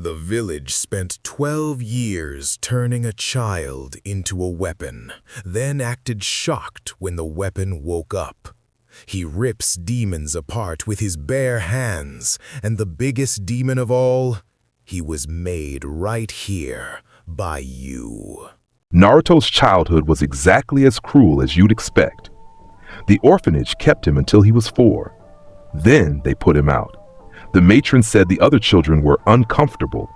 The village spent 12 years turning a child into a weapon, then acted shocked when the weapon woke up. He rips demons apart with his bare hands, and the biggest demon of all, he was made right here by you. Naruto's childhood was exactly as cruel as you'd expect. The orphanage kept him until he was 4. Then they put him out. The matron said the other children were uncomfortable.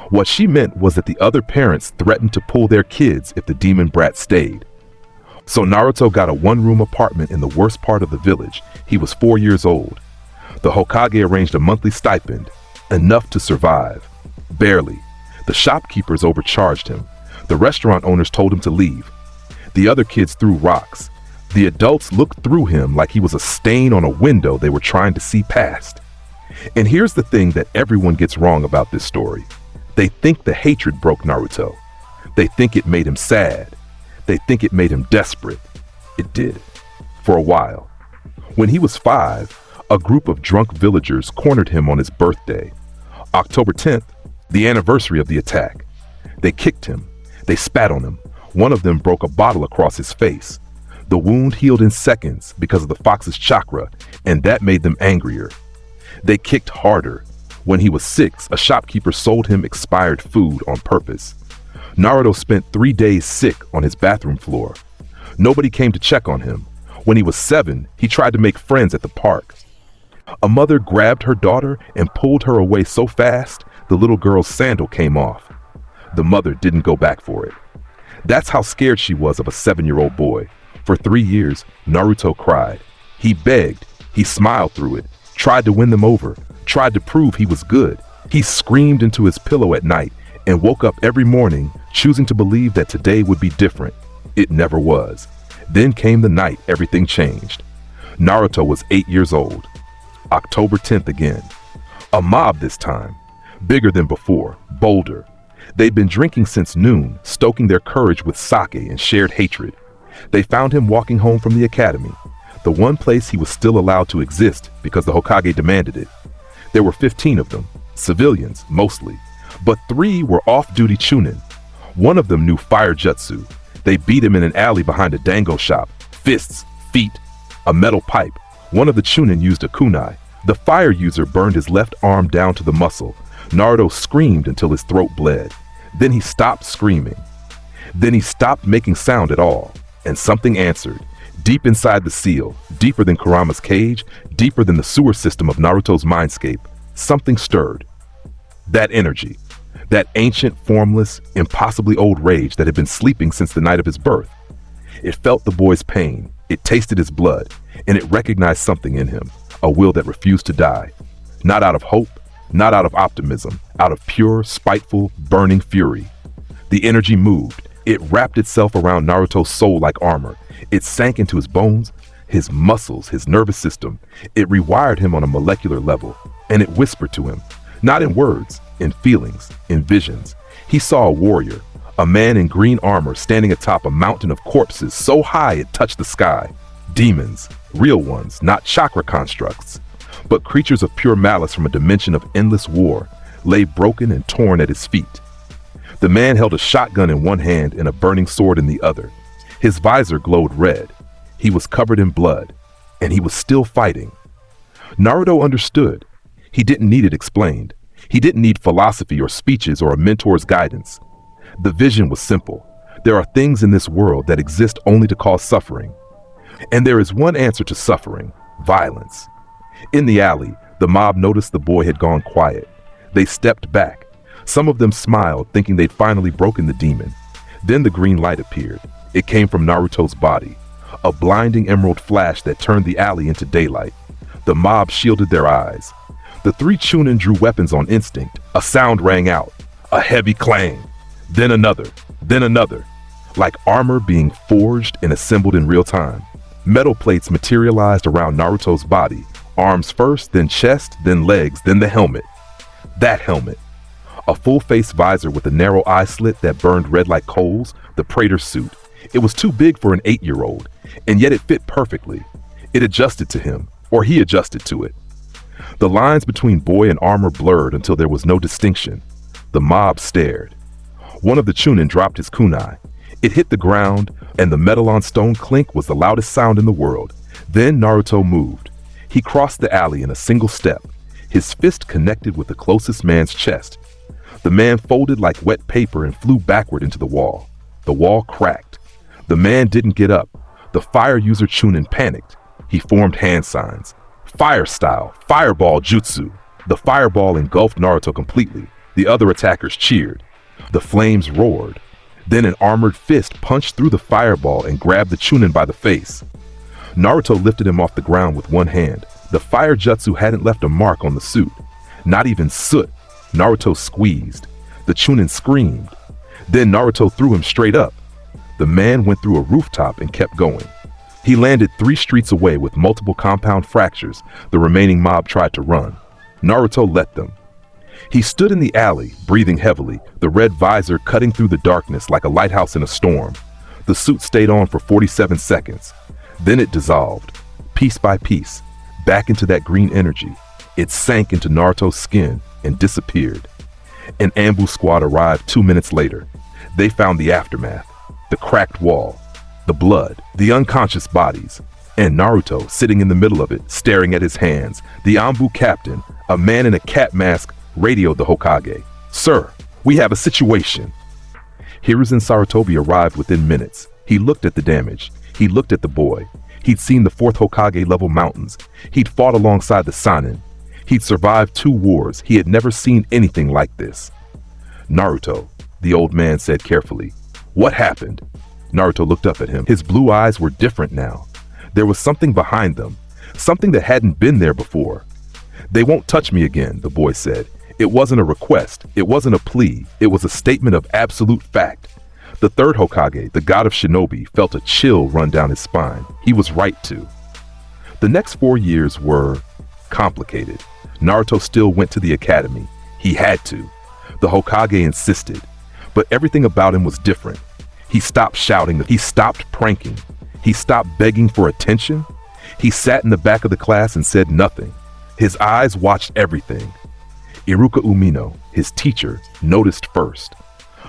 What she meant was that the other parents threatened to pull their kids if the demon brat stayed. So Naruto got a one-room apartment in the worst part of the village. He was 4 years old. The Hokage arranged a monthly stipend, enough to survive. Barely. The shopkeepers overcharged him. The restaurant owners told him to leave. The other kids threw rocks. The adults looked through him like he was a stain on a window they were trying to see past. And here's the thing that everyone gets wrong about this story. They think the hatred broke Naruto. They think it made him sad. They think it made him desperate. It did. For a while. When he was 5, a group of drunk villagers cornered him on his birthday. October 10th, the anniversary of the attack. They kicked him. They spat on him. One of them broke a bottle across his face. The wound healed in seconds because of the fox's chakra, and that made them angrier. They kicked harder. When he was 6, a shopkeeper sold him expired food on purpose. Naruto spent 3 days sick on his bathroom floor. Nobody came to check on him. When he was 7, he tried to make friends at the park. A mother grabbed her daughter and pulled her away so fast, the little girl's sandal came off. The mother didn't go back for it. That's how scared she was of a 7-year-old boy. For 3 years, Naruto cried. He begged. He smiled through it. Tried to win them over, tried to prove he was good. He screamed into his pillow at night and woke up every morning choosing to believe that today would be different. It never was. Then came the night everything changed. Naruto was 8 years old. October 10th again. A mob this time. Bigger than before, bolder. They'd been drinking since noon, stoking their courage with sake and shared hatred. They found him walking home from the academy. The one place he was still allowed to exist because the Hokage demanded it. There were 15 of them, civilians mostly, but 3 were off-duty chunin. One of them knew fire jutsu. They beat him in an alley behind a dango shop. Fists, feet, a metal pipe. One of the chunin used a kunai. The fire user burned his left arm down to the muscle. Naruto screamed until his throat bled. Then he stopped screaming. Then he stopped making sound at all, and something answered. Deep inside the seal, deeper than Kurama's cage, deeper than the sewer system of Naruto's mindscape, something stirred. That energy, that ancient, formless, impossibly old rage that had been sleeping since the night of his birth. It felt the boy's pain, it tasted his blood, and it recognized something in him, a will that refused to die. Not out of hope, not out of optimism, out of pure, spiteful, burning fury. The energy moved. It wrapped itself around Naruto's soul like armor. It sank into his bones, his muscles, his nervous system. It rewired him on a molecular level, and it whispered to him, not in words, in feelings, in visions. He saw a warrior, a man in green armor standing atop a mountain of corpses so high it touched the sky. Demons, real ones, not chakra constructs, but creatures of pure malice from a dimension of endless war, lay broken and torn at his feet. The man held a shotgun in one hand and a burning sword in the other. His visor glowed red. He was covered in blood, and he was still fighting. Naruto understood. He didn't need it explained. He didn't need philosophy or speeches or a mentor's guidance. The vision was simple. There are things in this world that exist only to cause suffering. And there is one answer to suffering: violence. In the alley, the mob noticed the boy had gone quiet. They stepped back. Some of them smiled, thinking they'd finally broken the demon. Then the green light appeared. It came from Naruto's body, a blinding emerald flash that turned the alley into daylight. The mob shielded their eyes. The 3 chunin drew weapons on instinct. A sound rang out, a heavy clang. Then another, like armor being forged and assembled in real time. Metal plates materialized around Naruto's body, arms first, then chest, then legs, then the helmet. That helmet. A full-face visor with a narrow eye slit that burned red like coals, the Praetor suit. It was too big for an 8-year-old, and yet it fit perfectly. It adjusted to him, or he adjusted to it. The lines between boy and armor blurred until there was no distinction. The mob stared. One of the Chunin dropped his kunai. It hit the ground, and the metal on stone clink was the loudest sound in the world. Then Naruto moved. He crossed the alley in a single step. His fist connected with the closest man's chest. The man folded like wet paper and flew backward into the wall. The wall cracked. The man didn't get up. The fire user Chunin panicked. He formed hand signs. Fire style, fireball jutsu. The fireball engulfed Naruto completely. The other attackers cheered. The flames roared. Then an armored fist punched through the fireball and grabbed the Chunin by the face. Naruto lifted him off the ground with one hand. The fire jutsu hadn't left a mark on the suit. Not even soot. Naruto squeezed. The Chunin screamed. Then Naruto threw him straight up. The man went through a rooftop and kept going. He landed 3 streets away with multiple compound fractures. The remaining mob tried to run. Naruto let them. He stood in the alley, breathing heavily, the red visor cutting through the darkness like a lighthouse in a storm. The suit stayed on for 47 seconds. Then it dissolved, piece by piece, back into that green energy. It sank into Naruto's skin and disappeared. An ambush squad arrived 2 minutes later. They found the aftermath, the cracked wall, the blood, the unconscious bodies, and Naruto sitting in the middle of it, staring at his hands. The Anbu captain, a man in a cat mask, radioed the Hokage. "Sir, we have a situation." Hiruzen Sarutobi arrived within minutes. He looked at the damage. He looked at the boy. He'd seen the 4th Hokage-level mountains. He'd fought alongside the Sannin. He'd survived 2 wars. He had never seen anything like this. "Naruto," the old man said carefully. "What happened?" Naruto looked up at him. His blue eyes were different now. There was something behind them, something that hadn't been there before. "They won't touch me again," the boy said. It wasn't a request. It wasn't a plea. It was a statement of absolute fact. The 3rd Hokage, the god of shinobi, felt a chill run down his spine. He was right to. The next 4 years were complicated. Naruto still went to the academy. He had to. The Hokage insisted. But everything about him was different. He stopped shouting. He stopped pranking. He stopped begging for attention. He sat in the back of the class and said nothing. His eyes watched everything. Iruka Umino, his teacher, noticed first.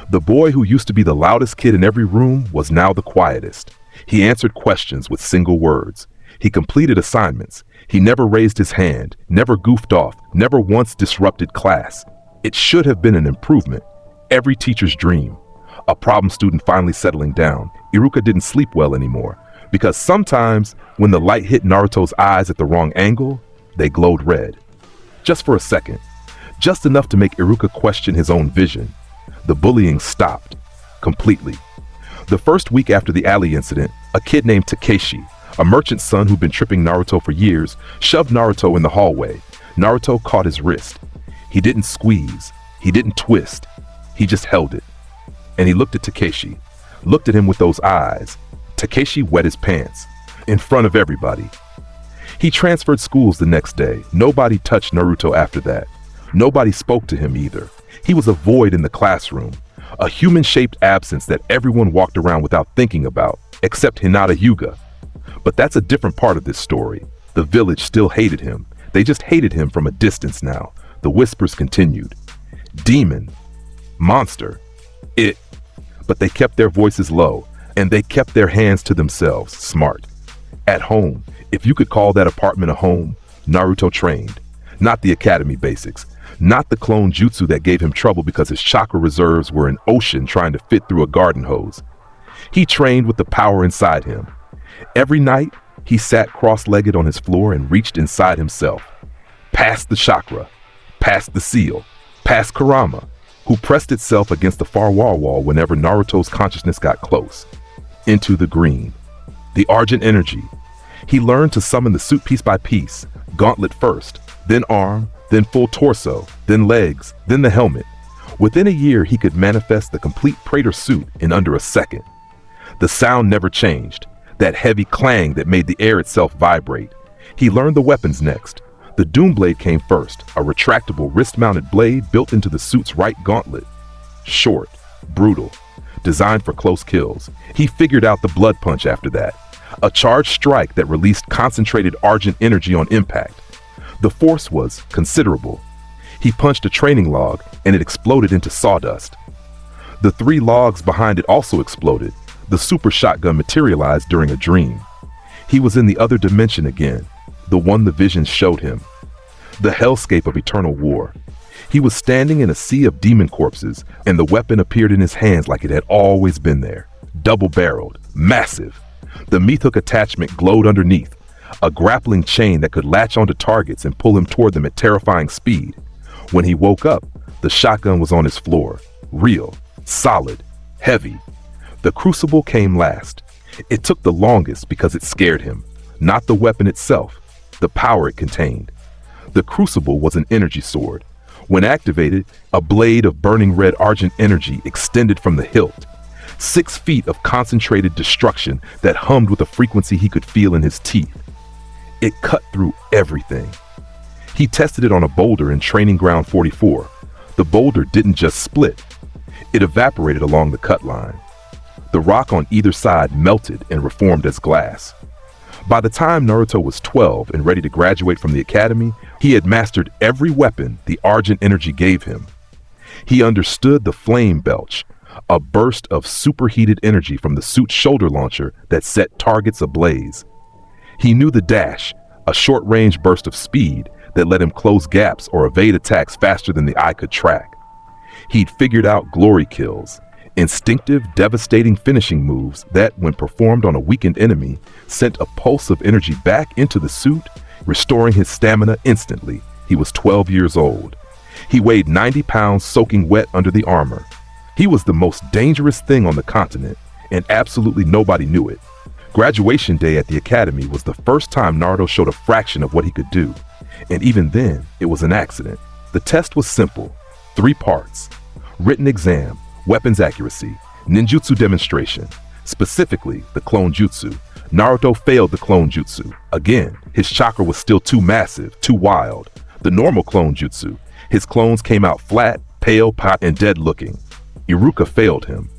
The boy who used to be the loudest kid in every room was now the quietest. He answered questions with single words. He completed assignments. He never raised his hand, never goofed off, never once disrupted class. It should have been an improvement. Every teacher's dream. A problem student finally settling down. Iruka didn't sleep well anymore, because sometimes when the light hit Naruto's eyes at the wrong angle, they glowed red. Just for a second. Just enough to make Iruka question his own vision. The bullying stopped. Completely. The first week after the alley incident, a kid named Takeshi, a merchant's son who'd been tripping Naruto for years, shoved Naruto in the hallway. Naruto caught his wrist. He didn't squeeze. He didn't twist. He just held it. And he looked at Takeshi. Looked at him with those eyes. Takeshi wet his pants. In front of everybody. He transferred schools the next day. Nobody touched Naruto after that. Nobody spoke to him either. He was a void in the classroom, a human-shaped absence that everyone walked around without thinking about, except Hinata Hyuga. But that's a different part of this story. The village still hated him. They just hated him from a distance now. The whispers continued. Demon. Monster. It. But they kept their voices low, and they kept their hands to themselves, smart. At home, if you could call that apartment a home, Naruto trained. Not the academy basics. Not the clone jutsu that gave him trouble because his chakra reserves were an ocean trying to fit through a garden hose. He trained with the power inside him. Every night, he sat cross-legged on his floor and reached inside himself. Past the chakra, past the seal, past Kurama, who pressed itself against the far wall whenever Naruto's consciousness got close. Into the green. The Argent energy. He learned to summon the suit piece by piece, gauntlet first, then arm, then full torso, then legs, then the helmet. Within a year, he could manifest the complete Praetor suit in under a second. The sound never changed, that heavy clang that made the air itself vibrate. He learned the weapons next. The Doom Blade came first, a retractable wrist-mounted blade built into the suit's right gauntlet. Short, brutal, designed for close kills. He figured out the blood punch after that, a charged strike that released concentrated Argent energy on impact. The force was considerable. He punched a training log, and it exploded into sawdust. The 3 logs behind it also exploded. The super shotgun materialized during a dream. He was in the other dimension again, the one the visions showed him. The hellscape of eternal war. He was standing in a sea of demon corpses, and the weapon appeared in his hands like it had always been there. Double-barreled, massive. The meat hook attachment glowed underneath, a grappling chain that could latch onto targets and pull him toward them at terrifying speed. When he woke up, the shotgun was on his floor. Real, solid, heavy. The crucible came last. It took the longest because it scared him, not the weapon itself, the power it contained. The crucible was an energy sword. When activated, a blade of burning red argent energy extended from the hilt. 6 feet of concentrated destruction that hummed with a frequency he could feel in his teeth. It cut through everything. He tested it on a boulder in Training Ground 44. The boulder didn't just split. It evaporated along the cut line. The rock on either side melted and reformed as glass. By the time Naruto was 12 and ready to graduate from the academy, he had mastered every weapon the Argent energy gave him. He understood the flame belch, a burst of superheated energy from the suit's shoulder launcher that set targets ablaze. He knew the dash, a short-range burst of speed that let him close gaps or evade attacks faster than the eye could track. He'd figured out glory kills, instinctive, devastating finishing moves that, when performed on a weakened enemy, sent a pulse of energy back into the suit, restoring his stamina instantly. He was 12 years old. He weighed 90 pounds soaking wet under the armor. He was the most dangerous thing on the continent, and absolutely nobody knew it. Graduation day at the academy was the first time Naruto showed a fraction of what he could do, and even then, it was an accident. The test was simple, 3 parts. Written exam, weapons accuracy, ninjutsu demonstration, specifically the clone jutsu. Naruto failed the clone jutsu. Again, his chakra was still too massive, too wild. The normal clone jutsu, his clones came out flat, pale, and dead looking. Iruka failed him.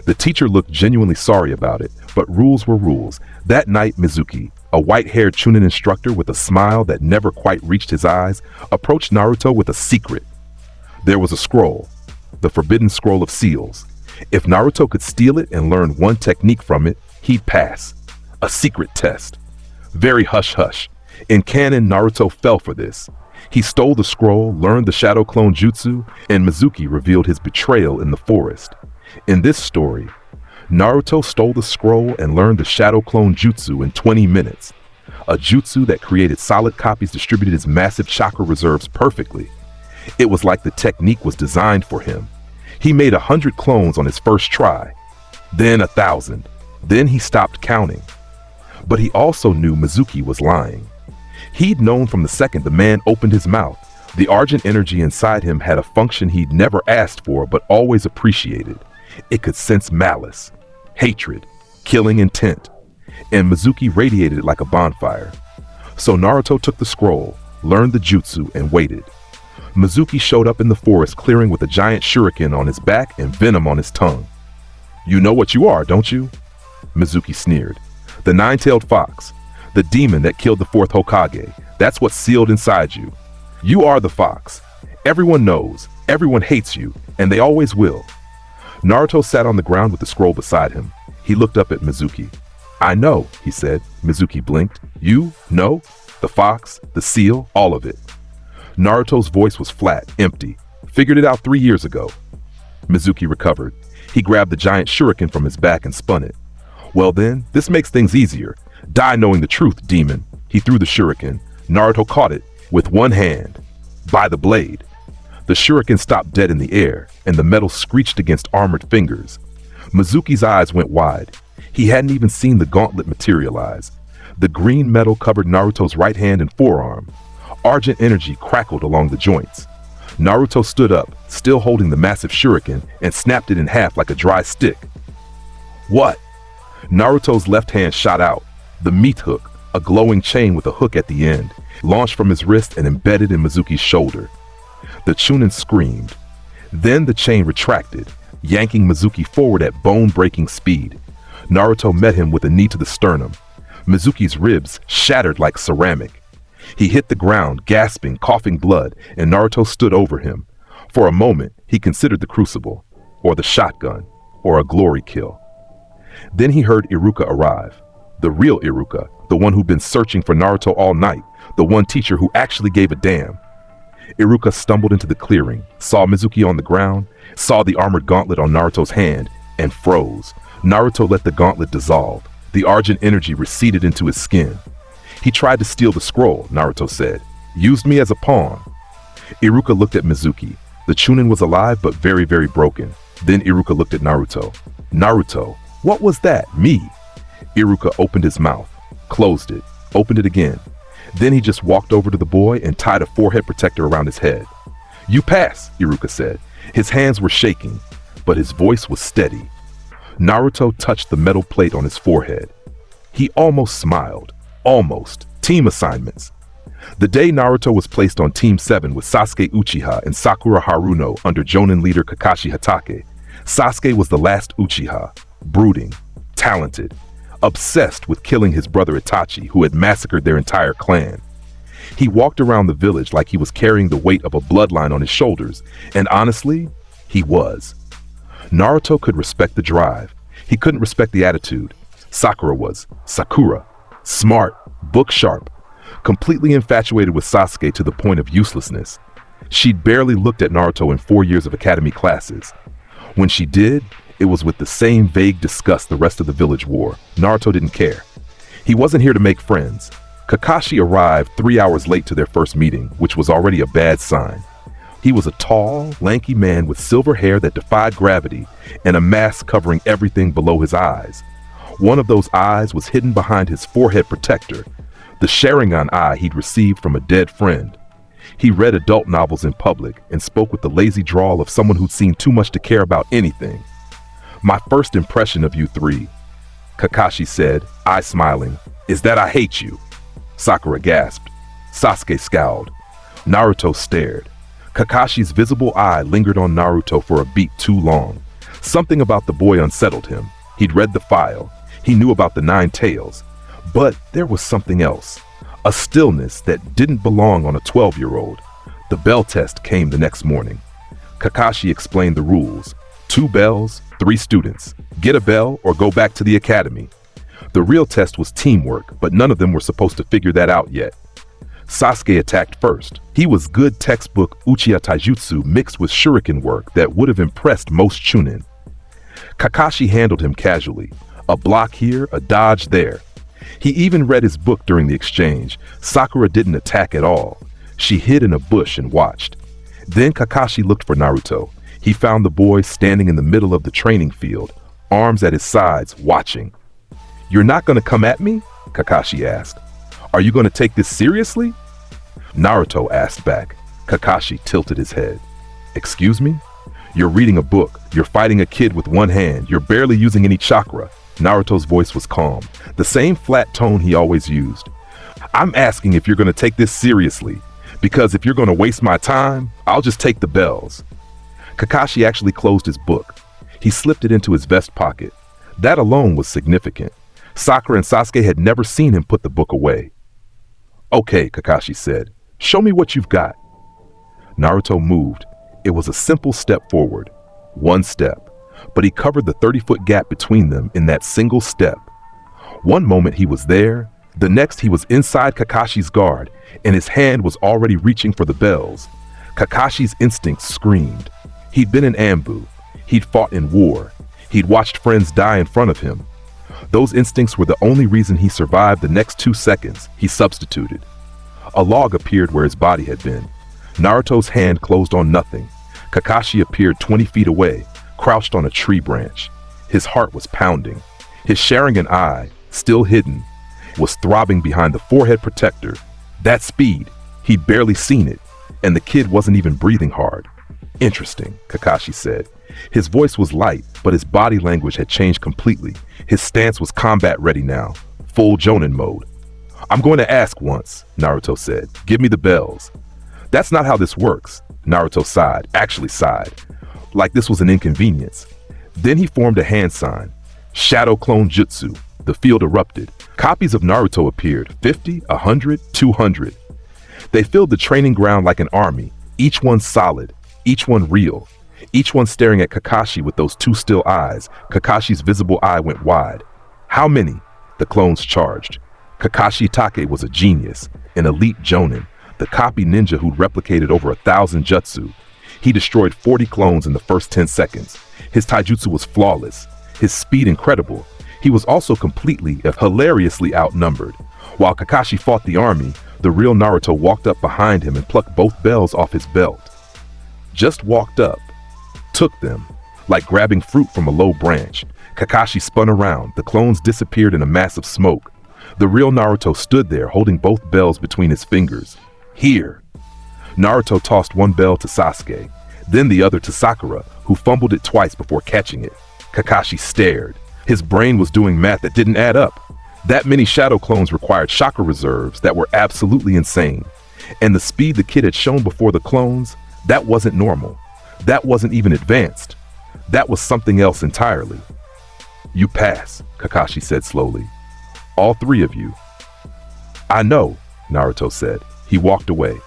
The teacher looked genuinely sorry about it, but rules were rules. That night, Mizuki, a white-haired Chunin instructor with a smile that never quite reached his eyes, approached Naruto with a secret. There was a scroll, the Forbidden Scroll of Seals. If Naruto could steal it and learn one technique from it, he'd pass. A secret test. Very hush-hush. In canon, Naruto fell for this. He stole the scroll, learned the Shadow Clone Jutsu, and Mizuki revealed his betrayal in the forest. In this story, Naruto stole the scroll and learned the Shadow Clone Jutsu in 20 minutes. A jutsu that created solid copies distributed his massive chakra reserves perfectly. It was like the technique was designed for him. He made 100 clones on his first try, then 1,000. Then he stopped counting. But he also knew Mizuki was lying. He'd known from the second the man opened his mouth. The Argent energy inside him had a function he'd never asked for but always appreciated. It could sense malice, hatred, killing intent, and Mizuki radiated it like a bonfire. So Naruto took the scroll, learned the jutsu, and waited. Mizuki showed up in the forest clearing with a giant shuriken on his back and venom on his tongue. "You know what you are, don't you?" Mizuki sneered. "The nine-tailed fox, the demon that killed the 4th Hokage. That's what's sealed inside you. You are the fox. Everyone knows, everyone hates you, and they always will." Naruto sat on the ground with the scroll beside him. He looked up at Mizuki. "I know," he said. Mizuki blinked. "You know? The fox, the seal, all of it." Naruto's voice was flat, empty. "Figured it out 3 years ago." Mizuki recovered. He grabbed the giant shuriken from his back and spun it. "Well then, this makes things easier. Die knowing the truth, demon." He threw the shuriken. Naruto caught it with one hand, by the blade. The shuriken stopped dead in the air, and the metal screeched against armored fingers. Mizuki's eyes went wide. He hadn't even seen the gauntlet materialize. The green metal covered Naruto's right hand and forearm. Argent energy crackled along the joints. Naruto stood up, still holding the massive shuriken, and snapped it in half like a dry stick. "What?" Naruto's left hand shot out. The meat hook, a glowing chain with a hook at the end, launched from his wrist and embedded in Mizuki's shoulder. The Chunin screamed. Then the chain retracted, yanking Mizuki forward at bone-breaking speed. Naruto met him with a knee to the sternum. Mizuki's ribs shattered like ceramic. He hit the ground, gasping, coughing blood, and Naruto stood over him. For a moment, he considered the crucible, or the shotgun, or a glory kill. Then he heard Iruka arrive. The real Iruka, the one who'd been searching for Naruto all night, the one teacher who actually gave a damn. Iruka stumbled into the clearing, saw Mizuki on the ground, saw the armored gauntlet on Naruto's hand, and froze. Naruto let the gauntlet dissolve. The Argent energy receded into his skin. He tried to steal the scroll, Naruto said. Used me as a pawn. Iruka looked at Mizuki. The Chunin was alive but very, very broken. Then Iruka looked at Naruto. Naruto, what was that? Me? Iruka opened his mouth, closed it, opened it again. Then he just walked over to the boy and tied a forehead protector around his head. You pass, Iruka said. His hands were shaking, but his voice was steady. Naruto touched the metal plate on his forehead. He almost smiled. Almost. Team assignments. The day Naruto was placed on Team 7 with Sasuke Uchiha and Sakura Haruno under Jonin leader Kakashi Hatake, Sasuke was the last Uchiha, brooding, talented, obsessed with killing his brother Itachi, who had massacred their entire clan. He walked around the village like he was carrying the weight of a bloodline on his shoulders, and honestly, he was. Naruto could respect the drive. He couldn't respect the attitude. Sakura was. Sakura. Smart, book sharp, completely infatuated with Sasuke to the point of uselessness. She'd barely looked at Naruto in 4 years of academy classes. When she did, it was with the same vague disgust the rest of the village wore. Naruto didn't care. He wasn't here to make friends. Kakashi arrived 3 hours late to their first meeting, which was already a bad sign. He was a tall, lanky man with silver hair that defied gravity and a mask covering everything below his eyes. One of those eyes was hidden behind his forehead protector, the Sharingan eye he'd received from a dead friend. He read adult novels in public and spoke with the lazy drawl of someone who'd seen too much to care about anything. My first impression of you three, Kakashi said, eye smiling, is that I hate you. Sakura gasped. Sasuke scowled. Naruto stared. Kakashi's visible eye lingered on Naruto for a beat too long. Something about the boy unsettled him. He'd read the file. He knew about the 9 tails. But there was something else. A stillness that didn't belong on a 12-year-old. The bell test came the next morning. Kakashi explained the rules. 2 bells, 3 students. Get a bell or go back to the academy. The real test was teamwork, but none of them were supposed to figure that out yet. Sasuke attacked first. He was good textbook Uchiha Taijutsu mixed with shuriken work that would have impressed most Chunin. Kakashi handled him casually. A block here, a dodge there. He even read his book during the exchange. Sakura didn't attack at all. She hid in a bush and watched. Then Kakashi looked for Naruto. He found the boy standing in the middle of the training field, arms at his sides, watching. You're not going to come at me? Kakashi asked. Are you going to take this seriously? Naruto asked back. Kakashi tilted his head. Excuse me? You're reading a book. You're fighting a kid with one hand. You're barely using any chakra. Naruto's voice was calm, the same flat tone he always used. I'm asking if you're going to take this seriously, because if you're going to waste my time, I'll just take the bells. Kakashi actually closed his book. He slipped it into his vest pocket. That alone was significant. Sakura and Sasuke had never seen him put the book away. Okay, Kakashi said. Show me what you've got. Naruto moved. It was a simple step forward. 1 step. But he covered the 30-foot gap between them in that single step. One moment he was there, the next he was inside Kakashi's guard, and his hand was already reaching for the bells. Kakashi's instincts screamed. He'd been in Ambu. He'd fought in war. He'd watched friends die in front of him. Those instincts were the only reason he survived the next 2 seconds. He substituted. A log appeared where his body had been. Naruto's hand closed on nothing. Kakashi appeared 20 feet away, crouched on a tree branch. His heart was pounding. His Sharingan eye, still hidden, was throbbing behind the forehead protector. That speed, he'd barely seen it, and the kid wasn't even breathing hard. Interesting, Kakashi said. His voice was light, but his body language had changed completely. His stance was combat ready now, full Jonin mode. I'm going to ask once, Naruto said. Give me the bells. That's not how this works, Naruto sighed, actually sighed, like this was an inconvenience. Then he formed a hand sign. Shadow clone jutsu. The field erupted. Copies of Naruto appeared, 50, 100, 200. They filled the training ground like an army, each one solid, each one real, each one staring at Kakashi with those two still eyes. Kakashi's visible eye went wide. How many? The clones charged. Kakashi Take was a genius, an elite jonin, the copy ninja who'd replicated over 1,000 jutsu. He destroyed 40 clones in the first 10 seconds. His taijutsu was flawless, his speed incredible. He was also completely, if hilariously outnumbered. While Kakashi fought the army, the real Naruto walked up behind him and plucked both bells off his belt. Just walked up, took them, like grabbing fruit from a low branch. Kakashi spun around, the clones disappeared in a mass of smoke. The real Naruto stood there holding both bells between his fingers. Here. Naruto tossed one bell to Sasuke, then the other to Sakura, who fumbled it twice before catching it. Kakashi stared. His brain was doing math that didn't add up. That many shadow clones required chakra reserves that were absolutely insane. And the speed the kid had shown before the clones, that wasn't normal. That wasn't even advanced. That was something else entirely. You pass, Kakashi said slowly. All three of you. I know, Naruto said. He walked away.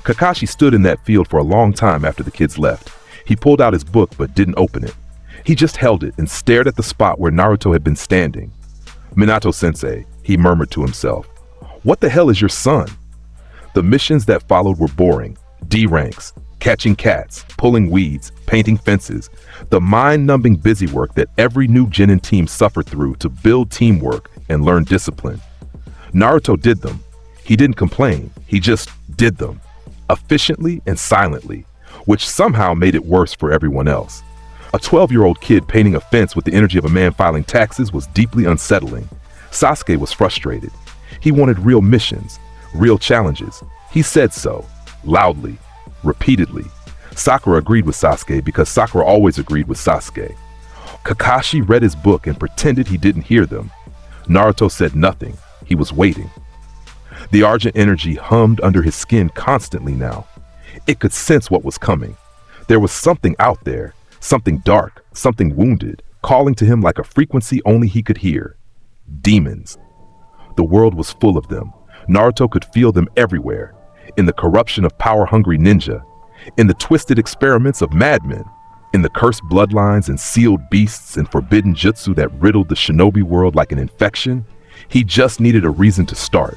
Kakashi stood in that field for a long time after the kids left. He pulled out his book but didn't open it. He just held it and stared at the spot where Naruto had been standing. Minato-sensei, he murmured to himself. What the hell is your son? The missions that followed were boring. D ranks, catching cats, pulling weeds, painting fences. The mind-numbing busy work that every new genin team suffered through to build teamwork and learn discipline. Naruto did them. He didn't complain. He just did them. Efficiently and silently, which somehow made it worse for everyone else. A 12-year-old kid painting a fence with the energy of a man filing taxes was deeply unsettling. Sasuke was frustrated. He wanted real missions, real challenges. He said so, loudly, repeatedly. Sakura agreed with Sasuke because Sakura always agreed with Sasuke. Kakashi read his book and pretended he didn't hear them. Naruto said nothing. He was waiting. The Argent energy hummed under his skin constantly now. It could sense what was coming. There was something out there, something dark, something wounded, calling to him like a frequency only he could hear. Demons. The world was full of them. Naruto could feel them everywhere. In the corruption of power-hungry ninja, in the twisted experiments of madmen, in the cursed bloodlines and sealed beasts and forbidden jutsu that riddled the shinobi world like an infection. He just needed a reason to start.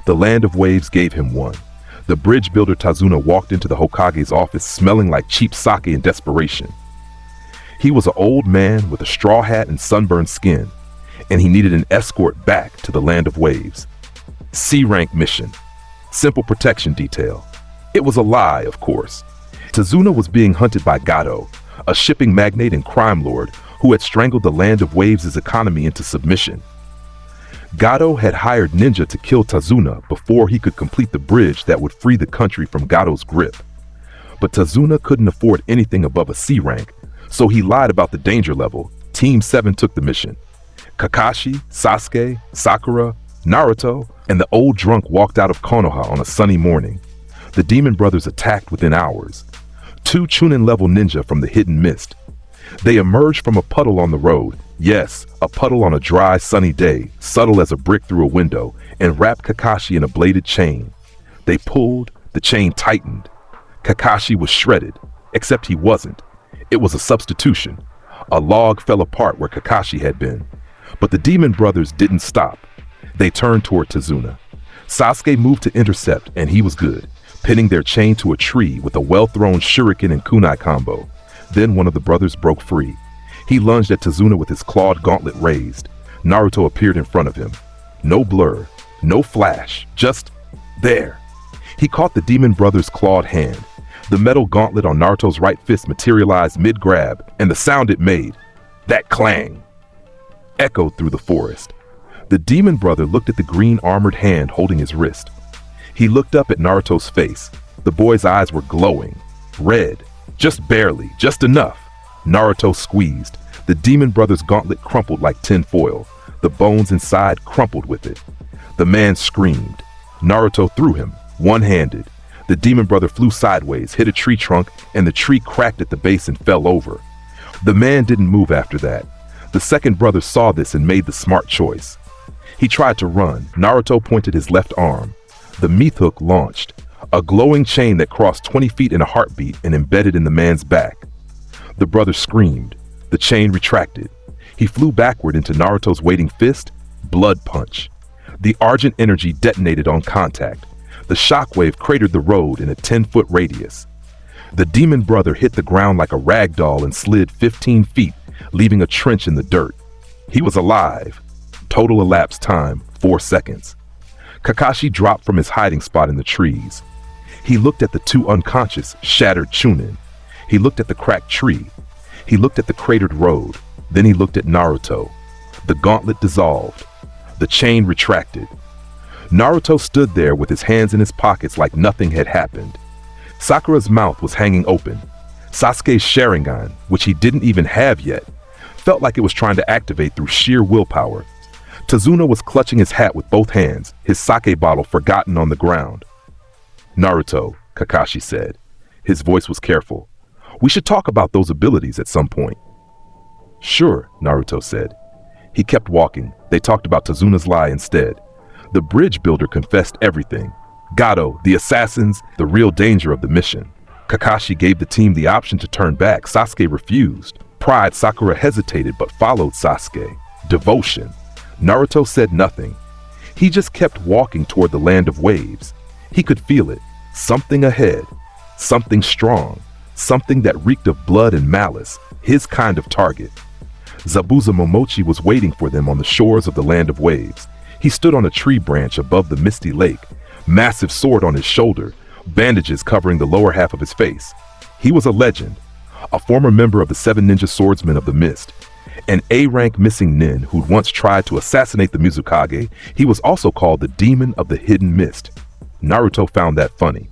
The Land of Waves gave him one. The bridge builder Tazuna walked into the Hokage's office smelling like cheap sake in desperation. He was an old man with a straw hat and sunburned skin, and he needed an escort back to the Land of Waves. C-rank mission. Simple protection detail. It was a lie, of course. Tazuna was being hunted by Gato, a shipping magnate and crime lord who had strangled the Land of Waves' economy into submission. Gato had hired ninja to kill Tazuna before he could complete the bridge that would free the country from Gato's grip. But Tazuna couldn't afford anything above a C rank, so he lied about the danger level. Team 7 took the mission. Kakashi, Sasuke, Sakura, Naruto, and the old drunk walked out of Konoha on a sunny morning. The demon brothers attacked within hours. 2 Chunin-level ninja from the hidden mist. They emerged from a puddle on the road. Yes, a puddle on a dry, sunny day, subtle as a brick through a window, and wrapped Kakashi in a bladed chain. They pulled, the chain tightened. Kakashi was shredded, except he wasn't. It was a substitution. A log fell apart where Kakashi had been. But the demon brothers didn't stop. They turned toward Tazuna. Sasuke moved to intercept, and he was good, pinning their chain to a tree with a well-thrown shuriken and kunai combo. Then one of the brothers broke free. He lunged at Tazuna with his clawed gauntlet raised. Naruto appeared in front of him. No blur, no flash, just there. He caught the demon brother's clawed hand. The metal gauntlet on Naruto's right fist materialized mid-grab, and the sound it made, that clang, echoed through the forest. The demon brother looked at the green armored hand holding his wrist. He looked up at Naruto's face. The boy's eyes were glowing, red, just barely, just enough. Naruto squeezed. The demon brother's gauntlet crumpled like tin foil. The bones inside crumpled with it. The man screamed. Naruto threw him, one-handed. The demon brother flew sideways, hit a tree trunk, and the tree cracked at the base and fell over. The man didn't move after that. The second brother saw this and made the smart choice. He tried to run. Naruto pointed his left arm. The meat hook launched, a glowing chain that crossed 20 feet in a heartbeat and embedded in the man's back. The brother screamed. The chain retracted. He flew backward into Naruto's waiting fist. Blood punch. The Argent energy detonated on contact. The shockwave cratered the road in a 10-foot radius. The demon brother hit the ground like a rag doll and slid 15 feet, leaving a trench in the dirt. He was alive. Total elapsed time, 4 seconds. Kakashi dropped from his hiding spot in the trees. He looked at the two unconscious, shattered Chunin. He looked at the cracked tree. He looked at the cratered road. Then he looked at Naruto. The gauntlet dissolved. The chain retracted. Naruto stood there with his hands in his pockets like nothing had happened. Sakura's mouth was hanging open. Sasuke's Sharingan, which he didn't even have yet, felt like it was trying to activate through sheer willpower. Tazuna was clutching his hat with both hands, his sake bottle forgotten on the ground. "Naruto," Kakashi said. His voice was careful. "We should talk about those abilities at some point." "Sure," Naruto said. He kept walking. They talked about Tazuna's lie instead. The bridge builder confessed everything. Gato, the assassins, the real danger of the mission. Kakashi gave the team the option to turn back. Sasuke refused. Pride, Sakura hesitated but followed Sasuke. Devotion. Naruto said nothing. He just kept walking toward the land of waves. He could feel it. Something ahead. Something strong. Something that reeked of blood and malice. His kind of target. Zabuza Momochi was waiting for them on the shores of the land of waves. He stood on a tree branch above the misty lake, massive sword on his shoulder, bandages covering the lower half of his face. He was a legend, a former member of the 7 Ninja Swordsmen of the Mist, an A-rank missing nin who'd once tried to assassinate the Mizukage. He was also called the Demon of the Hidden Mist. Naruto found that funny.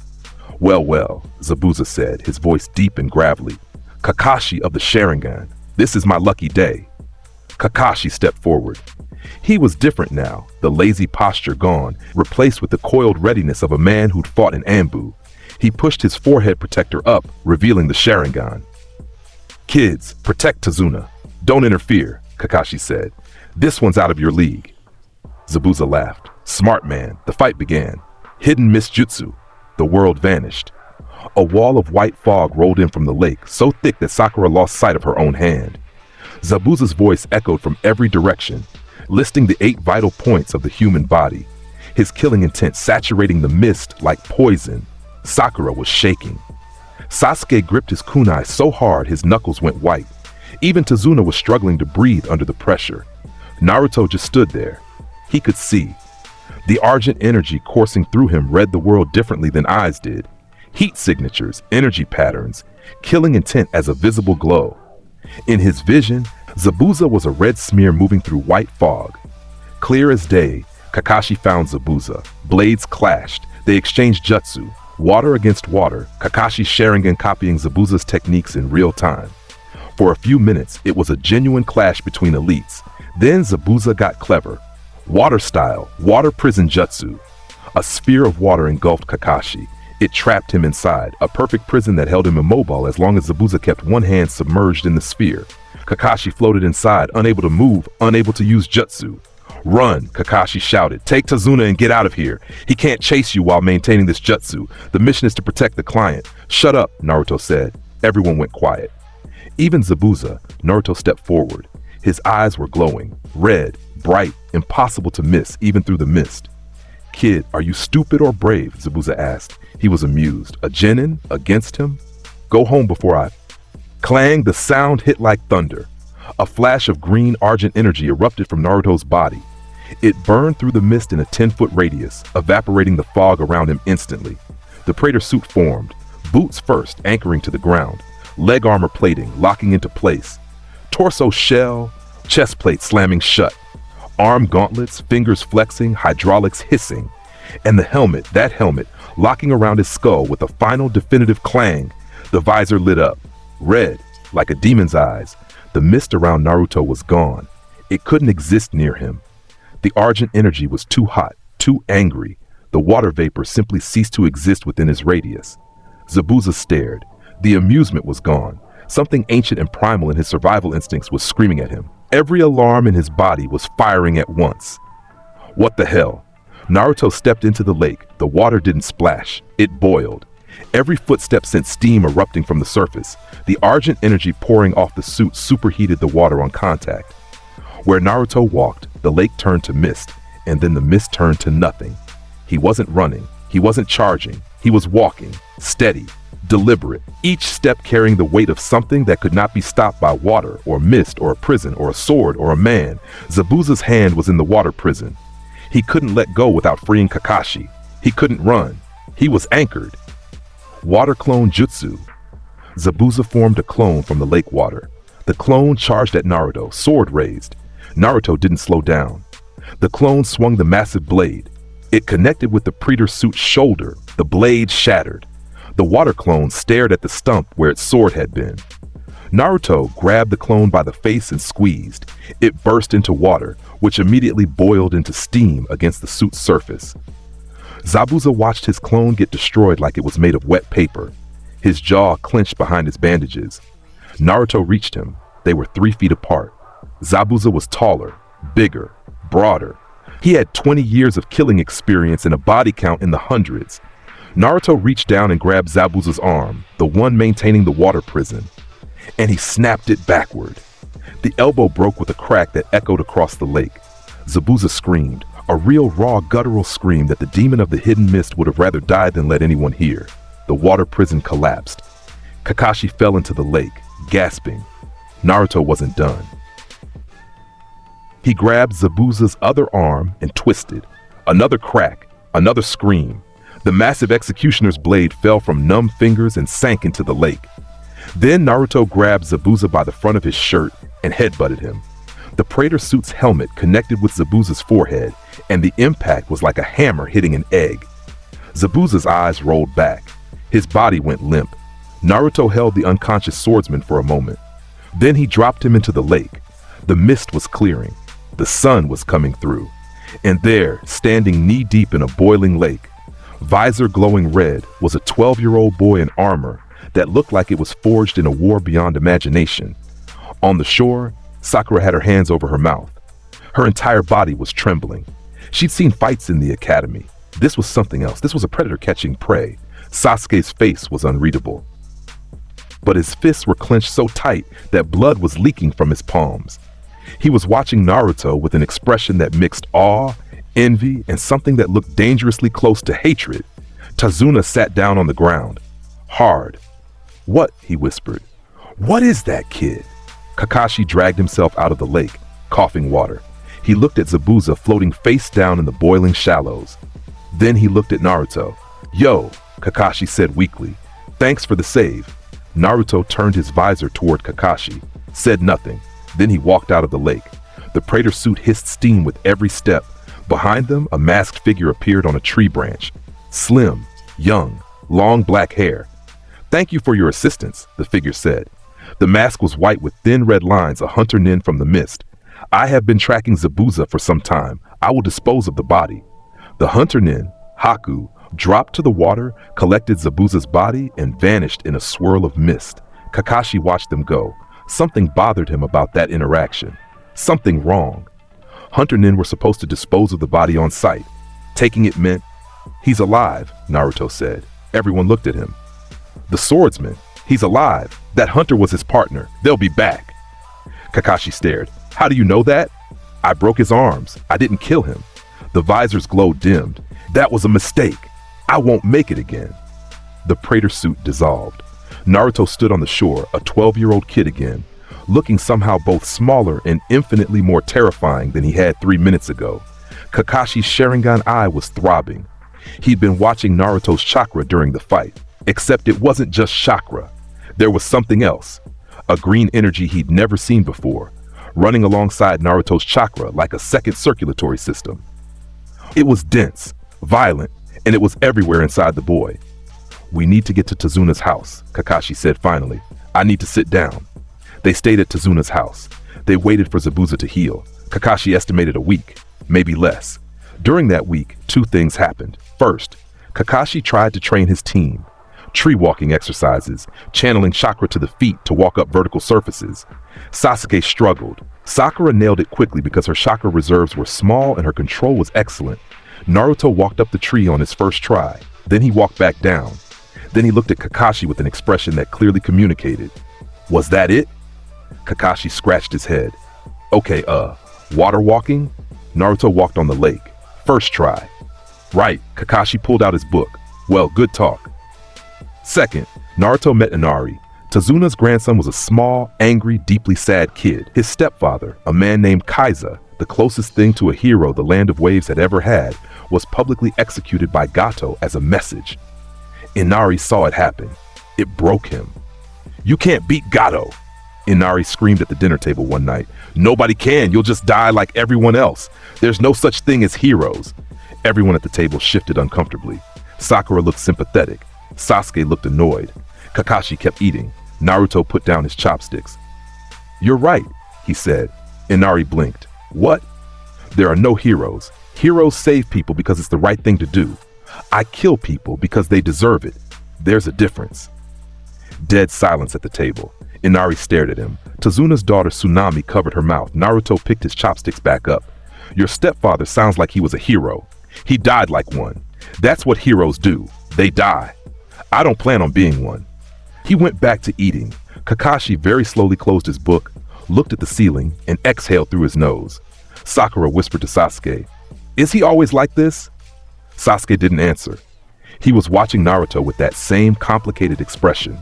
Well, Zabuza said, his voice deep and gravelly. "Kakashi of the Sharingan, this is my lucky day." Kakashi stepped forward. He was different now, the lazy posture gone, replaced with the coiled readiness of a man who'd fought in Anbu. He pushed his forehead protector up, revealing the Sharingan. "Kids, protect Tazuna. Don't interfere," Kakashi said. "This one's out of your league." Zabuza laughed. "Smart man." The fight began. Hidden mist jutsu. The world vanished. A wall of white fog rolled in from the lake, so thick that Sakura lost sight of her own hand. Zabuza's voice echoed from every direction, listing the 8 vital points of the human body, his killing intent saturating the mist like poison. Sakura was shaking. Sasuke gripped his kunai so hard his knuckles went white. Even Tazuna was struggling to breathe under the pressure. Naruto just stood there. He could see. The Argent energy coursing through him read the world differently than eyes did. Heat signatures, energy patterns, killing intent as a visible glow. In his vision, Zabuza was a red smear moving through white fog. Clear as day, Kakashi found Zabuza. Blades clashed. They exchanged jutsu. Water against water, Kakashi Sharingan copying Zabuza's techniques in real time. For a few minutes, it was a genuine clash between elites. Then Zabuza got clever. Water style, water prison jutsu. A sphere of water engulfed Kakashi. It trapped him inside, a perfect prison that held him immobile as long as Zabuza kept one hand submerged in the sphere. Kakashi floated inside, unable to move, unable to use jutsu. "Run," Kakashi shouted. "Take Tazuna and get out of here. He can't chase you while maintaining this jutsu. The mission is to protect the client." "Shut up," Naruto said. Everyone went quiet. Even Zabuza, Naruto stepped forward. His eyes were glowing, red, bright, impossible to miss even through the mist. "Kid, are you stupid or brave?" Zabuza asked. He was amused. A genin against him? "Go home before I..." Clang, the sound hit like thunder. A flash of green Argent energy erupted from Naruto's body. It burned through the mist in a 10-foot radius, evaporating the fog around him instantly. The Praetor suit formed, boots first anchoring to the ground, leg armor plating locking into place, torso shell, chest plate slamming shut, arm gauntlets, fingers flexing, hydraulics hissing, and the helmet, that helmet, locking around his skull with a final definitive clang. The visor lit up, red, like a demon's eyes. The mist around Naruto was gone. It couldn't exist near him. The Argent energy was too hot, too angry. The water vapor simply ceased to exist within his radius. Zabuza stared. The amusement was gone. Something ancient and primal in his survival instincts was screaming at him. Every alarm in his body was firing at once. What the hell? Naruto stepped into the lake. The water didn't splash. It boiled. Every footstep sent steam erupting from the surface. The argent energy pouring off the suit superheated the water on contact. Where Naruto walked, the lake turned to mist, and then the mist turned to nothing. He wasn't running. He wasn't charging. He was walking, steady, deliberate, each step carrying the weight of something that could not be stopped by water or mist or a prison or a sword or a man. Zabuza's hand was in the water prison. He couldn't let go without freeing Kakashi. He couldn't run. He was anchored. Water clone jutsu. Zabuza formed a clone from the lake water. The clone charged at Naruto, sword raised. Naruto didn't slow down. The clone swung the massive blade. It connected with the Predator suit's shoulder. The blade shattered. The water clone stared at the stump where its sword had been. Naruto grabbed the clone by the face and squeezed. It burst into water, which immediately boiled into steam against the suit's surface. Zabuza watched his clone get destroyed like it was made of wet paper. His jaw clenched behind his bandages. Naruto reached him. They were 3 feet apart. Zabuza was taller, bigger, broader. He had 20 years of killing experience and a body count in the hundreds. Naruto reached down and grabbed Zabuza's arm, the one maintaining the water prison, and he snapped it backward. The elbow broke with a crack that echoed across the lake. Zabuza screamed, a real raw guttural scream that the demon of the hidden mist would have rather died than let anyone hear. The water prison collapsed. Kakashi fell into the lake, gasping. Naruto wasn't done. He grabbed Zabuza's other arm and twisted. Another crack, another scream. The massive executioner's blade fell from numb fingers and sank into the lake. Then Naruto grabbed Zabuza by the front of his shirt and headbutted him. The Predator suit's helmet connected with Zabuza's forehead, and the impact was like a hammer hitting an egg. Zabuza's eyes rolled back. His body went limp. Naruto held the unconscious swordsman for a moment. Then he dropped him into the lake. The mist was clearing. The sun was coming through. And there, standing knee-deep in a boiling lake, visor glowing red, was a 12-year-old boy in armor that looked like it was forged in a war beyond imagination. On the shore, Sakura had her hands over her mouth. Her entire body was trembling. She'd seen fights in the academy. This was something else. This was a predator catching prey. Sasuke's face was unreadable. But his fists were clenched so tight that blood was leaking from his palms. He was watching Naruto with an expression that mixed awe, envy, and something that looked dangerously close to hatred. Tazuna sat down on the ground. Hard. "What?" he whispered. "What is that kid?" Kakashi dragged himself out of the lake, coughing water. He looked at Zabuza floating face down in the boiling shallows. Then he looked at Naruto. "Yo," Kakashi said weakly. "Thanks for the save." Naruto turned his visor toward Kakashi, said nothing. Then he walked out of the lake. The Predator suit hissed steam with every step. Behind them, a masked figure appeared on a tree branch. Slim, young, long black hair. "Thank you for your assistance," the figure said. The mask was white with thin red lines, a hunter nin from the mist. "I have been tracking Zabuza for some time. I will dispose of the body." The hunter nin, Haku, dropped to the water, collected Zabuza's body, and vanished in a swirl of mist. Kakashi watched them go. Something bothered him about that interaction. Something wrong. Hunter nin were supposed to dispose of the body on sight. Taking it meant, "He's alive," Naruto said. Everyone looked at him. "The swordsman. He's alive. That hunter was his partner. They'll be back." Kakashi stared. "How do you know that?" "I broke his arms. I didn't kill him." The visor's glow dimmed. "That was a mistake. I won't make it again." The Predator suit dissolved. Naruto stood on the shore, a 12-year-old kid again, looking somehow both smaller and infinitely more terrifying than he had 3 minutes ago. Kakashi's Sharingan eye was throbbing. He'd been watching Naruto's chakra during the fight, except it wasn't just chakra. There was something else, a green energy he'd never seen before, running alongside Naruto's chakra like a second circulatory system. It was dense, violent, and it was everywhere inside the boy. "We need to get to Tazuna's house," Kakashi said finally. "I need to sit down." They stayed at Tazuna's house. They waited for Zabuza to heal. Kakashi estimated a week, maybe less. During that week, 2 things happened. First, Kakashi tried to train his team. Tree walking exercises, channeling chakra to the feet to walk up vertical surfaces. Sasuke struggled. Sakura nailed it quickly because her chakra reserves were small and her control was excellent. Naruto walked up the tree on his first try. Then he walked back down. Then he looked at Kakashi with an expression that clearly communicated. Was that it? Kakashi scratched his head. Okay, water walking? Naruto walked on the lake. First try. Right, Kakashi pulled out his book. Well, good talk. Second, Naruto met Inari. Tazuna's grandson was a small, angry, deeply sad kid. His stepfather, a man named Kaiza, the closest thing to a hero the Land of Waves had ever had, was publicly executed by Gato as a message. Inari saw it happen. It broke him. You can't beat Gato! Inari screamed at the dinner table one night. Nobody can, you'll just die like everyone else. There's no such thing as heroes. Everyone at the table shifted uncomfortably. Sakura looked sympathetic. Sasuke looked annoyed. Kakashi kept eating. Naruto put down his chopsticks. You're right, he said. Inari blinked. What? There are no heroes. Heroes save people because it's the right thing to do. I kill people because they deserve it. There's a difference. Dead silence at the table. Inari stared at him. Tazuna's daughter Tsunami covered her mouth. Naruto picked his chopsticks back up. Your stepfather sounds like he was a hero. He died like one. That's what heroes do. They die. I don't plan on being one. He went back to eating. Kakashi very slowly closed his book, looked at the ceiling, and exhaled through his nose. Sakura whispered to Sasuke, "Is he always like this?" Sasuke didn't answer. He was watching Naruto with that same complicated expression.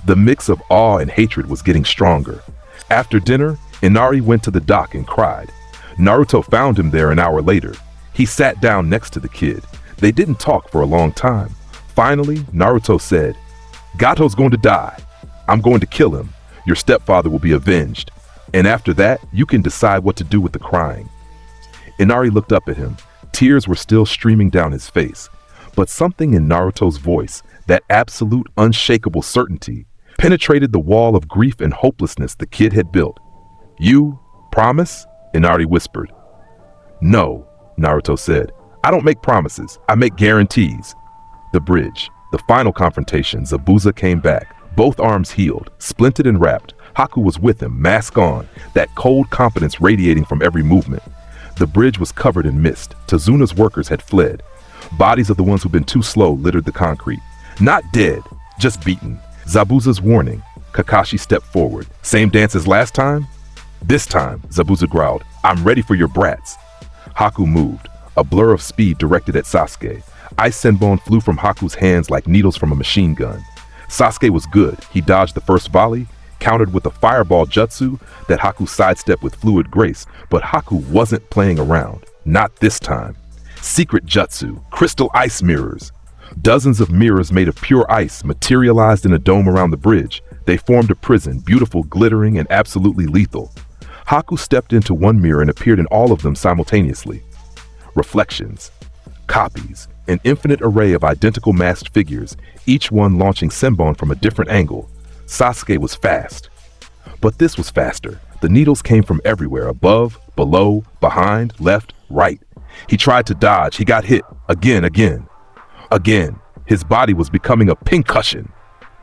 The mix of awe and hatred was getting stronger. After dinner, Inari went to the dock and cried. Naruto found him there an hour later. He sat down next to the kid. They didn't talk for a long time. Finally, Naruto said, "Gato's going to die. I'm going to kill him. Your stepfather will be avenged. And after that, you can decide what to do with the crying." Inari looked up at him. Tears were still streaming down his face. But something in Naruto's voice, that absolute, unshakable certainty, penetrated the wall of grief and hopelessness the kid had built. "You promise?" Inari whispered. "No," Naruto said. "I don't make promises. I make guarantees." The bridge. The final confrontation. Zabuza came back. Both arms healed, splinted and wrapped. Haku was with him, mask on, that cold confidence radiating from every movement. The bridge was covered in mist. Tazuna's workers had fled. Bodies of the ones who'd been too slow littered the concrete. Not dead, just beaten. Zabuza's warning. Kakashi stepped forward. "Same dance as last time?" "This time," Zabuza growled. "I'm ready for your brats." Haku moved, a blur of speed directed at Sasuke. Ice Senbon flew from Haku's hands like needles from a machine gun. Sasuke was good. He dodged the first volley, countered with a fireball jutsu that Haku sidestepped with fluid grace, but Haku wasn't playing around. Not this time. Secret jutsu, crystal ice mirrors. Dozens of mirrors made of pure ice materialized in a dome around the bridge. They formed a prison, beautiful, glittering, and absolutely lethal. Haku stepped into one mirror and appeared in all of them simultaneously. Reflections, copies, an infinite array of identical masked figures, each one launching Senbon from a different angle. Sasuke was fast. But this was faster. The needles came from everywhere, above, below, behind, left, right. He tried to dodge. He got hit. Again. His body was becoming a pincushion.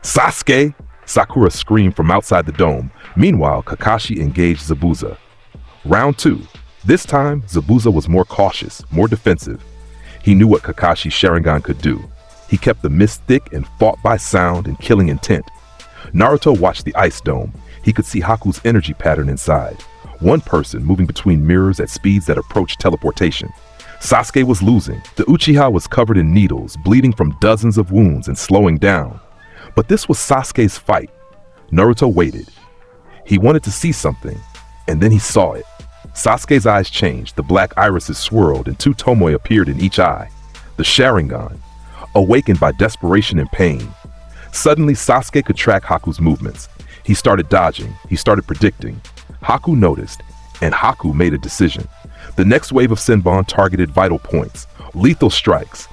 "Sasuke!" Sakura screamed from outside the dome. Meanwhile, Kakashi engaged Zabuza. Round 2. This time, Zabuza was more cautious, more defensive. He knew what Kakashi's Sharingan could do. He kept the mist thick and fought by sound and killing intent. Naruto watched the ice dome. He could see Haku's energy pattern inside. One person moving between mirrors at speeds that approached teleportation. Sasuke was losing. The Uchiha was covered in needles, bleeding from dozens of wounds and slowing down. But this was Sasuke's fight. Naruto waited. He wanted to see something, and then he saw it. Sasuke's eyes changed, the black irises swirled, and 2 Tomoe appeared in each eye. The Sharingan. Awakened by desperation and pain. Suddenly, Sasuke could track Haku's movements. He started dodging. He started predicting. Haku noticed, and Haku made a decision. The next wave of Senbon targeted vital points, lethal strikes.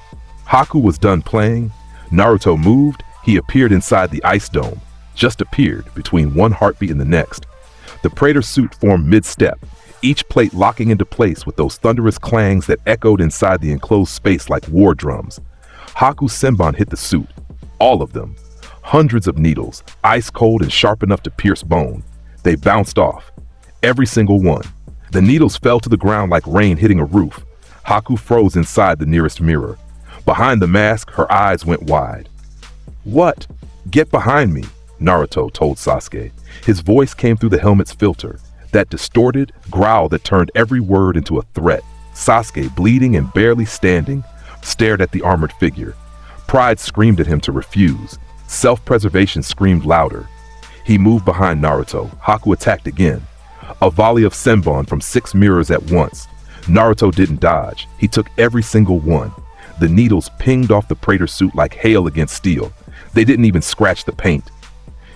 Haku was done playing. Naruto moved. He appeared inside the ice dome. Just appeared between one heartbeat and the next. The Praetor suit formed mid-step, each plate locking into place with those thunderous clangs that echoed inside the enclosed space like war drums. Haku's Senbon hit the suit. All of them. Hundreds of needles, ice cold and sharp enough to pierce bone. They bounced off. Every single one. The needles fell to the ground like rain hitting a roof. Haku froze inside the nearest mirror. Behind the mask, her eyes went wide. "What? Get behind me," Naruto told Sasuke. His voice came through the helmet's filter, that distorted growl that turned every word into a threat. Sasuke, bleeding and barely standing, stared at the armored figure. Pride screamed at him to refuse. Self-preservation screamed louder. He moved behind Naruto. Haku attacked again. A volley of senbon from 6 mirrors at once. Naruto didn't dodge. He took every single one. The needles pinged off the Praetor suit like hail against steel. They didn't even scratch the paint.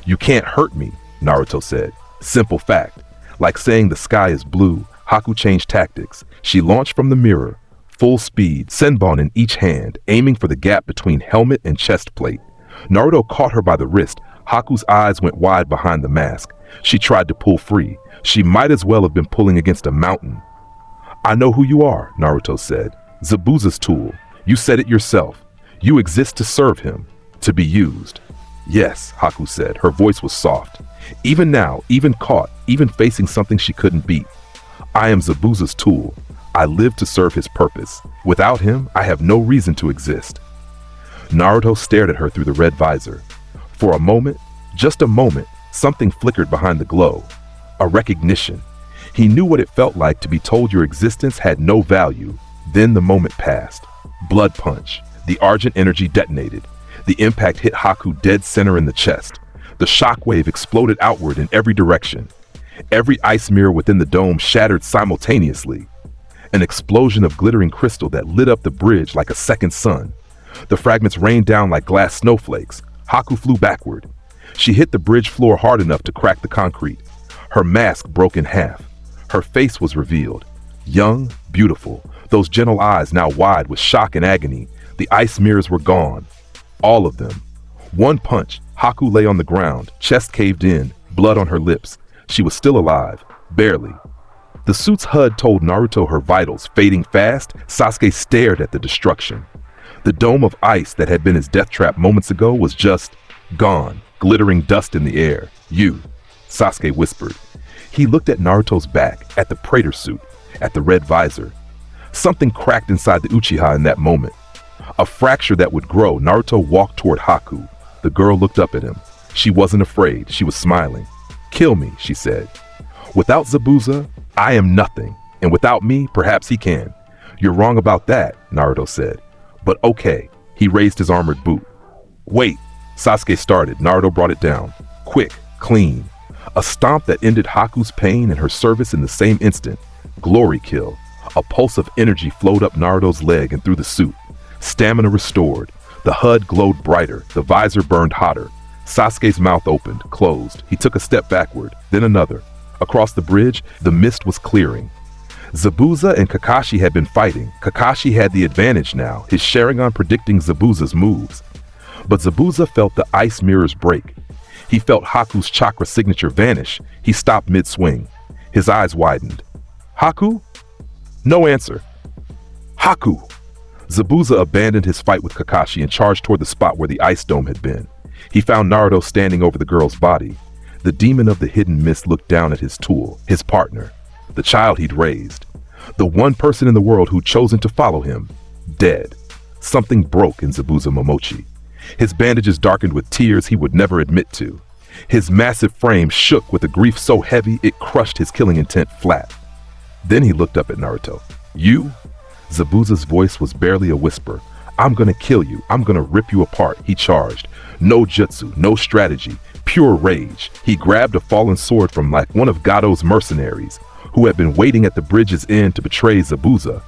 "You can't hurt me," Naruto said. Simple fact. Like saying the sky is blue, Haku changed tactics. She launched from the mirror, full speed, senbon in each hand, aiming for the gap between helmet and chest plate. Naruto caught her by the wrist. Haku's eyes went wide behind the mask. She tried to pull free. She might as well have been pulling against a mountain. "I know who you are," Naruto said. "Zabuza's tool. You said it yourself. You exist to serve him, to be used." "Yes," Haku said. Her voice was soft. Even now, even caught, even facing something she couldn't beat. "I am Zabuza's tool. I live to serve his purpose. Without him, I have no reason to exist." Naruto stared at her through the red visor. For a moment, just a moment, something flickered behind the glow. A recognition. He knew what it felt like to be told your existence had no value. Then the moment passed. Blood punch. The Argent energy detonated. The impact hit Haku dead center in the chest. The shockwave exploded outward in every direction. Every ice mirror within the dome shattered simultaneously. An explosion of glittering crystal that lit up the bridge like a second sun. The fragments rained down like glass snowflakes. Haku flew backward. She hit the bridge floor hard enough to crack the concrete. Her mask broke in half. Her face was revealed. Young, beautiful, those gentle eyes now wide with shock and agony. The ice mirrors were gone. All of them. One punch, Haku lay on the ground, chest caved in, blood on her lips. She was still alive, barely. The suit's HUD told Naruto her vitals fading fast. Sasuke stared at the destruction. The dome of ice that had been his death trap moments ago was just gone, glittering dust in the air. "You," Sasuke whispered. He looked at Naruto's back, at the Praetor suit, at the red visor. Something cracked inside the Uchiha in that moment. A fracture that would grow. Naruto walked toward Haku. The girl looked up at him. She wasn't afraid. She was smiling. "Kill me," she said. "Without Zabuza, I am nothing. And without me, perhaps he can." "You're wrong about that," Naruto said. "But okay." He raised his armored boot. "Wait," Sasuke started. Naruto brought it down. Quick, clean. A stomp that ended Haku's pain and her service in the same instant. Glory kill. A pulse of energy flowed up Naruto's leg and through the suit. Stamina restored. The HUD glowed brighter. The visor burned hotter. Sasuke's mouth opened, closed. He took a step backward, then another. Across the bridge, the mist was clearing. Zabuza and Kakashi had been fighting. Kakashi had the advantage now, his Sharingan predicting Zabuza's moves. But Zabuza felt the ice mirrors break. He felt Haku's chakra signature vanish. He stopped mid-swing. His eyes widened. "Haku?" No answer. "Haku!" Zabuza abandoned his fight with Kakashi and charged toward the spot where the ice dome had been. He found Naruto standing over the girl's body. The demon of the hidden mist looked down at his tool, his partner, the child he'd raised. The one person in the world who'd chosen to follow him, dead. Something broke in Zabuza Momochi. His bandages darkened with tears he would never admit to. His massive frame shook with a grief so heavy it crushed his killing intent flat. Then he looked up at Naruto. "You?" Zabuza's voice was barely a whisper. "I'm gonna kill you. I'm gonna rip you apart," he charged. No jutsu, no strategy, pure rage. He grabbed a fallen sword from like one of Gado's mercenaries, who had been waiting at the bridge's end to betray Zabuza,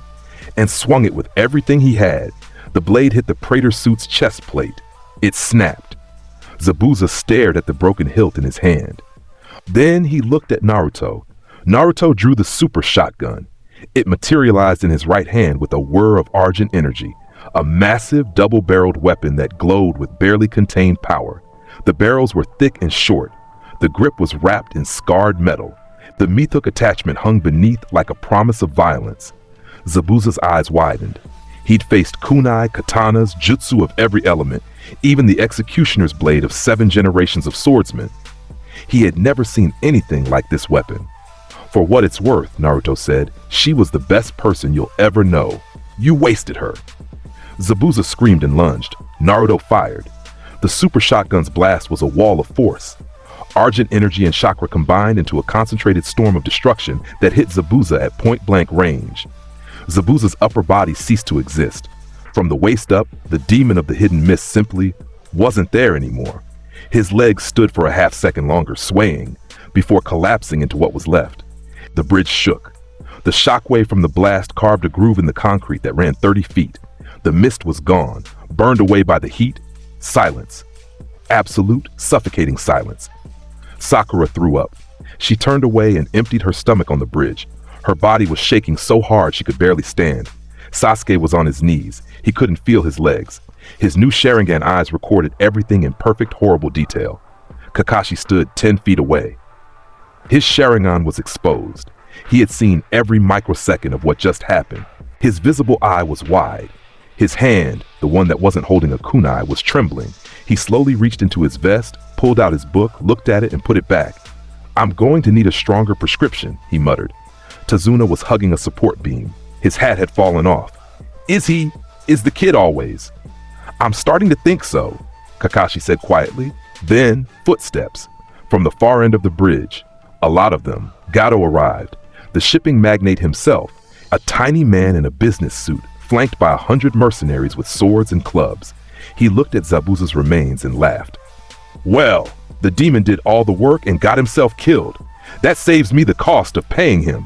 and swung it with everything he had. The blade hit the Praetor suit's chest plate. It snapped. Zabuza stared at the broken hilt in his hand. Then he looked at Naruto. Naruto drew the super shotgun. It materialized in his right hand with a whir of Argent energy, a massive double-barreled weapon that glowed with barely contained power. The barrels were thick and short. The grip was wrapped in scarred metal. The meat-hook attachment hung beneath like a promise of violence. Zabuza's eyes widened. He'd faced kunai, katanas, jutsu of every element, even the executioner's blade of 7 generations of swordsmen. He had never seen anything like this weapon. "For what it's worth," Naruto said, "she was the best person you'll ever know." You wasted her. Zabuza screamed and lunged. Naruto fired. The super shotgun's blast was a wall of force. Argent energy and chakra combined into a concentrated storm of destruction that hit Zabuza at point-blank range. Zabuza's upper body ceased to exist. From the waist up, the demon of the hidden mist simply wasn't there anymore. His legs stood for a half-second longer, swaying, before collapsing into what was left. The bridge shook. The shockwave from the blast carved a groove in the concrete that ran 30 feet. The mist was gone, burned away by the heat. Silence. Absolute, suffocating silence. Sakura threw up. She turned away and emptied her stomach on the bridge. Her body was shaking so hard she could barely stand. Sasuke was on his knees. He couldn't feel his legs. His new Sharingan eyes recorded everything in perfect, horrible detail. Kakashi stood 10 feet away. His Sharingan was exposed. He had seen every microsecond of what just happened. His visible eye was wide. His hand, the one that wasn't holding a kunai, was trembling. He slowly reached into his vest, pulled out his book, looked at it, and put it back. "I'm going to need a stronger prescription," he muttered. Tazuna was hugging a support beam. His hat had fallen off. Is the kid always?" "I'm starting to think so," Kakashi said quietly. Then, footsteps. From the far end of the bridge, a lot of them, Gato arrived. The shipping magnate himself, a tiny man in a business suit, flanked by 100 mercenaries with swords and clubs. He looked at Zabuza's remains and laughed. "Well, the demon did all the work and got himself killed. That saves me the cost of paying him."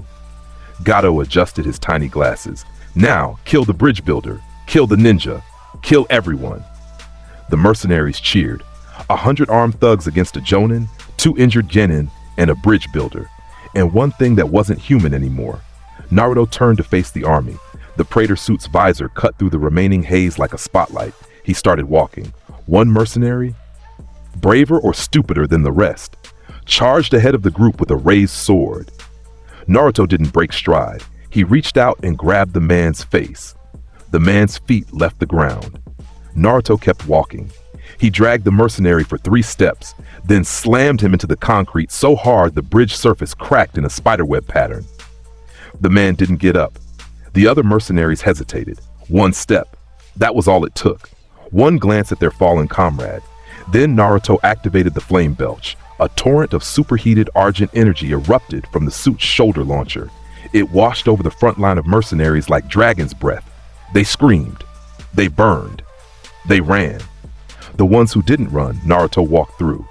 Gato adjusted his tiny glasses. "Now, kill the bridge builder, kill the ninja, kill everyone." The mercenaries cheered. 100 armed thugs against a jonin, 2 injured genin, and a bridge builder. And one thing that wasn't human anymore. Naruto turned to face the army. The Praetor suit's visor cut through the remaining haze like a spotlight. He started walking. One mercenary, braver or stupider than the rest, charged ahead of the group with a raised sword. Naruto didn't break stride. He reached out and grabbed the man's face. The man's feet left the ground. Naruto kept walking. He dragged the mercenary for 3 steps, then slammed him into the concrete so hard the bridge surface cracked in a spiderweb pattern. The man didn't get up. The other mercenaries hesitated. 1 step. That was all it took. 1 glance at their fallen comrade. Then Naruto activated the flame belch. A torrent of superheated argent energy erupted from the suit's shoulder launcher. It washed over the front line of mercenaries like dragon's breath. They screamed. They burned. They ran. The ones who didn't run, Naruto walked through.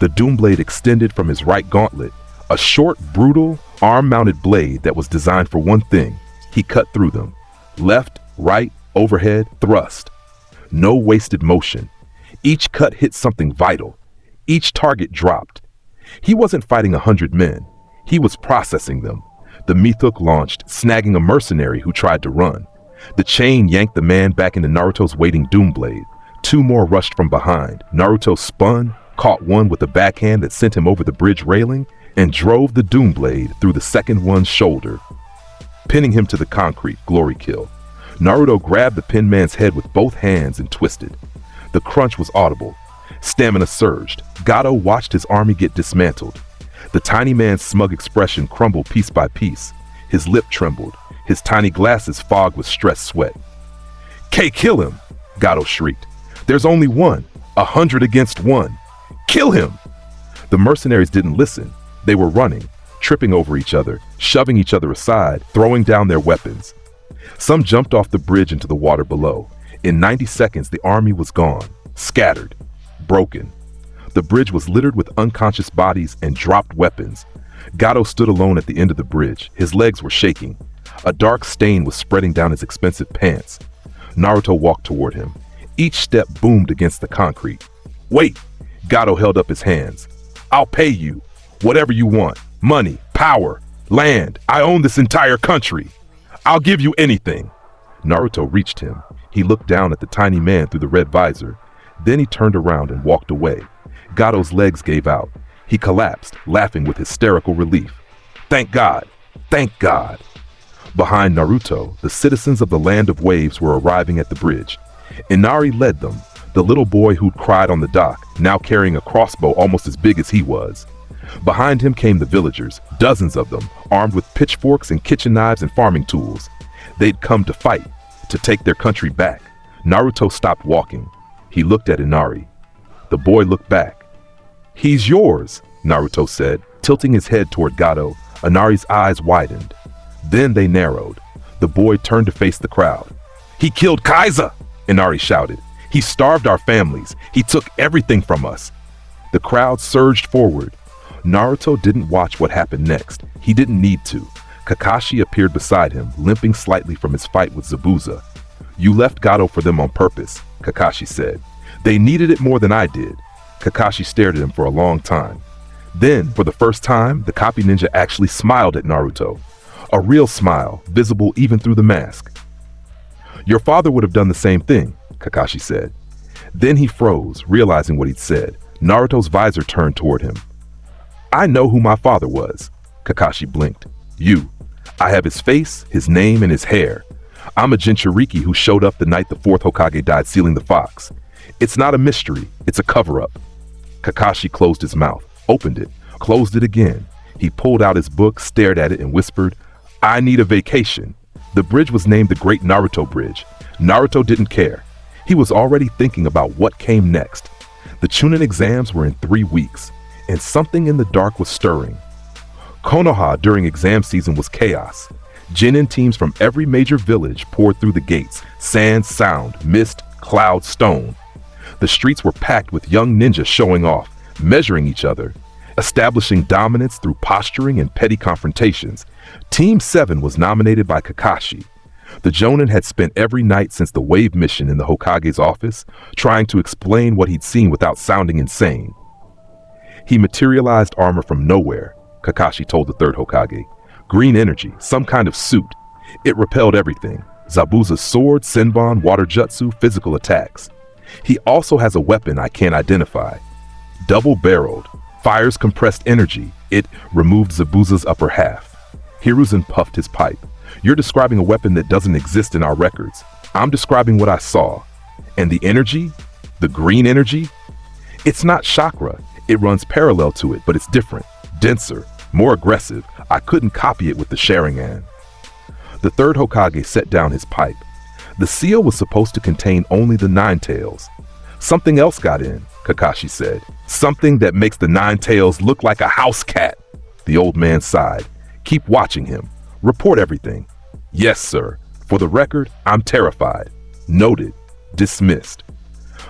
The doom blade extended from his right gauntlet, a short, brutal, arm-mounted blade that was designed for one thing. He cut through them. Left, right, overhead, thrust. No wasted motion. Each cut hit something vital. Each target dropped. He wasn't fighting 100 men. He was processing them. The Mithuk launched, snagging a mercenary who tried to run. The chain yanked the man back into Naruto's waiting doom blade. 2 more rushed from behind. Naruto spun, caught one with a backhand that sent him over the bridge railing, and drove the doom blade through the second one's shoulder, pinning him to the concrete. Glory kill. Naruto grabbed the pinned man's head with both hands and twisted. The crunch was audible. Stamina surged. Gato watched his army get dismantled. The tiny man's smug expression crumbled piece by piece. His lip trembled. His tiny glasses fogged with stressed sweat. "K, kill him!" Gato shrieked. "There's only one. 100 against 1. Kill him!" The mercenaries didn't listen. They were running, tripping over each other, shoving each other aside, throwing down their weapons. Some jumped off the bridge into the water below. In 90 seconds, the army was gone, scattered, broken. The bridge was littered with unconscious bodies and dropped weapons. Gato stood alone at the end of the bridge. His legs were shaking. A dark stain was spreading down his expensive pants. Naruto walked toward him. Each step boomed against the concrete. "Wait!" Gato held up his hands. "I'll pay you. Whatever you want. Money, power, land. I own this entire country. I'll give you anything." Naruto reached him. He looked down at the tiny man through the red visor. Then he turned around and walked away. Gato's legs gave out. He collapsed, laughing with hysterical relief. "Thank God! Thank God!" Behind Naruto, the citizens of the Land of Waves were arriving at the bridge. Inari led them, the little boy who'd cried on the dock, now carrying a crossbow almost as big as he was. Behind him came the villagers, dozens of them, armed with pitchforks and kitchen knives and farming tools. They'd come to fight. to take their country back. Naruto stopped walking. He looked at Inari. The boy looked back. "He's yours," Naruto said, tilting his head toward Gato. Inari's eyes widened. Then they narrowed. The boy turned to face the crowd. "He killed Kaiser!" Inari shouted. "He starved our families. He took everything from us." The crowd surged forward. Naruto didn't watch what happened next. He didn't need to. Kakashi appeared beside him, limping slightly from his fight with Zabuza. "You left Gato for them on purpose," Kakashi said. "They needed it more than I did." Kakashi stared at him for a long time. Then, for the first time, the copy ninja actually smiled at Naruto. A real smile, visible even through the mask. "Your father would have done the same thing," Kakashi said. Then he froze, realizing what he'd said. Naruto's visor turned toward him. "I know who my father was." Kakashi blinked. "You. I have his face, his name, and his hair. I'm a Jinchuriki who showed up the night the fourth Hokage died sealing the fox. It's not a mystery, it's a cover-up." Kakashi closed his mouth, opened it, closed it again. He pulled out his book, stared at it, and whispered, "I need a vacation." The bridge was named the Great Naruto Bridge. Naruto didn't care. He was already thinking about what came next. The Chunin exams were in 3 weeks, and something in the dark was stirring. Konoha during exam season was chaos. Genin teams from every major village poured through the gates, sand, sound, mist, cloud, stone. The streets were packed with young ninjas showing off, measuring each other, establishing dominance through posturing and petty confrontations. Team 7 was nominated by Kakashi. The Jonin had spent every night since the wave mission in the Hokage's office, trying to explain what he'd seen without sounding insane. He materialized armor from nowhere, Kakashi told the third Hokage. Green energy, some kind of suit. It repelled everything. Zabuza's sword, Senbon, water jutsu, physical attacks. He also has a weapon I can't identify. Double-barreled, fires compressed energy. It removed Zabuza's upper half. Hiruzen puffed his pipe. "You're describing a weapon that doesn't exist in our records. I'm describing what I saw. And the energy? The green energy? It's not chakra. It runs parallel to it, but it's different, denser, more aggressive. I couldn't copy it with the Sharingan." The third Hokage set down his pipe. The seal was supposed to contain only the Nine Tails. "Something else got in," Kakashi said. "Something that makes the Nine Tails look like a house cat." The old man sighed. "Keep watching him. Report everything." "Yes, sir. For the record, I'm terrified." "Noted. Dismissed."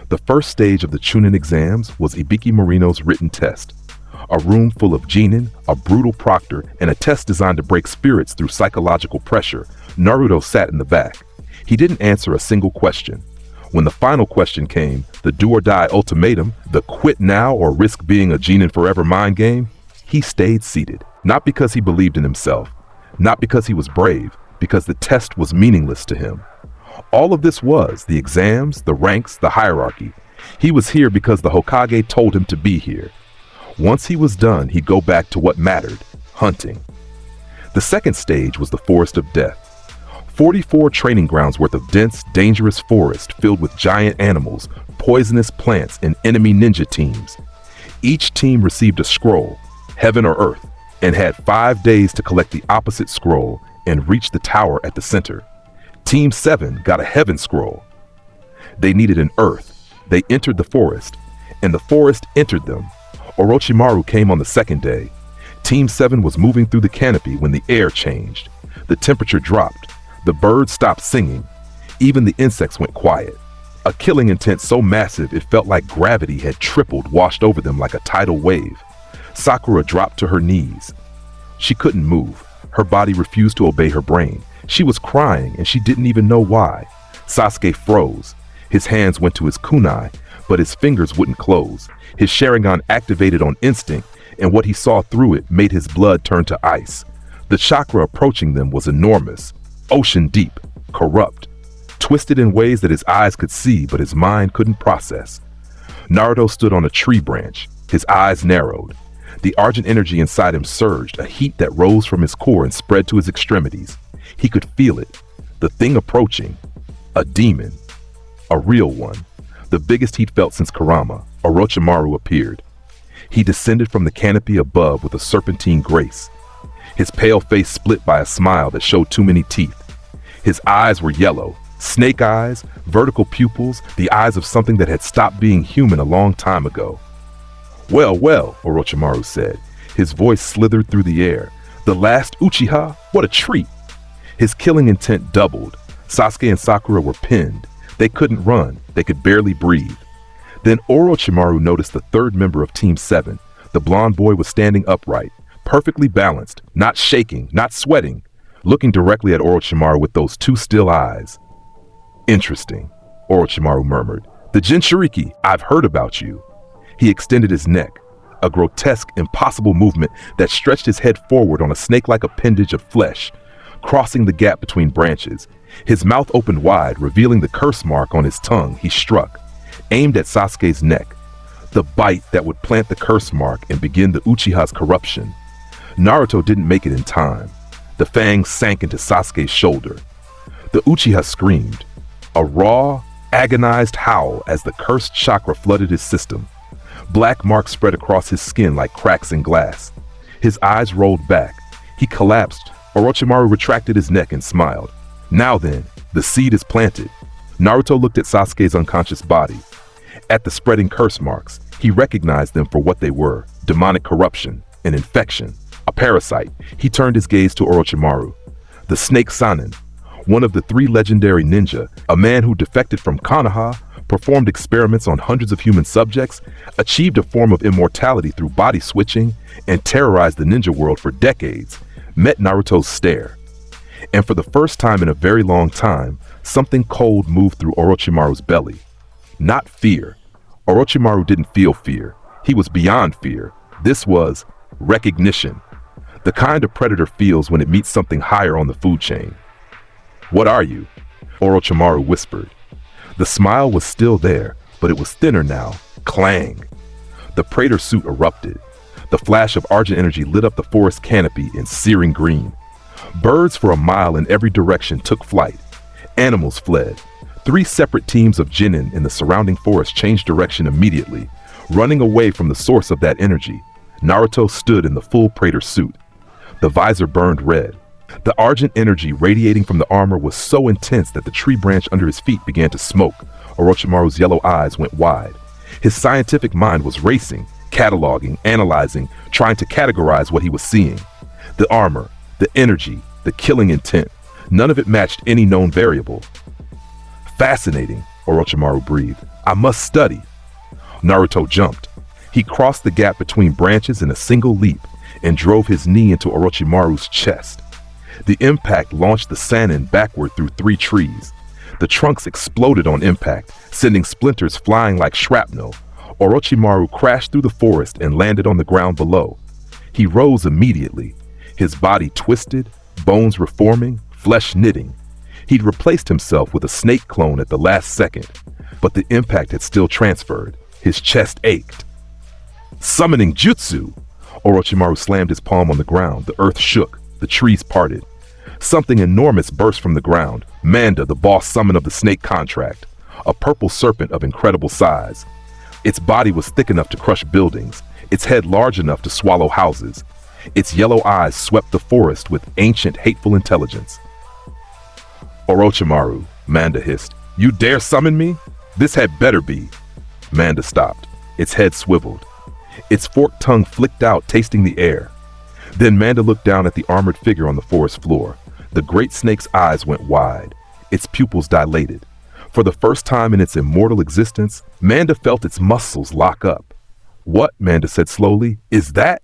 The first stage of the Chunin exams was Ibiki Morino's written test. A room full of genin, a brutal proctor, and a test designed to break spirits through psychological pressure. Naruto sat in the back. He didn't answer a single question. When the final question came, the do-or-die ultimatum, the quit now or risk being a genin forever mind game, he stayed seated. Not because he believed in himself, not because he was brave, because the test was meaningless to him. All of this was, the exams, the ranks, the hierarchy. He was here because the Hokage told him to be here. Once he was done, he'd go back to what mattered, hunting. The second stage was the Forest of Death. 44 training grounds worth of dense, dangerous forest filled with giant animals, poisonous plants, and enemy ninja teams. Each team received a scroll, heaven or earth, and had 5 days to collect the opposite scroll and reach the tower at the center. Team 7 got a heaven scroll. They needed an earth. They entered the forest, and the forest entered them. Orochimaru came on the second day. Team 7 was moving through the canopy when the air changed. The temperature dropped. The birds stopped singing. Even the insects went quiet. A killing intent so massive it felt like gravity had tripled, washed over them like a tidal wave. Sakura dropped to her knees. She couldn't move. Her body refused to obey her brain. She was crying and she didn't even know why. Sasuke froze. His hands went to his kunai, but his fingers wouldn't close. His Sharingan activated on instinct, and what he saw through it made his blood turn to ice. The chakra approaching them was enormous, ocean deep, corrupt, twisted in ways that his eyes could see but his mind couldn't process. Naruto stood on a tree branch, his eyes narrowed. The Argent energy inside him surged, a heat that rose from his core and spread to his extremities. He could feel it, the thing approaching, a demon, a real one, the biggest he'd felt since Kurama. Orochimaru appeared. He descended from the canopy above with a serpentine grace. His pale face split by a smile that showed too many teeth. His eyes were yellow, Snake eyes, vertical pupils, the eyes of something that had stopped being human a long time ago. Well, well, Orochimaru said. His voice slithered through the air. The last Uchiha? What a treat! His killing intent doubled. Sasuke and Sakura were pinned. They couldn't run. They could barely breathe. Then Orochimaru noticed the third member of Team 7. The blonde boy was standing upright, perfectly balanced, not shaking, not sweating, looking directly at Orochimaru with those two still eyes. Interesting, Orochimaru murmured. The Jinchuriki, I've heard about you. He extended his neck, a grotesque, impossible movement that stretched his head forward on a snake-like appendage of flesh, crossing the gap between branches. His mouth opened wide, revealing the curse mark on his tongue. He struck, aimed at Sasuke's neck, the bite that would plant the curse mark and begin the Uchiha's corruption. Naruto didn't make it in time. The fangs sank into Sasuke's shoulder. The Uchiha screamed, a raw, agonized howl as the cursed chakra flooded his system. Black marks spread across his skin like cracks in glass. His eyes rolled back. He collapsed. Orochimaru retracted his neck and smiled. Now then, the seed is planted. Naruto looked at Sasuke's unconscious body. At the spreading curse marks, he recognized them for what they were: demonic corruption, an infection, a parasite. He turned his gaze to Orochimaru. The Snake Sanin, one of the 3 legendary ninja, a man who defected from Konoha, performed experiments on hundreds of human subjects, achieved a form of immortality through body switching, and terrorized the ninja world for decades, met Naruto's stare. And for the first time in a very long time, something cold moved through Orochimaru's belly. Not fear. Orochimaru didn't feel fear. He was beyond fear. This was recognition. The kind a predator feels when it meets something higher on the food chain. What are you? Orochimaru whispered. The smile was still there, but it was thinner now. Clang! The Praetor suit erupted. The flash of Argent energy lit up the forest canopy in searing green. Birds for a mile in every direction took flight. Animals fled. 3 separate teams of Genin in the surrounding forest changed direction immediately, running away from the source of that energy. Naruto stood in the full Praetor suit. The visor burned red. The Argent energy radiating from the armor was so intense that the tree branch under his feet began to smoke. Orochimaru's yellow eyes went wide. His scientific mind was racing, cataloging, analyzing, trying to categorize what he was seeing. The armor, the energy, the killing intent, none of it matched any known variable. Fascinating, Orochimaru breathed. I must study. Naruto jumped. He crossed the gap between branches in a single leap and drove his knee into Orochimaru's chest. The impact launched the Sannin backward through 3 trees. The trunks exploded on impact, sending splinters flying like shrapnel. Orochimaru crashed through the forest and landed on the ground below. He rose immediately, his body twisted, bones reforming, flesh knitting. He'd replaced himself with a snake clone at the last second, but the impact had still transferred. His chest ached. Summoning jutsu! Orochimaru slammed his palm on the ground. The earth shook. The trees parted. Something enormous burst from the ground. Manda, the boss summon of the snake contract. A purple serpent of incredible size. Its body was thick enough to crush buildings. Its head large enough to swallow houses. Its yellow eyes swept the forest with ancient, hateful intelligence. Orochimaru, Manda hissed. You dare summon me? This had better be. Manda stopped. Its head swiveled. Its forked tongue flicked out, tasting the air. Then Manda looked down at the armored figure on the forest floor. The great snake's eyes went wide. Its pupils dilated. For the first time in its immortal existence, Manda felt its muscles lock up. What, Manda said slowly, is that?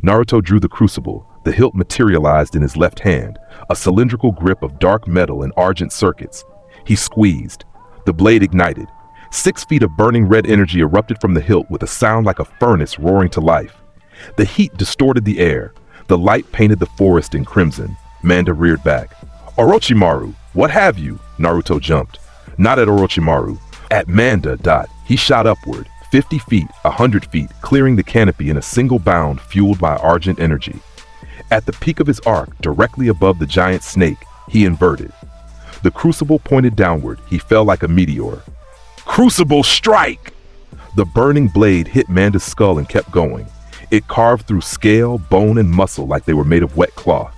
Naruto drew the crucible. The hilt materialized in his left hand, a cylindrical grip of dark metal and argent circuits. He squeezed. The blade ignited. 6 feet of burning red energy erupted from the hilt with a sound like a furnace roaring to life. The heat distorted the air. The light painted the forest in crimson. Manda reared back. Orochimaru, what have you? Naruto jumped. Not at Orochimaru. At Manda. He shot upward, 50 feet, 100 feet, clearing the canopy in a single bound fueled by argent energy. At the peak of his arc, directly above the giant snake, he inverted. The crucible pointed downward. He fell like a meteor. Crucible strike! The burning blade hit Manda's skull and kept going. It carved through scale, bone, and muscle like they were made of wet cloth.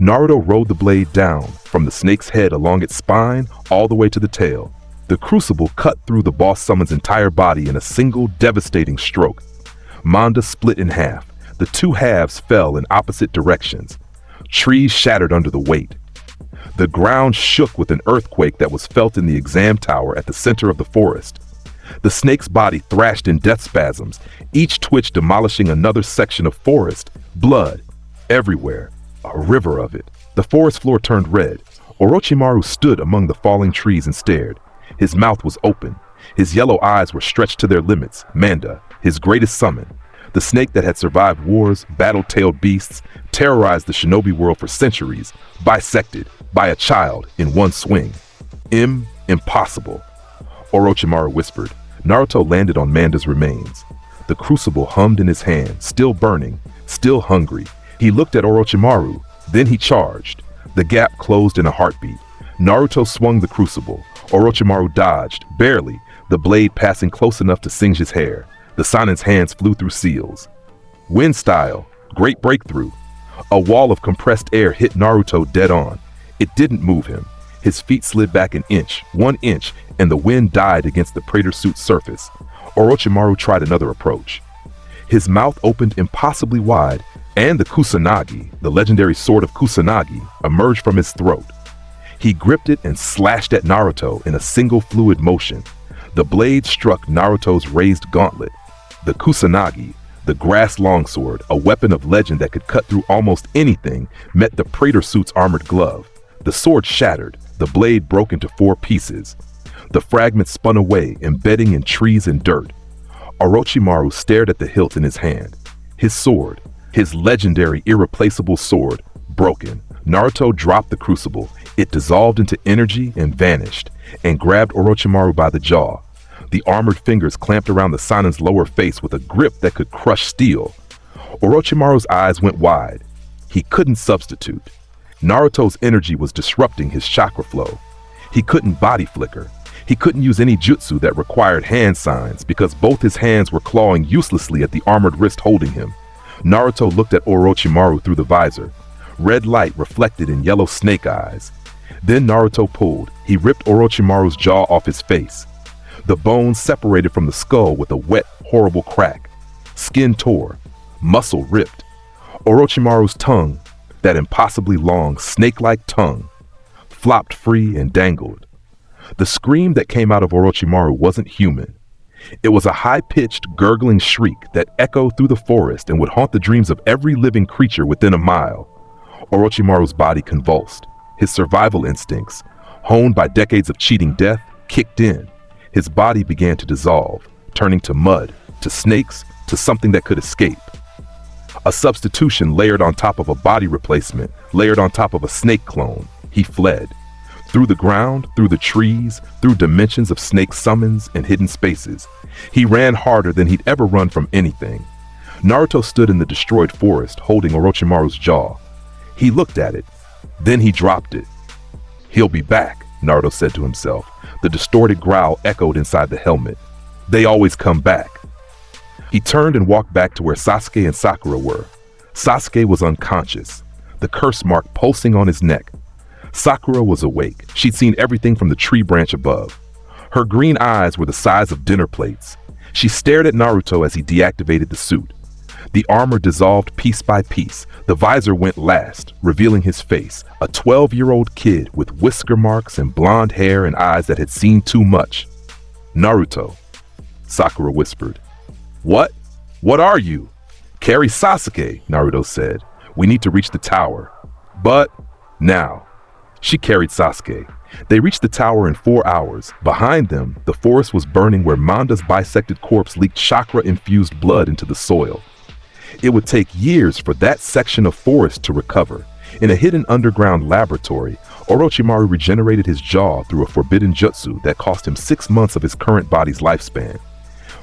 Naruto rode the blade down, from the snake's head along its spine all the way to the tail. The crucible cut through the boss summon's entire body in a single devastating stroke. Manda split in half. The two halves fell in opposite directions. Trees shattered under the weight. The ground shook with an earthquake that was felt in the exam tower at the center of the forest. The snake's body thrashed in death spasms, each twitch demolishing another section of forest. Blood everywhere, a river of it. The forest floor turned red. Orochimaru stood among the falling trees and stared. His mouth was open. His yellow eyes were stretched to their limits. Manda, his greatest summon, the snake that had survived wars, battle-tailed beasts, terrorized the shinobi world for centuries, bisected by a child in one swing. Impossible, Orochimaru whispered. Naruto landed on Manda's remains. The crucible hummed in his hand, still burning, still hungry. He looked at Orochimaru, then he charged. The gap closed in a heartbeat. Naruto swung the crucible. Orochimaru dodged, barely, the blade passing close enough to singe his hair. The Sanin's hands flew through seals. Wind style, great breakthrough. A wall of compressed air hit Naruto dead on. It didn't move him. His feet slid back an inch, 1 inch, and the wind died against the Praetor suit's surface. Orochimaru tried another approach. His mouth opened impossibly wide, and the Kusanagi, the legendary sword of Kusanagi, emerged from his throat. He gripped it and slashed at Naruto in a single fluid motion. The blade struck Naruto's raised gauntlet. The Kusanagi, the grass longsword, a weapon of legend that could cut through almost anything, met the Praetor suit's armored glove. The sword shattered. The blade broke into 4 pieces. The fragments spun away, embedding in trees and dirt. Orochimaru stared at the hilt in his hand. His sword, his legendary, irreplaceable sword, broken. Naruto dropped the crucible. It dissolved into energy and vanished, and grabbed Orochimaru by the jaw. The armored fingers clamped around the Sanin's lower face with a grip that could crush steel. Orochimaru's eyes went wide. He couldn't substitute. Naruto's energy was disrupting his chakra flow. He couldn't body flicker. He couldn't use any jutsu that required hand signs because both his hands were clawing uselessly at the armored wrist holding him. Naruto looked at Orochimaru through the visor. Red light reflected in yellow snake eyes. Then Naruto pulled. He ripped Orochimaru's jaw off his face. The bones separated from the skull with a wet, horrible crack. Skin tore. Muscle ripped. Orochimaru's tongue, that impossibly long, snake-like tongue, flopped free and dangled. The scream that came out of Orochimaru wasn't human. It was a high-pitched, gurgling shriek that echoed through the forest and would haunt the dreams of every living creature within a mile. Orochimaru's body convulsed. His survival instincts, honed by decades of cheating death, kicked in. His body began to dissolve, turning to mud, to snakes, to something that could escape. A substitution layered on top of a body replacement, layered on top of a snake clone. He fled. Through the ground, through the trees, through dimensions of snake summons and hidden spaces. He ran harder than he'd ever run from anything. Naruto stood in the destroyed forest, holding Orochimaru's jaw. He looked at it. Then he dropped it. He'll be back, Naruto said to himself. The distorted growl echoed inside the helmet. They always come back. He turned and walked back to where Sasuke and Sakura were. Sasuke was unconscious, the curse mark pulsing on his neck. Sakura was awake. She'd seen everything from the tree branch above. Her green eyes were the size of dinner plates. She stared at Naruto as he deactivated the suit. The armor dissolved piece by piece. The visor went last, revealing his face, a 12-year-old kid with whisker marks and blonde hair and eyes that had seen too much. Naruto, Sakura whispered. What? What are you? Carry Sasuke, Naruto said. We need to reach the tower. But now. She carried Sasuke. They reached the tower in 4 hours. Behind them, the forest was burning where Manda's bisected corpse leaked chakra-infused blood into the soil. It would take years for that section of forest to recover. In a hidden underground laboratory, Orochimaru regenerated his jaw through a forbidden jutsu that cost him 6 months of his current body's lifespan.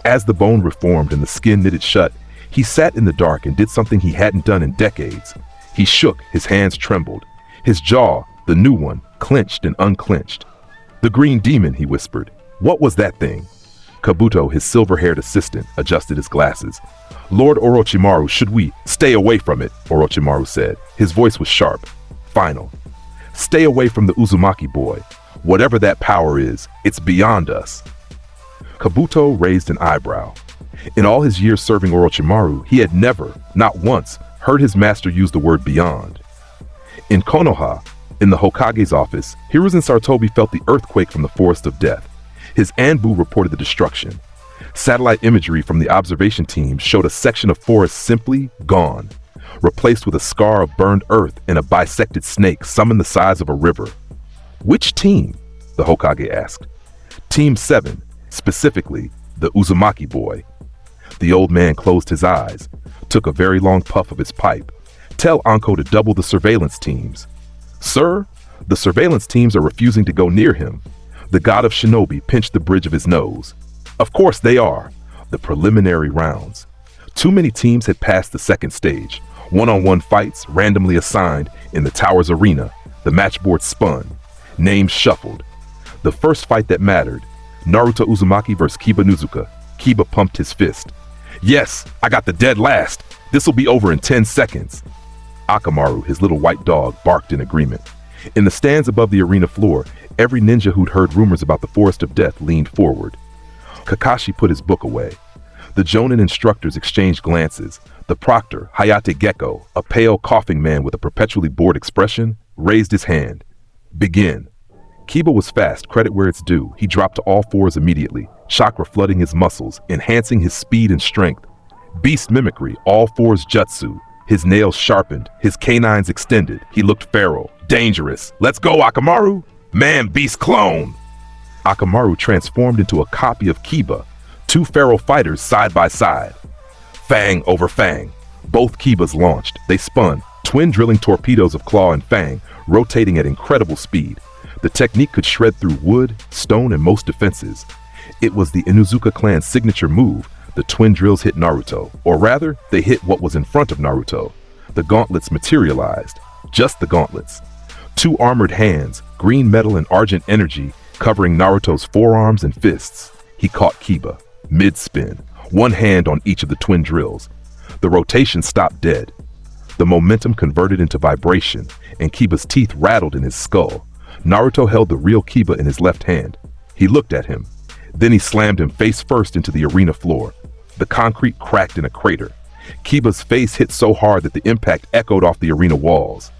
As the bone reformed and the skin knitted shut, he sat in the dark and did something he hadn't done in decades. He shook, his hands trembled. His jaw, the new one, clenched and unclenched. The green demon, he whispered. What was that thing? Kabuto, his silver-haired assistant, adjusted his glasses. Lord Orochimaru, should we stay away from it? Orochimaru said. His voice was sharp. final. Stay away from the Uzumaki boy. Whatever that power is, it's beyond us. Kabuto raised an eyebrow. In all his years serving Orochimaru, he had never, not once, heard his master use the word beyond. In Konoha, in the Hokage's office, Hiruzen Sarutobi felt the earthquake from the Forest of Death. His Anbu reported the destruction. Satellite imagery from the observation team showed a section of forest simply gone, replaced with a scar of burned earth and a bisected snake some the size of a river. Which team? The Hokage asked. Team 7, specifically the Uzumaki boy. The old man closed his eyes, took a very long puff of his pipe. Tell Anko to double the surveillance teams. Sir, the surveillance teams are refusing to go near him. The god of shinobi pinched the bridge of his nose. Of course they are. The preliminary rounds. Too many teams had passed the second stage. One-on-one fights, randomly assigned, in the tower's arena. The matchboard spun. Names shuffled. The first fight that mattered. Naruto Uzumaki vs. Kiba Nuzuka. Kiba pumped his fist. Yes, I got the dead last. This'll be over in 10 seconds. Akamaru, his little white dog, barked in agreement. In the stands above the arena floor, every ninja who'd heard rumors about the Forest of Death leaned forward. Kakashi put his book away. The Jonin instructors exchanged glances. The proctor, Hayate Gecko, a pale, coughing man with a perpetually bored expression, raised his hand. Begin. Kiba was fast, credit where it's due. He dropped to all fours immediately, chakra flooding his muscles, enhancing his speed and strength. Beast mimicry, all fours jutsu. His nails sharpened, his canines extended. He looked feral, dangerous. Let's go, Akamaru! Man-beast clone! Akamaru transformed into a copy of Kiba, two feral fighters side by side. Fang over fang. Both Kibas launched. They spun, twin drilling torpedoes of claw and fang, rotating at incredible speed. The technique could shred through wood, stone, and most defenses. It was the Inuzuka clan's signature move. The twin drills hit Naruto, or rather, they hit what was in front of Naruto. The gauntlets materialized, just the gauntlets. Two armored hands, green metal and argent energy, covering Naruto's forearms and fists. He caught Kiba, mid-spin, one hand on each of the twin drills. The rotation stopped dead. The momentum converted into vibration, and Kiba's teeth rattled in his skull. Naruto held the real Kiba in his left hand. He looked at him. Then he slammed him face first into the arena floor. The concrete cracked in a crater. Kiba's face hit so hard that the impact echoed off the arena walls.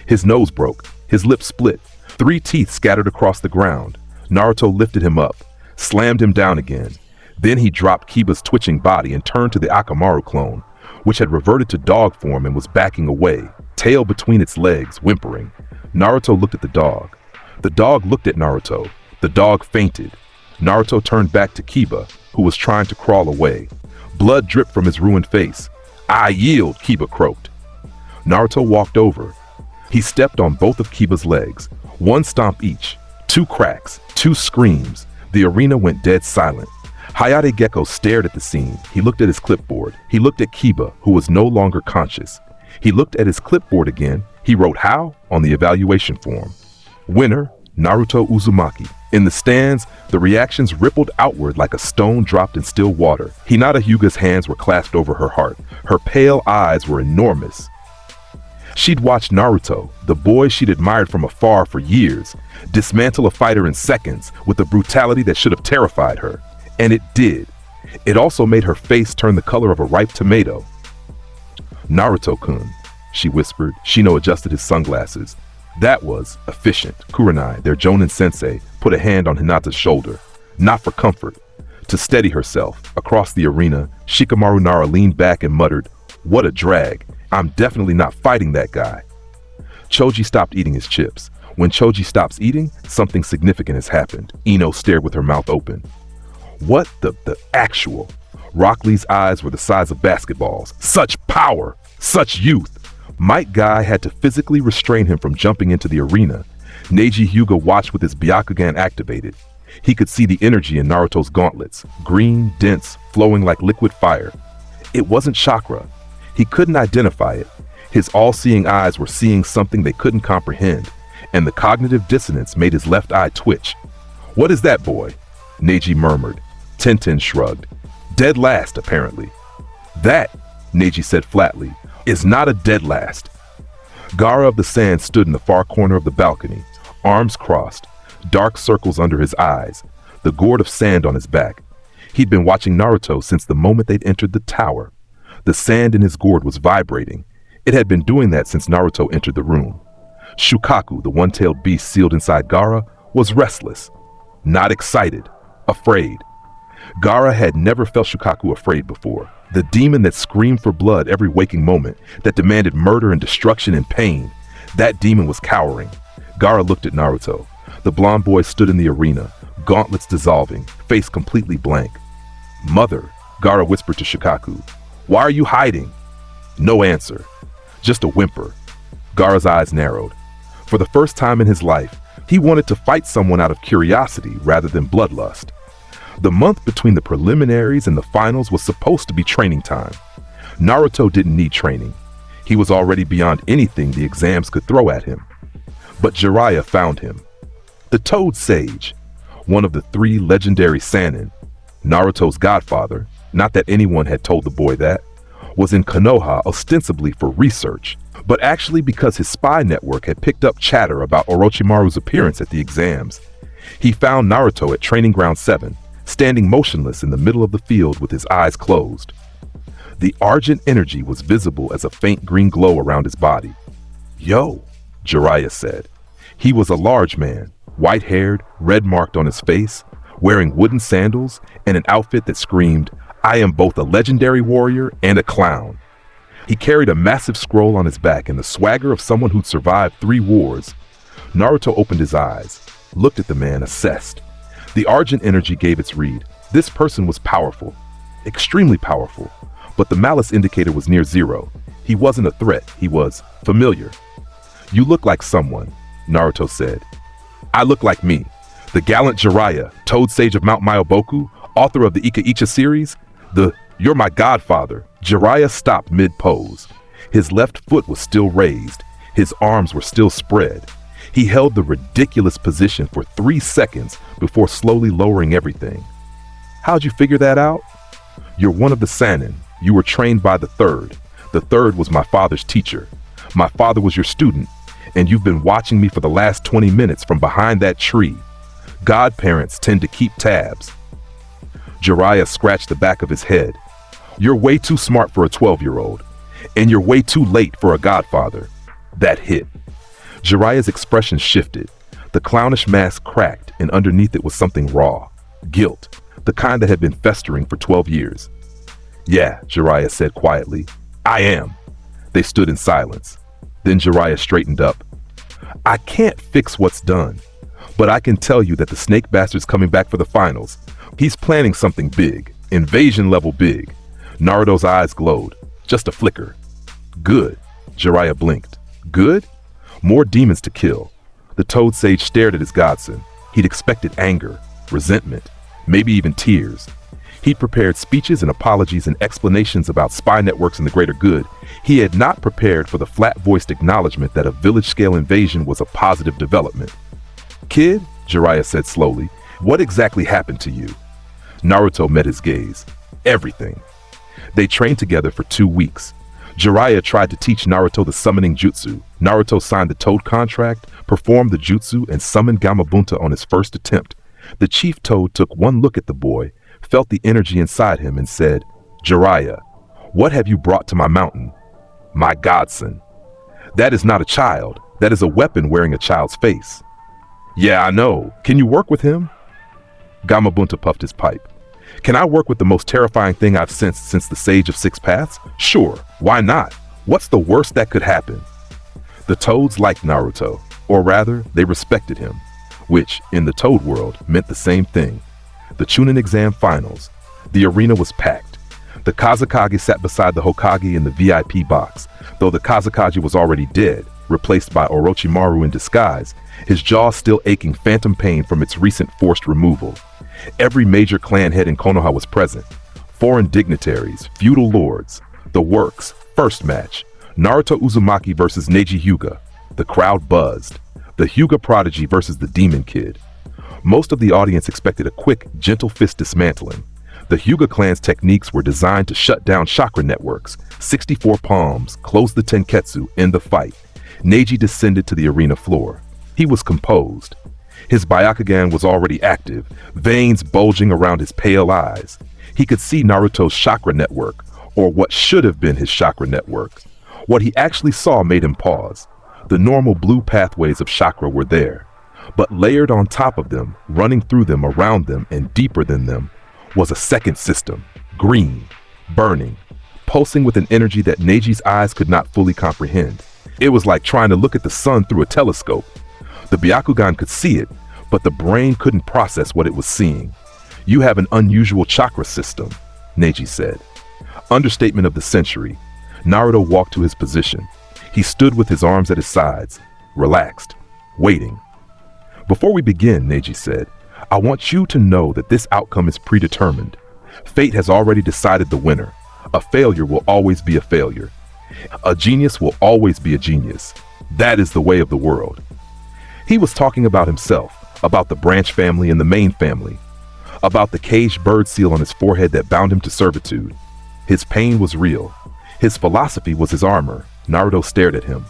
His nose broke. His lips split. 3 teeth scattered across the ground. Naruto lifted him up, slammed him down again. Then he dropped Kiba's twitching body and turned to the Akamaru clone, which had reverted to dog form and was backing away, tail between its legs, whimpering. Naruto looked at the dog. The dog looked at Naruto. The dog fainted. Naruto turned back to Kiba, who was trying to crawl away. Blood dripped from his ruined face. I yield, Kiba croaked. Naruto walked over. He stepped on both of Kiba's legs, one stomp each. 2 cracks, 2 screams. The arena went dead silent. Hayate Gecko stared at the scene. He looked at his clipboard. He looked at Kiba, who was no longer conscious. He looked at his clipboard again. He wrote how on the evaluation form. Winner, Naruto Uzumaki. In the stands, the reactions rippled outward like a stone dropped in still water. Hinata Hyuga's hands were clasped over her heart. Her pale eyes were enormous. She'd watched Naruto, the boy she'd admired from afar for years, dismantle a fighter in seconds with a brutality that should have terrified her. And it did. It also made her face turn the color of a ripe tomato. Naruto-kun, she whispered. Shino adjusted his sunglasses. That was efficient. Kurenai, their Jonin sensei, put a hand on Hinata's shoulder. Not for comfort. To steady herself. Across the arena, Shikamaru Nara leaned back and muttered, "What a drag. I'm definitely not fighting that guy." Choji stopped eating his chips. When Choji stops eating, something significant has happened. Ino stared with her mouth open. What the actual? Rock Lee's eyes were the size of basketballs. Such power! Such youth! Might Guy had to physically restrain him from jumping into the arena. Neji Hyuga watched with his Byakugan activated. He could see the energy in Naruto's gauntlets, green, dense, flowing like liquid fire. It wasn't chakra. He couldn't identify it. His all-seeing eyes were seeing something they couldn't comprehend, and the cognitive dissonance made his left eye twitch. "What is that, boy?" Neji murmured. Tenten shrugged. "Dead last, apparently." "That," Neji said flatly, "is not a dead last." Gaara of the Sand stood in the far corner of the balcony, arms crossed, dark circles under his eyes, the gourd of sand on his back. He'd been watching Naruto since the moment they'd entered the tower. The sand in his gourd was vibrating. It had been doing that since Naruto entered the room. Shukaku, the one-tailed beast sealed inside Gaara, was restless, not excited, afraid. Gaara had never felt Shukaku afraid before. The demon that screamed for blood every waking moment, that demanded murder and destruction and pain. That demon was cowering. Gaara looked at Naruto. The blonde boy stood in the arena, gauntlets dissolving, face completely blank. "Mother," Gaara whispered to Shukaku. "Why are you hiding?" No answer. Just a whimper. Gaara's eyes narrowed. For the first time in his life, he wanted to fight someone out of curiosity rather than bloodlust. The month between the preliminaries and the finals was supposed to be training time. Naruto didn't need training. He was already beyond anything the exams could throw at him. But Jiraiya found him. The Toad Sage, one of the 3 legendary Sannin, Naruto's godfather, not that anyone had told the boy that, was in Konoha ostensibly for research, but actually because his spy network had picked up chatter about Orochimaru's appearance at the exams. He found Naruto at Training Ground 7, standing motionless in the middle of the field with his eyes closed. The argent energy was visible as a faint green glow around his body. "Yo," Jiraiya said. He was a large man, white-haired, red-marked on his face, wearing wooden sandals and an outfit that screamed, "I am both a legendary warrior and a clown." He carried a massive scroll on his back and the swagger of someone who'd survived 3 wars. Naruto opened his eyes, looked at the man, assessed. The argent energy gave its read. This person was powerful, extremely powerful, but the malice indicator was near 0. He wasn't a threat, he was familiar. "You look like someone," Naruto said. "I look like me, the gallant Jiraiya, Toad Sage of Mount Myoboku, author of the Ika-Icha series. You're my godfather." Jiraiya stopped mid-pose. His left foot was still raised. His arms were still spread. He held the ridiculous position for 3 seconds before slowly lowering everything. "How'd you figure that out?" "You're one of the Sannin. You were trained by the third. The third was my father's teacher. My father was your student, and you've been watching me for the last 20 minutes from behind that tree. Godparents tend to keep tabs." Jiraiya scratched the back of his head. "You're way too smart for a 12-year-old, and you're way too late for a godfather." That hit. Jiraiya's expression shifted. The clownish mask cracked, and underneath it was something raw. Guilt, the kind that had been festering for 12 years. "Yeah," Jiraiya said quietly. "I am." They stood in silence. Then Jiraiya straightened up. "I can't fix what's done, but I can tell you that the snake bastard's coming back for the finals. He's planning something big, invasion-level big." Naruto's eyes glowed. Just a flicker. "Good." Jiraiya blinked. "Good?" More demons to kill. The Toad Sage stared at his godson. He'd expected anger, resentment, maybe even tears. He'd prepared speeches and apologies and explanations about spy networks and the greater good. He had not prepared for the flat-voiced acknowledgement that a village-scale invasion was a positive development. "Kid," Jiraiya said slowly, "what exactly happened to you?" Naruto met his gaze. "Everything." They trained together for 2 weeks. Jiraiya tried to teach Naruto the summoning jutsu. Naruto signed the Toad contract, performed the jutsu, and summoned Gamabunta on his first attempt. The Chief Toad took one look at the boy, felt the energy inside him, and said, "Jiraiya, what have you brought to my mountain?" "My godson." "That is not a child. That is a weapon wearing a child's face." "Yeah, I know. Can you work with him?" Gamabunta puffed his pipe. "Can I work with the most terrifying thing I've sensed since the Sage of Six Paths? Sure, why not? What's the worst that could happen?" The Toads liked Naruto, or rather, they respected him, which, in the Toad world, meant the same thing. The Chunin exam finals. The arena was packed. The Kazekage sat beside the Hokage in the VIP box. Though the Kazekage was already dead, replaced by Orochimaru in disguise, his jaw still aching phantom pain from its recent forced removal. Every major clan head in Konoha was present. Foreign dignitaries, feudal lords, the works, first match, Naruto Uzumaki versus Neji Hyuga. The crowd buzzed. The Hyuga prodigy versus the Demon Kid. Most of the audience expected a quick, gentle fist dismantling. The Hyuga clan's techniques were designed to shut down chakra networks, 64 palms, close the tenketsu, end the fight. Neji descended to the arena floor. He was composed. His Byakugan was already active, veins bulging around his pale eyes. He could see Naruto's chakra network, or what should have been his chakra network. What he actually saw made him pause. The normal blue pathways of chakra were there, but layered on top of them, running through them, around them, and deeper than them, was a second system, green, burning, pulsing with an energy that Neji's eyes could not fully comprehend. It was like trying to look at the sun through a telescope. The Byakugan could see it, but the brain couldn't process what it was seeing. "You have an unusual chakra system," Neji said. Understatement of the century. Naruto walked to his position. He stood with his arms at his sides, relaxed, waiting. "Before we begin," Neji said, "I want you to know that this outcome is predetermined. Fate has already decided the winner. A failure will always be a failure. A genius will always be a genius. That is the way of the world." He was talking about himself, about the branch family and the main family, about the caged bird seal on his forehead that bound him to servitude. His pain was real. His philosophy was his armor. Naruto stared at him.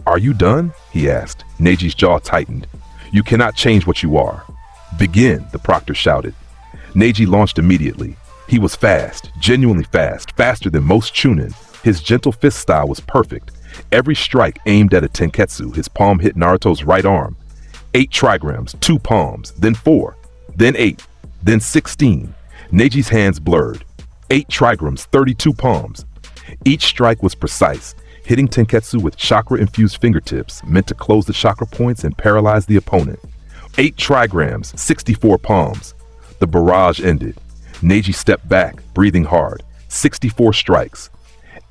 "Are you done?" he asked. Neji's jaw tightened. "You cannot change what you are." "Begin," the proctor shouted. Neji launched immediately. He was fast, genuinely fast, faster than most chunin. His gentle fist style was perfect. Every strike aimed at a tenketsu. His palm hit Naruto's right arm. 8 trigrams, 2 palms, then 4, then 8, then 16. Neji's hands blurred. 8 trigrams, 32 palms. Each strike was precise, hitting tenketsu with chakra-infused fingertips meant to close the chakra points and paralyze the opponent. 8 trigrams, 64 palms. The barrage ended. Neji stepped back, breathing hard. 64 strikes.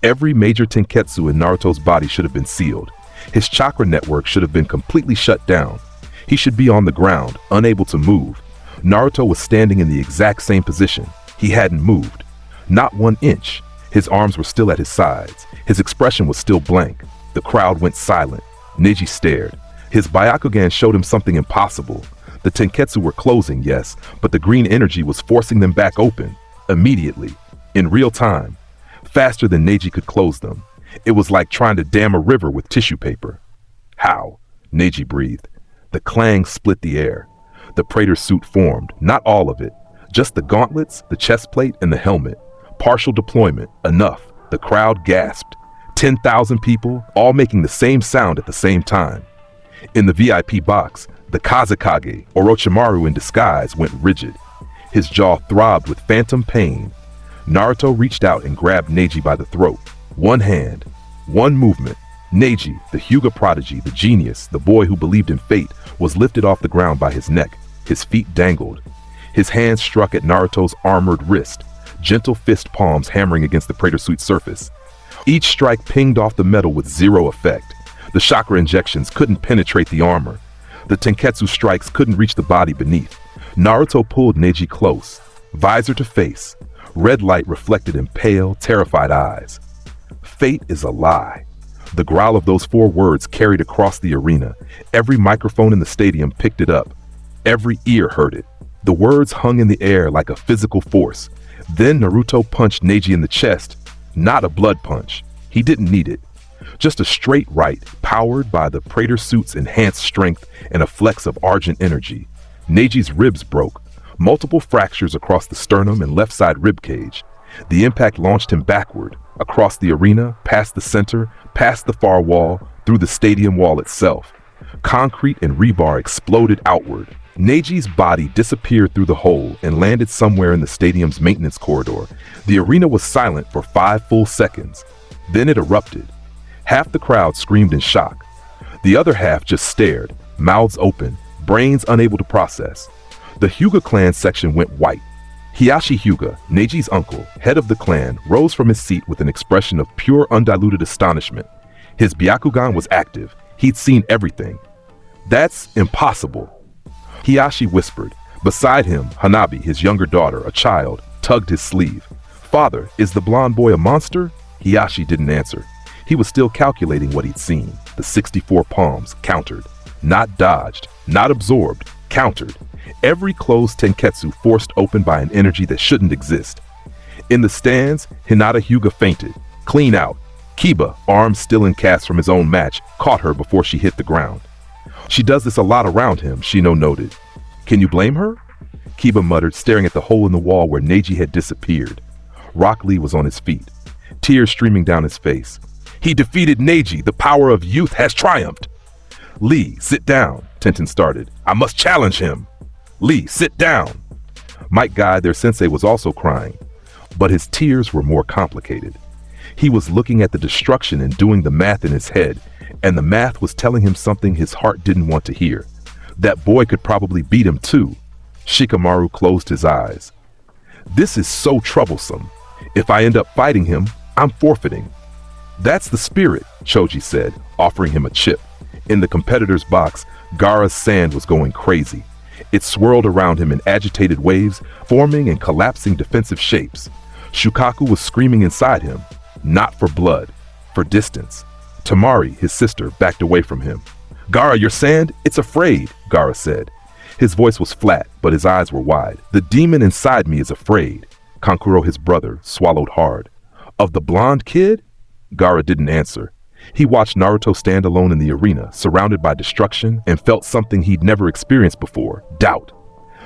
Every major tenketsu in Naruto's body should have been sealed. His chakra network should have been completely shut down. He should be on the ground, unable to move. Naruto was standing in the exact same position. He hadn't moved. Not 1 inch. His arms were still at his sides. His expression was still blank. The crowd went silent. Neji stared. His Byakugan showed him something impossible. The tenketsu were closing, yes, but the green energy was forcing them back open. Immediately. In real time. Faster than Neji could close them. It was like trying to dam a river with tissue paper. "How?" Neji breathed. The clang split the air. The praetor suit formed, not all of it. Just the gauntlets, the chest plate, and the helmet. Partial deployment, enough. The crowd gasped. 10,000 people, all making the same sound at the same time. In the VIP box, the Kazekage, Orochimaru in disguise, went rigid. His jaw throbbed with phantom pain. Naruto reached out and grabbed Neji by the throat. One hand, one movement. Neji, the Hyuga prodigy, the genius, the boy who believed in fate, was lifted off the ground by his neck. His feet dangled. His hands struck at Naruto's armored wrist, gentle fist palms hammering against the praetor suit surface. Each strike pinged off the metal with zero effect. The chakra injections couldn't penetrate the armor. The tenketsu strikes couldn't reach the body beneath. Naruto pulled Neji close, visor to face. Red light reflected in pale, terrified eyes. Fate is a lie. The growl of those 4 words carried across the arena. Every microphone in the stadium picked it up. Every ear heard it. The words hung in the air like a physical force. Then Naruto punched Neji in the chest. Not a blood punch. He didn't need it. Just a straight right, powered by the praetor suit's enhanced strength and a flex of argent energy. Neji's ribs broke. Multiple fractures across the sternum and left side rib cage. The impact launched him backward, across the arena, past the center, past the far wall, through the stadium wall itself. Concrete and rebar exploded outward. Neji's body disappeared through the hole and landed somewhere in the stadium's maintenance corridor. The arena was silent for 5 full seconds. Then it erupted. Half the crowd screamed in shock. The other half just stared, mouths open, brains unable to process. The Hyuga clan section went white. Hiyashi Hyuga, Neji's uncle, head of the clan, rose from his seat with an expression of pure undiluted astonishment. His Byakugan was active. He'd seen everything. "That's impossible," Hiyashi whispered. Beside him, Hanabi, his younger daughter, a child, tugged his sleeve. "Father, is the blonde boy a monster?" Hiyashi didn't answer. He was still calculating what he'd seen. The 64 palms, countered. Not dodged, not absorbed, countered. Every closed tenketsu forced open by an energy that shouldn't exist. In the stands, Hinata Hyuga fainted. Clean out. Kiba, arms still in cast from his own match, caught her before she hit the ground. She does this a lot around him, Shino noted. Can you blame her? Kiba muttered, staring at the hole in the wall where Neji had disappeared. Rock Lee was on his feet, tears streaming down his face. He defeated Neji. The power of youth has triumphed. Lee, sit down, Tenten started. I must challenge him. Lee, sit down. Might Guy, their sensei, was also crying, but his tears were more complicated. He was looking at the destruction and doing the math in his head, and the math was telling him something his heart didn't want to hear. That boy could probably beat him too. Shikamaru closed his eyes. This is so troublesome. If I end up fighting him, I'm forfeiting. That's the spirit, Choji said, offering him a chip. In the competitor's box, Gaara's sand was going crazy. It swirled around him in agitated waves, forming and collapsing defensive shapes. Shukaku was screaming inside him, not for blood, for distance. Tamari, his sister, backed away from him. Gaara, your sand? It's afraid, Gaara said. His voice was flat, but his eyes were wide. The demon inside me is afraid. Kankuro, his brother, swallowed hard. Of the blonde kid? Gaara didn't answer. He watched Naruto stand alone in the arena, surrounded by destruction, and felt something he'd never experienced before, doubt.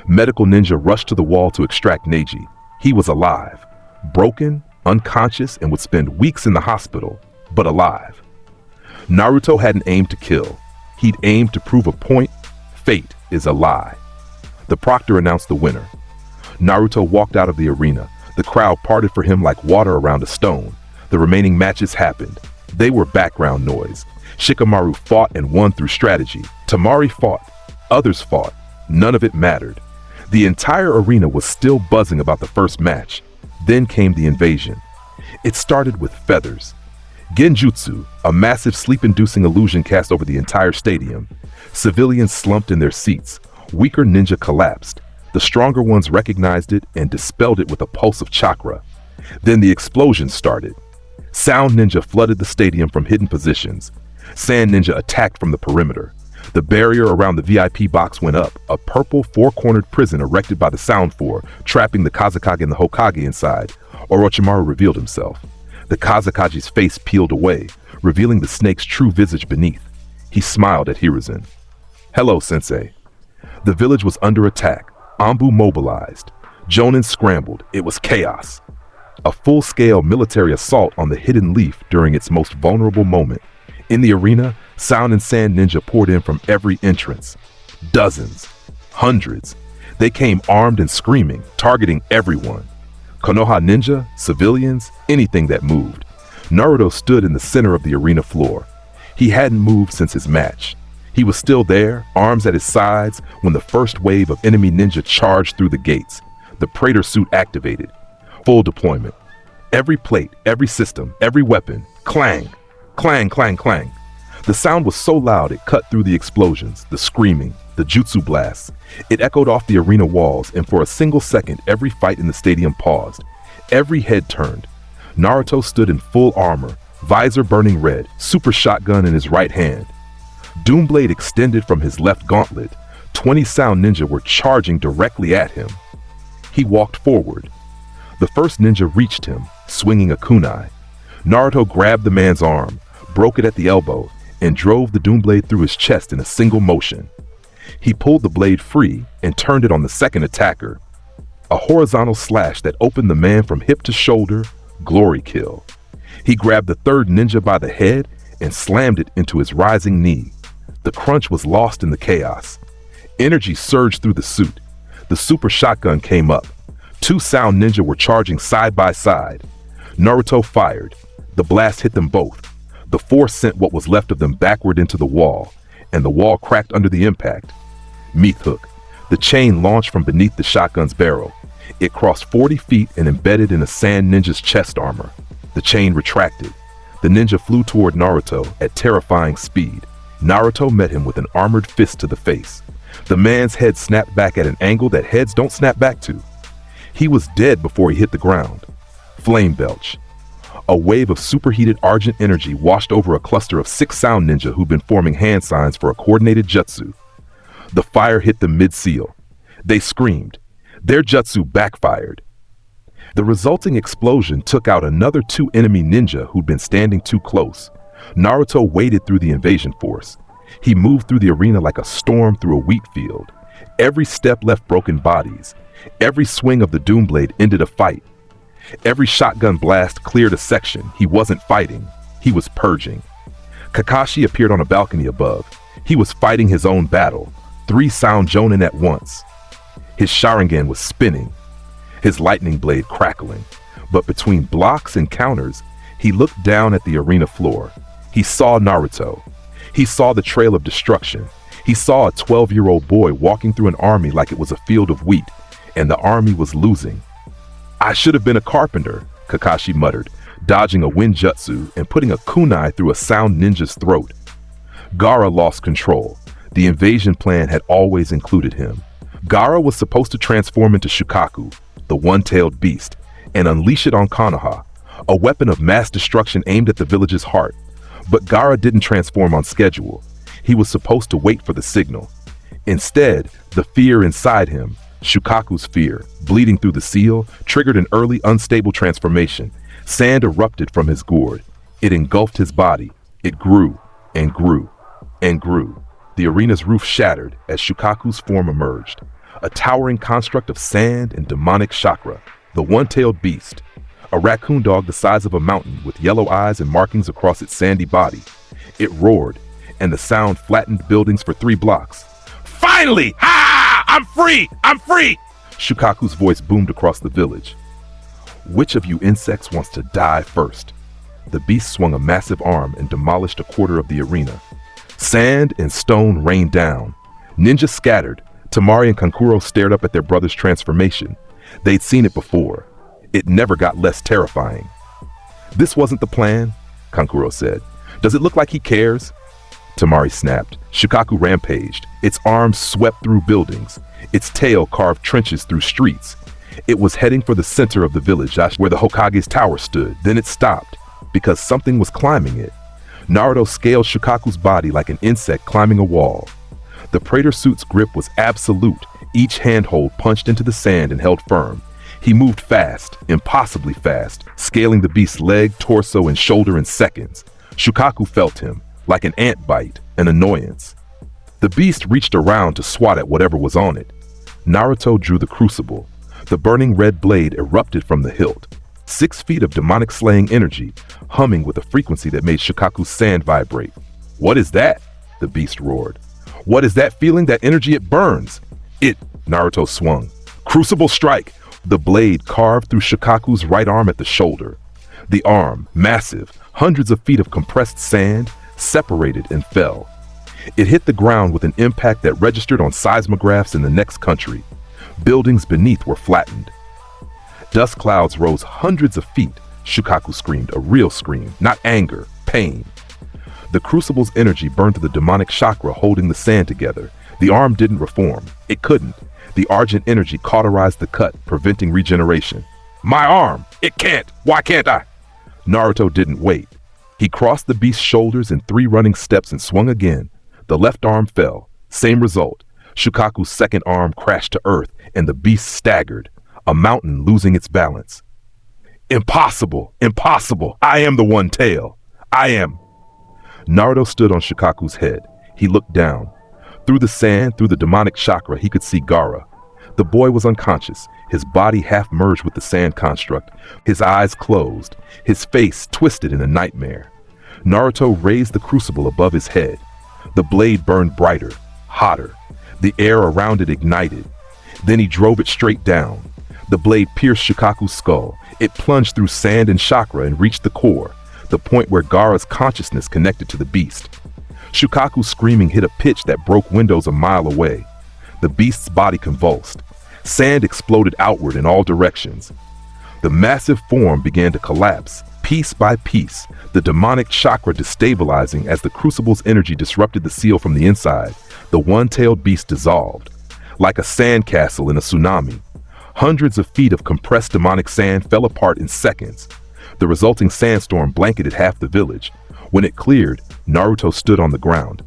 Medical Ninja rushed to the wall to extract Neji. He was alive, broken, unconscious, and would spend weeks in the hospital, but alive. Naruto hadn't aimed to kill. He'd aimed to prove a point. Fate is a lie. The proctor announced the winner. Naruto walked out of the arena. The crowd parted for him like water around a stone. The remaining matches happened. They were background noise. Shikamaru fought and won through strategy. Tamari fought. Others fought. None of it mattered. The entire arena was still buzzing about the first match. Then came the invasion. It started with feathers. Genjutsu, a massive sleep-inducing illusion cast over the entire stadium. Civilians slumped in their seats. Weaker ninja collapsed. The stronger ones recognized it and dispelled it with a pulse of chakra. Then the explosion started. Sound Ninja flooded the stadium from hidden positions. Sand Ninja attacked from the perimeter. The barrier around the VIP box went up, a purple four-cornered prison erected by the Sound Four, trapping the Kazekage and the Hokage inside. Orochimaru revealed himself. The Kazekage's face peeled away, revealing the snake's true visage beneath. He smiled at Hiruzen. Hello, Sensei. The village was under attack. Anbu mobilized. Jonin scrambled. It was chaos. A full-scale military assault on the Hidden Leaf during its most vulnerable moment. In the arena, Sound and Sand Ninja poured in from every entrance. Dozens. Hundreds. They came armed and screaming, targeting everyone. Konoha Ninja, civilians, anything that moved. Naruto stood in the center of the arena floor. He hadn't moved since his match. He was still there, arms at his sides, when the first wave of enemy ninja charged through the gates. The Praetor suit activated. Full deployment. Every plate, every system, every weapon. Clang, clang, clang, clang. The sound was so loud it cut through the explosions, the screaming, the jutsu blasts. It echoed off the arena walls, and for a single second, every fight in the stadium paused. Every head turned. Naruto stood in full armor, visor burning red, super shotgun in his right hand. Doomblade extended from his left gauntlet. 20 Sound Ninja were charging directly at him. He walked forward. The first ninja reached him, swinging a kunai. Naruto grabbed the man's arm, broke it at the elbow, and drove the Doomblade through his chest in a single motion. He pulled the blade free and turned it on the second attacker. A horizontal slash that opened the man from hip to shoulder, glory kill. He grabbed the third ninja by the head and slammed it into his rising knee. The crunch was lost in the chaos. Energy surged through the suit. The super shotgun came up. 2 Sound Ninja were charging side by side. Naruto fired. The blast hit them both. The force sent what was left of them backward into the wall, and the wall cracked under the impact. Meat hook. The chain launched from beneath the shotgun's barrel. It crossed 40 feet and embedded in a Sand Ninja's chest armor. The chain retracted. The ninja flew toward Naruto at terrifying speed. Naruto met him with an armored fist to the face. The man's head snapped back at an angle that heads don't snap back to. He was dead before he hit the ground. Flame belch. A wave of superheated argent energy washed over a cluster of 6 Sound Ninja who'd been forming hand signs for a coordinated jutsu. The fire hit them mid-seal. They screamed. Their jutsu backfired. The resulting explosion took out another 2 enemy ninja who'd been standing too close. Naruto waded through the invasion force. He moved through the arena like a storm through a wheat field. Every step left broken bodies. Every swing of the Doom Blade ended a fight. Every shotgun blast cleared a section. He wasn't fighting. He was purging. Kakashi appeared on a balcony above. He was fighting his own battle. 3 sound jonin at once. His Sharingan was spinning. His lightning blade crackling. But between blocks and counters, he looked down at the arena floor. He saw Naruto. He saw the trail of destruction. He saw a 12-year-old boy walking through an army like it was a field of wheat, and the army was losing. "I should have been a carpenter," Kakashi muttered, dodging a Winjutsu and putting a kunai through a sound ninja's throat. Gaara lost control. The invasion plan had always included him. Gaara was supposed to transform into Shukaku, the one-tailed beast, and unleash it on Konoha, a weapon of mass destruction aimed at the village's heart. But Gaara didn't transform on schedule. He was supposed to wait for the signal. Instead, the fear inside him, Shukaku's fear, bleeding through the seal, triggered an early unstable transformation. Sand erupted from his gourd. It engulfed his body. It grew and grew and grew. The arena's roof shattered as Shukaku's form emerged, a towering construct of sand and demonic chakra, the one-tailed beast, a raccoon dog the size of a mountain with yellow eyes and markings across its sandy body. It roared, and the sound flattened buildings for 3 blocks. "Finally! Ha! I'm free! I'm free!" Shukaku's voice boomed across the village. "Which of you insects wants to die first?" The beast swung a massive arm and demolished a quarter of the arena. Sand and stone rained down. Ninjas scattered. Temari and Kankuro stared up at their brother's transformation. They'd seen it before. It never got less terrifying. "This wasn't the plan," Kankuro said. "Does it look like he cares?" Temari snapped. Shukaku rampaged. Its arms swept through buildings. Its tail carved trenches through streets. It was heading for the center of the village, where the Hokage's tower stood. Then it stopped, because something was climbing it. Naruto scaled Shukaku's body like an insect climbing a wall. The Praetor suit's grip was absolute. Each handhold punched into the sand and held firm. He moved fast, impossibly fast, scaling the beast's leg, torso, and shoulder in seconds. Shukaku felt him, like an ant bite, an annoyance. The beast reached around to swat at whatever was on it. Naruto drew the crucible. The burning red blade erupted from the hilt. 6 feet of demonic slaying energy, humming with a frequency that made Shukaku's sand vibrate. "What is that?" the beast roared. "What is that feeling, that energy? It burns." Naruto swung. "Crucible strike!" The blade carved through Shukaku's right arm at the shoulder. The arm, massive, hundreds of feet of compressed sand, separated and fell. It hit the ground with an impact that registered on seismographs in the next country. Buildings beneath were flattened. Dust clouds rose hundreds of feet. Shukaku screamed, a real scream, not anger, pain. The crucible's energy burned through the demonic chakra holding the sand together. The arm didn't reform. It couldn't. The argent energy cauterized the cut, preventing regeneration. "My arm! It can't! Why can't I?" Naruto didn't wait. He crossed the beast's shoulders in 3 running steps and swung again. The left arm fell. Same result. Shukaku's second arm crashed to earth, and the beast staggered, a mountain losing its balance. "Impossible! Impossible! I am the one tail! I am!" Naruto stood on Shukaku's head. He looked down. Through the sand, through the demonic chakra, he could see Gaara. The boy was unconscious, his body half merged with the sand construct, his eyes closed, his face twisted in a nightmare. Naruto raised the crucible above his head. The blade burned brighter, hotter. The air around it ignited. Then he drove it straight down. The blade pierced Shukaku's skull. It plunged through sand and chakra and reached the core, the point where Gaara's consciousness connected to the beast. Shukaku's screaming hit a pitch that broke windows a mile away. The beast's body convulsed. Sand exploded outward in all directions. The massive form began to collapse, piece by piece, the demonic chakra destabilizing as the crucible's energy disrupted the seal from the inside. The one-tailed beast dissolved. Like a sandcastle in a tsunami, hundreds of feet of compressed demonic sand fell apart in seconds. The resulting sandstorm blanketed half the village. When it cleared, Naruto stood on the ground.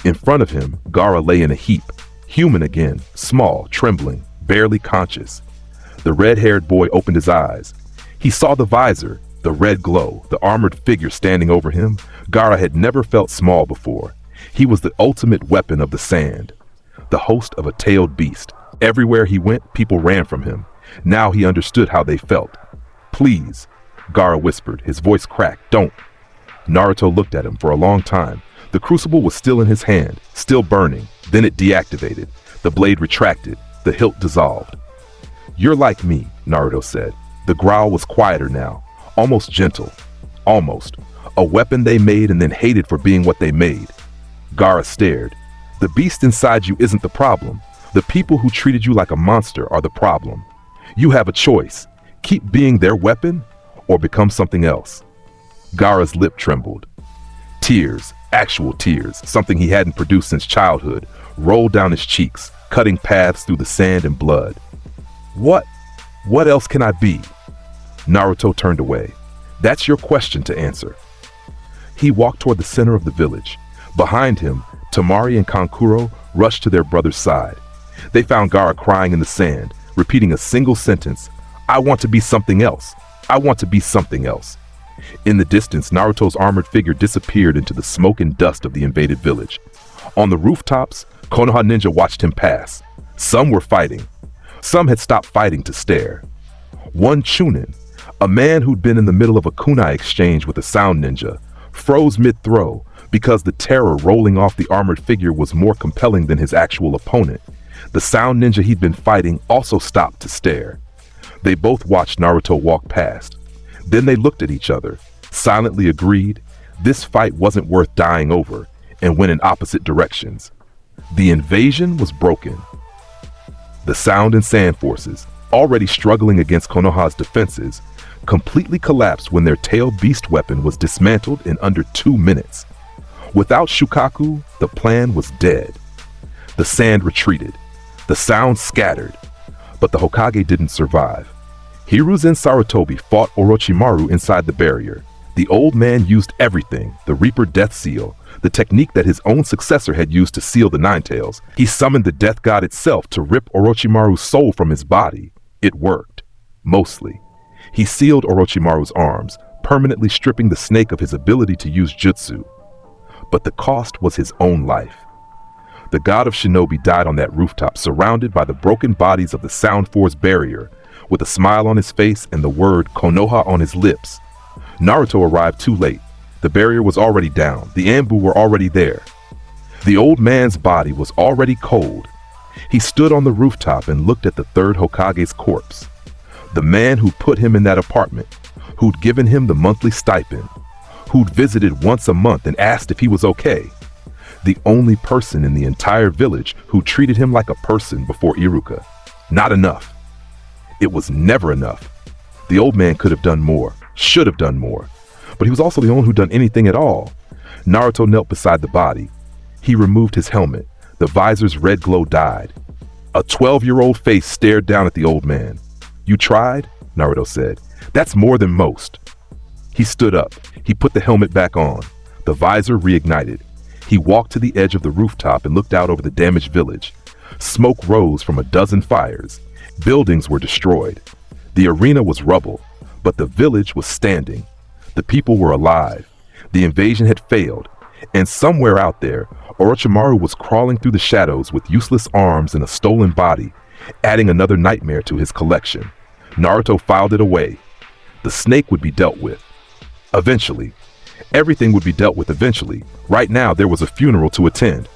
In front of him, Gaara lay in a heap, human again, small, trembling, barely conscious. The red-haired boy opened his eyes. He saw the visor, the red glow, the armored figure standing over him. Gaara had never felt small before. He was the ultimate weapon of the sand, the host of a tailed beast. Everywhere he went, people ran from him. Now he understood how they felt. "Please," Gaara whispered, his voice cracked. "Don't." Naruto looked at him for a long time. The crucible was still in his hand, still burning. Then it deactivated. The blade retracted. The hilt dissolved. "You're like me," Naruto said. The growl was quieter now, almost gentle. Almost. A weapon they made and then hated for being what they made. Gaara stared. "The beast inside you isn't the problem. The people who treated you like a monster are the problem. You have a choice. Keep being their weapon or become something else." Gaara's lip trembled. Tears, actual tears, something he hadn't produced since childhood, rolled down his cheeks, cutting paths through the sand and blood. What else can I be?" Naruto turned away. "That's your question to answer." He walked toward the center of the village. Behind him, Temari and Kankuro rushed to their brother's side. They found Gaara crying in the sand, repeating a single sentence, "I want to be something else. I want to be something else." In the distance, Naruto's armored figure disappeared into the smoke and dust of the invaded village. On the rooftops, Konoha ninja watched him pass. Some were fighting. Some had stopped fighting to stare. One Chunin, a man who'd been in the middle of a kunai exchange with a sound ninja, froze mid-throw because the terror rolling off the armored figure was more compelling than his actual opponent. The sound ninja he'd been fighting also stopped to stare. They both watched Naruto walk past. Then they looked at each other, silently agreed this fight wasn't worth dying over, and went in opposite directions. The invasion was broken. The sound and sand forces, already struggling against Konoha's defenses, completely collapsed when their tailed beast weapon was dismantled in under 2 minutes. Without Shukaku, the plan was dead. The sand retreated. The sound scattered. But the Hokage didn't survive. Hiruzen Sarutobi fought Orochimaru inside the barrier. The old man used everything, the Reaper Death Seal, the technique that his own successor had used to seal the Nine Tails. He summoned the Death God itself to rip Orochimaru's soul from his body. It worked. Mostly. He sealed Orochimaru's arms, permanently stripping the snake of his ability to use jutsu. But the cost was his own life. The god of shinobi died on that rooftop, surrounded by the broken bodies of the Sound Force barrier, with a smile on his face and the word Konoha on his lips. Naruto arrived too late. The barrier was already down. The Anbu were already there. The old man's body was already cold. He stood on the rooftop and looked at the third Hokage's corpse. The man who put him in that apartment, who'd given him the monthly stipend, who'd visited once a month and asked if he was okay. The only person in the entire village who treated him like a person before Iruka. Not enough. It was never enough. The old man could have done more, should have done more, but he was also the only one who'd done anything at all. Naruto knelt beside the body. He removed his helmet. The visor's red glow died. A 12-year-old face stared down at the old man. "You tried?" Naruto said. "That's more than most." He stood up. He put the helmet back on. The visor reignited. He walked to the edge of the rooftop and looked out over the damaged village. Smoke rose from a dozen fires. Buildings were destroyed. The arena was rubble, but the village was standing. The people were alive. The invasion had failed, and somewhere out there, Orochimaru was crawling through the shadows with useless arms and a stolen body, adding another nightmare to his collection. Naruto filed it away. The snake would be dealt with. Eventually. Everything would be dealt with eventually. Right now, there was a funeral to attend.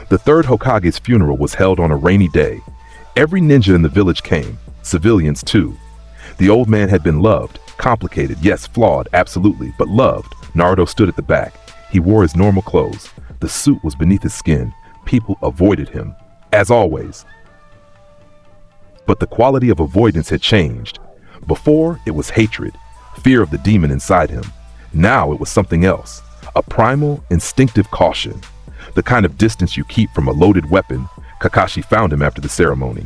The third Hokage's funeral was held on a rainy day. Every ninja in the village came, civilians too. The old man had been loved, complicated, yes, flawed, absolutely, but loved. Naruto stood at the back. He wore his normal clothes. The suit was beneath his skin. People avoided him, as always. But the quality of avoidance had changed. Before, it was hatred, fear of the demon inside him. Now it was something else, a primal, instinctive caution, the kind of distance you keep from a loaded weapon. Kakashi found him after the ceremony.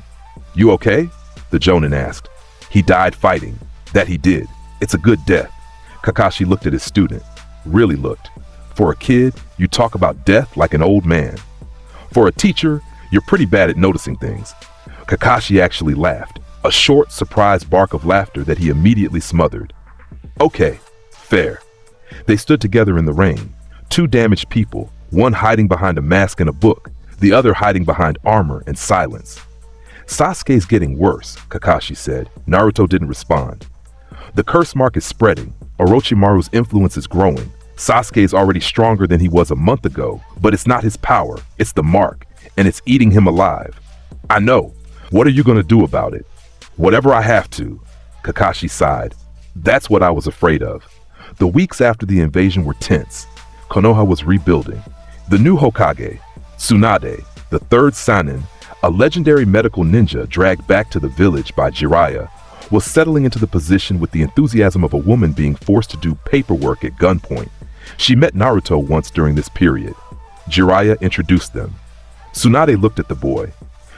"You okay?" the Jonin asked. "He died fighting." "That he did. It's a good death." Kakashi looked at his student. Really looked. For a kid, you talk about death like an old man. For a teacher, you're pretty bad at noticing things. Kakashi actually laughed. A short, surprised bark of laughter that he immediately smothered. Okay, fair. They stood together in the rain, two damaged people, one hiding behind a mask and a book, the other hiding behind armor and silence. Sasuke's getting worse, Kakashi said. Naruto didn't respond. The curse mark is spreading. Orochimaru's influence is growing. Sasuke is already stronger than he was a month ago, but it's not his power, it's the mark, and it's eating him alive. I know. What are you going to do about it? Whatever I have to, Kakashi sighed. That's what I was afraid of. The weeks after the invasion were tense. Konoha was rebuilding. The new Hokage, Tsunade, the third Sannin, a legendary medical ninja dragged back to the village by Jiraiya, was settling into the position with the enthusiasm of a woman being forced to do paperwork at gunpoint. She met Naruto once during this period. Jiraiya introduced them. Tsunade looked at the boy.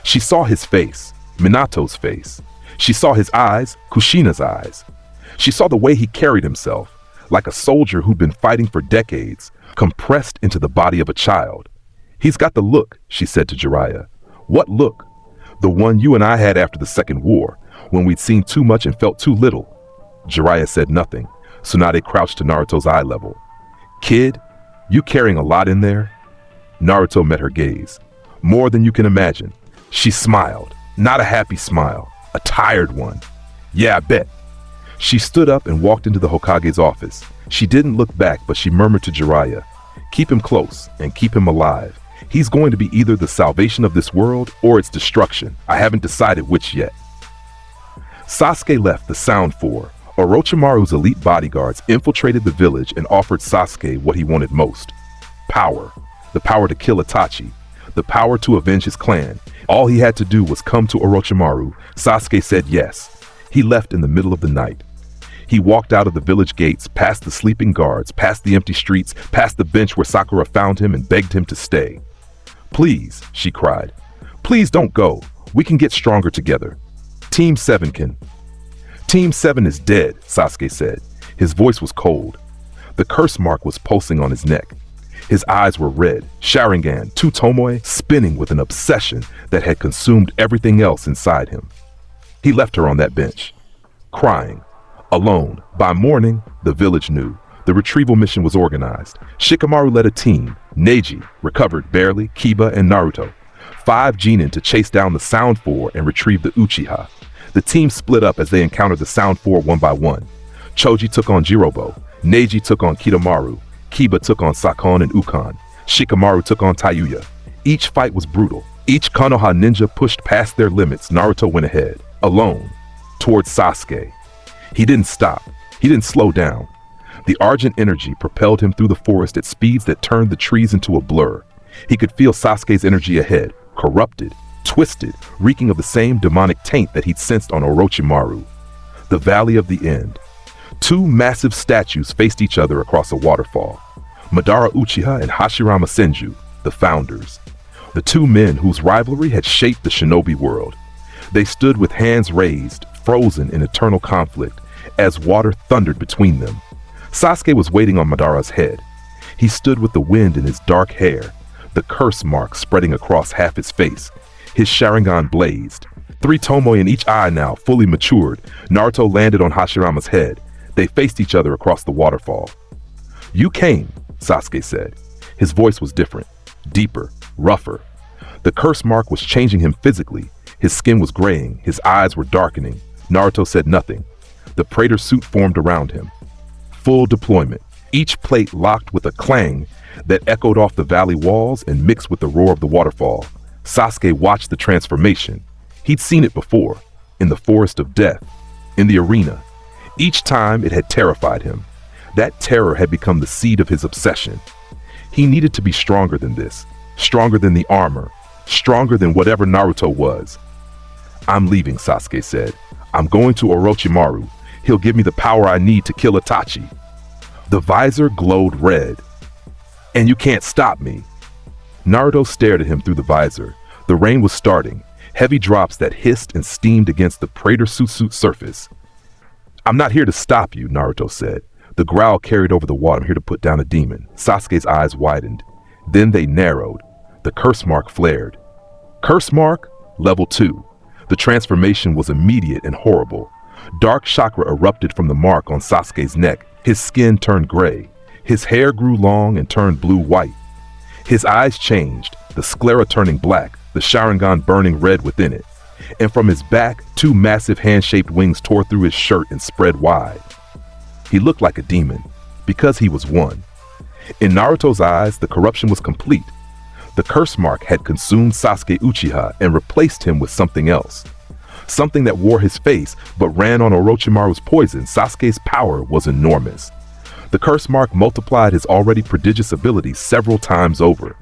She saw his face, Minato's face. She saw his eyes, Kushina's eyes. She saw the way he carried himself, like a soldier who'd been fighting for decades, compressed into the body of a child. He's got the look, she said to Jiraiya. What look? The one you and I had after the Second War, when we'd seen too much and felt too little. Jiraiya said nothing. Tsunade crouched to Naruto's eye level. Kid, you carrying a lot in there? Naruto met her gaze. More than you can imagine. She smiled, not a happy smile, a tired one. Yeah, I bet. She stood up and walked into the Hokage's office. She didn't look back, but she murmured to Jiraiya, keep him close and keep him alive. He's going to be either the salvation of this world or its destruction. I haven't decided which yet. Sasuke left the Sound Four. Orochimaru's elite bodyguards infiltrated the village and offered Sasuke what he wanted most. Power. The power to kill Itachi. The power to avenge his clan. All he had to do was come to Orochimaru. Sasuke said yes. He left in the middle of the night. He walked out of the village gates, past the sleeping guards, past the empty streets, past the bench where Sakura found him and begged him to stay. Please, she cried. Please don't go. We can get stronger together. Team 7 can. Team 7 is dead, Sasuke said. His voice was cold. The curse mark was pulsing on his neck. His eyes were red, Sharingan, two Tomoe, spinning with an obsession that had consumed everything else inside him. He left her on that bench, crying, alone. By morning, the village knew. The retrieval mission was organized. Shikamaru led a team. Neji, recovered barely, Kiba, and Naruto. 5 Genin to chase down the Sound Four and retrieve the Uchiha. The team split up as they encountered the Sound Four one by one. Choji took on Jirobo. Neji took on Kidomaru. Kiba took on Sakon and Ukon. Shikamaru took on Tayuya. Each fight was brutal. Each Konoha ninja pushed past their limits. Naruto went ahead, alone, towards Sasuke. He didn't stop. He didn't slow down. The Argent energy propelled him through the forest at speeds that turned the trees into a blur. He could feel Sasuke's energy ahead, corrupted, twisted, reeking of the same demonic taint that he'd sensed on Orochimaru. The Valley of the End. 2 massive statues faced each other across a waterfall. Madara Uchiha and Hashirama Senju, the founders. The 2 men whose rivalry had shaped the shinobi world. They stood with hands raised, frozen in eternal conflict, as water thundered between them. Sasuke was waiting on Madara's head. He stood with the wind in his dark hair, the curse mark spreading across half his face. His Sharingan blazed. 3 Tomoe in each eye now, fully matured. Naruto landed on Hashirama's head. They faced each other across the waterfall. You came, Sasuke said. His voice was different, deeper, rougher. The curse mark was changing him physically. His skin was graying, his eyes were darkening. Naruto said nothing. The Praetor suit formed around him. Full deployment, each plate locked with a clang that echoed off the valley walls and mixed with the roar of the waterfall. Sasuke watched the transformation. He'd seen it before, in the forest of death, in the arena. Each time it had terrified him. That terror had become the seed of his obsession. He needed to be stronger than this, stronger than the armor, stronger than whatever Naruto was. I'm leaving, Sasuke said. I'm going to Orochimaru. He'll give me the power I need to kill Itachi. The visor glowed red. And you can't stop me. Naruto stared at him through the visor. The rain was starting, heavy drops that hissed and steamed against the Praetor suit surface. I'm not here to stop you, Naruto said. The growl carried over the water. I'm here to put down a demon. Sasuke's eyes widened. Then they narrowed. The curse mark flared. Curse mark, level 2. The transformation was immediate and horrible. Dark chakra erupted from the mark on Sasuke's neck. His skin turned gray. His hair grew long and turned blue-white. His eyes changed, the sclera turning black, the Sharingan burning red within it. And from his back, two massive hand-shaped wings tore through his shirt and spread wide. He looked like a demon, because he was one. In Naruto's eyes, the corruption was complete. The curse mark had consumed Sasuke Uchiha and replaced him with something else. Something that wore his face but ran on Orochimaru's poison. Sasuke's power was enormous. The curse mark multiplied his already prodigious abilities several times over.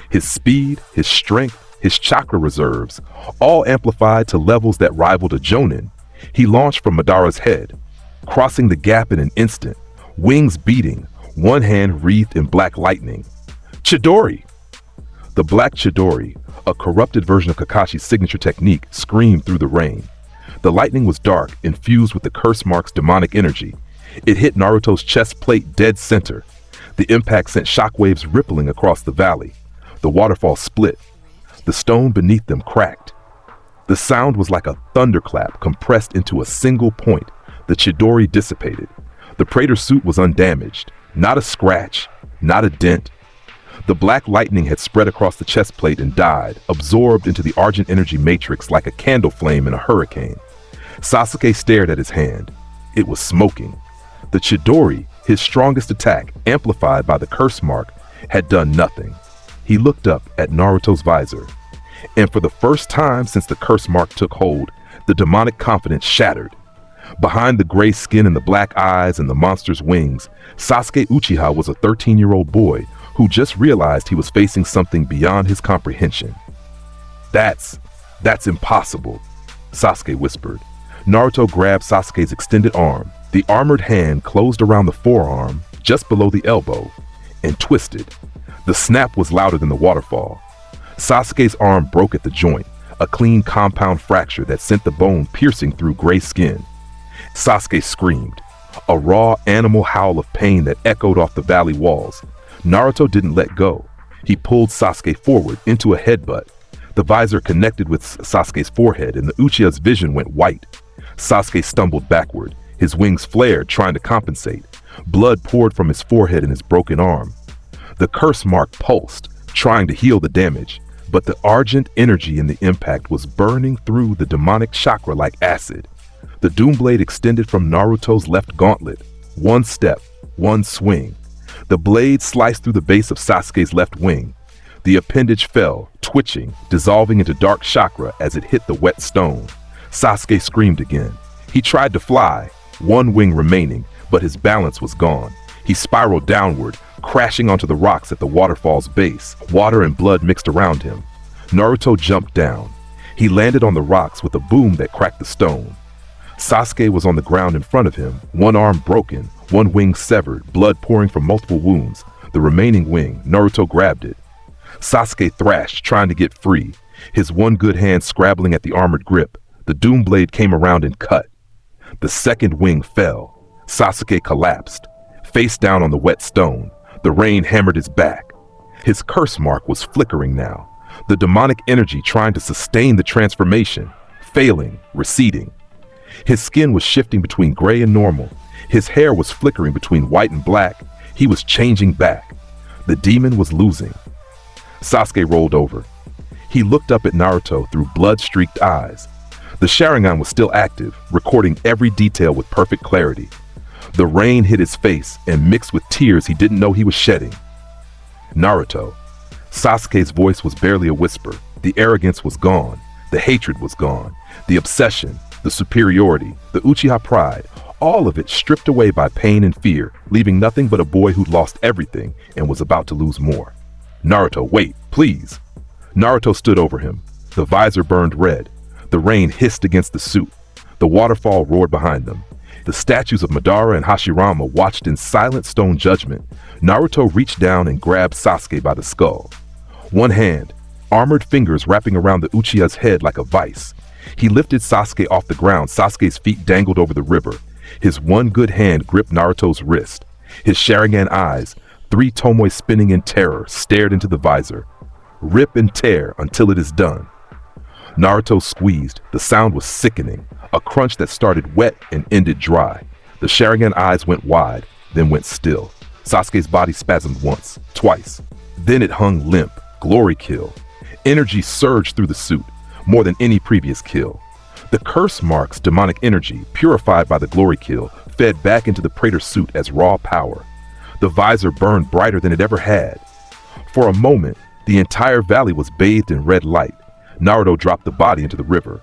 His speed, his strength, his chakra reserves, all amplified to levels that rivaled a Jonin. He launched from Madara's head, crossing the gap in an instant, wings beating, one hand wreathed in black lightning. Chidori! The black Chidori, a corrupted version of Kakashi's signature technique, screamed through the rain. The lightning was dark, infused with the curse mark's demonic energy. It hit Naruto's chest plate dead center. The impact sent shockwaves rippling across the valley. The waterfall split. The stone beneath them cracked. The sound was like a thunderclap compressed into a single point. The Chidori dissipated. The Praetor suit was undamaged. Not a scratch, not a dent. The black lightning had spread across the chest plate and died, absorbed into the Argent energy matrix like a candle flame in a hurricane. Sasuke stared at his hand. It was smoking. The Chidori, his strongest attack, amplified by the curse mark, had done nothing. He looked up at Naruto's visor, and for the first time since the curse mark took hold, the demonic confidence shattered. Behind the gray skin and the black eyes and the monster's wings, Sasuke Uchiha was a 13-year-old boy who just realized he was facing something beyond his comprehension. That's impossible, Sasuke whispered. Naruto grabbed Sasuke's extended arm. The armored hand closed around the forearm, just below the elbow, and twisted. The snap was louder than the waterfall. Sasuke's arm broke at the joint, a clean compound fracture that sent the bone piercing through gray skin. Sasuke screamed, a raw animal howl of pain that echoed off the valley walls. Naruto didn't let go. He pulled Sasuke forward into a headbutt. The visor connected with Sasuke's forehead and the Uchiha's vision went white. Sasuke stumbled backward. His wings flared, trying to compensate. Blood poured from his forehead and his broken arm. The curse mark pulsed, trying to heal the damage, but the Argent energy in the impact was burning through the demonic chakra like acid. The Doom Blade extended from Naruto's left gauntlet. One step, one swing. The blade sliced through the base of Sasuke's left wing. The appendage fell, twitching, dissolving into dark chakra as it hit the wet stone. Sasuke screamed again. He tried to fly, one wing remaining, but his balance was gone. He spiraled downward, crashing onto the rocks at the waterfall's base. Water and blood mixed around him. Naruto jumped down. He landed on the rocks with a boom that cracked the stone. Sasuke was on the ground in front of him, one arm broken, one wing severed, blood pouring from multiple wounds. The remaining wing, Naruto grabbed it. Sasuke thrashed, trying to get free, his one good hand scrabbling at the armored grip. The Doom Blade came around and cut. The second wing fell. Sasuke collapsed, face down on the wet stone. The rain hammered his back. His curse mark was flickering now, the demonic energy trying to sustain the transformation, failing, receding. His skin was shifting between gray and normal. His hair was flickering between white and black. He was changing back. The demon was losing. Sasuke rolled over. He looked up at Naruto through blood-streaked eyes. The Sharingan was still active, recording every detail with perfect clarity. The rain hit his face and mixed with tears he didn't know he was shedding. Naruto. Sasuke's voice was barely a whisper. The arrogance was gone. The hatred was gone. The obsession, the superiority, the Uchiha pride, all of it stripped away by pain and fear, leaving nothing but a boy who'd lost everything and was about to lose more. Naruto, wait, please. Naruto stood over him. The visor burned red. The rain hissed against the suit. The waterfall roared behind them. The statues of Madara and Hashirama watched in silent stone judgment. Naruto reached down and grabbed Sasuke by the skull. One hand, armored fingers wrapping around the Uchiha's head like a vice. He lifted Sasuke off the ground. Sasuke's feet dangled over the river. His one good hand gripped Naruto's wrist. His Sharingan eyes, three tomoe spinning in terror, stared into the visor. Rip and tear until it is done. Naruto squeezed. The sound was sickening, a crunch that started wet and ended dry. The Sharingan eyes went wide, then went still. Sasuke's body spasmed once, twice. Then it hung limp. Glory kill. Energy surged through the suit, more than any previous kill. The curse marks demonic energy, purified by the glory kill, fed back into the Praetor suit as raw power. The visor burned brighter than it ever had. For a moment, the entire valley was bathed in red light. Naruto dropped the body into the river.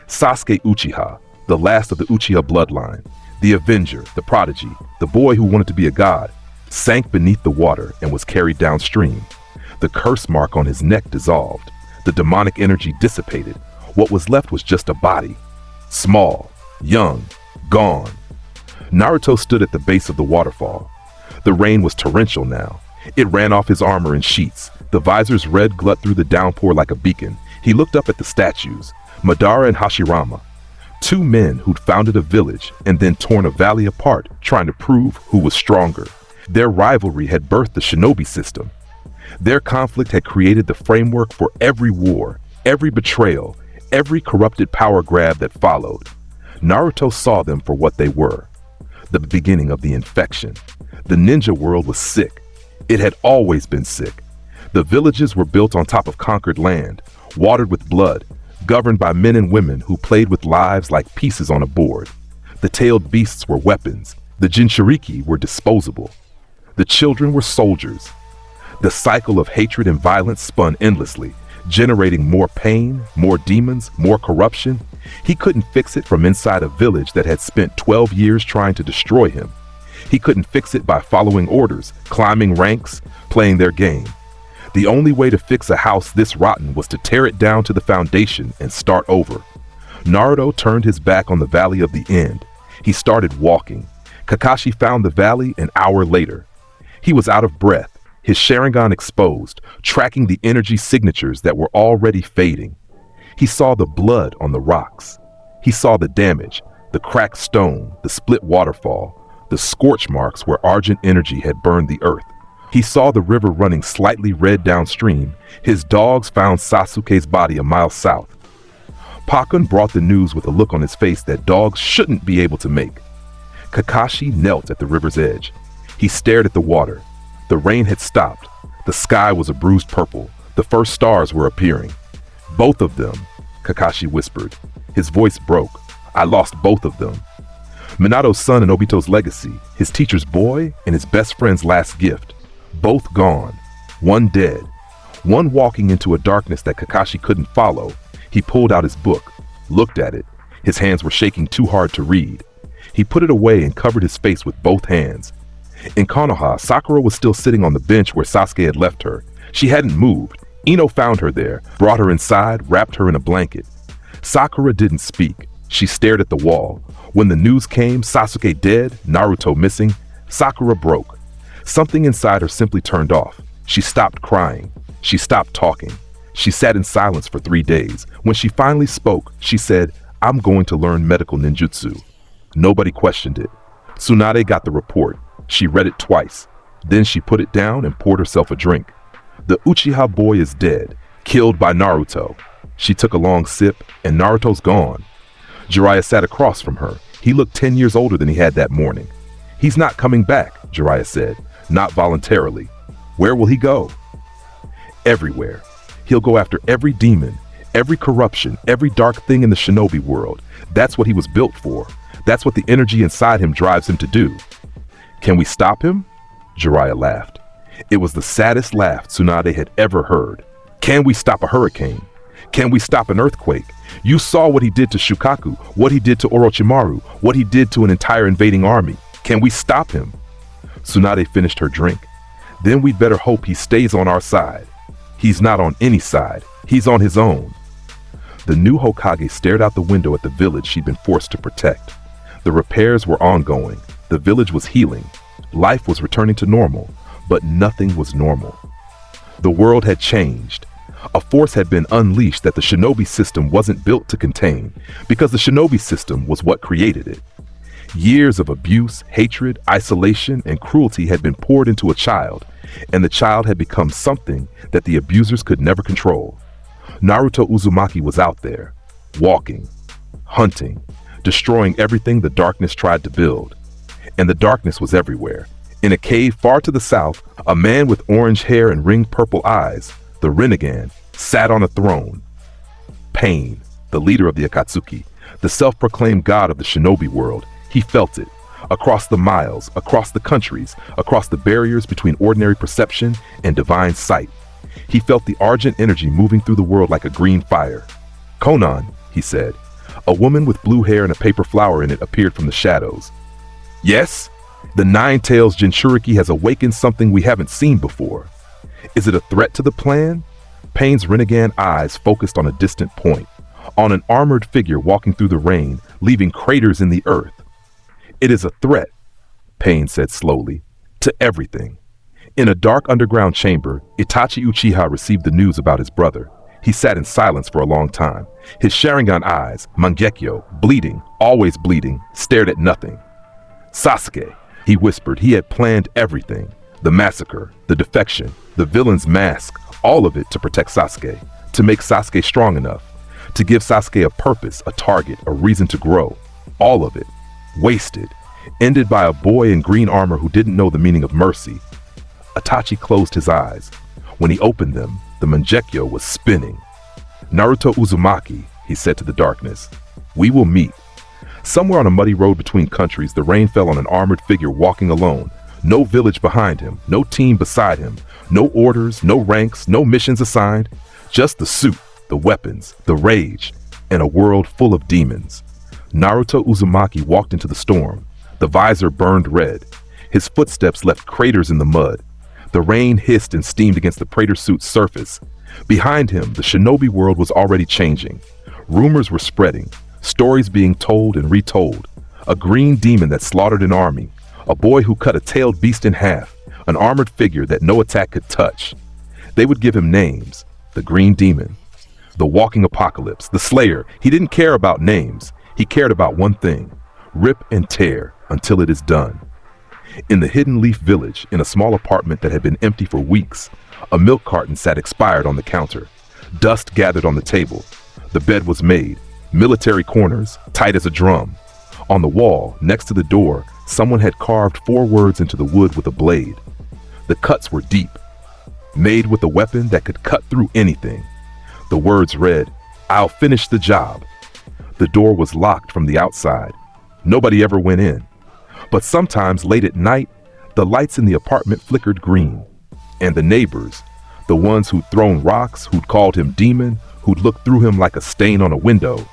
Sasuke Uchiha, the last of the Uchiha bloodline, the Avenger, the Prodigy, the boy who wanted to be a god, sank beneath the water and was carried downstream. The curse mark on his neck dissolved. The demonic energy dissipated. What was left was just a body. Small, young, gone. Naruto stood at the base of the waterfall. The rain was torrential now. It ran off his armor in sheets. The visor's red glut through the downpour like a beacon. He looked up at the statues, Madara and Hashirama, two men who'd founded a village and then torn a valley apart, trying to prove who was stronger. Their rivalry had birthed the shinobi system. Their conflict had created the framework for every war, every betrayal, every corrupted power grab that followed. Naruto saw them for what they were, the beginning of the infection. The ninja world was sick. It had always been sick. The villages were built on top of conquered land, watered with blood, governed by men and women who played with lives like pieces on a board. The tailed beasts were weapons. The Jinchuriki were disposable. The children were soldiers. The cycle of hatred and violence spun endlessly, generating more pain, more demons, more corruption. He couldn't fix it from inside a village that had spent 12 years trying to destroy him. He couldn't fix it by following orders, climbing ranks, playing their game. The only way to fix a house this rotten was to tear it down to the foundation and start over. Naruto turned his back on the Valley of the End. He started walking. Kakashi found the valley an hour later. He was out of breath, his Sharingan exposed, tracking the energy signatures that were already fading. He saw the blood on the rocks. He saw the damage, the cracked stone, the split waterfall, the scorch marks where Argent energy had burned the earth. He saw the river running slightly red downstream. His dogs found Sasuke's body a mile south. Pakun brought the news with a look on his face that dogs shouldn't be able to make. Kakashi knelt at the river's edge. He stared at the water. The rain had stopped. The sky was a bruised purple. The first stars were appearing. Both of them, Kakashi whispered. His voice broke. I lost both of them. Minato's son and Obito's legacy, his teacher's boy and his best friend's last gift. Both gone. One dead. One walking into a darkness that Kakashi couldn't follow. He pulled out his book, looked at it. His hands were shaking too hard to read. He put it away and covered his face with both hands. In Konoha, Sakura was still sitting on the bench where Sasuke had left her. She hadn't moved. Ino found her there, brought her inside, wrapped her in a blanket. Sakura didn't speak. She stared at the wall. When the news came, Sasuke dead, Naruto missing, Sakura broke. Something inside her simply turned off. She stopped crying. She stopped talking. She sat in silence for 3 days. When she finally spoke, she said, "I'm going to learn medical ninjutsu." Nobody questioned it. Tsunade got the report. She read it twice. Then she put it down and poured herself a drink. The Uchiha boy is dead, killed by Naruto. She took a long sip, and Naruto's gone. Jiraiya sat across from her. He looked 10 years older than he had that morning. "He's not coming back," Jiraiya said, "not voluntarily." "Where will he go?" "Everywhere. He'll go after every demon, every corruption, every dark thing in the shinobi world. That's what he was built for. That's what the energy inside him drives him to do." "Can we stop him?" Jiraiya laughed. It was the saddest laugh Tsunade had ever heard. "Can we stop a hurricane? Can we stop an earthquake? You saw what he did to Shukaku, what he did to Orochimaru, what he did to an entire invading army. Can we stop him?" Tsunade finished her drink. "Then we'd better hope he stays on our side." "He's not on any side. He's on his own." The new Hokage stared out the window at the village she'd been forced to protect. The repairs were ongoing. The village was healing. Life was returning to normal, but nothing was normal. The world had changed. A force had been unleashed that the shinobi system wasn't built to contain, because the shinobi system was what created it. Years of abuse, hatred, isolation, and cruelty had been poured into a child, and the child had become something that the abusers could never control. Naruto Uzumaki was out there, walking, hunting, destroying everything the darkness tried to build. And the darkness was everywhere. In a cave far to the south, a man with orange hair and ringed purple eyes, the Rinnegan, sat on a throne. Pain, the leader of the Akatsuki, the self-proclaimed god of the shinobi world, he felt it. Across the miles, across the countries, across the barriers between ordinary perception and divine sight. He felt the argent energy moving through the world like a green fire. "Konan," he said. A woman with blue hair and a paper flower in it appeared from the shadows. "Yes? The Nine-Tails Jinchuriki has awakened something we haven't seen before. Is it a threat to the plan?" Pain's Rinnegan eyes focused on a distant point, on an armored figure walking through the rain, leaving craters in the earth. "It is a threat," Pain said slowly, "to everything." In a dark underground chamber, Itachi Uchiha received the news about his brother. He sat in silence for a long time. His Sharingan eyes, Mangekyo, bleeding, always bleeding, stared at nothing. "Sasuke," he whispered. He had planned everything. The massacre, the defection, the villain's mask, all of it to protect Sasuke, to make Sasuke strong enough, to give Sasuke a purpose, a target, a reason to grow. All of it. Wasted. Ended by a boy in green armor who didn't know the meaning of mercy. Itachi closed his eyes. When he opened them, the Mangekyo was spinning. "Naruto Uzumaki," he said to the darkness, "we will meet." Somewhere on a muddy road between countries, the rain fell on an armored figure walking alone. No village behind him, no team beside him, no orders, no ranks, no missions assigned. Just the suit, the weapons, the rage, and a world full of demons. Naruto Uzumaki walked into the storm. The visor burned red. His footsteps left craters in the mud. The rain hissed and steamed against the Praetor suit's surface. Behind him, the shinobi world was already changing. Rumors were spreading, stories being told and retold. A green demon that slaughtered an army, a boy who cut a tailed beast in half, an armored figure that no attack could touch. They would give him names. The Green Demon, the Walking Apocalypse, the Slayer. He didn't care about names. He cared about one thing: rip and tear until it is done. In the Hidden Leaf Village, in a small apartment that had been empty for weeks, a milk carton sat expired on the counter. Dust gathered on the table. The bed was made, military corners, tight as a drum. On the wall, next to the door, someone had carved 4 words into the wood with a blade. The cuts were deep, made with a weapon that could cut through anything. The words read, "I'll finish the job." The door was locked from the outside. Nobody ever went in. But sometimes late at night, the lights in the apartment flickered green. And the neighbors, the ones who'd thrown rocks, who'd called him demon, who'd looked through him like a stain on a window,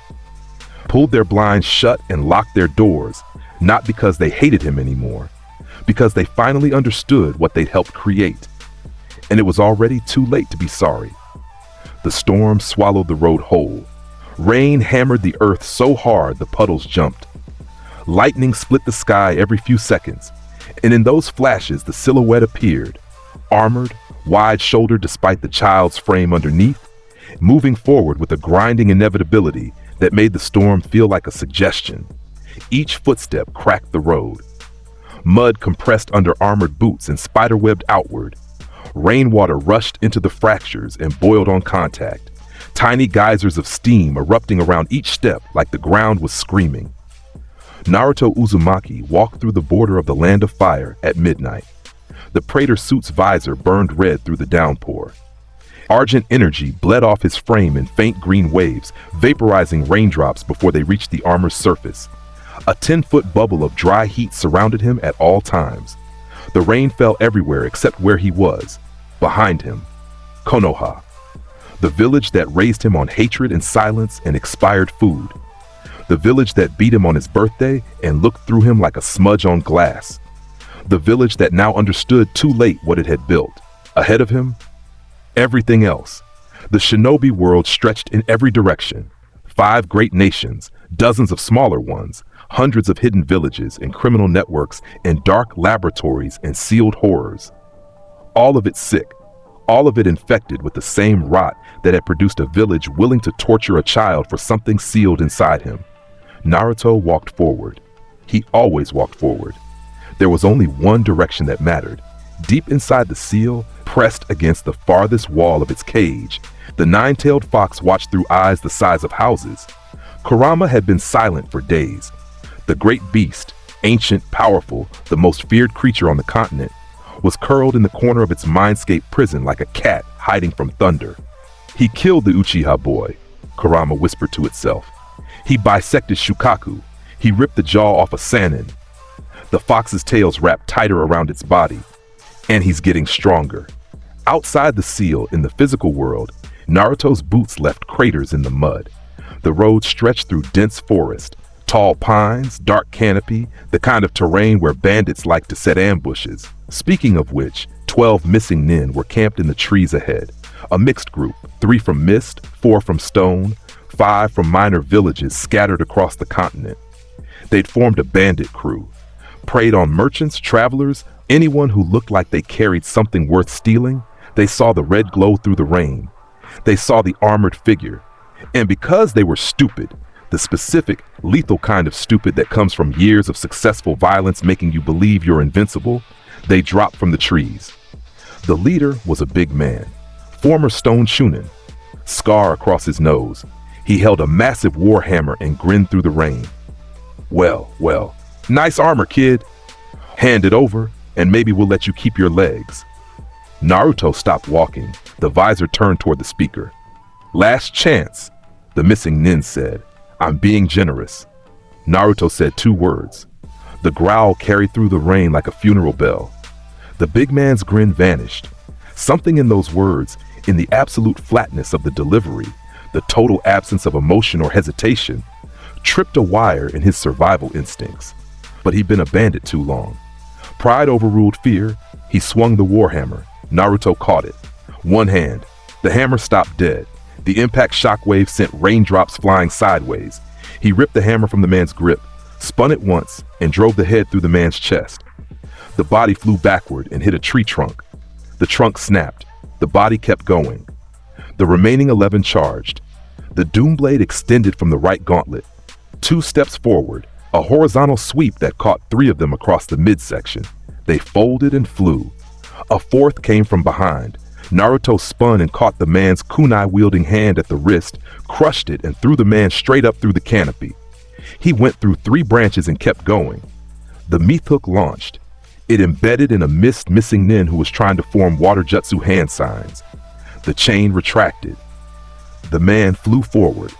pulled their blinds shut and locked their doors, not because they hated him anymore, because they finally understood what they'd helped create. And it was already too late to be sorry. The storm swallowed the road whole. Rain hammered the earth so hard the puddles jumped. Lightning split the sky every few seconds, and in those flashes the silhouette appeared, armored, wide-shouldered despite the child's frame underneath, moving forward with a grinding inevitability that made the storm feel like a suggestion. Each footstep cracked the road. Mud compressed under armored boots and spiderwebbed outward. Rainwater rushed into the fractures and boiled on contact. Tiny geysers of steam erupting around each step like the ground was screaming. Naruto Uzumaki walked through the border of the land of fire at midnight. The Praetor suit's visor burned red through the downpour. Argent energy bled off his frame in faint green waves, vaporizing raindrops before they reached the armor's surface. A 10-foot bubble of dry heat surrounded him at all times. The rain fell everywhere except where he was, behind him. Konoha, the village that raised him on hatred and silence and expired food. The village that beat him on his birthday and looked through him like a smudge on glass. The village that now understood too late what it had built. Ahead of him, everything else. The shinobi world stretched in every direction. 5 great nations, dozens of smaller ones, hundreds of hidden villages and criminal networks and dark laboratories and sealed horrors. All of it sick, all of it infected with the same rot that had produced a village willing to torture a child for something sealed inside him. Naruto walked forward. He always walked forward. There was only one direction that mattered. Deep inside the seal, pressed against the farthest wall of its cage, The nine-tailed fox watched through eyes the size of houses. Kurama had been silent for days. The great beast, ancient, powerful, the most feared creature on the continent, was curled in the corner of its mindscape prison like a cat hiding from thunder. He killed the Uchiha boy, Kurama whispered to itself. He bisected Shukaku. He ripped the jaw off a Sannin. The fox's tail's wrapped tighter around its body. And he's getting stronger. Outside the seal, in the physical world, Naruto's boots left craters in the mud. The road stretched through dense forest, tall pines, dark canopy, the kind of terrain where bandits like to set ambushes. Speaking of which, 12 missing nin were camped in the trees ahead. A mixed group, 3 from mist, 4 from stone, 5 from minor villages scattered across the continent. They'd formed a bandit crew, preyed on merchants, travelers, anyone who looked like they carried something worth stealing. They saw the red glow through the rain. They saw the armored figure. And because they were stupid, the specific, lethal kind of stupid that comes from years of successful violence making you believe you're invincible, they dropped from the trees. The leader was a big man, former stone Chunin, scar across his nose. He held a massive war hammer and grinned through the rain. Well, nice armor, kid. Hand it over, and maybe we'll let you keep your legs. Naruto stopped walking. The visor turned toward the speaker. Last chance, the missing nin said. I'm being generous. Naruto said 2 words. The growl carried through the rain like a funeral bell. The big man's grin vanished. Something in those words, in the absolute flatness of the delivery, the total absence of emotion or hesitation, tripped a wire in his survival instincts. But he'd been a bandit too long. Pride overruled fear. He swung the warhammer. Naruto caught it. One hand. The hammer stopped dead. The impact shockwave sent raindrops flying sideways. He ripped the hammer from the man's grip, spun it once, and drove the head through the man's chest. The body flew backward and hit a tree trunk. The trunk snapped. The body kept going. The remaining 11 charged. The doom blade extended from the right gauntlet. 2 steps forward, a horizontal sweep that caught 3 of them across the midsection. They folded and flew. A 4th came from behind. Naruto spun and caught the man's kunai-wielding hand at the wrist, crushed it, and threw the man straight up through the canopy. He went through 3 branches and kept going. The meat hook launched. It embedded in a missing nin who was trying to form water jutsu hand signs. The chain retracted. The man flew forward.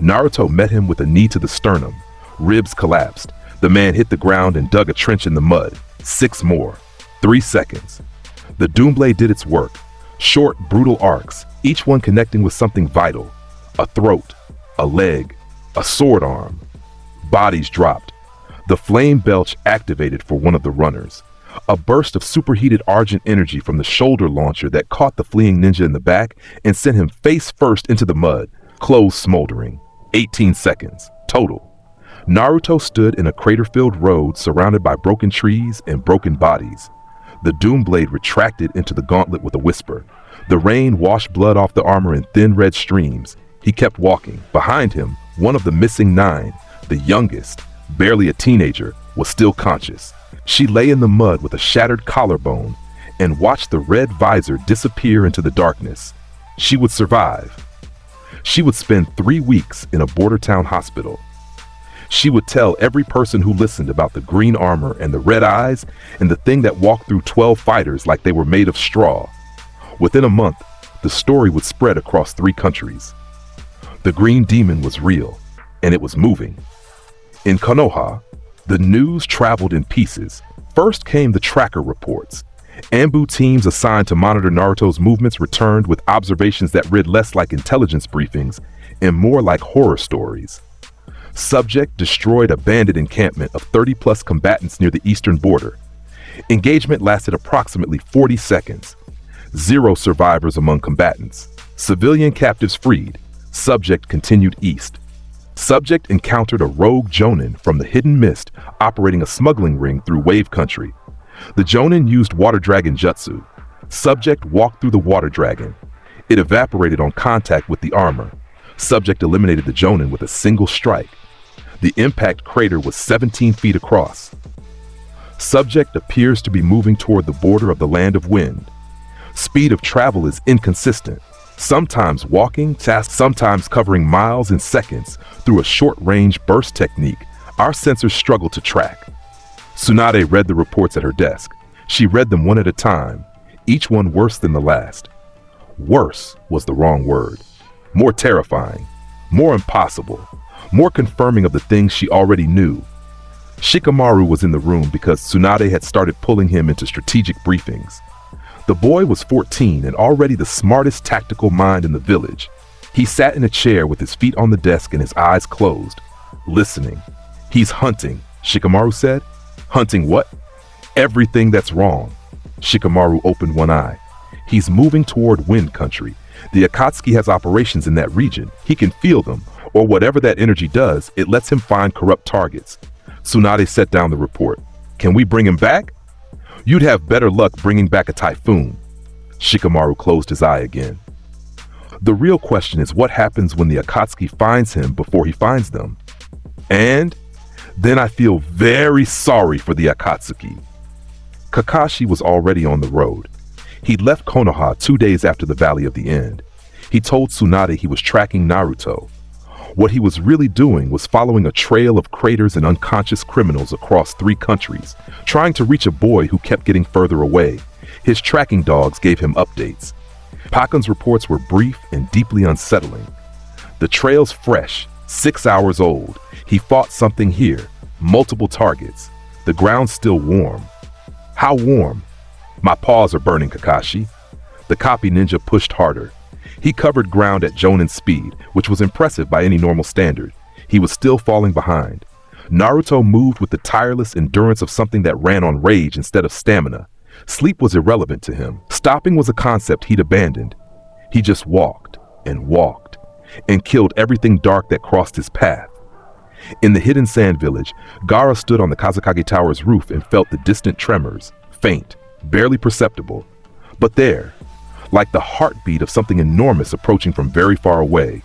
Naruto met him with a knee to the sternum. Ribs collapsed. The man hit the ground and dug a trench in the mud. 6 more. 3 seconds. The doom blade did its work. Short, brutal arcs, each one connecting with something vital. A throat, a leg, a sword arm. Bodies dropped. The flame belch activated for one of the runners. A burst of superheated argent energy from the shoulder launcher that caught the fleeing ninja in the back and sent him face first into the mud, clothes smoldering. 18 seconds, total. Naruto stood in a crater-filled road surrounded by broken trees and broken bodies. The doom blade retracted into the gauntlet with a whisper. The rain washed blood off the armor in thin red streams. He kept walking. Behind him, one of the missing 9, the youngest, barely a teenager, was still conscious. She lay in the mud with a shattered collarbone and watched the red visor disappear into the darkness. She would survive. She would spend 3 weeks in a border town hospital. She would tell every person who listened about the green armor and the red eyes and the thing that walked through 12 fighters like they were made of straw. Within a month, the story would spread across 3 countries. The green demon was real, and it was moving. In Konoha, the news traveled in pieces. First came the tracker reports. Anbu teams assigned to monitor Naruto's movements returned with observations that read less like intelligence briefings and more like horror stories. Subject destroyed a bandit encampment of 30-plus combatants near the eastern border. Engagement lasted approximately 40 seconds. 0 survivors among combatants. Civilian captives freed. Subject continued east. Subject encountered a rogue Jonin from the hidden mist operating a smuggling ring through wave country. The Jonin used water dragon jutsu. Subject walked through the water dragon. It evaporated on contact with the armor. Subject eliminated the Jonin with a single strike. The impact crater was 17 feet across. Subject appears to be moving toward the border of the land of wind. Speed of travel is inconsistent. sometimes walking, sometimes covering miles in seconds through a short-range burst technique our sensors struggle to track. Tsunade read the reports at her desk. She read them one at a time, each one worse than the last. Worse was the wrong word. More terrifying, more impossible, more confirming of the things she already knew. Shikamaru was in the room because Tsunade had started pulling him into strategic briefings. The boy was 14 and already the smartest tactical mind in the village. He sat in a chair with his feet on the desk and his eyes closed, listening. "He's hunting," Shikamaru said. "Hunting what?" "Everything that's wrong." Shikamaru opened one eye. "He's moving toward Wind Country. The Akatsuki has operations in that region. He can feel them, or whatever that energy does, it lets him find corrupt targets." Tsunade set down the report. "Can we bring him back?" "You'd have better luck bringing back a typhoon." Shikamaru closed his eye again. "The real question is what happens when the Akatsuki finds him before he finds them. And then I feel very sorry for the Akatsuki." Kakashi was already on the road. He'd left Konoha 2 days after the Valley of the End. He told Tsunade he was tracking Naruto. What he was really doing was following a trail of craters and unconscious criminals across 3 countries, trying to reach a boy who kept getting further away. His tracking dogs gave him updates. Pakon's reports were brief and deeply unsettling. "The trail's fresh, 6 hours old. He fought something here, multiple targets. The ground's still warm." "How warm?" "My paws are burning, Kakashi." The copy ninja pushed harder. He covered ground at Jonin's speed, which was impressive by any normal standard. He was still falling behind. Naruto moved with the tireless endurance of something that ran on rage instead of stamina. Sleep was irrelevant to him. Stopping was a concept he'd abandoned. He just walked and killed everything dark that crossed his path. In the hidden sand village, Gaara stood on the Kazekage Tower's roof and felt the distant tremors, faint, barely perceptible. But there, like the heartbeat of something enormous approaching from very far away.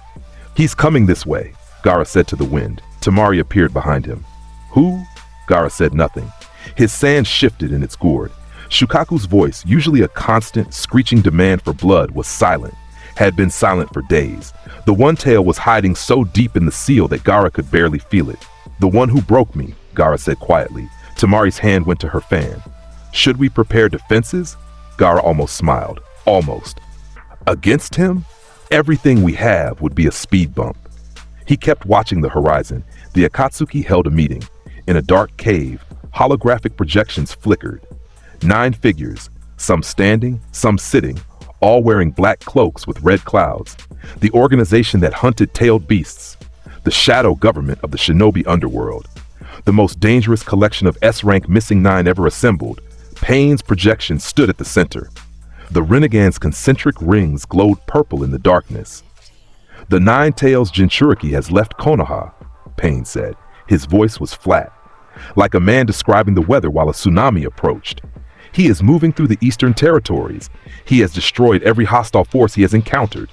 "He's coming this way," Gaara said to the wind. Tamari appeared behind him. "Who?" Gaara said nothing. His sand shifted in its gourd. Shukaku's voice, usually a constant, screeching demand for blood, was silent, had been silent for days. The one tail was hiding so deep in the seal that Gaara could barely feel it. "The one who broke me," Gaara said quietly. Tamari's hand went to her fan. "Should we prepare defenses?" Gaara almost smiled. Almost. Against him? Everything we have would be a speed bump. He kept watching the horizon. The Akatsuki held a meeting. In a dark cave, holographic projections flickered. 9 figures, some standing, some sitting, all wearing black cloaks with red clouds. The organization that hunted tailed beasts. The shadow government of the shinobi underworld. The most dangerous collection of S-rank missing 9 ever assembled. Pain's projection stood at the center. The Renegade's concentric rings glowed purple in the darkness. "The 9 Tails Jinchuriki has left Konoha," Pain said. His voice was flat, like a man describing the weather while a tsunami approached. "He is moving through the eastern territories. He has destroyed every hostile force he has encountered."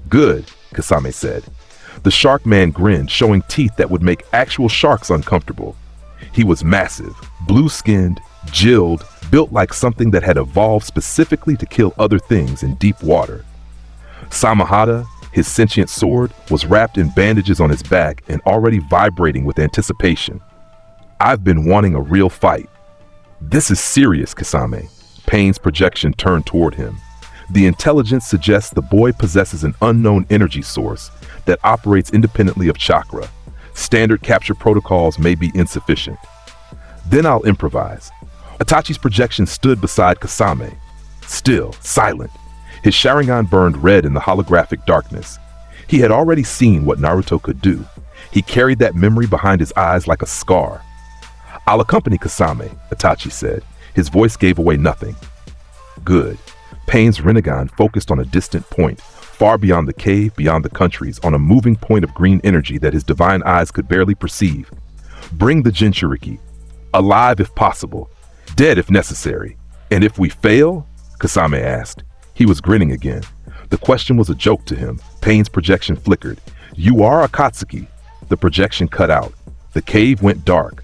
"Good," Kasame said. The shark man grinned, showing teeth that would make actual sharks uncomfortable. He was massive, blue-skinned, gilled, built like something that had evolved specifically to kill other things in deep water. Samahada, his sentient sword, was wrapped in bandages on his back and already vibrating with anticipation. "I've been wanting a real fight." "This is serious, Kasame." Pain's projection turned toward him. The intelligence suggests the boy possesses an unknown energy source that operates independently of chakra. Standard capture protocols may be insufficient. "Then I'll improvise." Itachi's projection stood beside Kasame, still, silent. His Sharingan burned red in the holographic darkness. He had already seen what Naruto could do. He carried that memory behind his eyes like a scar. "I'll accompany Kasame," Itachi said. His voice gave away nothing. "Good." Pain's Rinnegan focused on a distant point, far beyond the cave, beyond the countries, on a moving point of green energy that his divine eyes could barely perceive. "Bring the Jinchuriki. Alive if possible. Dead if necessary. And if we fail?" Kasame asked. He was grinning again. The question was a joke to him. Pain's projection flickered. "You are Akatsuki." The projection cut out. The cave went dark.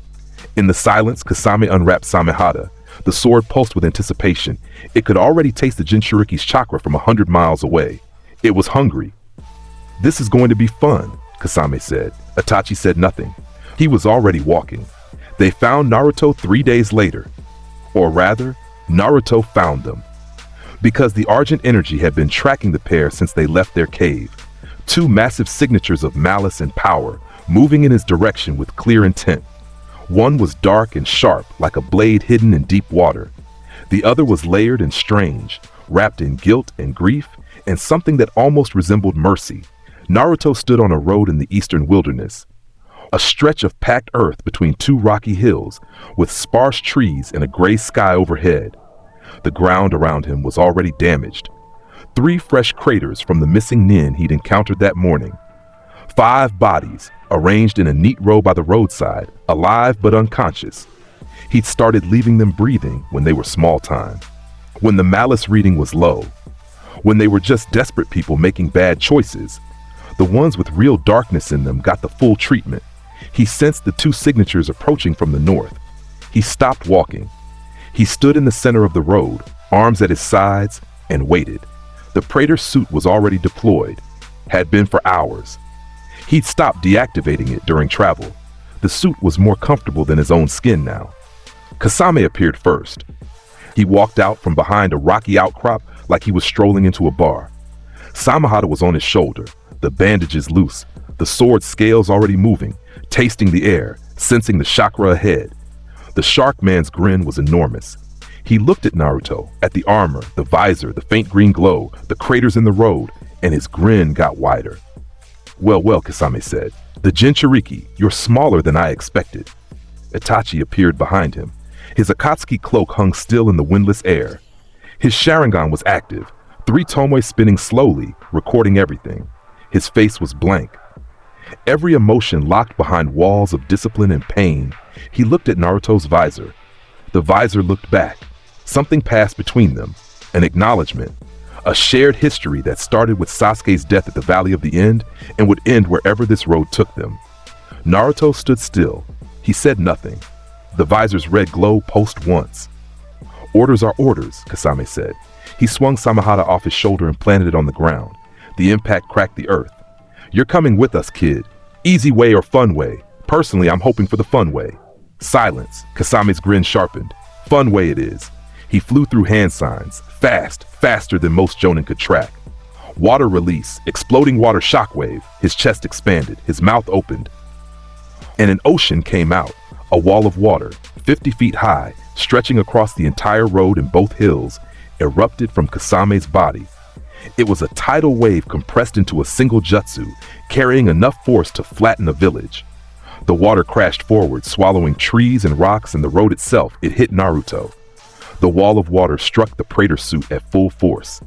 In the silence, Kasame unwrapped Samehada. The sword pulsed with anticipation. It could already taste the Jinchuriki's chakra from 100 miles away. It was hungry. "This is going to be fun," Kasame said. Itachi said nothing. He was already walking. They found Naruto 3 days later. Or rather, Naruto found them. Because the Argent energy had been tracking the pair since they left their cave. Two massive signatures of malice and power, moving in his direction with clear intent. One was dark and sharp, like a blade hidden in deep water. The other was layered and strange, wrapped in guilt and grief, and something that almost resembled mercy. Naruto stood on a road in the eastern wilderness. A stretch of packed earth between two rocky hills, with sparse trees and a gray sky overhead. The ground around him was already damaged. 3 fresh craters from the missing nin he'd encountered that morning. 5 bodies, arranged in a neat row by the roadside, alive but unconscious. He'd started leaving them breathing when they were small time. When the malice reading was low. When they were just desperate people making bad choices. The ones with real darkness in them got the full treatment. He sensed the 2 signatures approaching from the north. He stopped walking. He stood in the center of the road, arms at his sides, and waited. The Praetor's suit was already deployed, had been for hours. He'd stopped deactivating it during travel. The suit was more comfortable than his own skin now. Kasame appeared first. He walked out from behind a rocky outcrop like he was strolling into a bar. Samahata was on his shoulder, the bandages loose, the sword scales already moving, tasting the air, sensing the chakra ahead. The shark man's grin was enormous. He looked at Naruto, at the armor, the visor, the faint green glow, the craters in the road, and his grin got wider. Well, Kasame said. "The Jinchuriki, you're smaller than I expected." Itachi appeared behind him. His Akatsuki cloak hung still in the windless air. His Sharingan was active, 3 tomoe spinning slowly, recording everything. His face was blank. Every emotion locked behind walls of discipline and pain. He looked at Naruto's visor. The visor looked back. Something passed between them. An acknowledgement. A shared history that started with Sasuke's death at the Valley of the End and would end wherever this road took them. Naruto stood still. He said nothing. The visor's red glow pulsed once. "Orders are orders," Kasame said. He swung Samahata off his shoulder and planted it on the ground. The impact cracked the earth. "You're coming with us, kid. Easy way or fun way. Personally, I'm hoping for the fun way." Silence. Kasame's grin sharpened. "Fun way it is." He flew through hand signs, fast, faster than most jonin could track. Water release, exploding water shockwave. His chest expanded, his mouth opened. And an ocean came out, a wall of water, 50 feet high, stretching across the entire road and both hills, erupted from Kasame's body. It was a tidal wave compressed into a single jutsu, carrying enough force to flatten a village. The water crashed forward, swallowing trees and rocks and the road itself. It hit Naruto. The wall of water struck the Praetor suit at full force.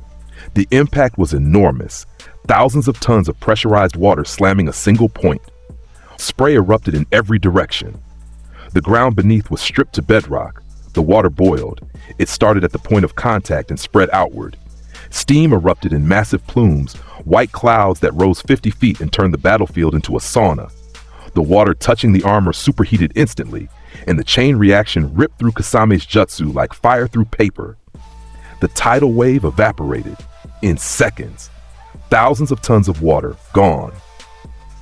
The impact was enormous, thousands of tons of pressurized water slamming a single point. Spray erupted in every direction. The ground beneath was stripped to bedrock. The water boiled. It started at the point of contact and spread outward. Steam erupted in massive plumes, white clouds that rose 50 feet and turned the battlefield into a sauna. The water touching the armor superheated instantly, and the chain reaction ripped through Kasame's jutsu like fire through paper. The tidal wave evaporated. In seconds. Thousands of tons of water, gone.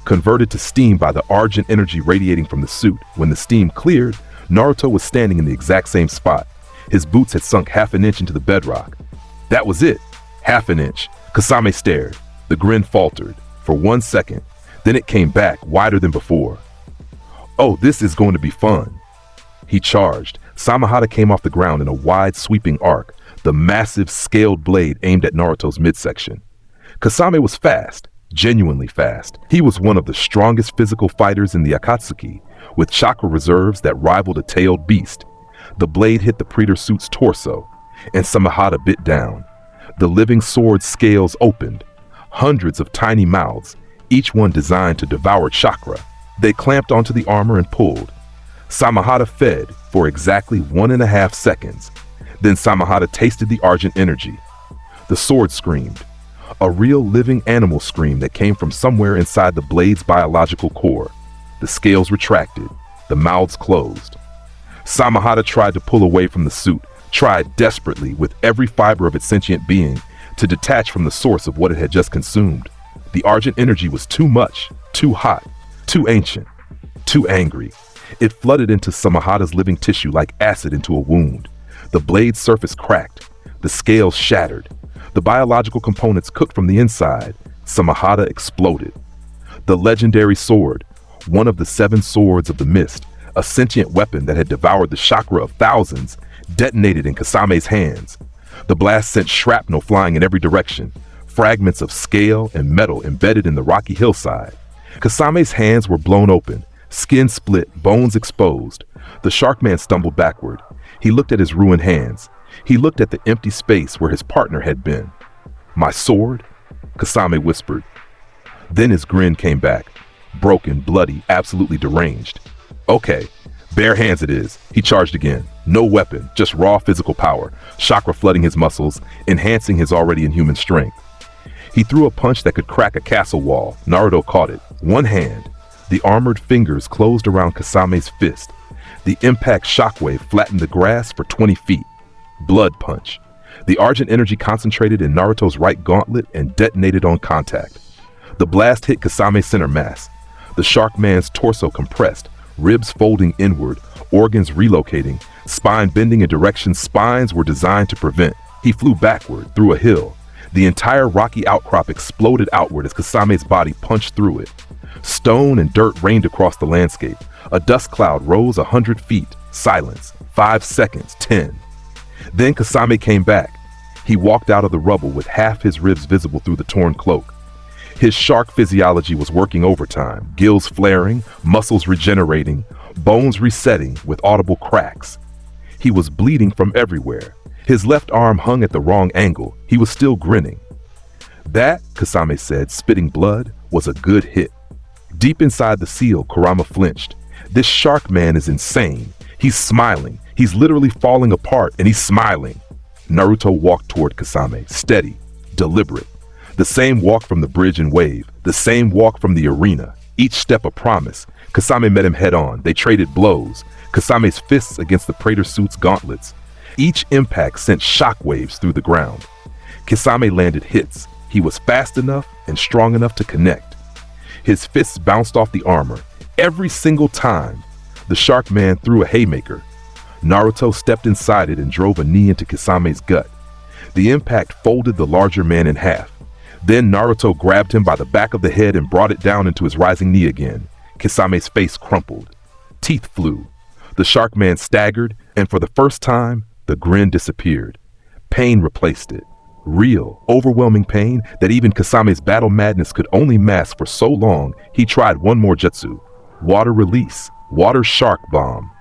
Converted to steam by the Argent energy radiating from the suit. When the steam cleared, Naruto was standing in the exact same spot. His boots had sunk half an inch into the bedrock. That was it. Half an inch. Kasame stared. The grin faltered. For 1 second. Then it came back, wider than before. "Oh, this is going to be fun." He charged. Samahata came off the ground in a wide, sweeping arc, the massive, scaled blade aimed at Naruto's midsection. Kasame was fast, genuinely fast. He was one of the strongest physical fighters in the Akatsuki, with chakra reserves that rivaled a tailed beast. The blade hit the Praetor suit's torso, and Samahata bit down. The living sword's scales opened, hundreds of tiny mouths, each one designed to devour chakra. They clamped onto the armor and pulled. Samahata fed for exactly 1.5 seconds. Then Samahata tasted the Argent energy. The sword screamed. A real living animal scream that came from somewhere inside the blade's biological core. The scales retracted. The mouths closed. Samahata tried to pull away from the suit, tried desperately with every fiber of its sentient being, to detach from the source of what it had just consumed. The argent energy was too much, too hot, too ancient, too angry. It flooded into Samahada's living tissue like acid into a wound. The blade's surface cracked, the scales shattered. The biological components cooked from the inside. Samahada exploded. The legendary sword, one of the 7 swords of the mist, a sentient weapon that had devoured the chakra of thousands, detonated in Kasame's hands. The blast sent shrapnel flying in every direction, fragments of scale and metal embedded in the rocky hillside. Kasame's hands were blown open, skin split, bones exposed. The Sharkman stumbled backward. He looked at his ruined hands. He looked at the empty space where his partner had been. "My sword?" Kasame whispered. Then his grin came back, broken, bloody, absolutely deranged. "Okay, bare hands it is." He charged again. No weapon, just raw physical power, chakra flooding his muscles, enhancing his already inhuman strength. He threw a punch that could crack a castle wall. Naruto caught it. One hand. The armored fingers closed around Kasame's fist. The impact shockwave flattened the grass for 20 feet. Blood punch. The argent energy concentrated in Naruto's right gauntlet and detonated on contact. The blast hit Kasame's center mass. The Sharkman's torso compressed, ribs folding inward, organs relocating, spine bending in directions spines were designed to prevent. He flew backward, through a hill. The entire rocky outcrop exploded outward as Kasame's body punched through it. Stone and dirt rained across the landscape. A dust cloud rose 100 feet. Silence. 5 seconds. 10. Then Kasame came back. He walked out of the rubble with half his ribs visible through the torn cloak. His shark physiology was working overtime, gills flaring, muscles regenerating, bones resetting with audible cracks. He was bleeding from everywhere. His left arm hung at the wrong angle. He was still grinning. "That," Kasame said, spitting blood, "was a good hit." Deep inside the seal, Kurama flinched. This shark man is insane. He's smiling. He's literally falling apart, and he's smiling. Naruto walked toward Kasame, steady, deliberate. The same walk from the bridge and wave, the same walk from the arena, each step a promise. Kasame met him head on. They traded blows. Kasame's fists against the Praetor suit's gauntlets. Each impact sent shockwaves through the ground. Kasame landed hits. He was fast enough and strong enough to connect. His fists bounced off the armor. Every single time, the shark man threw a haymaker. Naruto stepped inside it and drove a knee into Kasame's gut. The impact folded the larger man in half. Then Naruto grabbed him by the back of the head and brought it down into his rising knee again. Kasame's face crumpled. Teeth flew. The shark man staggered, and for the first time, the grin disappeared. Pain replaced it. Real, overwhelming pain that even Kasame's battle madness could only mask for so long. He tried one more jutsu. Water release. Water shark bomb.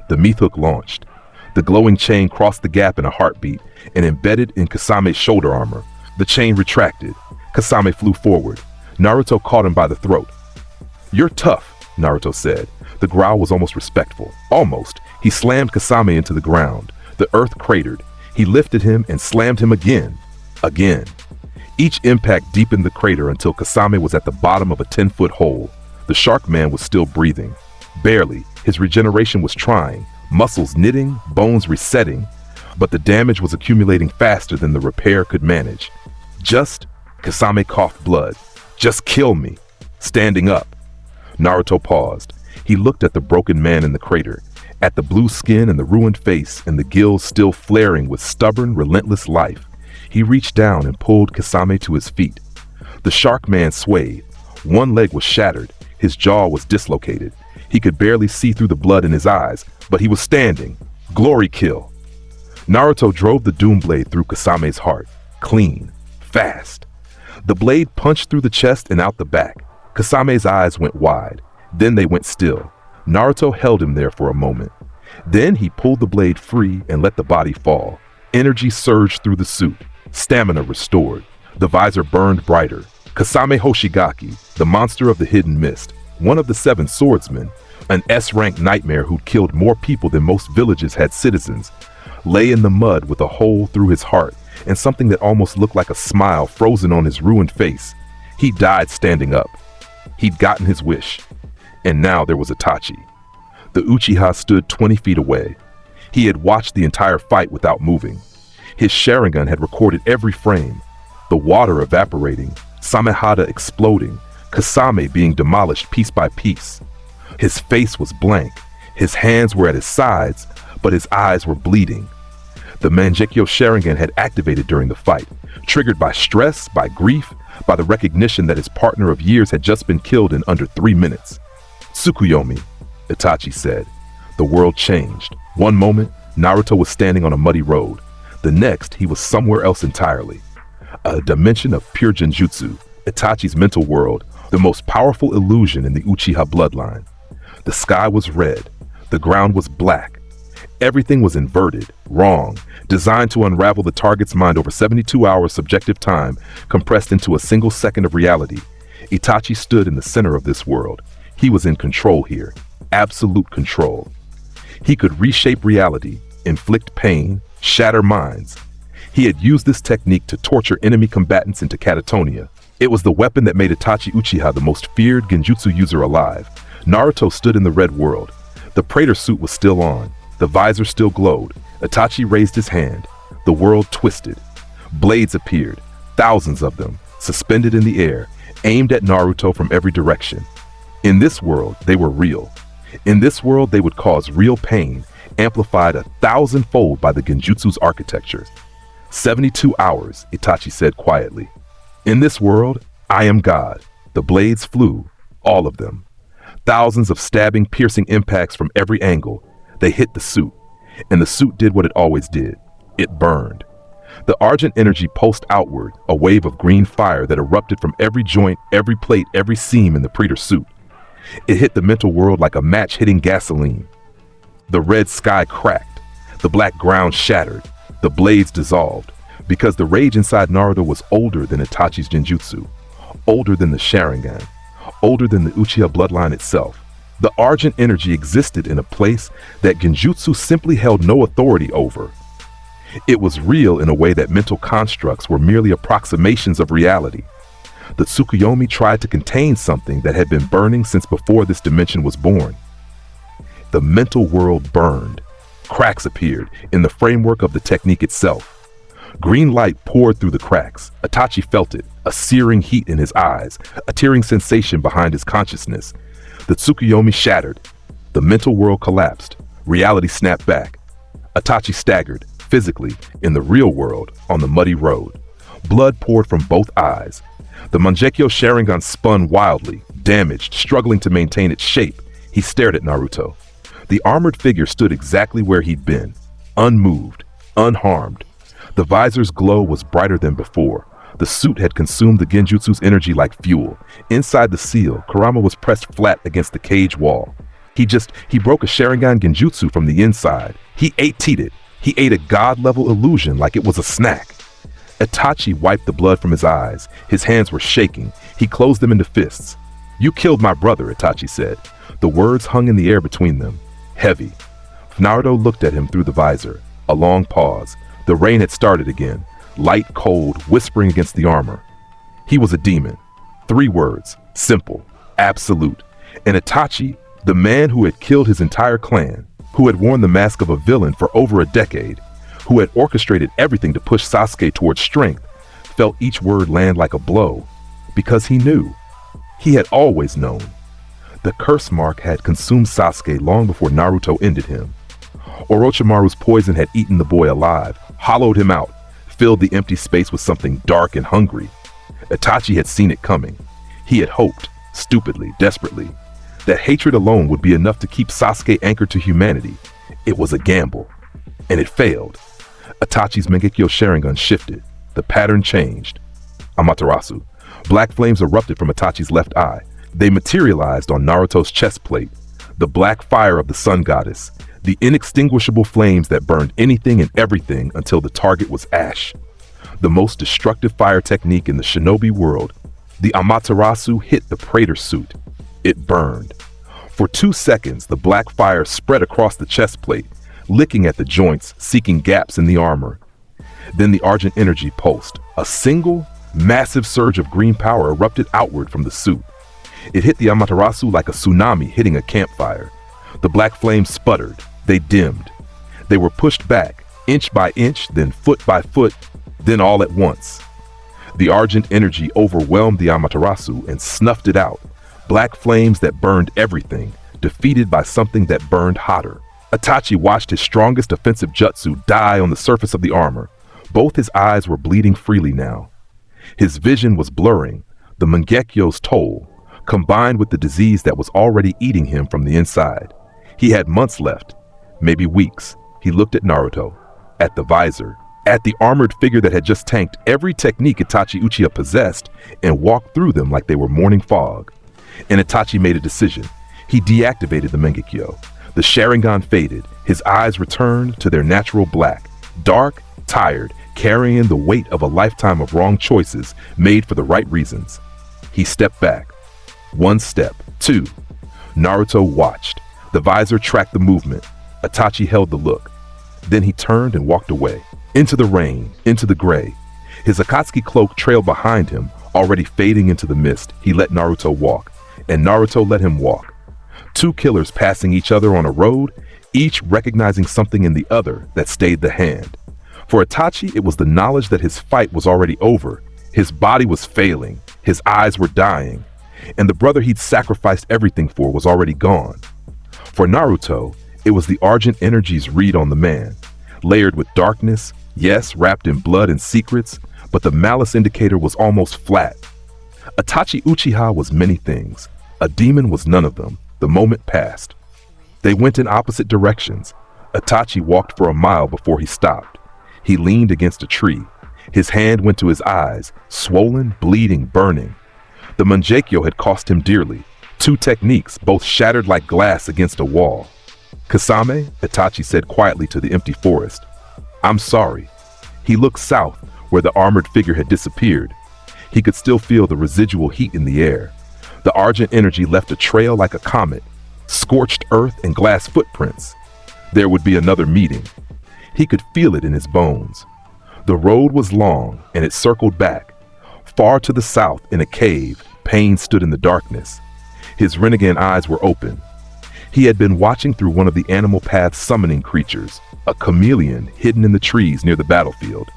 The meat hook launched. The glowing chain crossed the gap in a heartbeat and embedded in Kasame's shoulder armor. The chain retracted. Kasame flew forward. Naruto caught him by the throat. "You're tough," Naruto said. The growl was almost respectful. Almost. He slammed Kasame into the ground. The earth cratered. He lifted him and slammed him again. Again. Each impact deepened the crater until Kasame was at the bottom of a 10-foot hole. The shark man was still breathing. Barely. His regeneration was trying. Muscles knitting, bones resetting. But the damage was accumulating faster than the repair could manage. Kasame coughed blood. "Just kill me." Standing up. Naruto paused. He looked at the broken man in the crater, at the blue skin and the ruined face and the gills still flaring with stubborn, relentless life. He reached down and pulled Kasame to his feet. The shark man swayed. One leg was shattered. His jaw was dislocated. He could barely see through the blood in his eyes, but he was standing. Glory kill. Naruto drove the doom blade through Kasame's heart. Clean. Fast. The blade punched through the chest and out the back. Kasame's eyes went wide. Then they went still. Naruto held him there for a moment. Then he pulled the blade free and let the body fall. Energy surged through the suit. Stamina restored. The visor burned brighter. Kasame Hoshigaki, the monster of the hidden mist, one of the 7 swordsmen, an S-rank nightmare who'd killed more people than most villages had citizens, lay in the mud with a hole through his heart and something that almost looked like a smile frozen on his ruined face. He died standing up. He'd gotten his wish. And now there was Itachi. The Uchiha stood 20 feet away. He had watched the entire fight without moving. His Sharingan had recorded every frame. The water evaporating, Samehada exploding, Kasame being demolished piece by piece. His face was blank, his hands were at his sides, but his eyes were bleeding. The Mangekyo Sharingan had activated during the fight, triggered by stress, by grief, by the recognition that his partner of years had just been killed in under 3 minutes. "Tsukuyomi," Itachi said. The world changed. One moment, Naruto was standing on a muddy road. The next, he was somewhere else entirely. A dimension of pure genjutsu, Itachi's mental world, the most powerful illusion in the Uchiha bloodline. The sky was red. The ground was black. Everything was inverted, wrong, designed to unravel the target's mind over 72 hours subjective time, compressed into a single second of reality. Itachi stood in the center of this world. He was in control here, absolute control. He could reshape reality, inflict pain, shatter minds. He had used this technique to torture enemy combatants into catatonia. It was the weapon that made Itachi Uchiha the most feared genjutsu user alive. Naruto stood in the red world. The Praetor suit was still on. The visor still glowed. Itachi raised his hand. The world twisted. Blades appeared, thousands of them, suspended in the air, aimed at Naruto from every direction. In this world, they were real. In this world, they would cause real pain, amplified 1,000-fold by the genjutsu's architecture. 72 hours, Itachi said quietly. In this world, I am God. The blades flew, all of them. Thousands of stabbing, piercing impacts from every angle. They hit the suit, and the suit did what it always did. It burned. The Argent energy pulsed outward, a wave of green fire that erupted from every joint, every plate, every seam in the Praetor suit. It hit the mental world like a match hitting gasoline. The red sky cracked. The black ground shattered. The blades dissolved. Because the rage inside Naruto was older than Itachi's genjutsu, older than the Sharingan, older than the Uchiha bloodline itself. The Argent energy existed in a place that genjutsu simply held no authority over. It was real in a way that mental constructs were merely approximations of reality. The Tsukuyomi tried to contain something that had been burning since before this dimension was born. The mental world burned. Cracks appeared in the framework of the technique itself. Green light poured through the cracks. Itachi felt it, a searing heat in his eyes, a tearing sensation behind his consciousness. The Tsukuyomi shattered. The mental world collapsed. Reality snapped back. Itachi staggered, physically, in the real world, on the muddy road. Blood poured from both eyes. The Mangekyo Sharingan spun wildly, damaged, struggling to maintain its shape. He stared at Naruto. The armored figure stood exactly where he'd been, unmoved, unharmed. The visor's glow was brighter than before. The suit had consumed the genjutsu's energy like fuel. Inside the seal, Kurama was pressed flat against the cage wall. He broke a Sharingan genjutsu from the inside. He ate it. He ate a god-level illusion like it was a snack. Itachi wiped the blood from his eyes. His hands were shaking. He closed them into fists. "You killed my brother," Itachi said. The words hung in the air between them, heavy. Naruto looked at him through the visor. A long pause. The rain had started again, light, cold, whispering against the armor. He was a demon. 3 words, simple, absolute. And Itachi, the man who had killed his entire clan, who had worn the mask of a villain for over a decade, who had orchestrated everything to push Sasuke towards strength, felt each word land like a blow, because he knew. He had always known. The curse mark had consumed Sasuke long before Naruto ended him. Orochimaru's poison had eaten the boy alive, hollowed him out, filled the empty space with something dark and hungry. Itachi had seen it coming. He had hoped, stupidly, desperately, that hatred alone would be enough to keep Sasuke anchored to humanity. It was a gamble, and it failed. Itachi's Mangekyo Sharingan shifted. The pattern changed. Amaterasu. Black flames erupted from Itachi's left eye. They materialized on Naruto's chest plate. The black fire of the sun goddess. The inextinguishable flames that burned anything and everything until the target was ash. The most destructive fire technique in the shinobi world. The Amaterasu hit the Praetor suit. It burned. For 2 seconds, the black fire spread across the chest plate, licking at the joints, seeking gaps in the armor. Then the Argent energy pulsed. A single, massive surge of green power erupted outward from the suit. It hit the Amaterasu like a tsunami hitting a campfire. The black flames sputtered. They dimmed. They were pushed back, inch by inch, then foot by foot, then all at once. The Argent energy overwhelmed the Amaterasu and snuffed it out. Black flames that burned everything, defeated by something that burned hotter. Itachi watched his strongest offensive jutsu die on the surface of the armor. Both his eyes were bleeding freely now. His vision was blurring, the Mangekyo's toll, combined with the disease that was already eating him from the inside. He had months left, maybe weeks. He looked at Naruto, at the visor, at the armored figure that had just tanked every technique Itachi Uchiha possessed and walked through them like they were morning fog. And Itachi made a decision. He deactivated the Mangekyo. The Sharingan faded. His eyes returned to their natural black, dark, tired, carrying the weight of a lifetime of wrong choices made for the right reasons. He stepped back. 1 step, 2. Naruto watched. The visor tracked the movement. Itachi held the look. Then he turned and walked away. Into the rain, into the gray. His Akatsuki cloak trailed behind him, already fading into the mist. He let Naruto walk, and Naruto let him walk. 2 killers passing each other on a road, each recognizing something in the other that stayed the hand. For Itachi, it was the knowledge that his fight was already over. His body was failing, his eyes were dying, and the brother he'd sacrificed everything for was already gone. For Naruto, it was the Argent energy's read on the man, layered with darkness, yes, wrapped in blood and secrets, but the malice indicator was almost flat. Itachi Uchiha was many things. A demon was none of them. The moment passed. They went in opposite directions. Itachi walked for a mile before he stopped. He leaned against a tree. His hand went to his eyes, swollen, bleeding, burning. The Mangekyo had cost him dearly. 2 techniques, both shattered like glass against a wall. "Kasame," Itachi said quietly to the empty forest. "I'm sorry." He looked south, where the armored figure had disappeared. He could still feel the residual heat in the air. The Argent energy left a trail like a comet, scorched earth and glass footprints. There would be another meeting. He could feel it in his bones. The road was long, and it circled back. Far to the south, in a cave, Pain stood in the darkness. His Rinnegan eyes were open. He had been watching through one of the animal path's summoning creatures, a chameleon hidden in the trees near the battlefield.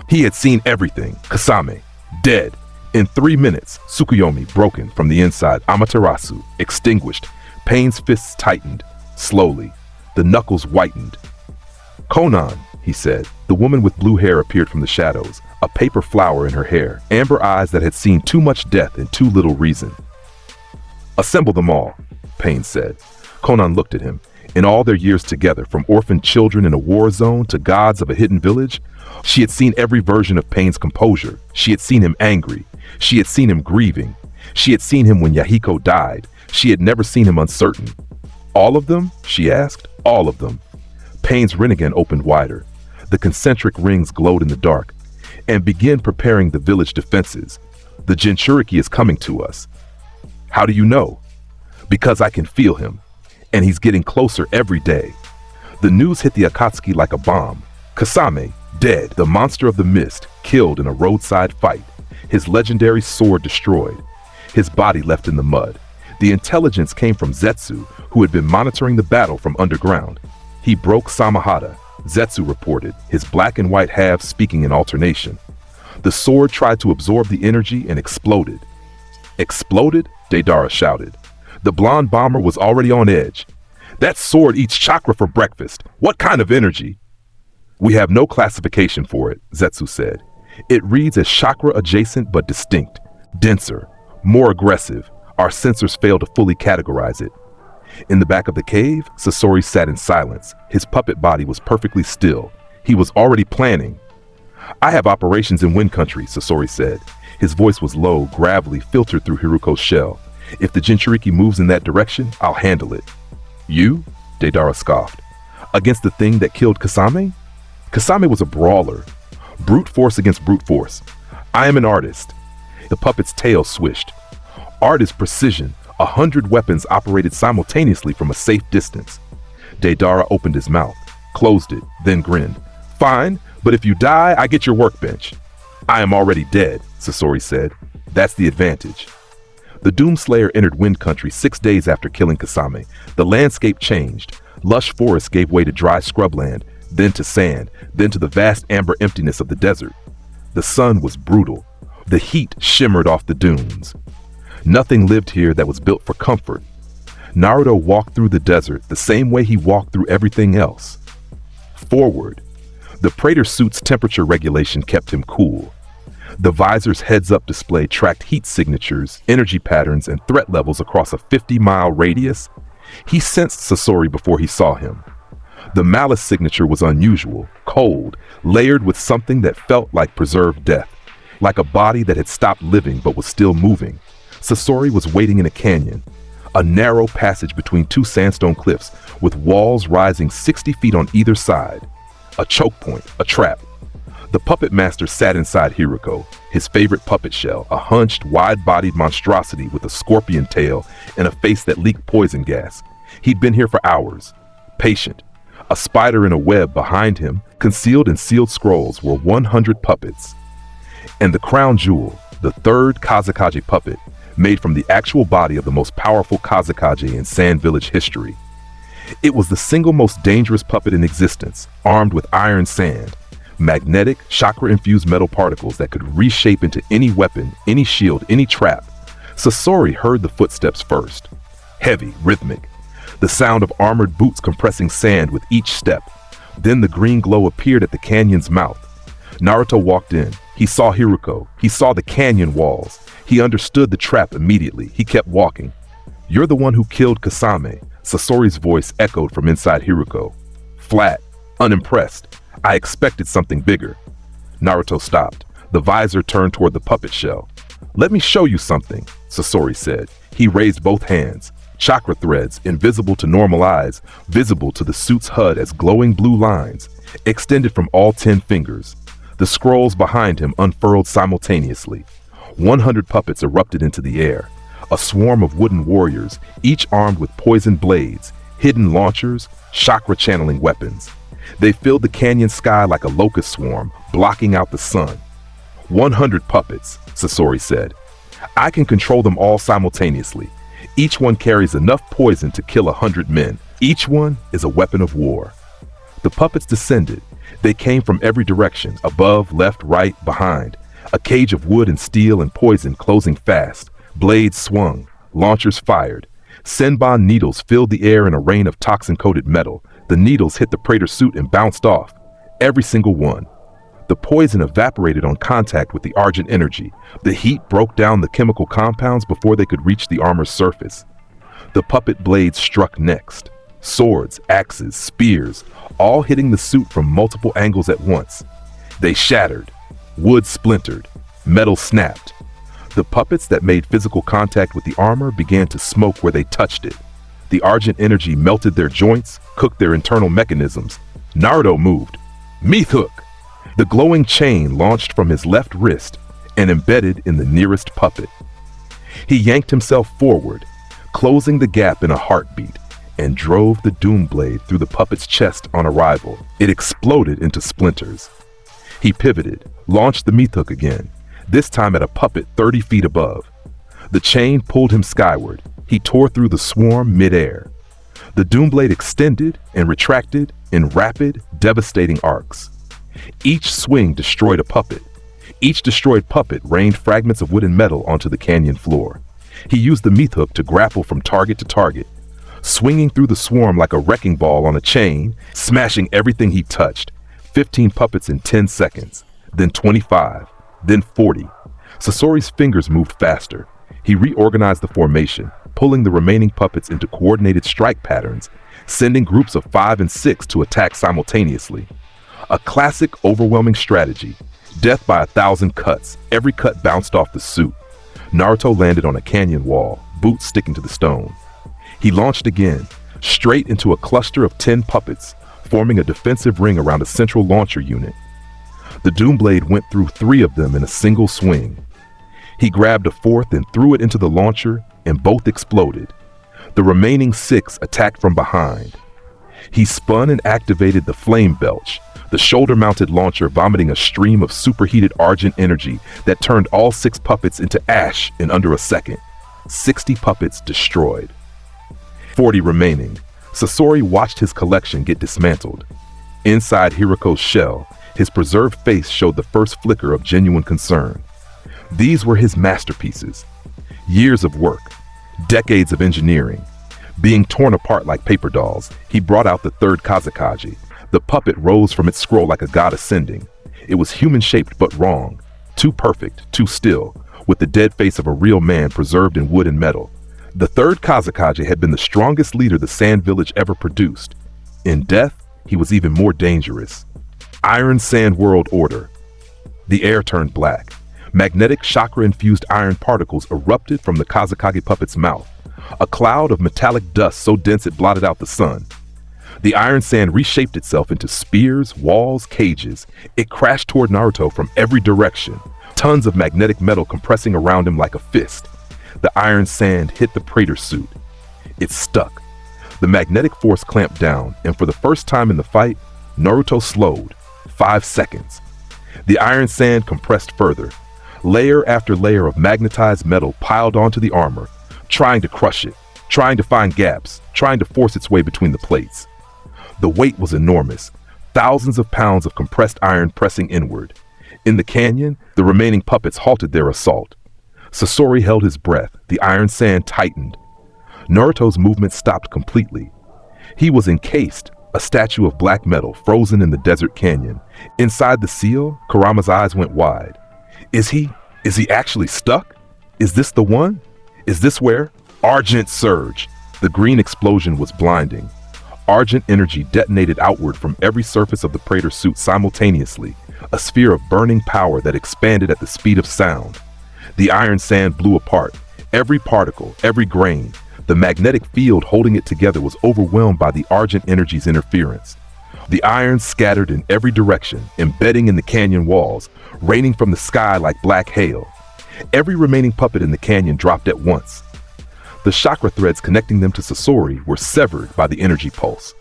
He had seen everything. Kasame, dead. In 3 minutes, Tsukuyomi broken from the inside, Amaterasu extinguished. Pain's fists tightened. Slowly, the knuckles whitened. "Konan," he said. The woman with blue hair appeared from the shadows, a paper flower in her hair, amber eyes that had seen too much death and too little reason. "Assemble them all," Pain said. Konan looked at him. In all their years together, from orphaned children in a war zone to gods of a hidden village, she had seen every version of Pain's composure. She had seen him angry. She had seen him grieving. She had seen him when Yahiko died. She had never seen him uncertain. "All of them?" she asked. "All of them." Pain's Rinnegan opened wider. The concentric rings glowed in the dark. "And begin preparing the village defenses. The Jinchuriki is coming to us." "How do you know?" "Because I can feel him. And he's getting closer every day." The news hit the Akatsuki like a bomb. Kasame, dead, the monster of the mist, killed in a roadside fight. His legendary sword destroyed. His body left in the mud. The intelligence came from Zetsu, who had been monitoring the battle from underground. "He broke Samahata," Zetsu reported, his black and white halves speaking in alternation. The sword tried to absorb the energy and exploded. "Exploded?" Deidara shouted. The blonde bomber was already on edge. "That sword eats chakra for breakfast. What kind of energy?" "We have no classification for it," Zetsu said. "It reads as chakra adjacent but distinct, denser, more aggressive. Our sensors fail to fully categorize it." In the back of the cave, Sasori sat in silence. His puppet body was perfectly still. He was already planning. "I have operations in Wind Country," Sasori said. His voice was low, gravelly, filtered through Hiruko's shell. "If the Jinchuriki moves in that direction, I'll handle it." "You?" Deidara scoffed. "Against the thing that killed Kasame?" Kasame was a brawler. Brute force against brute force. "I am an artist." The puppet's tail swished. "Art is precision. 100 weapons operated simultaneously from a safe distance." Deidara opened his mouth, closed it, then grinned. "Fine, but if you die, I get your workbench." "I am already dead," Sasori said. "That's the advantage." The Doomslayer entered Wind Country 6 days after killing Kasame. The landscape changed. Lush forests gave way to dry scrubland, then to sand, then to the vast amber emptiness of the desert. The sun was brutal. The heat shimmered off the dunes. Nothing lived here that was built for comfort. Naruto walked through the desert the same way he walked through everything else. Forward. The Praetor suit's temperature regulation kept him cool. The visor's heads-up display tracked heat signatures, energy patterns, and threat levels across a 50-mile radius. He sensed Sasori before he saw him. The malice signature was unusual, cold, layered with something that felt like preserved death, like a body that had stopped living but was still moving. Sasori was waiting in a canyon, a narrow passage between two sandstone cliffs with walls rising 60 feet on either side. A choke point, a trap. The puppet master sat inside Hiriko, his favorite puppet shell, a hunched, wide-bodied monstrosity with a scorpion tail and a face that leaked poison gas. He'd been here for hours, patient. A spider in a web behind him, concealed in sealed scrolls, were 100 puppets. And the crown jewel, the third Kazekage puppet, made from the actual body of the most powerful Kazekage in Sand Village history. It was the single most dangerous puppet in existence, armed with iron sand, magnetic, chakra-infused metal particles that could reshape into any weapon, any shield, any trap. Sasori heard the footsteps first. Heavy, rhythmic. The sound of armored boots compressing sand with each step. Then the green glow appeared at the canyon's mouth. Naruto walked in. He saw Hiriko. He saw the canyon walls. He understood the trap immediately. He kept walking. "You're the one who killed Kasame," Sasori's voice echoed from inside Hiriko. Flat, unimpressed. "I expected something bigger." Naruto stopped. The visor turned toward the puppet shell. "Let me show you something," Sasori said. He raised both hands. Chakra threads, invisible to normal eyes, visible to the suit's HUD as glowing blue lines, extended from all 10 fingers. The scrolls behind him unfurled simultaneously. 100 puppets erupted into the air. A swarm of wooden warriors, each armed with poisoned blades, hidden launchers, chakra-channeling weapons. They filled the canyon sky like a locust swarm, blocking out the sun. 100 puppets, Sasori said. "I can control them all simultaneously. Each one carries enough poison to kill 100 men. Each one is a weapon of war." The puppets descended. They came from every direction, above, left, right, behind. A cage of wood and steel and poison closing fast. Blades swung. Launchers fired. Senbon needles filled the air in a rain of toxin-coated metal. The needles hit the Praetor suit and bounced off. Every single one. The poison evaporated on contact with the Argent energy. The heat broke down the chemical compounds before they could reach the armor's surface. The puppet blades struck next. Swords, axes, spears, all hitting the suit from multiple angles at once. They shattered. Wood splintered. Metal snapped. The puppets that made physical contact with the armor began to smoke where they touched it. The Argent energy melted their joints, cooked their internal mechanisms. Naruto moved. Meath hook! The glowing chain launched from his left wrist and embedded in the nearest puppet. He yanked himself forward, closing the gap in a heartbeat, and drove the doom blade through the puppet's chest on arrival. It exploded into splinters. He pivoted, launched the Meath hook again, this time at a puppet 30 feet above. The chain pulled him skyward. He tore through the swarm midair. The doom blade extended and retracted in rapid, devastating arcs. Each swing destroyed a puppet. Each destroyed puppet rained fragments of wood and metal onto the canyon floor. He used the Meath hook to grapple from target to target, swinging through the swarm like a wrecking ball on a chain, smashing everything he touched. 15 puppets in 10 seconds, then 25, then 40. Sasori's fingers moved faster. He reorganized the formation, pulling the remaining puppets into coordinated strike patterns, sending groups of 5 and 6 to attack simultaneously. A classic overwhelming strategy. Death by 1,000 cuts. Every cut bounced off the suit. Naruto landed on a canyon wall, boots sticking to the stone. He launched again, straight into a cluster of 10 puppets, forming a defensive ring around a central launcher unit. The doom blade went through 3 of them in a single swing. He grabbed a 4th and threw it into the launcher, and both exploded. The remaining 6 attacked from behind. He spun and activated the flame belch, the shoulder-mounted launcher vomiting a stream of superheated Argent energy that turned all 6 puppets into ash in under a second. 60 puppets destroyed. 40 remaining. Sasori watched his collection get dismantled. Inside Hiriko's shell, his preserved face showed the first flicker of genuine concern. These were his masterpieces. Years of work, decades of engineering. Being torn apart like paper dolls, he brought out the third Kazakage. The puppet rose from its scroll like a god ascending. It was human-shaped but wrong, too perfect, too still, with the dead face of a real man preserved in wood and metal. The third Kazakage had been the strongest leader the Sand Village ever produced. In death, he was even more dangerous. Iron Sand World Order. The air turned black. Magnetic chakra-infused iron particles erupted from the Kazakage puppet's mouth, a cloud of metallic dust so dense it blotted out the sun. The iron sand reshaped itself into spears, walls, cages. It crashed toward Naruto from every direction, tons of magnetic metal compressing around him like a fist. The iron sand hit the Praetor suit. It stuck. The magnetic force clamped down, and for the first time in the fight, Naruto slowed. 5 seconds. The iron sand compressed further. Layer after layer of magnetized metal piled onto the armor, trying to crush it, trying to find gaps, trying to force its way between the plates. The weight was enormous, thousands of pounds of compressed iron pressing inward. In the canyon, the remaining puppets halted their assault. Sasori held his breath, the iron sand tightened. Naruto's movement stopped completely. He was encased, a statue of black metal frozen in the desert canyon. Inside the seal, Kurama's eyes went wide. Is he actually stuck? Is this the one? Is this where? Argent surge. The green explosion was blinding. Argent energy detonated outward from every surface of the Praetor suit simultaneously, a sphere of burning power that expanded at the speed of sound. The iron sand blew apart. Every particle, every grain, the magnetic field holding it together was overwhelmed by the Argent energy's interference. The iron scattered in every direction, embedding in the canyon walls, raining from the sky like black hail. Every remaining puppet in the canyon dropped at once. The chakra threads connecting them to Sasori were severed by the energy pulse.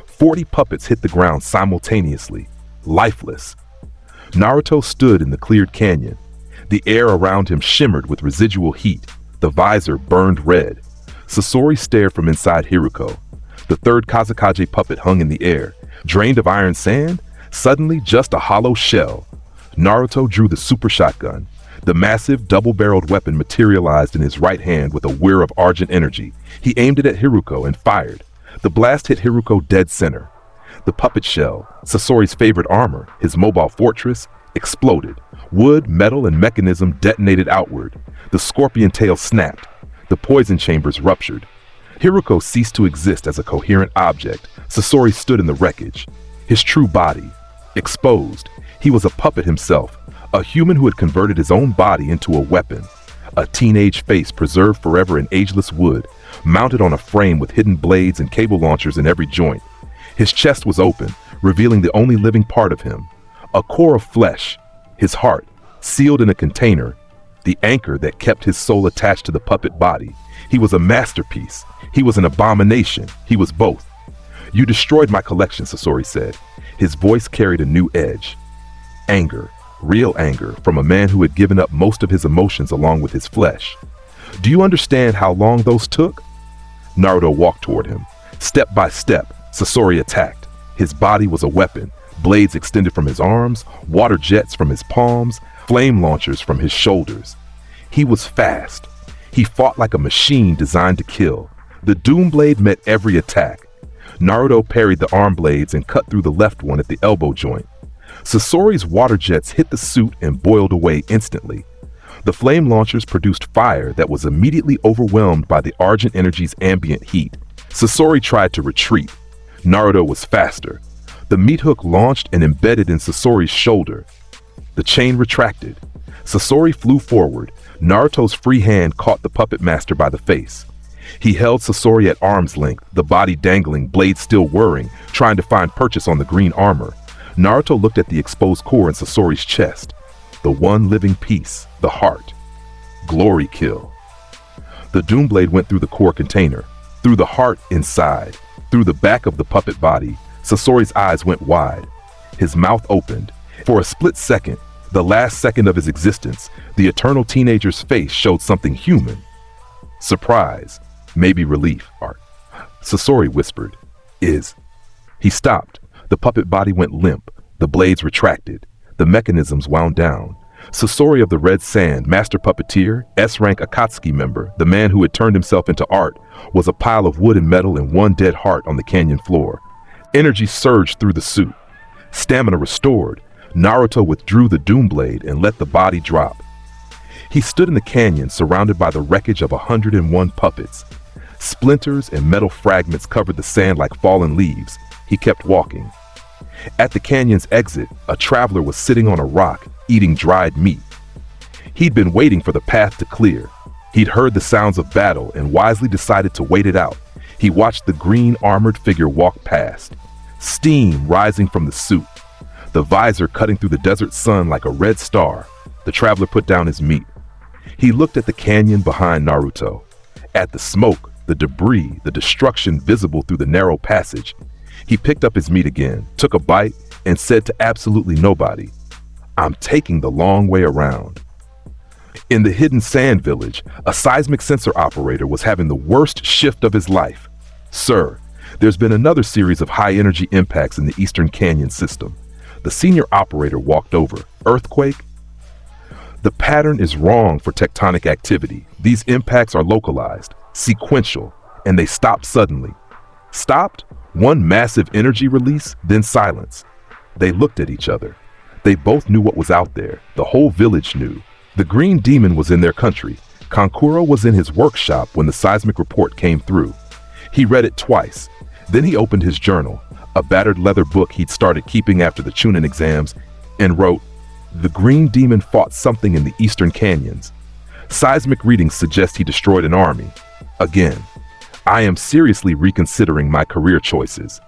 40 puppets hit the ground simultaneously, lifeless. Naruto stood in the cleared canyon. The air around him shimmered with residual heat. The visor burned red. Sasori stared from inside Hiruko. The third Kazakage puppet hung in the air, drained of iron sand, suddenly just a hollow shell. Naruto drew the super shotgun. The massive, double-barreled weapon materialized in his right hand with a whir of Argent energy. He aimed it at Hiruko and fired. The blast hit Hiruko dead center. The puppet shell, Sasori's favorite armor, his mobile fortress, exploded. Wood, metal, and mechanism detonated outward. The scorpion tail snapped. The poison chambers ruptured. Hiruko ceased to exist as a coherent object. Sasori stood in the wreckage. His true body, exposed. He was a puppet himself, a human who had converted his own body into a weapon. A teenage face preserved forever in ageless wood, mounted on a frame with hidden blades and cable launchers in every joint. His chest was open, revealing the only living part of him. A core of flesh, his heart, sealed in a container, the anchor that kept his soul attached to the puppet body. He was a masterpiece. He was an abomination. He was both. "You destroyed my collection," Sasori said. His voice carried a new edge. Anger, real anger, from a man who had given up most of his emotions along with his flesh. "Do you understand how long those took?" Naruto walked toward him. Step by step, Sasori attacked. His body was a weapon, blades extended from his arms, water jets from his palms, flame launchers from his shoulders. He was fast. He fought like a machine designed to kill. The Doom Blade met every attack. Naruto parried the arm blades and cut through the left one at the elbow joint. Sasori's water jets hit the suit and boiled away instantly. The flame launchers produced fire that was immediately overwhelmed by the Argent energy's ambient heat. Sasori tried to retreat. Naruto was faster. The meat hook launched and embedded in Sasori's shoulder. The chain retracted. Sasori flew forward. Naruto's free hand caught the puppet master by the face. He held Sasori at arm's length, the body dangling, blades still whirring, trying to find purchase on the green armor. Naruto looked at the exposed core in Sasori's chest. The one living piece, the heart. Glory kill. The Doom Blade went through the core container, through the heart inside, through the back of the puppet body. Sasori's eyes went wide. His mouth opened. For a split second, the last second of his existence, the eternal teenager's face showed something human. Surprise, maybe relief, Art. Sasori whispered, "Is." He stopped. The puppet body went limp. The blades retracted. The mechanisms wound down. Sasori of the Red Sand, master puppeteer, S-rank Akatsuki member, the man who had turned himself into art, was a pile of wood and metal and one dead heart on the canyon floor. Energy surged through the suit. Stamina restored, Naruto withdrew the Doom Blade and let the body drop. He stood in the canyon surrounded by the wreckage of 101 puppets. Splinters and metal fragments covered the sand like fallen leaves. He kept walking. At the canyon's exit, a traveler was sitting on a rock, eating dried meat. He'd been waiting for the path to clear. He'd heard the sounds of battle and wisely decided to wait it out. He watched the green armored figure walk past. Steam rising from the suit. The visor cutting through the desert sun like a red star. The traveler put down his meat. He looked at the canyon behind Naruto. At the smoke, the debris, the destruction visible through the narrow passage. He picked up his meat again, took a bite, and said to absolutely nobody, "I'm taking the long way around." In the hidden sand village, a seismic sensor operator was having the worst shift of his life. "Sir, there's been another series of high-energy impacts in the Eastern Canyon system." The senior operator walked over. "Earthquake?" "The pattern is wrong for tectonic activity. These impacts are localized, sequential, and they stopped suddenly." Stopped? One massive energy release, then silence. They looked at each other. They both knew what was out there. The whole village knew. The Green Demon was in their country. Kankuro was in his workshop when the seismic report came through. He read it twice. Then he opened his journal, a battered leather book he'd started keeping after the Chunin exams, and wrote, "The Green Demon fought something in the Eastern Canyons. Seismic readings suggest he destroyed an army. Again, I am seriously reconsidering my career choices.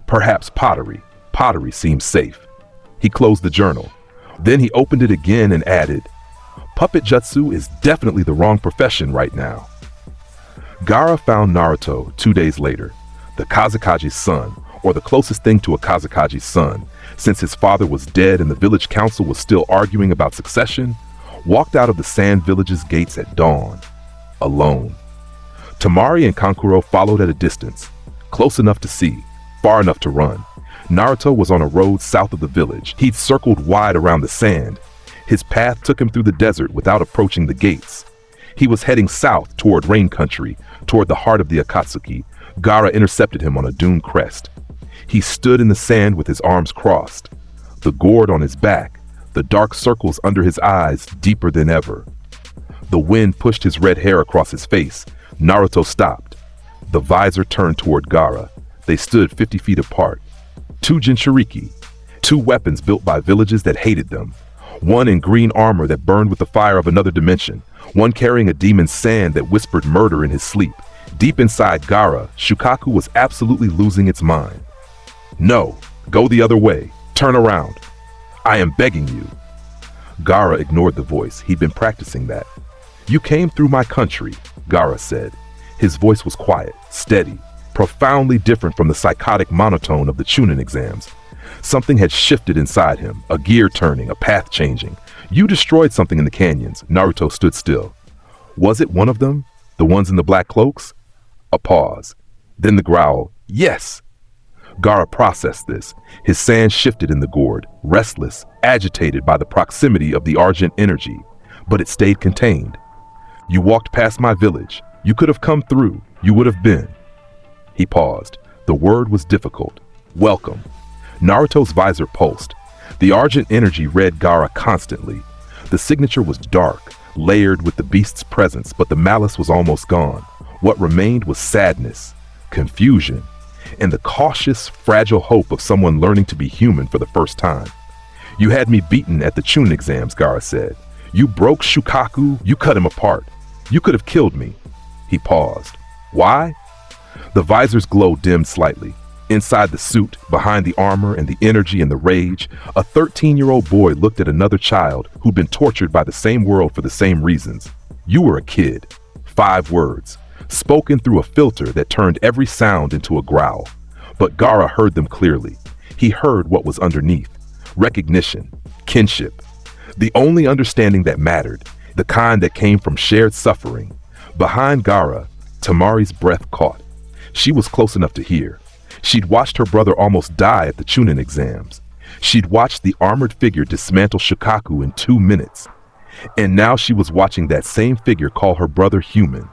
Perhaps pottery. Pottery seems safe." He closed the journal. Then he opened it again and added, "Puppet jutsu is definitely the wrong profession right now." Gaara found Naruto 2 days later. The Kazakaji's son, or the closest thing to a Kazakaji's son, since his father was dead and the village council was still arguing about succession, walked out of the sand village's gates at dawn, alone. Tamari and Kankuro followed at a distance, close enough to see, far enough to run. Naruto was on a road south of the village. He'd circled wide around the sand. His path took him through the desert without approaching the gates. He was heading south toward rain country, toward the heart of the Akatsuki. Gaara intercepted him on a dune crest. He stood in the sand with his arms crossed, the gourd on his back, the dark circles under his eyes deeper than ever. The wind pushed his red hair across his face. Naruto stopped. The visor turned toward Gaara. They stood 50 feet apart. 2 Jinchuriki, 2 weapons built by villages that hated them. One in green armor that burned with the fire of another dimension. One carrying a demon's sand that whispered murder in his sleep. Deep inside Gaara, Shukaku was absolutely losing its mind. "No, go the other way. Turn around. I am begging you." Gaara ignored the voice. He'd been practicing that. "You came through my country," Gaara said. His voice was quiet, steady, profoundly different from the psychotic monotone of the Chunin exams. Something had shifted inside him, a gear turning, a path changing. "You destroyed something in the canyons." Naruto stood still. "Was it one of them? The ones in the black cloaks?" A pause. Then the growl, "Yes." Gaara processed this. His sand shifted in the gourd, restless, agitated by the proximity of the argent energy. But it stayed contained. "You walked past my village. You could have come through. You would have been." He paused. The word was difficult. "Welcome." Naruto's visor pulsed. The argent energy read Gaara constantly. The signature was dark, layered with the beast's presence, but the malice was almost gone. What remained was sadness, confusion, and the cautious, fragile hope of someone learning to be human for the first time. "You had me beaten at the Chunin exams," Gaara said. "You broke Shukaku, you cut him apart. You could have killed me." He paused. "Why?" The visor's glow dimmed slightly. Inside the suit, behind the armor and the energy and the rage, a 13-year-old boy looked at another child who'd been tortured by the same world for the same reasons. "You were a kid." 5 words, spoken through a filter that turned every sound into a growl. But Gaara heard them clearly. He heard what was underneath. Recognition, kinship. The only understanding that mattered, the kind that came from shared suffering. Behind Gaara, Tamari's breath caught. She was close enough to hear. She'd watched her brother almost die at the Chunin exams. She'd watched the armored figure dismantle Shikaku in 2 minutes. And now she was watching that same figure call her brother human.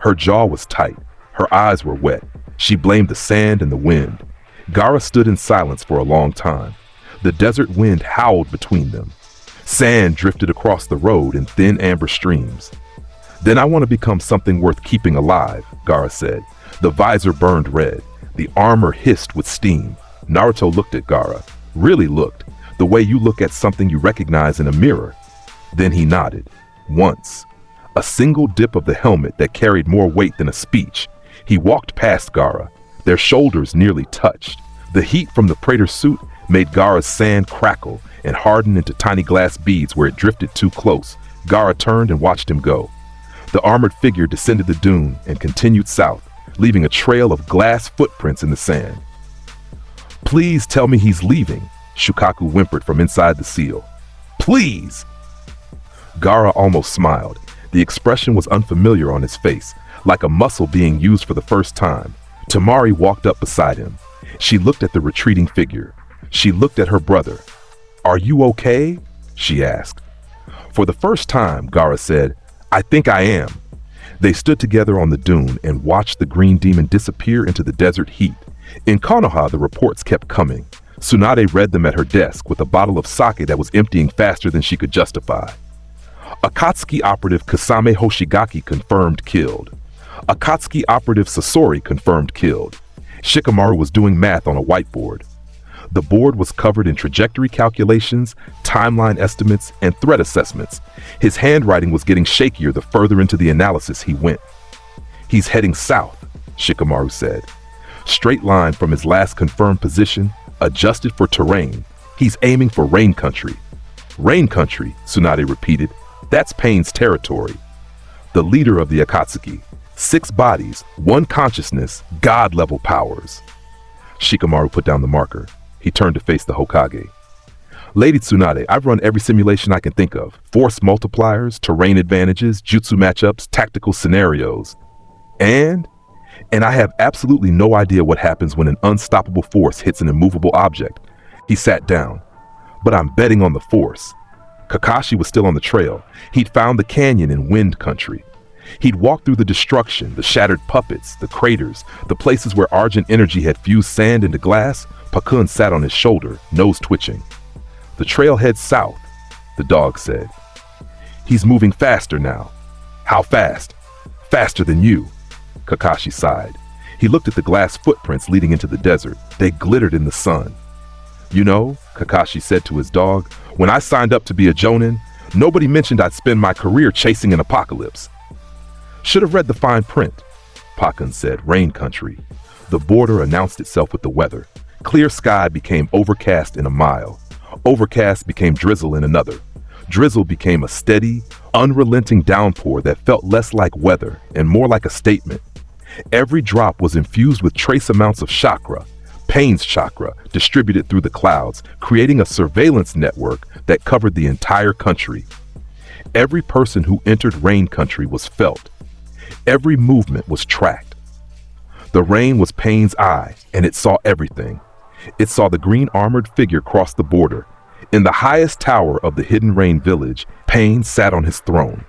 Her jaw was tight. Her eyes were wet. She blamed the sand and the wind. Gaara stood in silence for a long time. The desert wind howled between them. Sand drifted across the road in thin amber streams. Then I want to become something worth keeping alive, Gaara said. The visor burned red. The armor hissed with steam. Naruto looked at Gaara. Really looked. The way you look at something you recognize in a mirror. Then he nodded. Once. A single dip of the helmet that carried more weight than a speech. He walked past Gaara. Their shoulders nearly touched. The heat from the Praetor suit made Gaara's sand crackle and harden into tiny glass beads where it drifted too close. Gaara turned and watched him go. The armored figure descended the dune and continued south, leaving a trail of glass footprints in the sand. Please tell me he's leaving, Shikaku whimpered from inside the seal. Please! Gaara almost smiled. The expression was unfamiliar on his face, like a muscle being used for the first time. Temari walked up beside him. She looked at the retreating figure. She looked at her brother. Are you okay? She asked. For the first time, Gaara said, I think I am. They stood together on the dune and watched the green demon disappear into the desert heat. In Konoha, the reports kept coming. Tsunade read them at her desk with a bottle of sake that was emptying faster than she could justify. Akatsuki operative Kasame Hoshigaki confirmed killed. Akatsuki operative Sasori confirmed killed. Shikamaru was doing math on a whiteboard. The board was covered in trajectory calculations, timeline estimates, and threat assessments. His handwriting was getting shakier the further into the analysis he went. He's heading south, Shikamaru said. Straight line from his last confirmed position, adjusted for terrain. He's aiming for rain country. Rain country, Tsunade repeated. That's Pain's territory. The leader of the Akatsuki. 6 bodies, 1 consciousness, god-level powers. Shikamaru put down the marker. He turned to face the Hokage. Lady Tsunade, I've run every simulation I can think of. Force multipliers, terrain advantages, jutsu matchups, tactical scenarios. And I have absolutely no idea what happens when an unstoppable force hits an immovable object. He sat down. But I'm betting on the force. Kakashi was still on the trail. He'd found the canyon in Wind Country. He'd walked through the destruction, the shattered puppets, the craters, the places where Argent energy had fused sand into glass. Pakun sat on his shoulder, nose twitching. The trail heads south, the dog said. He's moving faster now. How fast? Faster than you. Kakashi sighed. He looked at the glass footprints leading into the desert. They glittered in the sun. You know, Kakashi said to his dog, when I signed up to be a Jonin, nobody mentioned I'd spend my career chasing an apocalypse. Should have read the fine print, Pakun said, rain country. The border announced itself with the weather. Clear sky became overcast in a mile. Overcast became drizzle in another. Drizzle became a steady, unrelenting downpour that felt less like weather and more like a statement. Every drop was infused with trace amounts of chakra, Pain's chakra, distributed through the clouds, creating a surveillance network that covered the entire country. Every person who entered rain country was felt. Every movement was tracked. The rain was Pain's eye, and it saw everything. It saw the green armored figure cross the border. In the highest tower of the hidden rain village, Pain sat on his throne.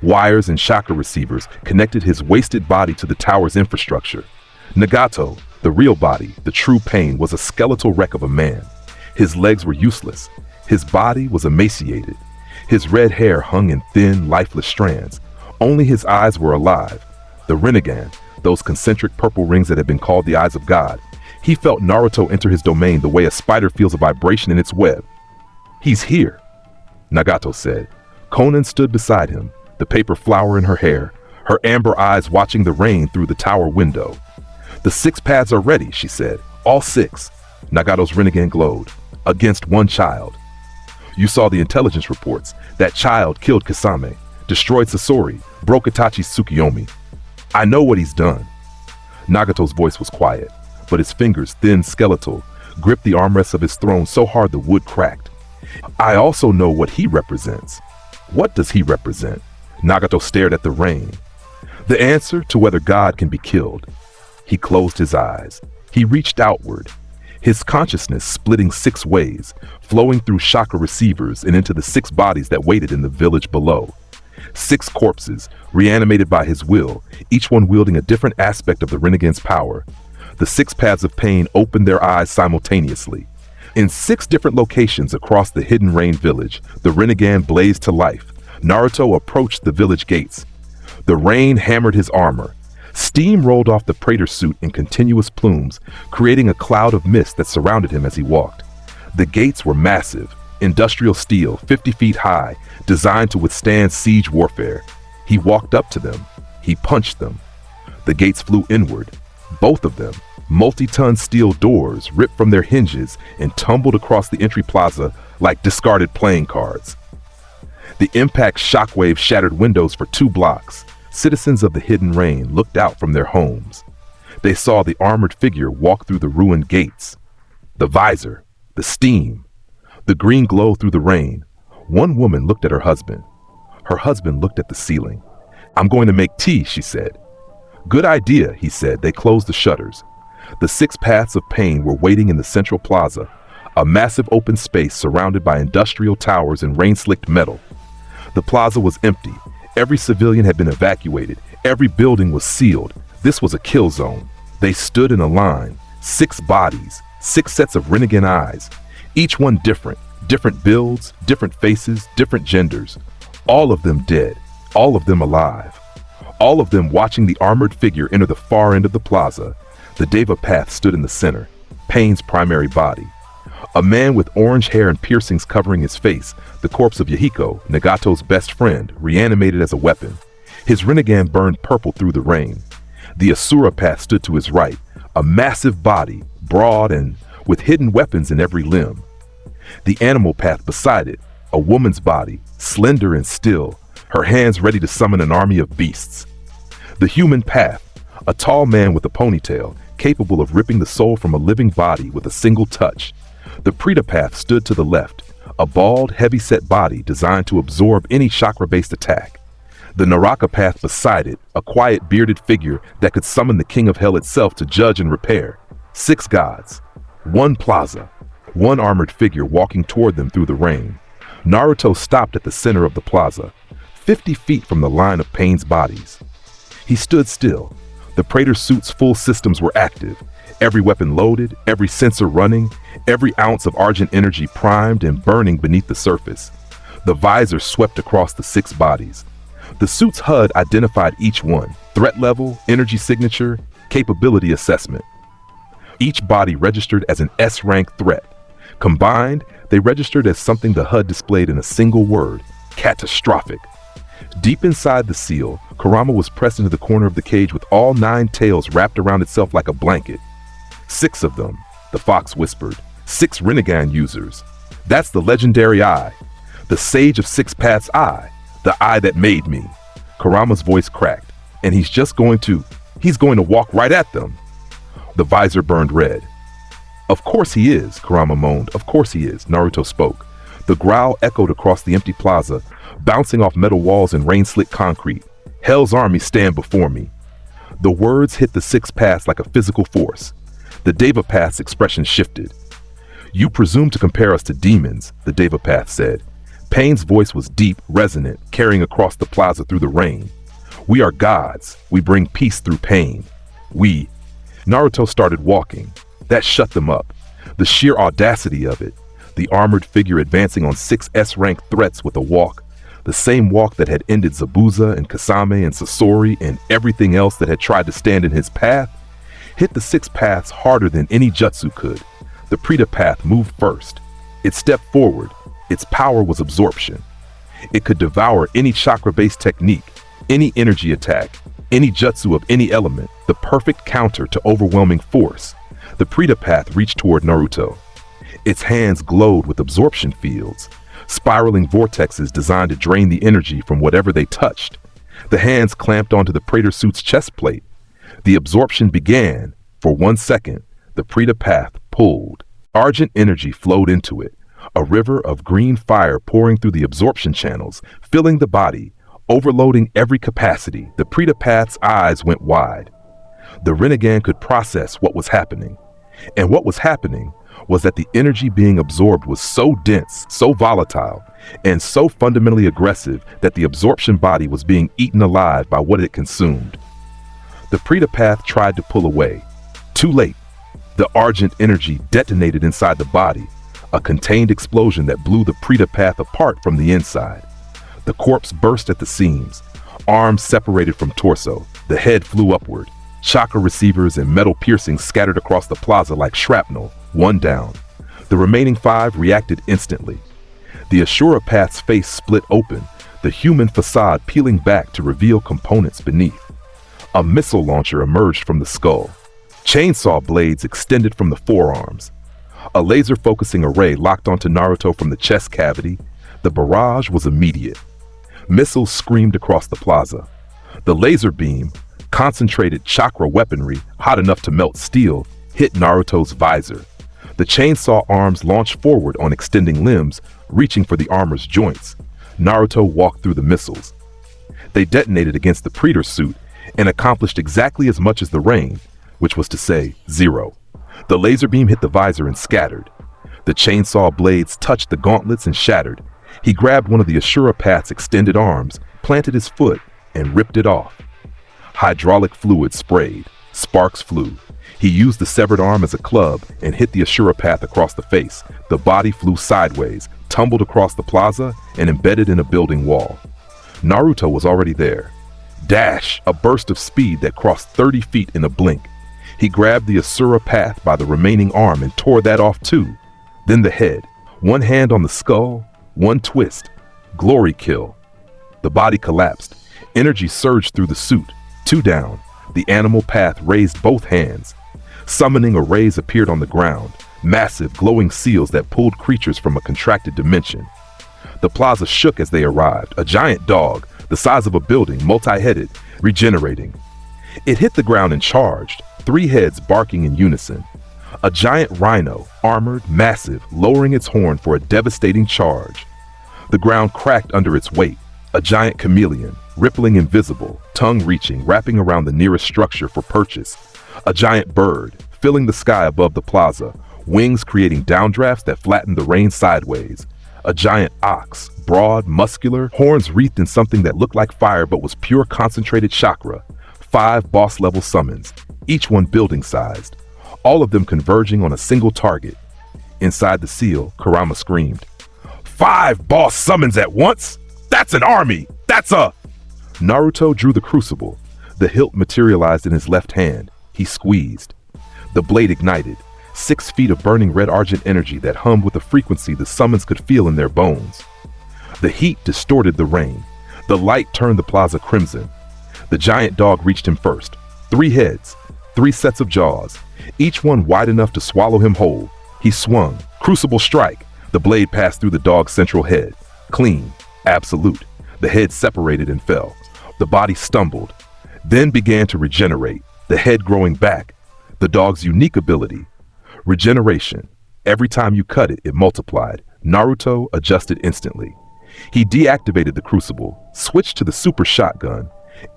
Wires and chakra receivers connected his wasted body to the tower's infrastructure. Nagato, the real body, the true Pain, was a skeletal wreck of a man. His legs were useless. His body was emaciated. His red hair hung in thin, lifeless strands. Only his eyes were alive. The Rinnegan, those concentric purple rings that had been called the eyes of God. He felt Naruto enter his domain the way a spider feels a vibration in its web. He's here, Nagato said. Konan stood beside him, the paper flower in her hair, her amber eyes watching the rain through the tower window. The 6 paths are ready, she said. All 6. Nagato's Rinnegan glowed. Against 1 child. You saw the intelligence reports. That child killed Kasame, destroyed Sasori, broke Itachi's Tsukiyomi. I know what he's done. Nagato's voice was quiet, but his fingers, thin, skeletal, gripped the armrests of his throne so hard the wood cracked. I also know what he represents. What does he represent? Nagato stared at the rain. The answer to whether God can be killed. He closed his eyes. He reached outward. his consciousness splitting 6 ways, flowing through chakra receivers and into the 6 bodies that waited in the village below. 6 corpses, reanimated by his will, each one wielding a different aspect of the Renegade's power. The 6 paths of pain opened their eyes simultaneously. In 6 different locations across the Hidden Rain village, the Renegade blazed to life. Naruto approached the village gates. The rain hammered his armor. Steam rolled off the praetor suit in continuous plumes, creating a cloud of mist that surrounded him as he walked. The gates were massive, industrial steel, 50 feet high, designed to withstand siege warfare. He walked up to them. He punched them. The gates flew inward. Both of them, multi-ton steel doors, ripped from their hinges and tumbled across the entry plaza like discarded playing cards. The impact shockwave shattered windows for 2 blocks. Citizens of the Hidden Rain looked out from their homes. They saw the armored figure walk through the ruined gates. The visor, the steam, the green glow through the rain. One woman looked at her husband. Her husband looked at the ceiling. "I'm going to make tea," she said. "Good idea," he said. They closed the shutters. The 6 paths of pain were waiting in the central plaza, a massive open space surrounded by industrial towers and rain-slicked metal. The plaza was empty. Every civilian had been evacuated. Every building was sealed. This was a kill zone. They stood in a line, 6 bodies, 6 sets of renegade eyes, each one different, different builds, different faces, different genders. All of them dead, all of them alive. All of them watching the armored figure enter the far end of the plaza. The Deva path stood in the center, Pain's primary body. A man with orange hair and piercings covering his face, the corpse of Yahiko, Nagato's best friend, reanimated as a weapon. His Rinnegan burned purple through the rain. The Asura path stood to his right, a massive body, broad and with hidden weapons in every limb. The animal path beside it, a woman's body, slender and still, her hands ready to summon an army of beasts. The human path, a tall man with a ponytail, capable of ripping the soul from a living body with a single touch. The Preta path stood to the left, a bald, heavy-set body designed to absorb any chakra-based attack. The Naraka path beside it, a quiet, bearded figure that could summon the King of Hell itself to judge and repair. 6 gods, 1 plaza, 1 armored figure walking toward them through the rain. Naruto stopped at the center of the plaza, 50 feet from the line of Pain's bodies. He stood still. The praetor suit's full systems were active. Every weapon loaded, every sensor running, every ounce of Argent energy primed and burning beneath the surface. The visor swept across the 6 bodies. The suit's HUD identified each one, threat level, energy signature, capability assessment. Each body registered as an S-rank threat. Combined, they registered as something the HUD displayed in a single word: catastrophic. Deep inside the seal, Kurama was pressed into the corner of the cage with all 9 tails wrapped around itself like a blanket. 6 of them, the fox whispered. 6 Rinnegan users. That's the legendary eye. The Sage of 6 Paths eye. The eye that made me. Kurama's voice cracked. And he's going to walk right at them. The visor burned red. Of course he is, Kurama moaned. Of course he is, Naruto spoke. The growl echoed across the empty plaza, bouncing off metal walls and rain-slick concrete. Hell's army stand before me. The words hit the 6 paths like a physical force. The Deva Path's expression shifted. You presume to compare us to demons, the Deva Path said. Pain's voice was deep, resonant, carrying across the plaza through the rain. We are gods. We bring peace through pain. Naruto started walking. That shut them up. The sheer audacity of it. The armored figure advancing on 6 S-rank threats with a walk. The same walk that had ended Zabuza and Kasame and Sasori and everything else that had tried to stand in his path, hit the 6 paths harder than any jutsu could. The Preta path moved first. It stepped forward. Its power was absorption. It could devour any chakra-based technique, any energy attack, any jutsu of any element, the perfect counter to overwhelming force. The Preta path reached toward Naruto. Its hands glowed with absorption fields, spiraling vortexes designed to drain the energy from whatever they touched. The hands clamped onto the praetor suit's chest plate. The absorption began. For 1 second, the Preta path pulled. Argent energy flowed into it, a river of green fire pouring through the absorption channels, filling the body, overloading every capacity. The Preta path's eyes went wide. The Rinnegan could process what was happening. And what was happening was that the energy being absorbed was so dense, so volatile, and so fundamentally aggressive that the absorption body was being eaten alive by what it consumed. The Pretapath tried to pull away. Too late. The Argent energy detonated inside the body, a contained explosion that blew the Pretapath apart from the inside. The corpse burst at the seams, arms separated from torso, the head flew upward. Chakra receivers and metal piercings scattered across the plaza like shrapnel, one down. The remaining 5 reacted instantly. The Ashura Path's face split open, the human facade peeling back to reveal components beneath. A missile launcher emerged from the skull. Chainsaw blades extended from the forearms. A laser-focusing array locked onto Naruto from the chest cavity. The barrage was immediate. Missiles screamed across the plaza. The laser beam, concentrated chakra weaponry hot enough to melt steel, hit Naruto's visor. The chainsaw arms launched forward on extending limbs, reaching for the armor's joints. Naruto walked through the missiles. They detonated against the Predator suit and accomplished exactly as much as the rain, which was to say, 0. The laser beam hit the visor and scattered. The chainsaw blades touched the gauntlets and shattered. He grabbed one of the Ashura Path's extended arms, planted his foot, and ripped it off. Hydraulic fluid sprayed. Sparks flew. He used the severed arm as a club and hit the Ashura Path across the face. The body flew sideways, tumbled across the plaza, and embedded in a building wall. Naruto was already there. Dash! A burst of speed that crossed 30 feet in a blink. He grabbed the Ashura Path by the remaining arm and tore that off too. Then the head. One hand on the skull, one twist. Glory kill. The body collapsed. Energy surged through the suit. 2 down. The animal path raised both hands. Summoning arrays appeared on the ground. Massive, glowing seals that pulled creatures from a contracted dimension. The plaza shook as they arrived. A giant dog, the size of a building, multi-headed, regenerating. It hit the ground and charged, 3 heads barking in unison. A giant rhino, armored, massive, lowering its horn for a devastating charge. The ground cracked under its weight. A giant chameleon, rippling invisible, tongue reaching, wrapping around the nearest structure for purchase. A giant bird, filling the sky above the plaza, wings creating downdrafts that flattened the rain sideways. A giant ox, broad, muscular, horns wreathed in something that looked like fire but was pure concentrated chakra. 5 boss-level summons, each one building-sized, all of them converging on a single target. Inside the seal, Kurama screamed, 5 boss summons at once? That's an army! That's a... Naruto drew the crucible. The hilt materialized in his left hand. He squeezed. The blade ignited. 6 feet of burning red argent energy that hummed with a frequency the summons could feel in their bones. The heat distorted the rain. The light turned the plaza crimson. The giant dog reached him first. 3 heads, 3 sets of jaws, each one wide enough to swallow him whole. He swung. Crucible strike. The blade passed through the dog's central head. Clean. Absolute. The head separated and fell. The body stumbled, then began to regenerate, the head growing back. The dog's unique ability. Regeneration. Every time you cut it, it multiplied. Naruto adjusted instantly. He deactivated the crucible, switched to the super shotgun,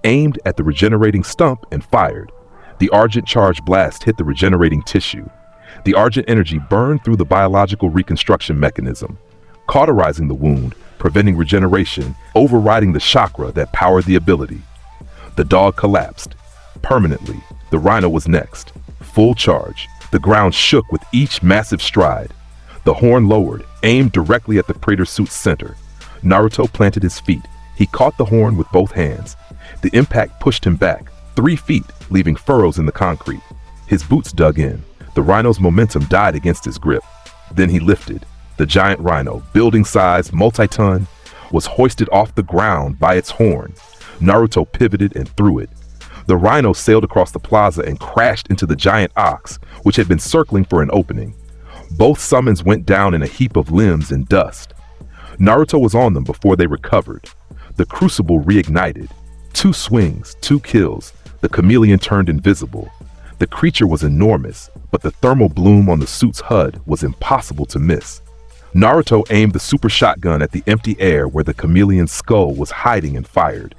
aimed at the regenerating stump and fired. The Argent charge blast hit the regenerating tissue. The Argent energy burned through the biological reconstruction mechanism, cauterizing the wound, preventing regeneration, overriding the chakra that powered the ability. The dog collapsed. Permanently. The rhino was next. Full charge. The ground shook with each massive stride. The horn lowered, aimed directly at the Praetor suit's center. Naruto planted his feet. He caught the horn with both hands. The impact pushed him back, 3 feet, leaving furrows in the concrete. His boots dug in. The rhino's momentum died against his grip. Then he lifted. The giant rhino, building-sized, multi-ton, was hoisted off the ground by its horn. Naruto pivoted and threw it. The rhino sailed across the plaza and crashed into the giant ox, which had been circling for an opening. Both summons went down in a heap of limbs and dust. Naruto was on them before they recovered. The crucible reignited. 2 swings, 2 kills. The chameleon turned invisible. The creature was enormous, but the thermal bloom on the suit's HUD was impossible to miss. Naruto aimed the super shotgun at the empty air where the chameleon's skull was hiding and fired.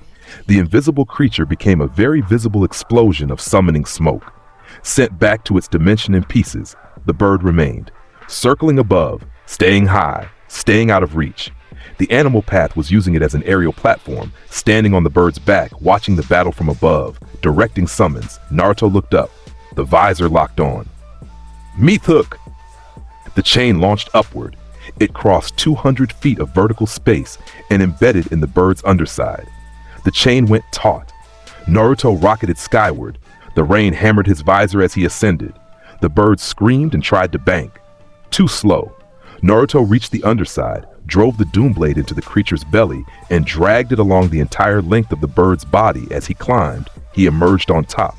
The invisible creature became a very visible explosion of summoning smoke. Sent back to its dimension in pieces, the bird remained, circling above, staying high, staying out of reach. The animal path was using it as an aerial platform, standing on the bird's back, watching the battle from above, directing summons. Naruto looked up. The visor locked on. Meat hook! The chain launched upward. It crossed 200 feet of vertical space and embedded in the bird's underside. The chain went taut. Naruto rocketed skyward. The rain hammered his visor as he ascended. The bird screamed and tried to bank. Too slow. Naruto reached the underside, drove the doom blade into the creature's belly, and dragged it along the entire length of the bird's body. As he climbed, he emerged on top.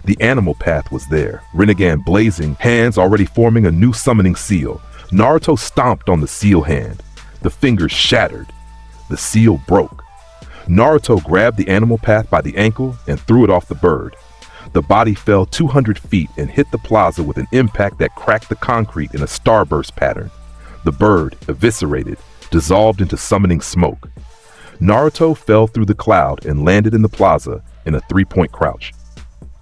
The animal path was there, Rinnegan blazing, hands already forming a new summoning seal. Naruto stomped on the seal hand. The fingers shattered. The seal broke. Naruto grabbed the animal path by the ankle and threw it off the bird. The body fell 200 feet and hit the plaza with an impact that cracked the concrete in a starburst pattern. The bird, eviscerated, dissolved into summoning smoke. Naruto fell through the cloud and landed in the plaza in a three-point crouch.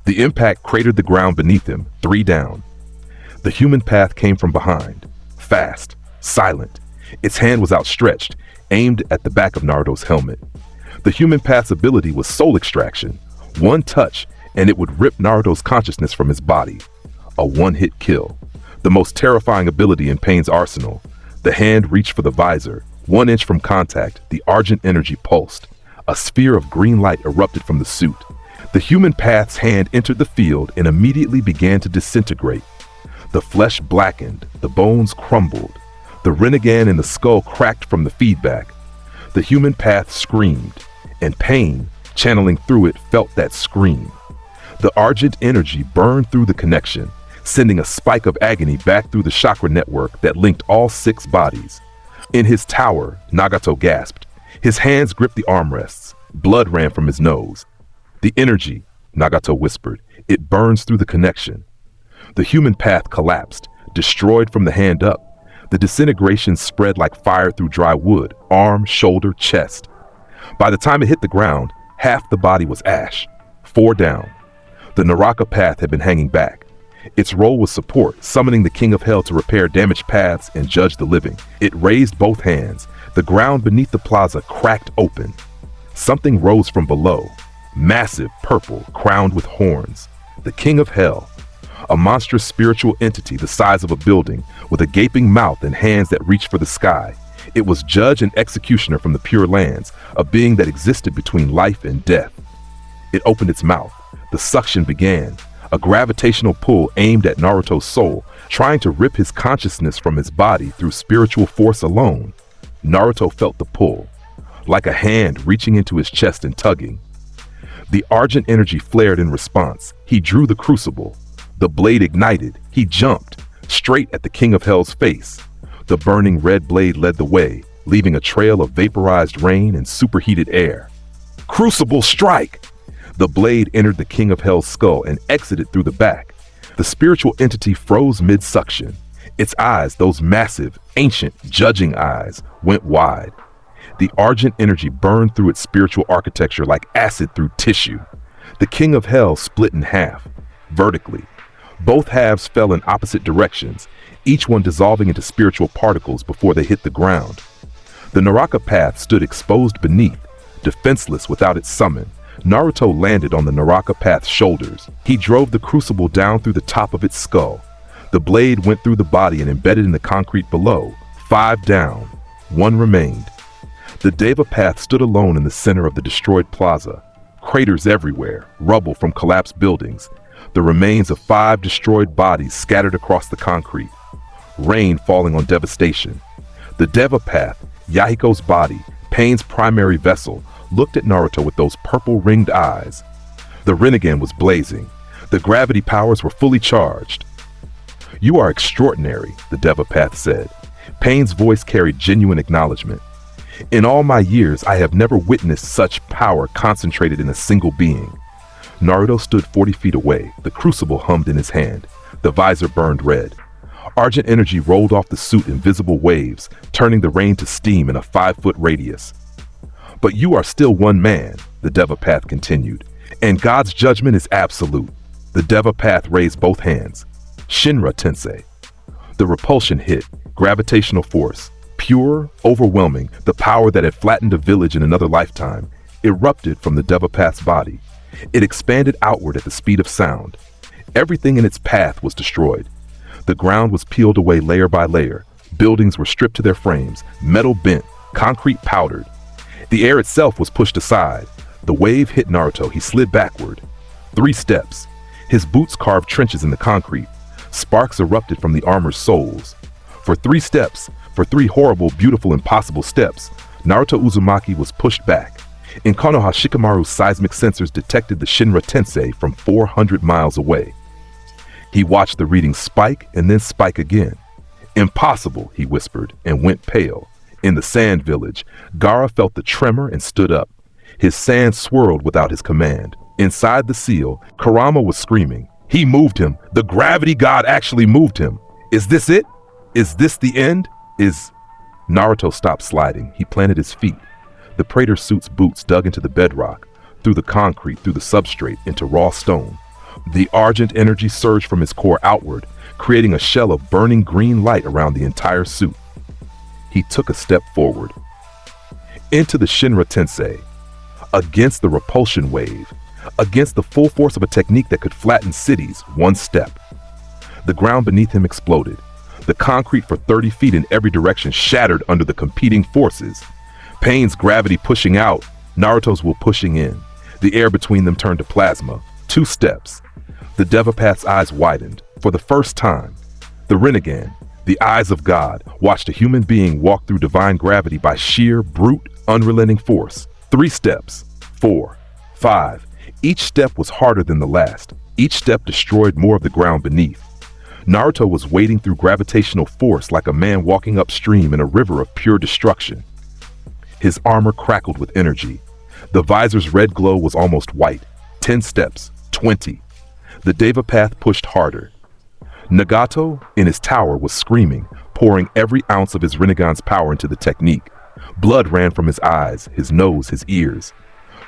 The impact cratered the ground beneath him, 3 down. The human path came from behind, fast, silent. Its hand was outstretched, aimed at the back of Naruto's helmet. The human path's ability was soul extraction. One touch, and it would rip Naruto's consciousness from his body. A one-hit kill. The most terrifying ability in Pain's arsenal. The hand reached for the visor. 1 inch from contact, the Argent energy pulsed. A sphere of green light erupted from the suit. The human path's hand entered the field and immediately began to disintegrate. The flesh blackened, the bones crumbled. The Rinnegan in the skull cracked from the feedback. The human path screamed, and Pain, channeling through it, felt that scream. The Argent energy burned through the connection, sending a spike of agony back through the chakra network that linked all 6 bodies. In his tower, Nagato gasped. His hands gripped the armrests. Blood ran from his nose. The energy, Nagato whispered, it burns through the connection. The human path collapsed, destroyed from the hand up. The disintegration spread like fire through dry wood, arm, shoulder, chest. By the time it hit the ground, half the body was ash. 4 down. The Naraka path had been hanging back. Its role was support, summoning the King of Hell to repair damaged paths and judge the living. It raised both hands. The ground beneath the plaza cracked open. Something rose from below. Massive, purple, crowned with horns. The King of Hell. A monstrous spiritual entity the size of a building, with a gaping mouth and hands that reached for the sky. It was judge and executioner from the Pure Lands, a being that existed between life and death. It opened its mouth. The suction began. A gravitational pull aimed at Naruto's soul, trying to rip his consciousness from his body through spiritual force alone. Naruto felt the pull, like a hand reaching into his chest and tugging. The Argent energy flared in response. He drew the crucible. The blade ignited. He jumped, straight at the King of Hell's face. The burning red blade led the way, leaving a trail of vaporized rain and superheated air. Crucible strike! The blade entered the King of Hell's skull and exited through the back. The spiritual entity froze mid-suction. Its eyes, those massive, ancient, judging eyes, went wide. The Argent energy burned through its spiritual architecture like acid through tissue. The King of Hell split in half, vertically. Both halves fell in opposite directions, each one dissolving into spiritual particles before they hit the ground. The Naraka path stood exposed beneath, defenseless without its summon. Naruto landed on the Naraka path's shoulders. He drove the crucible down through the top of its skull. The blade went through the body and embedded in the concrete below. 5 down. 1 remained. The Deva path stood alone in the center of the destroyed plaza. Craters everywhere, rubble from collapsed buildings. The remains of 5 destroyed bodies scattered across the concrete. Rain falling on devastation. The Deva path, Yahiko's body, Pain's primary vessel, looked at Naruto with those purple ringed eyes. The Rinnegan was blazing. The gravity powers were fully charged. "You are extraordinary," the Deva path said. Pain's voice carried genuine acknowledgement. "In all my years, I have never witnessed such power concentrated in a single being." Naruto stood 40 feet away. The crucible hummed in his hand. The visor burned red. Argent energy rolled off the suit in visible waves, turning the rain to steam in a 5-foot radius. "But you are still one man," the Deva path continued, "and God's judgment is absolute." The Deva Path raised both hands. Shinra Tensei. The repulsion hit, gravitational force, pure, overwhelming, the power that had flattened a village in another lifetime, erupted from the Deva Path's body. It expanded outward at the speed of sound. Everything in its path was destroyed. The ground was peeled away layer by layer. Buildings were stripped to their frames, metal bent, concrete powdered. The air itself was pushed aside. The wave hit Naruto. He slid backward. 3 steps. His boots carved trenches in the concrete. Sparks erupted from the armor's soles. For 3 steps, for 3 horrible, beautiful, impossible steps, Naruto Uzumaki was pushed back. In Konoha, Shikamaru's seismic sensors detected the Shinra Tensei from 400 miles away. He watched the reading spike and then spike again. Impossible, he whispered, and went pale. In the sand village, Gaara felt the tremor and stood up. His sand swirled without his command. Inside the seal, Kurama was screaming. He moved him. The gravity god actually moved him. Is this it? Is this the end? Naruto stopped sliding. He planted his feet. The Praetor suit's boots dug into the bedrock, through the concrete, through the substrate, into raw stone. The argent energy surged from his core outward, creating a shell of burning green light around the entire suit. He took a step forward. Into the Shinra Tensei. Against the repulsion wave. Against the full force of a technique that could flatten cities, 1 step. The ground beneath him exploded. The concrete for 30 feet in every direction shattered under the competing forces. Pain's gravity pushing out, Naruto's will pushing in. The air between them turned to plasma. 2 steps. The Deva Path's eyes widened. For the first time, the Rinnegan, the eyes of God, watched a human being walk through divine gravity by sheer, brute, unrelenting force. 3 steps. 4. 5. Each step was harder than the last. Each step destroyed more of the ground beneath. Naruto was wading through gravitational force like a man walking upstream in a river of pure destruction. His armor crackled with energy. The visor's red glow was almost white. 10 steps. 20. The Deva Path pushed harder. Nagato, in his tower, was screaming, pouring every ounce of his Rinnegan's power into the technique. Blood ran from his eyes, his nose, his ears.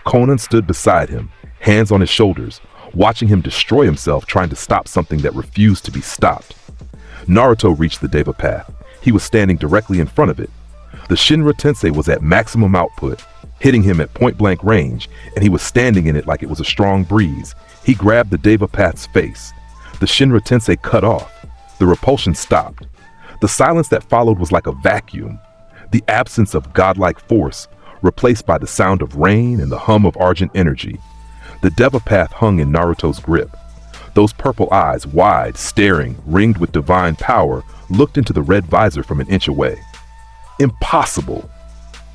Konan stood beside him, hands on his shoulders, watching him destroy himself trying to stop something that refused to be stopped. Naruto reached the Deva Path. He was standing directly in front of it. The Shinra Tensei was at maximum output, hitting him at point-blank range, and he was standing in it like it was a strong breeze. He grabbed the Deva Path's face. The Shinra Tensei cut off. The repulsion stopped. The silence that followed was like a vacuum. The absence of godlike force, replaced by the sound of rain and the hum of argent energy. The Deva Path hung in Naruto's grip. Those purple eyes, wide, staring, ringed with divine power, looked into the red visor from an inch away. Impossible!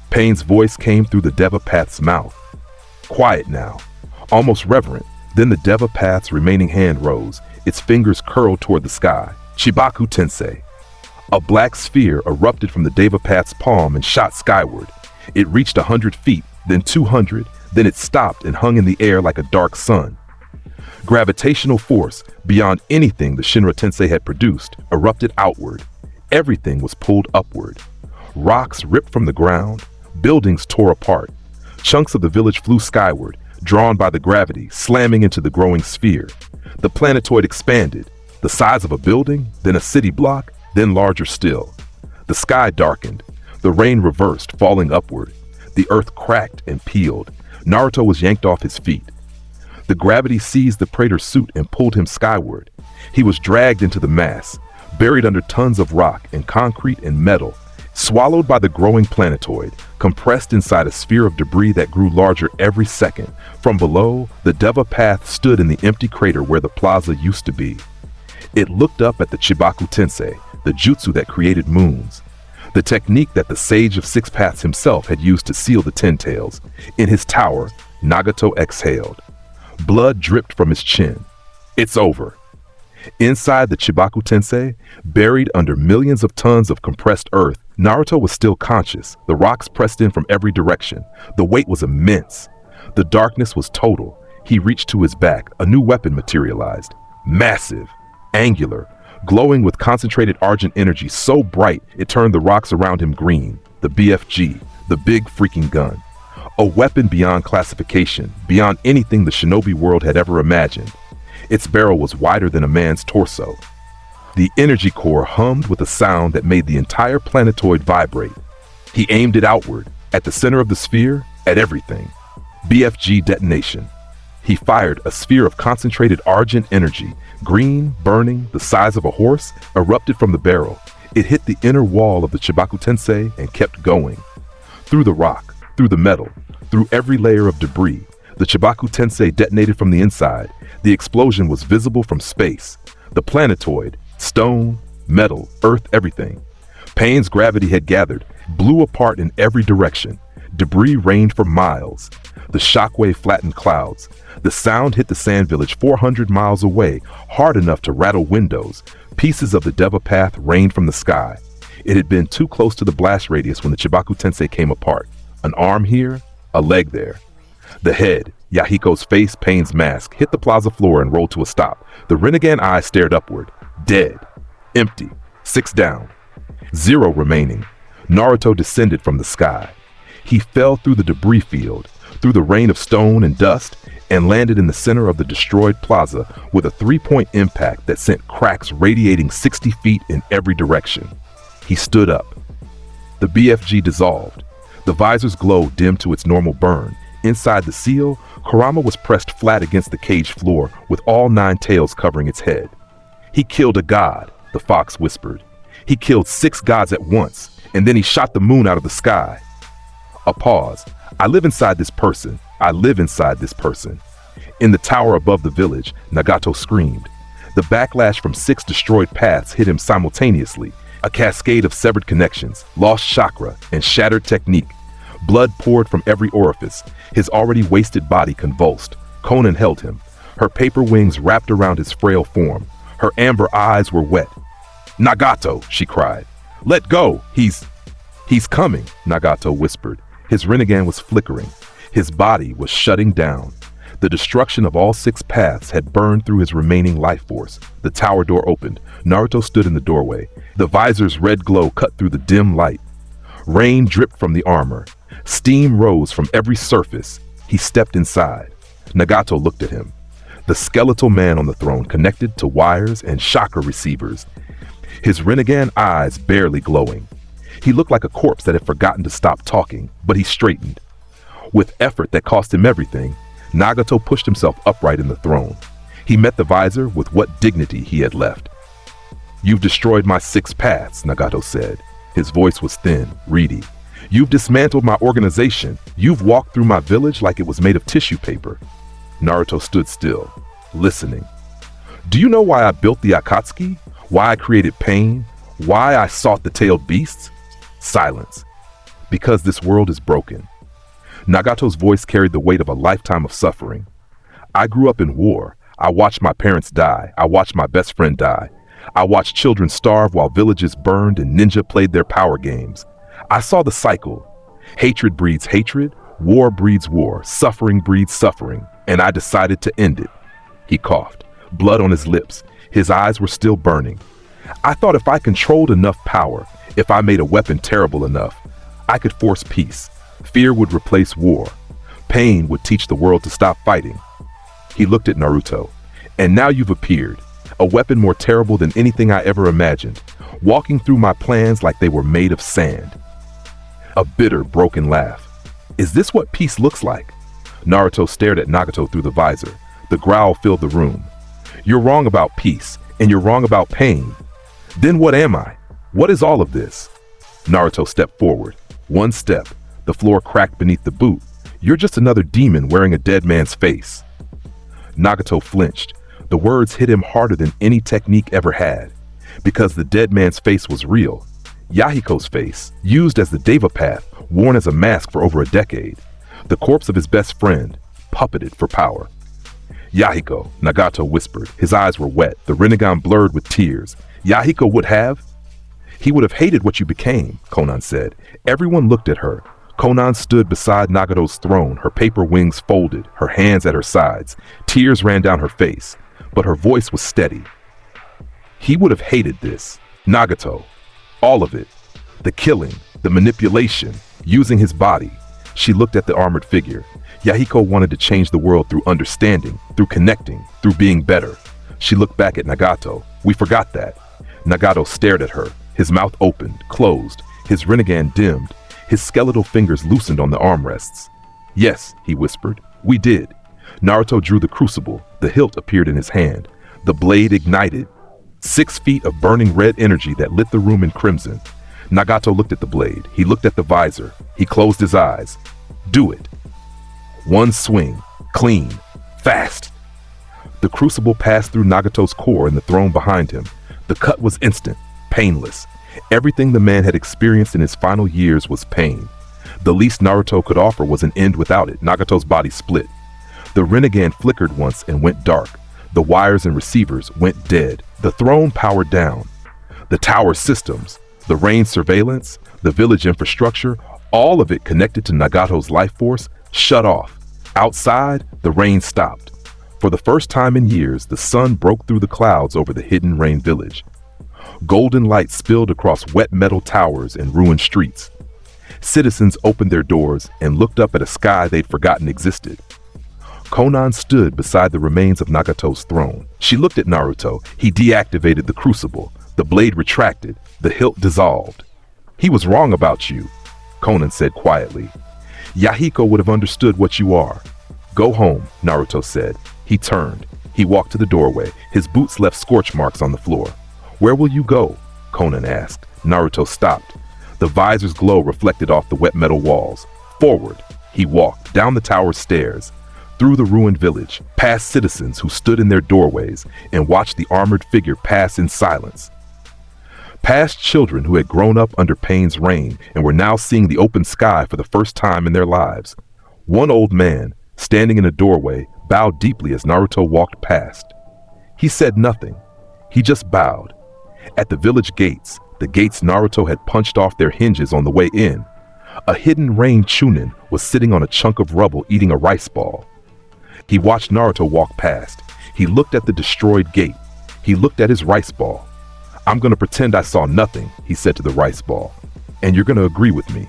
Pain's voice came through the Deva Path's mouth. Quiet now, almost reverent. Then the Deva Path's remaining hand rose, its fingers curled toward the sky. Chibaku Tensei. A black sphere erupted from the Deva Path's palm and shot skyward. It reached 100 feet, then 200, then it stopped and hung in the air like a dark sun. Gravitational force, beyond anything the Shinra Tensei had produced, erupted outward. Everything was pulled upward. Rocks ripped from the ground, buildings tore apart. Chunks of the village flew skyward, drawn by the gravity, slamming into the growing sphere. The planetoid expanded, the size of a building, then a city block, then larger still. The sky darkened. The rain reversed, falling upward. The earth cracked and peeled. Naruto was yanked off his feet. The gravity seized the Praetor's suit and pulled him skyward. He was dragged into the mass, buried under tons of rock and concrete and metal, swallowed by the growing planetoid, compressed inside a sphere of debris that grew larger every second. From below, the Deva Path stood in the empty crater where the plaza used to be. It looked up at the Chibaku Tensei, the jutsu that created moons, the technique that the Sage of Six Paths himself had used to seal the Ten Tails. In his tower, Nagato exhaled. Blood dripped from his chin. It's over. Inside the Chibaku Tensei, buried under millions of tons of compressed earth, Naruto was still conscious. The rocks pressed in from every direction. The weight was immense. The darkness was total. He reached to his back. A new weapon materialized. Massive, angular, glowing with concentrated argent energy so bright it turned the rocks around him green. The BFG, the big freaking gun. A weapon beyond classification, beyond anything the shinobi world had ever imagined. Its barrel was wider than a man's torso. The energy core hummed with a sound that made the entire planetoid vibrate. He aimed it outward, at the center of the sphere, at everything. BFG detonation. He fired a sphere of concentrated argent energy, green, burning, the size of a horse, erupted from the barrel. It hit the inner wall of the Chibaku Tensei and kept going. Through the rock, through the metal, through every layer of debris, the Chibaku Tensei detonated from the inside. The explosion was visible from space. The planetoid, stone, metal, earth, everything. Pain's gravity had gathered, blew apart in every direction. Debris rained for miles. The shockwave flattened clouds. The sound hit the sand village 400 miles away, hard enough to rattle windows. Pieces of the Deva path rained from the sky. It had been too close to the blast radius when the Chibaku Tensei came apart. An arm here, a leg there. The head, Yahiko's face, Pain's mask, hit the plaza floor and rolled to a stop. The Rinnegan eye stared upward. Dead. Empty. 6 down. 0 remaining. Naruto descended from the sky. He fell through the debris field, through the rain of stone and dust, and landed in the center of the destroyed plaza with a 3-point impact that sent cracks radiating 60 feet in every direction. He stood up. The BFG dissolved. The visor's glow dimmed to its normal burn. Inside the seal, Kurama was pressed flat against the cage floor with all 9 tails covering its head. He killed a god, the fox whispered. He killed 6 gods at once, and then he shot the moon out of the sky. A pause. I live inside this person. I live inside this person. In the tower above the village, Nagato screamed. The backlash from 6 destroyed paths hit him simultaneously. A cascade of severed connections, lost chakra, and shattered technique. Blood poured from every orifice. His already wasted body convulsed. Konan held him. Her paper wings wrapped around his frail form. Her amber eyes were wet. Nagato, she cried. Let go! He's coming, Nagato whispered. His Rinnegan was flickering. His body was shutting down. The destruction of all 6 paths had burned through his remaining life force. The tower door opened. Naruto stood in the doorway. The visor's red glow cut through the dim light. Rain dripped from the armor. Steam rose from every surface. He stepped inside. Nagato looked at him. The skeletal man on the throne connected to wires and chakra receivers. His Rinnegan eyes barely glowing. He looked like a corpse that had forgotten to stop talking, but he straightened. With effort that cost him everything, Nagato pushed himself upright in the throne. He met the visor with what dignity he had left. You've destroyed my 6 paths, Nagato said. His voice was thin, reedy. You've dismantled my organization. You've walked through my village like it was made of tissue paper. Naruto stood still, listening. Do you know why I built the Akatsuki? Why I created pain? Why I sought the tailed beasts? Silence. Because this world is broken. Nagato's voice carried the weight of a lifetime of suffering. I grew up in war. I watched my parents die. I watched my best friend die. I watched children starve while villages burned and ninja played their power games. I saw the cycle. Hatred breeds hatred, war breeds war, suffering breeds suffering, and I decided to end it. He coughed, blood on his lips. His eyes were still burning. I thought if I controlled enough power, if I made a weapon terrible enough, I could force peace. Fear would replace war. Pain would teach the world to stop fighting. He looked at Naruto. And now you've appeared, a weapon more terrible than anything I ever imagined, walking through my plans like they were made of sand. A bitter, broken laugh. Is this what peace looks like? Naruto stared at Nagato through the visor. The growl filled the room. You're wrong about peace, and you're wrong about pain. Then what am I? What is all of this? Naruto stepped forward. 1 step. The floor cracked beneath the boot. You're just another demon wearing a dead man's face. Nagato flinched. The words hit him harder than any technique ever had. Because the dead man's face was real. Yahiko's face, used as the Deva path, worn as a mask for over a decade. The corpse of his best friend, puppeted for power. Yahiko, Nagato whispered. His eyes were wet, the Rinnegan blurred with tears. Yahiko would have? He would have hated what you became, Konan said. Everyone looked at her. Konan stood beside Nagato's throne, her paper wings folded, her hands at her sides. Tears ran down her face, but her voice was steady. He would have hated this. Nagato. All of it. The killing, the manipulation, using his body. She looked at the armored figure. Yahiko wanted to change the world through understanding, through connecting, through being better. She looked back at Nagato. We forgot that. Nagato stared at her, his mouth opened, closed, his rinnegan dimmed, his skeletal fingers loosened on the armrests. Yes, he whispered, we did. Naruto drew the crucible, the hilt appeared in his hand. The blade ignited. 6 feet of burning red energy that lit the room in crimson. Nagato looked at the blade, he looked at the visor, he closed his eyes. Do it. One swing, clean, fast. The crucible passed through Nagato's core and the throne behind him. The cut was instant, painless. Everything the man had experienced in his final years was pain. The least Naruto could offer was an end without it. Nagato's body split. The rinnegan flickered once and went dark. The wires and receivers went dead. The throne powered down. The tower systems, the rain surveillance, the village infrastructure, all of it connected to Nagato's life force, shut off. Outside, the rain stopped. For the first time in years, the sun broke through the clouds over the hidden rain village. Golden light spilled across wet metal towers and ruined streets. Citizens opened their doors and looked up at a sky they'd forgotten existed. Konan stood beside the remains of Nagato's throne. She looked at Naruto. He deactivated the crucible. The blade retracted. The hilt dissolved. He was wrong about you, Konan said quietly. Yahiko would have understood what you are. Go home, Naruto said. He turned. He walked to the doorway. His boots left scorch marks on the floor. Where will you go? Konan asked. Naruto stopped. The visor's glow reflected off the wet metal walls. Forward. He walked down the tower stairs, through the ruined village, past citizens who stood in their doorways and watched the armored figure pass in silence. Past children who had grown up under pain's reign and were now seeing the open sky for the first time in their lives. One old man, standing in a doorway, bowed deeply as Naruto walked past. He said nothing. He just bowed. At the village gates, the gates Naruto had punched off their hinges on the way in, a hidden rain chunin was sitting on a chunk of rubble eating a rice ball. He watched Naruto walk past. He looked at the destroyed gate. He looked at his rice ball. I'm gonna pretend I saw nothing, he said to the rice ball. And you're gonna agree with me.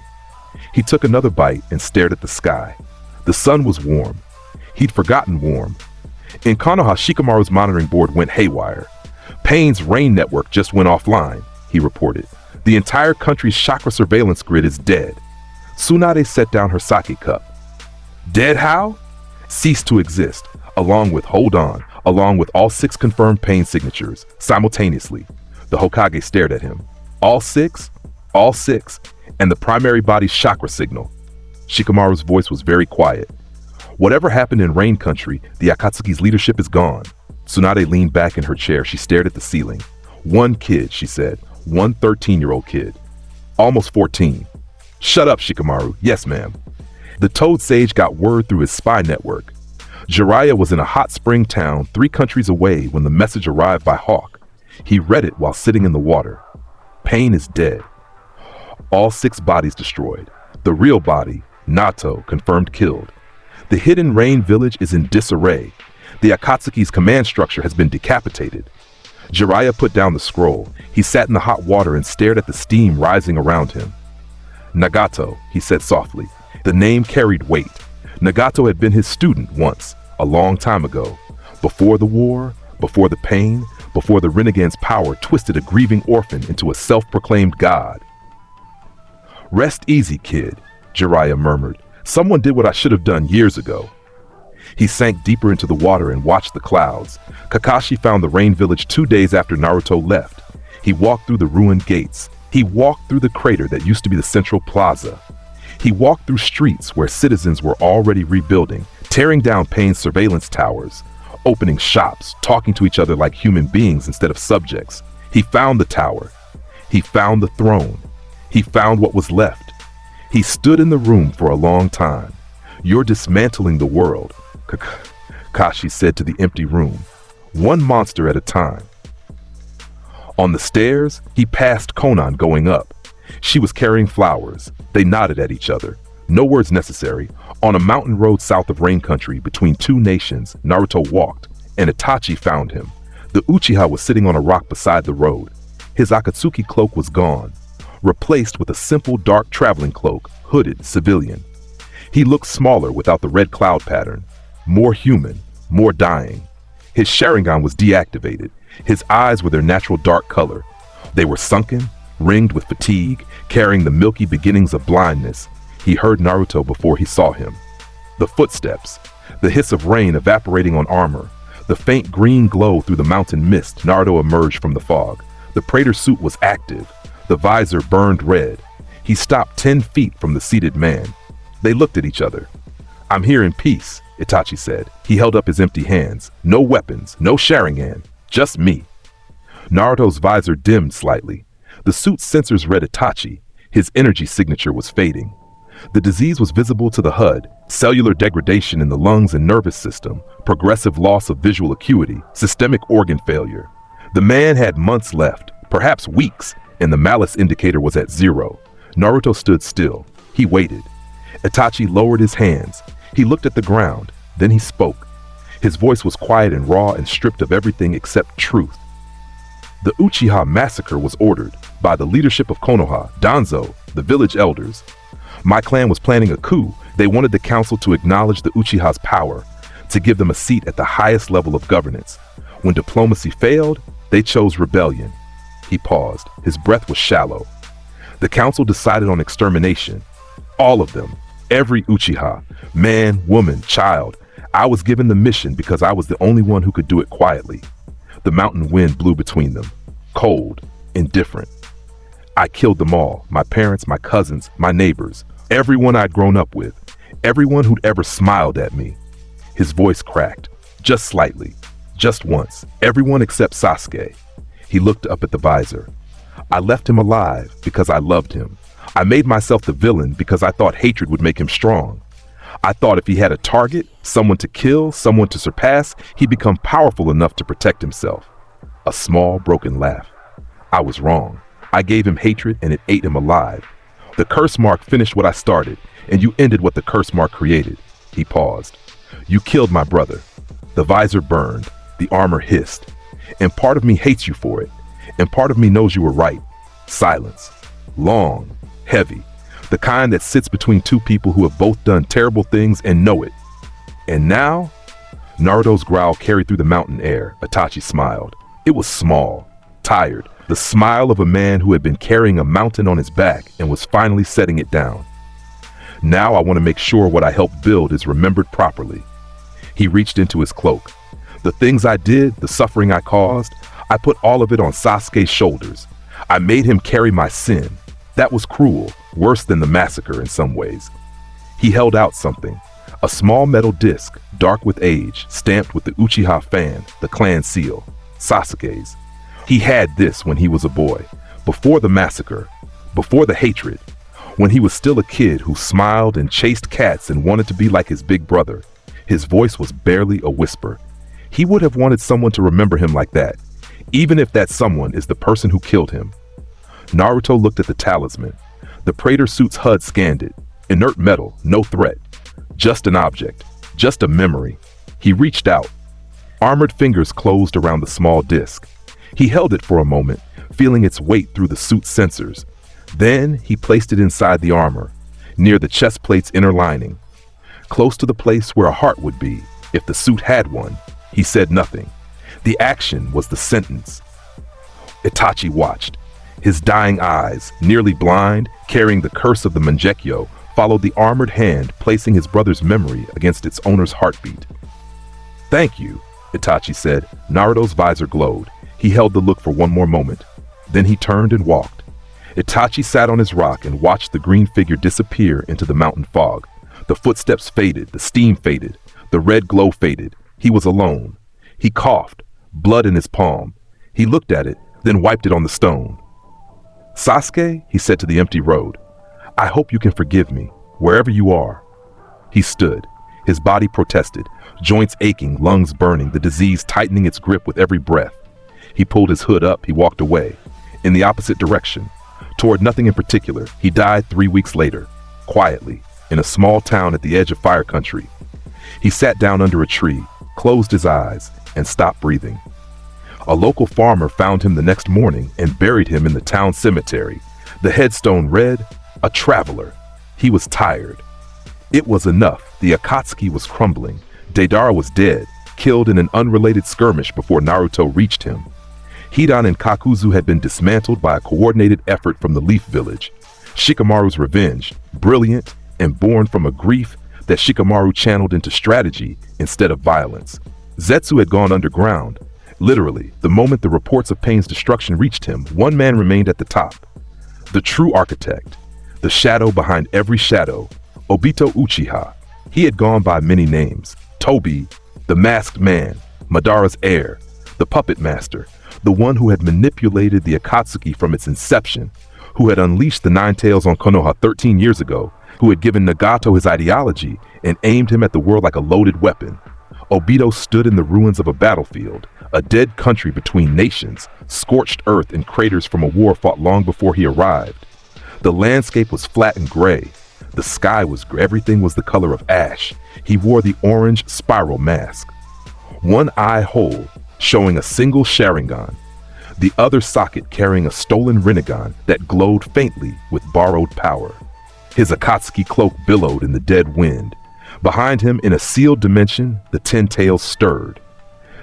He took another bite and stared at the sky. The sun was warm. He'd forgotten warm. In Konoha, Shikamaru's monitoring board went haywire. Pain's rain network just went offline, he reported. The entire country's chakra surveillance grid is dead. Tsunade set down her sake cup. Dead how? Ceased to exist, along with along with all 6 confirmed pain signatures, simultaneously. The Hokage stared at him. All 6? All 6, and the primary body's chakra signal. Shikamaru's voice was very quiet. Whatever happened in Rain Country, the Akatsuki's leadership is gone. Tsunade leaned back in her chair. She stared at the ceiling. One kid, she said. One 13-year-old kid. Almost 14. Shut up, Shikamaru. Yes, ma'am. The Toad Sage got word through his spy network. Jiraiya was in a hot spring town 3 countries away when the message arrived by Hawk. He read it while sitting in the water. Pain is dead. All 6 bodies destroyed. The real body, Nato, confirmed killed. The hidden rain village is in disarray. The Akatsuki's command structure has been decapitated. Jiraiya put down the scroll. He sat in the hot water and stared at the steam rising around him. Nagato, he said softly. The name carried weight. Nagato had been his student once, a long time ago. Before the war, before the pain, before the Rinnegan's power twisted a grieving orphan into a self-proclaimed god. Rest easy, kid, Jiraiya murmured. Someone did what I should have done years ago. He sank deeper into the water and watched the clouds. Kakashi found the rain village 2 days after Naruto left. He walked through the ruined gates. He walked through the crater that used to be the central plaza. He walked through streets where citizens were already rebuilding, tearing down Pain's surveillance towers, opening shops, talking to each other like human beings instead of subjects. He found the tower. He found the throne. He found what was left. He stood in the room for a long time. You're dismantling the world, Kakashi said to the empty room, one monster at a time. On the stairs, he passed Konan going up. She was carrying flowers. They nodded at each other. No words necessary. On a mountain road south of Rain Country, between 2 nations, Naruto walked, and Itachi found him. The Uchiha was sitting on a rock beside the road. His Akatsuki cloak was gone, replaced with a simple dark traveling cloak, hooded, civilian. He looked smaller without the red cloud pattern, more human, more dying. His Sharingan was deactivated. His eyes were their natural dark color. They were sunken, ringed with fatigue, carrying the milky beginnings of blindness. He heard Naruto before he saw him. The footsteps, the hiss of rain evaporating on armor, the faint green glow through the mountain mist. Naruto emerged from the fog. The Praetor suit was active. The visor burned red. He stopped 10 feet from the seated man. They looked at each other. "I'm here in peace," Itachi said. He held up his empty hands. "No weapons, no Sharingan, just me." Naruto's visor dimmed slightly. The suit's sensors read Itachi. His energy signature was fading. The disease was visible to the HUD: cellular degradation in the lungs and nervous system, progressive loss of visual acuity, systemic organ failure. The man had months left, perhaps weeks, and the malice indicator was at 0. Naruto stood still. He waited. Itachi lowered his hands. He looked at the ground. Then he spoke. His voice was quiet and raw and stripped of everything except truth. "The Uchiha massacre was ordered by the leadership of Konoha, Danzo, the village elders. My clan was planning a coup. They wanted the council to acknowledge the Uchiha's power, to give them a seat at the highest level of governance. When diplomacy failed, they chose rebellion." He paused. His breath was shallow. "The council decided on extermination. All of them. Every Uchiha. Man, woman, child. I was given the mission because I was the only one who could do it quietly." The mountain wind blew between them. Cold, indifferent. "I killed them all. My parents, my cousins, my neighbors. Everyone I'd grown up with. Everyone who'd ever smiled at me." His voice cracked. Just slightly. Just once. Everyone except Sasuke. He looked up at the visor. "I left him alive because I loved him. I made myself the villain because I thought hatred would make him strong. I thought if he had a target, someone to kill, someone to surpass, he'd become powerful enough to protect himself." A small, broken laugh. "I was wrong. I gave him hatred and it ate him alive. The curse mark finished what I started, and you ended what the curse mark created." He paused. "You killed my brother." The visor burned. The armor hissed. "And part of me hates you for it. And part of me knows you were right." Silence. Long. Heavy. The kind that sits between two people who have both done terrible things and know it. "And now?" Naruto's growl carried through the mountain air. Itachi smiled. It was small. Tired. The smile of a man who had been carrying a mountain on his back and was finally setting it down. "Now I want to make sure what I helped build is remembered properly." He reached into his cloak. "The things I did, the suffering I caused, I put all of it on Sasuke's shoulders. I made him carry my sin. That was cruel, worse than the massacre in some ways." He held out something. A small metal disc, dark with age, stamped with the Uchiha fan, the clan seal. Sasuke's. He had this when he was a boy, before the massacre, before the hatred, when he was still a kid who smiled and chased cats and wanted to be like his big brother. His voice was barely a whisper. He would have wanted someone to remember him like that, even if that someone is the person who killed him. Naruto looked at the talisman. The Praetor suit's HUD scanned it. Inert metal, no threat. Just an object, just a memory. He reached out. Armored fingers closed around the small disc. He held it for a moment, feeling its weight through the suit's sensors. Then he placed it inside the armor, near the chest plate's inner lining, close to the place where a heart would be, if the suit had one. He said nothing. The action was the sentence. Itachi watched. His dying eyes, nearly blind, carrying the curse of the Mangekyo, followed the armored hand, placing his brother's memory against its owner's heartbeat. "Thank you," Itachi said. Naruto's visor glowed. He held the look for one more moment. Then he turned and walked. Itachi sat on his rock and watched the green figure disappear into the mountain fog. The footsteps faded, the steam faded, the red glow faded. He was alone. He coughed, blood in his palm. He looked at it, then wiped it on the stone. "Sasuke," he said to the empty road, "I hope you can forgive me, wherever you are." He stood. His body protested, joints aching, lungs burning, the disease tightening its grip with every breath. He pulled his hood up. He walked away, in the opposite direction, toward nothing in particular. He died 3 weeks later, quietly, in a small town at the edge of fire country. He sat down under a tree, closed his eyes, and stopped breathing. A local farmer found him the next morning and buried him in the town cemetery. The headstone read, "A traveler." He was tired. It was enough. The Akatsuki was crumbling. Deidara was dead, killed in an unrelated skirmish before Naruto reached him. Hidan and Kakuzu had been dismantled by a coordinated effort from the Leaf Village. Shikamaru's revenge, brilliant and born from a grief that Shikamaru channeled into strategy instead of violence. Zetsu had gone underground. Literally, the moment the reports of Pain's destruction reached him, one man remained at the top. The true architect, the shadow behind every shadow, Obito Uchiha. He had gone by many names. Tobi, the masked man, Madara's heir, the puppet master, the one who had manipulated the Akatsuki from its inception, who had unleashed the Nine Tails on Konoha 13 years ago, who had given Nagato his ideology and aimed him at the world like a loaded weapon. Obito stood in the ruins of a battlefield, a dead country between nations, scorched earth and craters from a war fought long before he arrived. The landscape was flat and gray. The sky was gray. Everything was the color of ash. He wore the orange spiral mask. One eye whole, showing a single Sharingan. The other socket carrying a stolen Rinnegan that glowed faintly with borrowed power. His Akatsuki cloak billowed in the dead wind. Behind him, in a sealed dimension, the 10 tails stirred.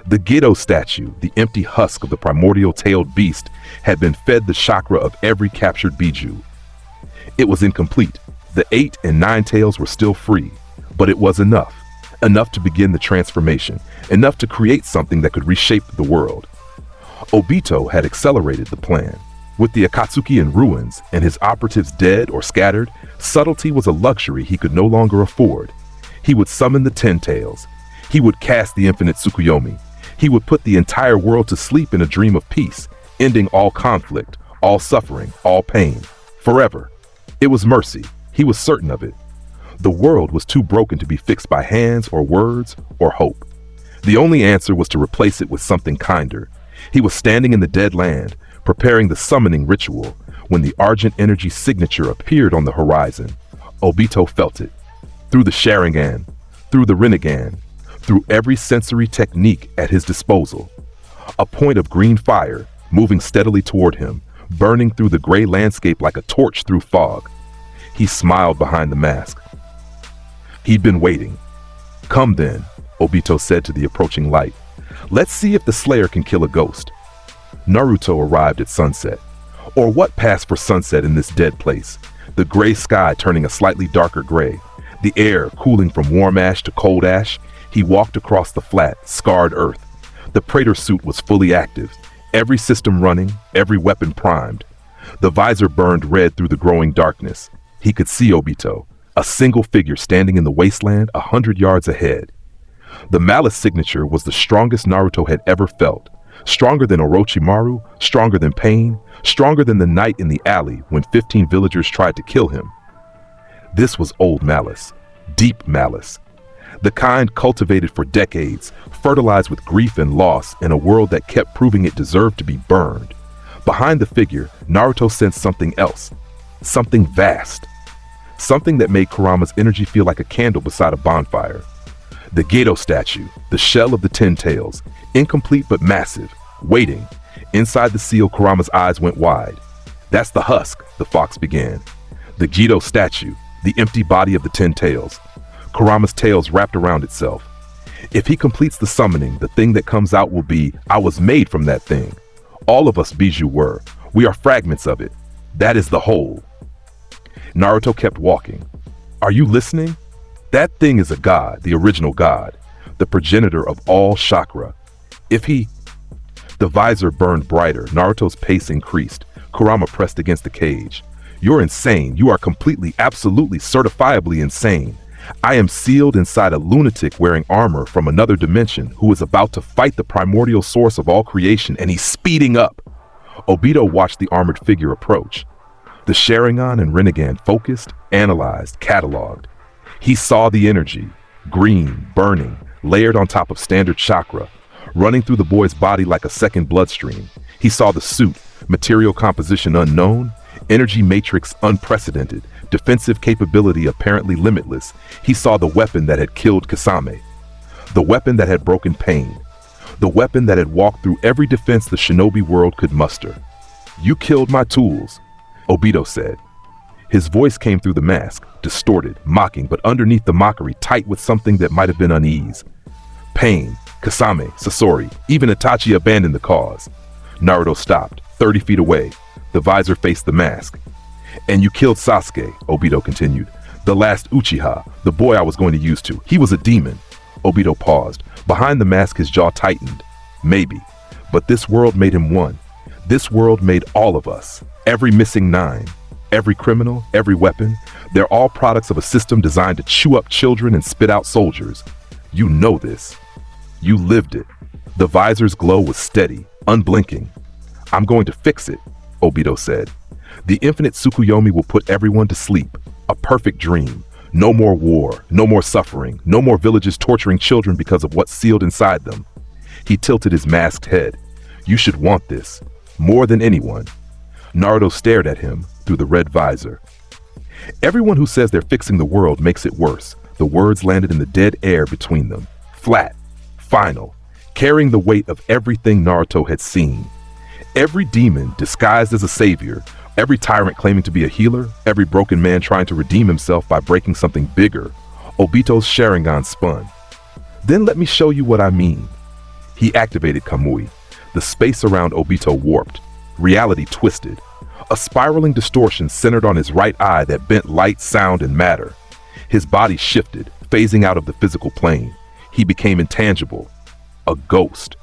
The Gedo statue, the empty husk of the primordial-tailed beast, had been fed the chakra of every captured Biju. It was incomplete. The 8 and 9 tails were still free, but it was enough. Enough to begin the transformation, enough to create something that could reshape the world. Obito had accelerated the plan. With the Akatsuki in ruins and his operatives dead or scattered, subtlety was a luxury he could no longer afford. He would summon the 10 tails. He would cast the infinite Tsukuyomi. He would put the entire world to sleep in a dream of peace, ending all conflict, all suffering, all pain, forever. It was mercy. He was certain of it. The world was too broken to be fixed by hands or words or hope. The only answer was to replace it with something kinder. He was standing in the dead land, preparing the summoning ritual, when the Argent energy signature appeared on the horizon. Obito felt it. Through the Sharingan, through the Rinnegan, through every sensory technique at his disposal. A point of green fire, moving steadily toward him, burning through the gray landscape like a torch through fog. He smiled behind the mask. He'd been waiting. "Come then," Obito said to the approaching light. "Let's see if the Slayer can kill a ghost." Naruto arrived at sunset. Or what passed for sunset in this dead place? The gray sky turning a slightly darker gray. The air cooling from warm ash to cold ash. He walked across the flat, scarred earth. The Praetor suit was fully active. Every system running, every weapon primed. The visor burned red through the growing darkness. He could see Obito, a single figure standing in the wasteland 100 yards ahead. The malice signature was the strongest Naruto had ever felt. Stronger than Orochimaru, stronger than Pain, stronger than the night in the alley when 15 villagers tried to kill him. This was old malice, deep malice. The kind cultivated for decades, fertilized with grief and loss in a world that kept proving it deserved to be burned. Behind the figure, Naruto sensed something else, something vast. Something that made Kurama's energy feel like a candle beside a bonfire. The Gedo statue, the shell of the 10 tails, incomplete but massive, waiting. Inside the seal, Kurama's eyes went wide. "That's the husk," the fox began. The Gedo statue, the empty body of the 10 tails. Kurama's tails wrapped around itself. If he completes the summoning, the thing that comes out will be, "I was made from that thing." All of us Biju were. We are fragments of it. That is the whole. Naruto kept walking. "Are you listening? That thing is a god, the original god, the progenitor of all chakra. If he..." The visor burned brighter. Naruto's pace increased. Kurama pressed against the cage. "You're insane. You are completely, absolutely, certifiably insane. I am sealed inside a lunatic wearing armor from another dimension who is about to fight the primordial source of all creation, and he's speeding up." Obito watched the armored figure approach. The Sharingan and Rinnegan focused, analyzed, cataloged. He saw the energy, green, burning, layered on top of standard chakra, running through the boy's body like a second bloodstream. He saw the suit, material composition unknown, energy matrix unprecedented, defensive capability apparently limitless. He saw the weapon that had killed Kasame, the weapon that had broken Pain, the weapon that had walked through every defense the shinobi world could muster. "You killed my tools," Obito said. His voice came through the mask, distorted, mocking, but underneath the mockery tight with something that might have been unease. Pain, Kasame, Sasori, even Itachi abandoned the cause. Naruto stopped, 30 feet away. The visor faced the mask. And you killed Sasuke, Obito continued. The last Uchiha, the boy I was going to use to. He was a demon. Obito paused. Behind the mask his jaw tightened. Maybe. But this world made him one. This world made all of us. Every missing 9. Every criminal, every weapon. They're all products of a system designed to chew up children and spit out soldiers. You know this. You lived it. The visor's glow was steady, unblinking. I'm going to fix it, Obito said. The infinite Tsukuyomi will put everyone to sleep. A perfect dream. No more war, no more suffering, no more villages torturing children because of what's sealed inside them. He tilted his masked head. You should want this, more than anyone. Naruto stared at him through the red visor. Everyone who says they're fixing the world makes it worse. The words landed in the dead air between them. Flat, final, carrying the weight of everything Naruto had seen. Every demon disguised as a savior, every tyrant claiming to be a healer, every broken man trying to redeem himself by breaking something bigger. Obito's Sharingan spun. Then let me show you what I mean. He activated Kamui. The space around Obito warped. Reality twisted. A spiraling distortion centered on his right eye that bent light, sound, and matter. His body shifted, phasing out of the physical plane. He became intangible. A ghost.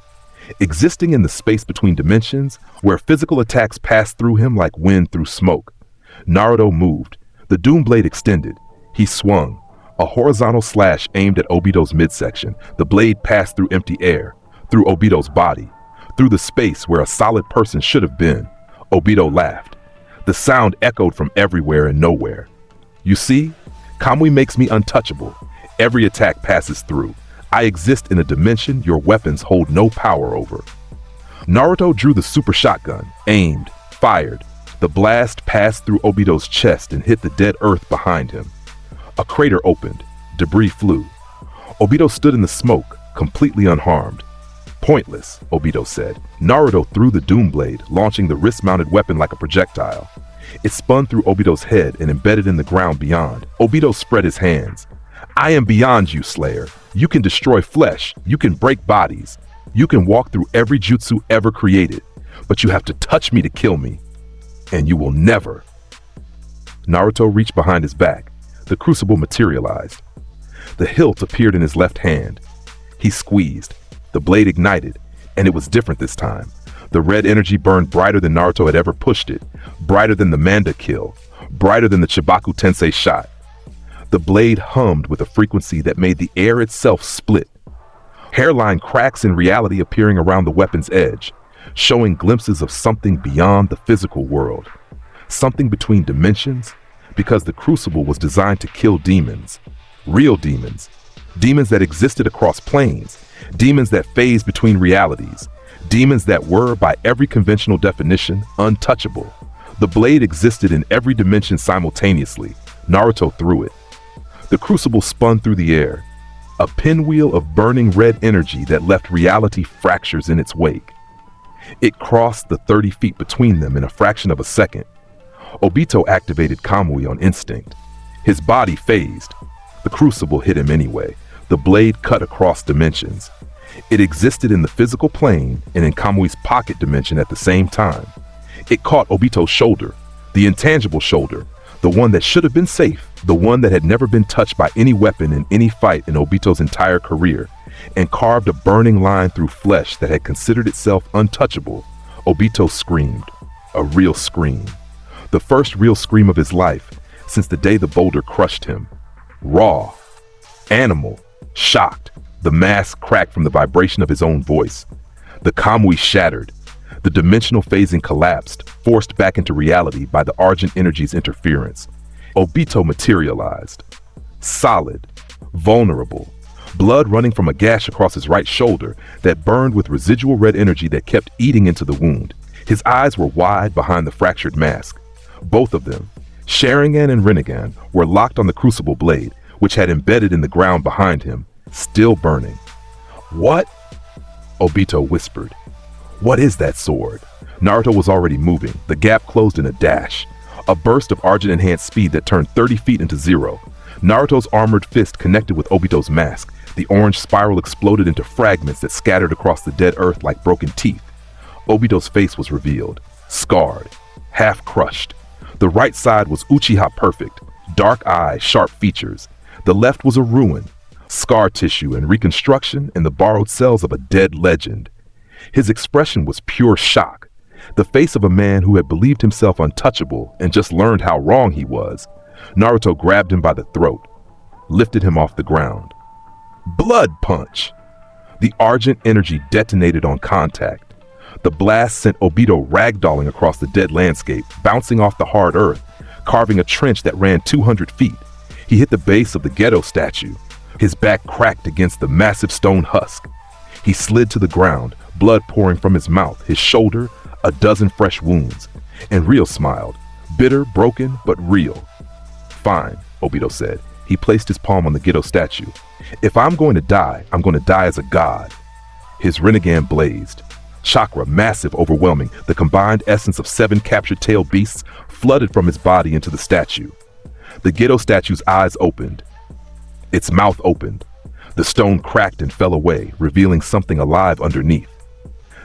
Existing in the space between dimensions, where physical attacks passed through him like wind through smoke. Naruto moved. The Doom Blade extended. He swung. A horizontal slash aimed at Obito's midsection. The blade passed through empty air, through Obito's body, through the space where a solid person should have been. Obito laughed. The sound echoed from everywhere and nowhere. You see, Kamui makes me untouchable. Every attack passes through. I exist in a dimension your weapons hold no power over. Naruto drew the super shotgun, aimed, fired. The blast passed through Obito's chest and hit the dead earth behind him. A crater opened. Debris flew. Obito stood in the smoke, completely unharmed. Pointless, Obito said. Naruto threw the Doom Blade, launching the wrist-mounted weapon like a projectile. It spun through Obito's head and embedded in the ground beyond. Obito spread his hands. I am beyond you, Slayer. You can destroy flesh. You can break bodies. You can walk through every jutsu ever created. But you have to touch me to kill me. And you will never. Naruto reached behind his back. The crucible materialized. The hilt appeared in his left hand. He squeezed. The blade ignited, and it was different this time. The red energy burned brighter than Naruto had ever pushed it, brighter than the Manda kill, brighter than the Chibaku Tensei shot. The blade hummed with a frequency that made the air itself split. Hairline cracks in reality appearing around the weapon's edge, showing glimpses of something beyond the physical world. Something between dimensions, because the crucible was designed to kill demons. Real demons. Demons that existed across planes. Demons that phased between realities. Demons that were, by every conventional definition, untouchable. The blade existed in every dimension simultaneously. Naruto threw it. The crucible spun through the air. A pinwheel of burning red energy that left reality fractures in its wake. It crossed the 30 feet between them in a fraction of a second. Obito activated Kamui on instinct. His body phased. The crucible hit him anyway. The blade cut across dimensions. It existed in the physical plane and in Kamui's pocket dimension at the same time. It caught Obito's shoulder, the intangible shoulder, the one that should have been safe, the one that had never been touched by any weapon in any fight in Obito's entire career, and carved a burning line through flesh that had considered itself untouchable. Obito screamed, a real scream. The first real scream of his life since the day the boulder crushed him. Raw, animal, shocked. The mask cracked from the vibration of his own voice. The Kamui shattered. The dimensional phasing collapsed, forced back into reality by the Argent energy's interference. Obito materialized. Solid, vulnerable, blood running from a gash across his right shoulder that burned with residual red energy that kept eating into the wound. His eyes were wide behind the fractured mask. Both of them, Sharingan and Rinnegan, were locked on the crucible blade, which had embedded in the ground behind him, still burning. What? Obito whispered. What is that sword? Naruto was already moving. The gap closed in a dash. A burst of Argent-enhanced speed that turned 30 feet into zero. Naruto's armored fist connected with Obito's mask. The orange spiral exploded into fragments that scattered across the dead earth like broken teeth. Obito's face was revealed, scarred, half crushed. The right side was Uchiha perfect, dark eyes, sharp features. The left was a ruin, scar tissue and reconstruction in the borrowed cells of a dead legend. His expression was pure shock, the face of a man who had believed himself untouchable and just learned how wrong he was. Naruto grabbed him by the throat, lifted him off the ground. Blood punch! The Argent energy detonated on contact. The blast sent Obito ragdolling across the dead landscape, bouncing off the hard earth, carving a trench that ran 200 feet. He hit the base of the Ghetto statue. His back cracked against the massive stone husk. He slid to the ground, blood pouring from his mouth, his shoulder, a dozen fresh wounds. And Real smiled, bitter, broken, but real. Fine, Obito said. He placed his palm on the Ghetto statue. If I'm going to die, I'm going to die as a god. His Rinnegan blazed. Chakra, massive, overwhelming, the combined essence of 7 captured tailed beasts flooded from his body into the statue. The Ghetto statue's eyes opened. Its mouth opened. The stone cracked and fell away, revealing something alive underneath.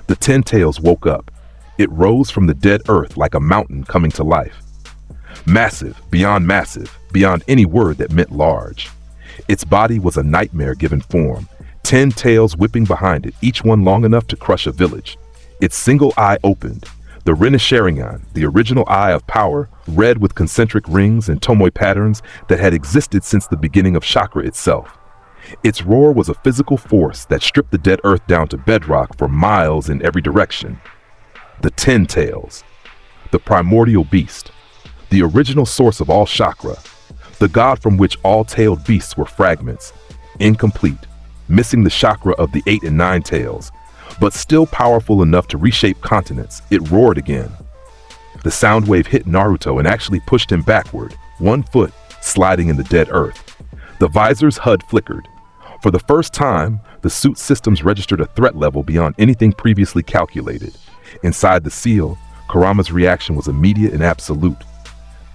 The 10 Tails woke up. It rose from the dead earth like a mountain coming to life. Massive, beyond any word that meant large. Its body was a nightmare given form, 10 tails whipping behind it, each one long enough to crush a village. Its single eye opened. The Rinne Sharingan, the original eye of power, red with concentric rings and tomoe patterns that had existed since the beginning of chakra itself. Its roar was a physical force that stripped the dead earth down to bedrock for miles in every direction. The 10 Tails, the primordial beast, the original source of all chakra, the god from which all tailed beasts were fragments, incomplete, missing the chakra of the 8 and 9 tails, but still powerful enough to reshape continents. It roared again. The sound wave hit Naruto and actually pushed him backward, 1 foot sliding in the dead earth. The visor's HUD flickered. For the first time, the suit systems registered a threat level beyond anything previously calculated. Inside the seal, Kurama's reaction was immediate and absolute.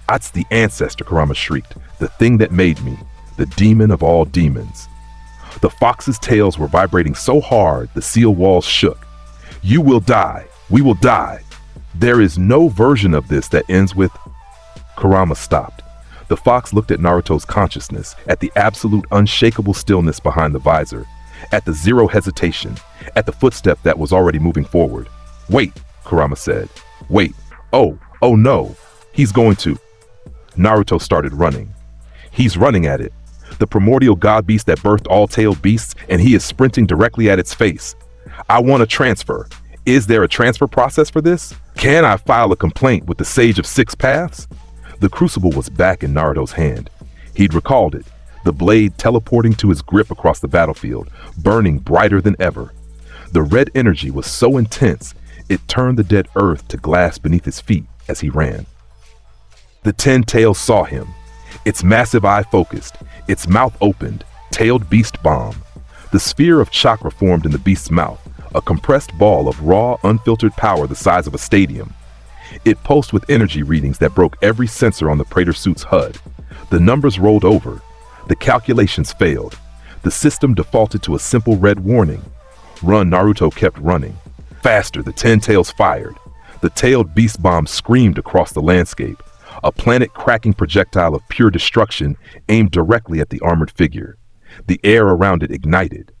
"That's the ancestor," Kurama shrieked, "the thing that made me, the demon of all demons." The fox's tails were vibrating so hard the seal walls shook. "You will die. We will die. There is no version of this that ends with..." Kurama stopped. The fox looked at Naruto's consciousness, at the absolute unshakable stillness behind the visor, at the zero hesitation, at the footstep that was already moving forward. "Wait," Kurama said. "Wait. Oh no. He's going to..." Naruto started running. He's running at it. The primordial god beast that birthed all tailed beasts, and he is sprinting directly at its face. "I want a transfer. Is there a transfer process for this? Can I file a complaint with the Sage of Six Paths?" The crucible was back in Naruto's hand. He'd recalled it, the blade teleporting to his grip across the battlefield, burning brighter than ever. The red energy was so intense, it turned the dead earth to glass beneath his feet as he ran. The 10 Tails saw him. Its massive eye focused, its mouth opened, tailed beast bomb. The sphere of chakra formed in the beast's mouth, a compressed ball of raw, unfiltered power the size of a stadium. It pulsed with energy readings that broke every sensor on the Praetor suit's HUD. The numbers rolled over. The calculations failed. The system defaulted to a simple red warning. Run, Naruto kept running. Faster, the 10 Tails fired. The tailed beast bomb screamed across the landscape, a planet-cracking projectile of pure destruction aimed directly at the armored figure. The air around it ignited.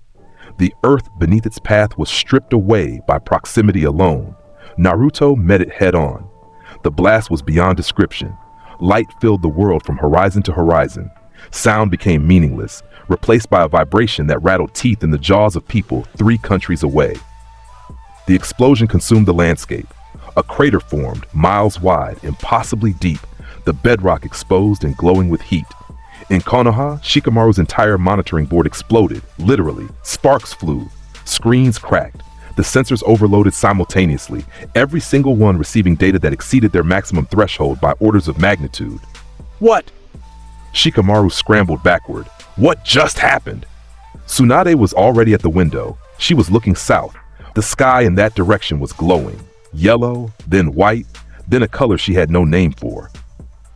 The earth beneath its path was stripped away by proximity alone. Naruto met it head-on. The blast was beyond description. Light filled the world from horizon to horizon. Sound became meaningless, replaced by a vibration that rattled teeth in the jaws of people 3 countries away. The explosion consumed the landscape. A crater formed, miles wide, impossibly deep, the bedrock exposed and glowing with heat. In Konoha, Shikamaru's entire monitoring board exploded, literally. Sparks flew. Screens cracked. The sensors overloaded simultaneously, every single one receiving data that exceeded their maximum threshold by orders of magnitude. "What?" Shikamaru scrambled backward. "What just happened?" Tsunade was already at the window. She was looking south. The sky in that direction was glowing. Yellow, then white, then a color she had no name for.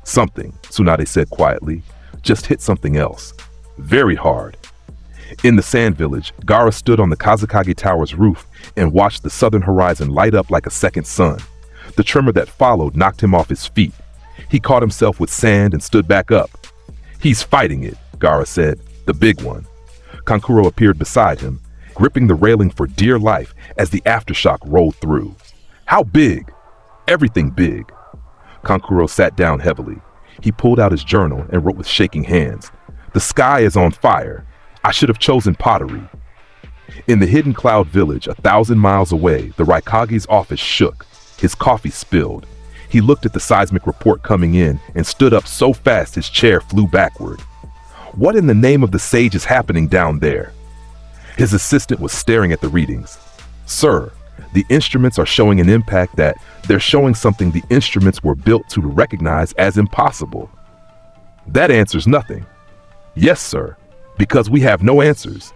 Something, Tsunade said quietly, just hit something else. Very hard. In the sand village, Gaara stood on the Kazakage Tower's roof and watched the southern horizon light up like a second sun. The tremor that followed knocked him off his feet. He caught himself with sand and stood back up. He's fighting it, Gaara said, the big one. Kankuro appeared beside him, gripping the railing for dear life as the aftershock rolled through. How big? Everything big. Kankuro sat down heavily. He pulled out his journal and wrote with shaking hands. The sky is on fire. I should have chosen pottery. In the hidden cloud village, 1,000 miles away, the Raikage's office shook. His coffee spilled. He looked at the seismic report coming in and stood up so fast his chair flew backward. What in the name of the sage is happening down there? His assistant was staring at the readings. Sir, the instruments are showing an impact that they're showing something the instruments were built to recognize as impossible. That answers nothing. Yes, sir, because we have no answers.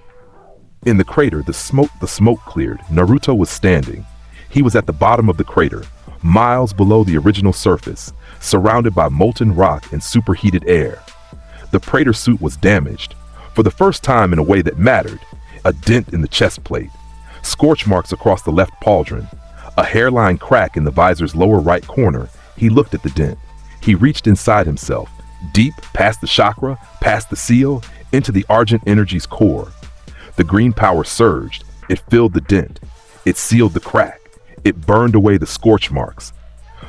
In the crater, the smoke cleared. Naruto was standing. He was at the bottom of the crater, miles below the original surface, surrounded by molten rock and superheated air. The praetor suit was damaged, for the first time in a way that mattered. A dent in the chest plate, scorch marks across the left pauldron, a hairline crack in the visor's lower right corner. He looked at the dent. He reached inside himself, deep past the chakra, past the seal, into the Argent Energy's core. The green power surged. It filled the dent. It sealed the crack. It burned away the scorch marks.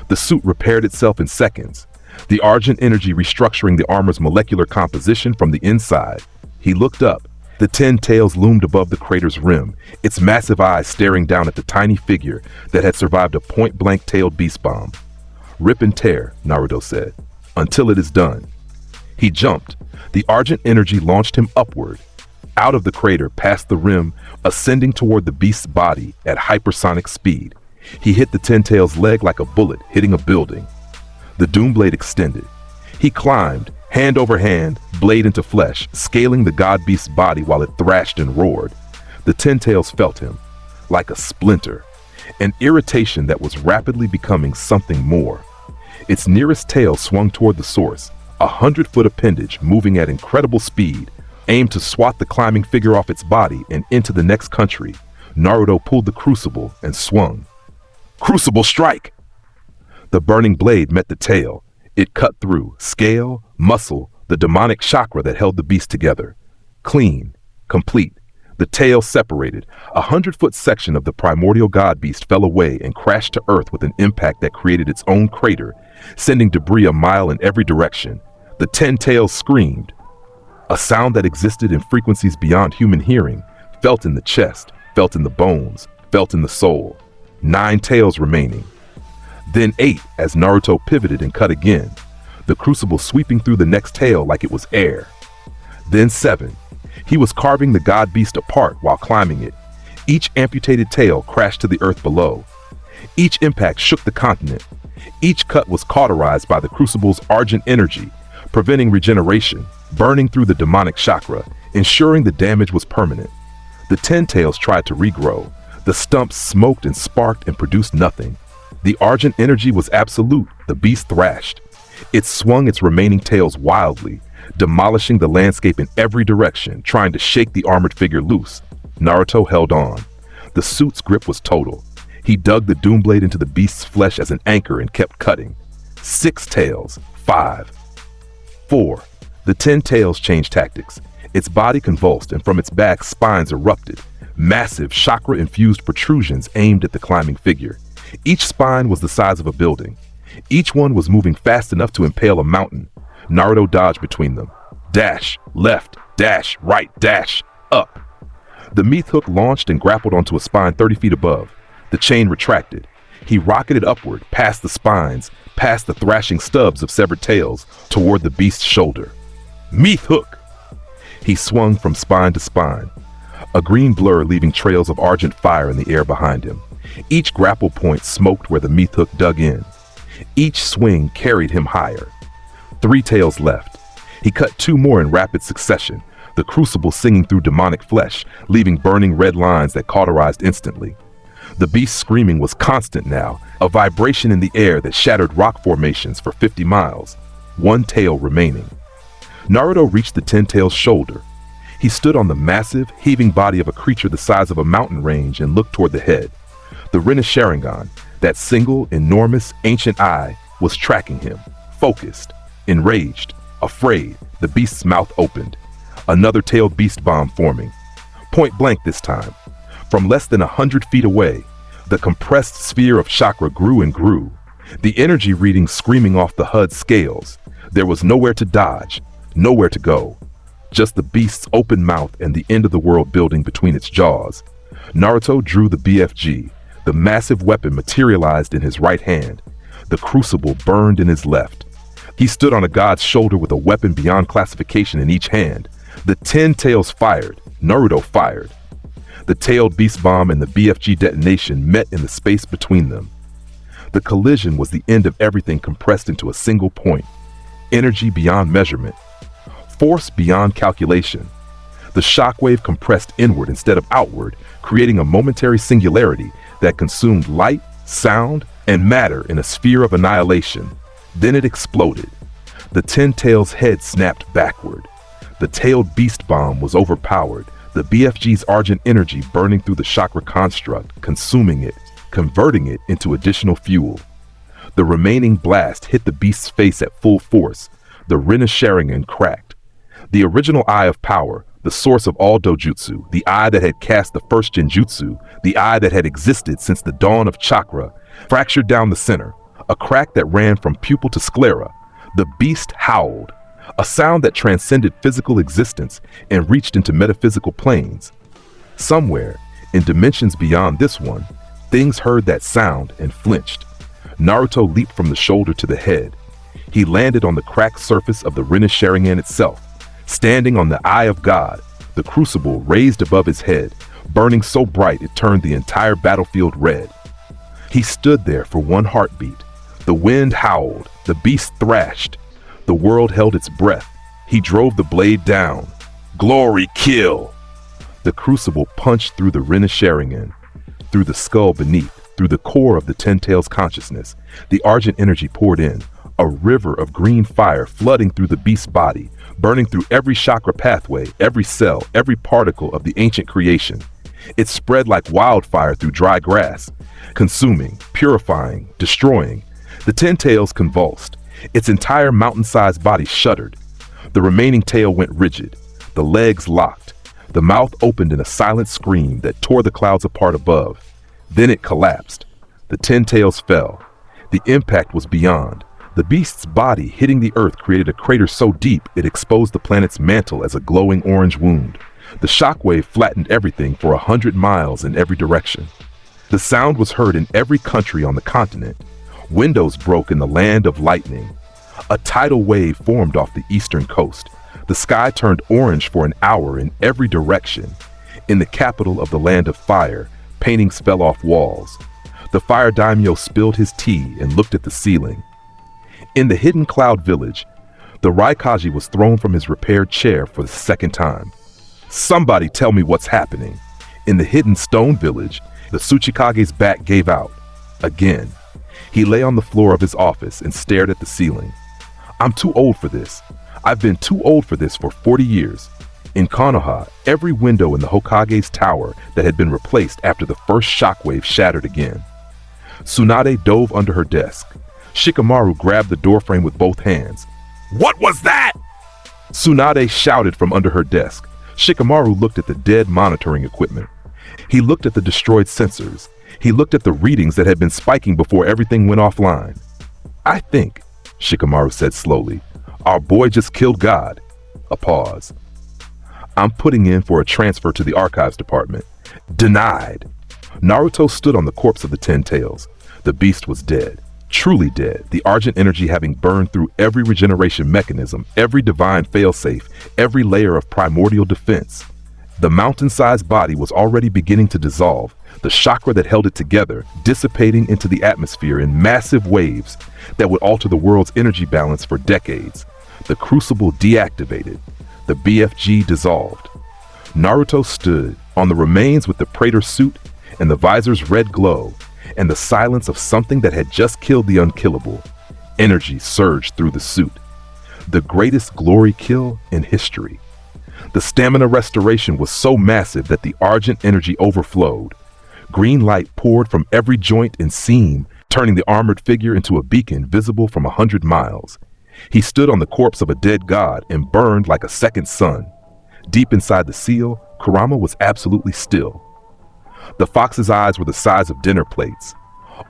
The suit repaired itself in seconds, the Argent Energy restructuring the armor's molecular composition from the inside. He looked up. The 10 tails loomed above the crater's rim, its massive eyes staring down at the tiny figure that had survived a point-blank tailed beast bomb. Rip and tear, Naruto said, until it is done. He jumped. The Argent Energy launched him upward, out of the crater, past the rim, ascending toward the beast's body at hypersonic speed. He hit the 10 tails' leg like a bullet hitting a building. The doom blade extended. He climbed, hand over hand, blade into flesh, scaling the god beast's body while it thrashed and roared. The 10 tails felt him, like a splinter, an irritation that was rapidly becoming something more. Its nearest tail swung toward the source, 100-foot appendage moving at incredible speed, aimed to swat the climbing figure off its body and into the next country. Naruto pulled the crucible and swung. Crucible strike! The burning blade met the tail. It cut through scale, muscle, the demonic chakra that held the beast together. Clean, complete. The tail separated. 100-foot section of the primordial god beast fell away and crashed to earth with an impact that created its own crater, sending debris a mile in every direction. The 10 tails screamed. A sound that existed in frequencies beyond human hearing, felt in the chest, felt in the bones, felt in the soul. 9 tails remaining. Then 8 as Naruto pivoted and cut again, the crucible sweeping through the next tail like it was air. Then 7. He was carving the god beast apart while climbing it. Each amputated tail crashed to the earth below. Each impact shook the continent. Each cut was cauterized by the crucible's Argent Energy, preventing regeneration, burning through the demonic chakra, ensuring the damage was permanent. The 10 tails tried to regrow. The stumps smoked and sparked and produced nothing. The Argent Energy was absolute. The beast thrashed. It swung its remaining tails wildly, demolishing the landscape in every direction, trying to shake the armored figure loose. Naruto held on. The suit's grip was total. He dug the doom blade into the beast's flesh as an anchor and kept cutting. 6 tails. 5. 4. The 10 tails changed tactics. Its body convulsed, and from its back, spines erupted. Massive, chakra-infused protrusions aimed at the climbing figure. Each spine was the size of a building. Each one was moving fast enough to impale a mountain. Naruto dodged between them. Dash, left, dash, right, dash, up. The meat hook launched and grappled onto a spine 30 feet above. The chain retracted. He rocketed upward, past the spines, past the thrashing stubs of severed tails, toward the beast's shoulder. Meat hook! He swung from spine to spine, a green blur leaving trails of argent fire in the air behind him. Each grapple point smoked where the meat hook dug in. Each swing carried him higher. 3 tails left. He cut 2 more in rapid succession, the crucible singing through demonic flesh, leaving burning red lines that cauterized instantly. The beast's screaming was constant now, a vibration in the air that shattered rock formations for 50 miles. one tail remaining. Naruto reached the Ten Tails' shoulder. He stood on the massive, heaving body of a creature the size of a mountain range and looked toward the head. The Rinne Sharingan, that single, enormous, ancient eye, was tracking him, focused, enraged, afraid. The beast's mouth opened. Another tailed beast bomb forming. Point blank this time. From less than 100 feet away, the compressed sphere of chakra grew and grew, the energy reading screaming off the HUD's scales. There was nowhere to dodge, nowhere to go. Just the beast's open mouth and the end of the world building between its jaws. Naruto drew the BFG. The massive weapon materialized in his right hand. The crucible burned in his left. He stood on a god's shoulder with a weapon beyond classification in each hand. The 10 tails fired. Naruto fired. The tailed beast bomb and the BFG detonation met in the space between them. The collision was the end of everything compressed into a single point. Energy beyond measurement. Force beyond calculation. The shockwave compressed inward instead of outward, creating a momentary singularity that consumed light, sound, and matter in a sphere of annihilation. Then it exploded. The 10 tails' head snapped backward. The tailed beast bomb was overpowered, the BFG's argent energy burning through the chakra construct, consuming it, converting it into additional fuel. The remaining blast hit the beast's face at full force. The Rinne Sharingan cracked. The original eye of power, the source of all dojutsu, the eye that had cast the first genjutsu, the eye that had existed since the dawn of chakra, fractured down the center, a crack that ran from pupil to sclera. The beast howled, a sound that transcended physical existence and reached into metaphysical planes. Somewhere, in dimensions beyond this one, things heard that sound and flinched. Naruto leaped from the shoulder to the head. He landed on the cracked surface of the Rinne Sharingan itself, standing on the Eye of God, the crucible raised above his head, burning so bright it turned the entire battlefield red. He stood there for one heartbeat. The wind howled, the beast thrashed. The world held its breath. He drove the blade down. Glory kill! The crucible punched through the Rinne Sharingan, through the skull beneath, through the core of the 10 tails consciousness. The argent energy poured in, a river of green fire flooding through the beast's body, burning through every chakra pathway, every cell, every particle of the ancient creation. It spread like wildfire through dry grass, consuming, purifying, destroying. The 10 tails convulsed. Its entire mountain-sized body shuddered. The remaining tail went rigid. The legs locked. The mouth opened in a silent scream that tore the clouds apart above. Then it collapsed. The 10 tails fell. The impact was beyond. The beast's body hitting the earth created a crater so deep it exposed the planet's mantle as a glowing orange wound. The shockwave flattened everything for 100 miles in every direction. The sound was heard in every country on the continent. Windows broke in the land of lightning. A tidal wave formed off the eastern coast. The sky turned orange for an hour in every direction. In the capital of the land of fire, paintings fell off walls. The fire daimyo spilled his tea and looked at the ceiling. In the hidden cloud village, the Raikaji was thrown from his repaired chair for the second time. Somebody tell me what's happening. In the hidden stone village, the Tsuchikage's back gave out. Again. He lay on the floor of his office and stared at the ceiling. I'm too old for this. I've been too old for this for 40 years. In Konoha, every window in the Hokage's tower that had been replaced after the first shockwave shattered again. Tsunade dove under her desk. Shikamaru grabbed the doorframe with both hands. What was that? Tsunade shouted from under her desk. Shikamaru looked at the dead monitoring equipment. He looked at the destroyed sensors. He looked at the readings that had been spiking before everything went offline. I think, Shikamaru said slowly, our boy just killed God. A pause. I'm putting in for a transfer to the archives department. Denied. Naruto stood on the corpse of the 10 tails. The beast was dead. Truly dead, the argent energy having burned through every regeneration mechanism, every divine failsafe, every layer of primordial defense. The mountain-sized body was already beginning to dissolve, the chakra that held it together dissipating into the atmosphere in massive waves that would alter the world's energy balance for decades. The crucible deactivated. The BFG dissolved. Naruto stood on the remains with the Praetor suit and the visor's red glow, and the silence of something that had just killed the unkillable. Energy surged through the suit. the greatest glory kill in history. The stamina restoration was so massive that the Argent energy overflowed. Green light poured from every joint and seam, turning the armored figure into a beacon visible from 100 miles. He stood on the corpse of a dead god and burned like a second sun. Deep inside the seal, Kurama was absolutely still. The fox's eyes were the size of dinner plates.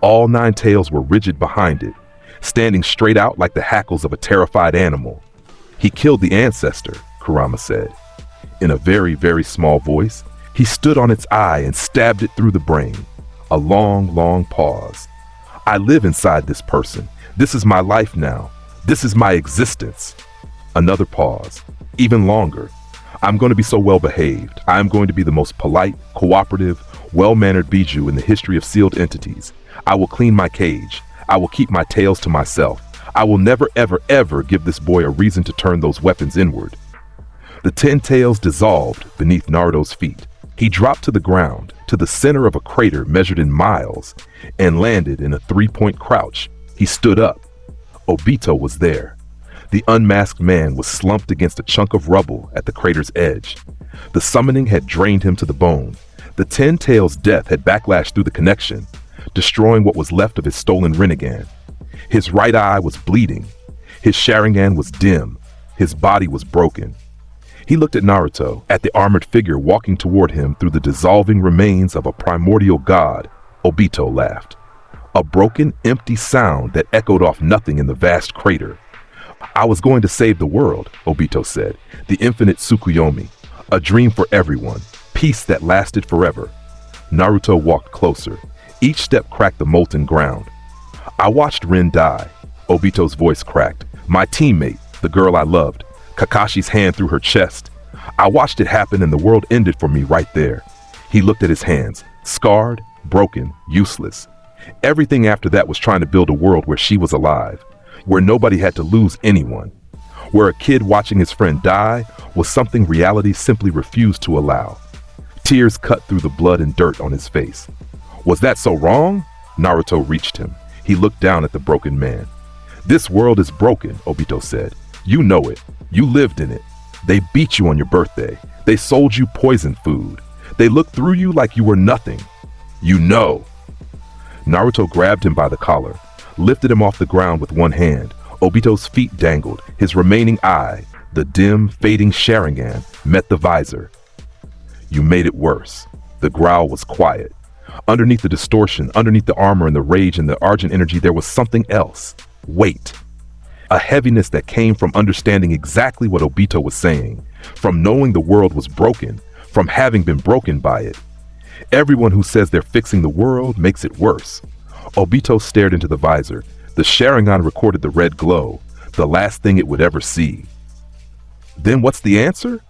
All 9 tails were rigid behind it, standing straight out like the hackles of a terrified animal. He killed the ancestor, Kurama said. In a very, very small voice, he stood on its eye and stabbed it through the brain. A long, long pause. I live inside this person. This is my life now. This is my existence. Another pause. Even longer. I'm going to be so well behaved. I am going to be the most polite, cooperative, well-mannered Biju in the history of sealed entities. I will clean my cage. I will keep my tails to myself. I will never, ever, ever give this boy a reason to turn those weapons inward. The 10 tails dissolved beneath Naruto's feet. He dropped to the ground, to the center of a crater measured in miles, and landed in a 3-point crouch. He stood up. Obito was there. The unmasked man was slumped against a chunk of rubble at the crater's edge. The summoning had drained him to the bone. The 10 tails' death had backlashed through the connection, destroying what was left of his stolen Rinnegan. His right eye was bleeding. His Sharingan was dim. His body was broken. He looked at Naruto, at the armored figure walking toward him through the dissolving remains of a primordial god. Obito laughed. A broken, empty sound that echoed off nothing in the vast crater. I was going to save the world, Obito said. The infinite Tsukuyomi. A dream for everyone. Peace that lasted forever. Naruto walked closer. Each step cracked the molten ground. I watched Rin die. Obito's voice cracked. My teammate, the girl I loved. Kakashi's hand through her chest. I watched it happen and the world ended for me right there. He looked at his hands. Scarred, broken, useless. Everything after that was trying to build a world where she was alive. Where nobody had to lose anyone. Where a kid watching his friend die was something reality simply refused to allow. Tears cut through the blood and dirt on his face. Was that so wrong? Naruto reached him. He looked down at the broken man. This world is broken, Obito said. You know it. You lived in it. They beat you on your birthday. They sold you poison food. They looked through you like you were nothing. You know. Naruto grabbed him by the collar, lifted him off the ground with one hand. Obito's feet dangled. His remaining eye, the dim, fading Sharingan, met the visor. You made it worse. The growl was quiet. Underneath the distortion, underneath the armor and the rage and the Argent energy, there was something else. Weight. A heaviness that came from understanding exactly what Obito was saying, from knowing the world was broken, from having been broken by it. Everyone who says they're fixing the world makes it worse. Obito stared into the visor. The Sharingan recorded the red glow, the last thing it would ever see. Then what's the answer?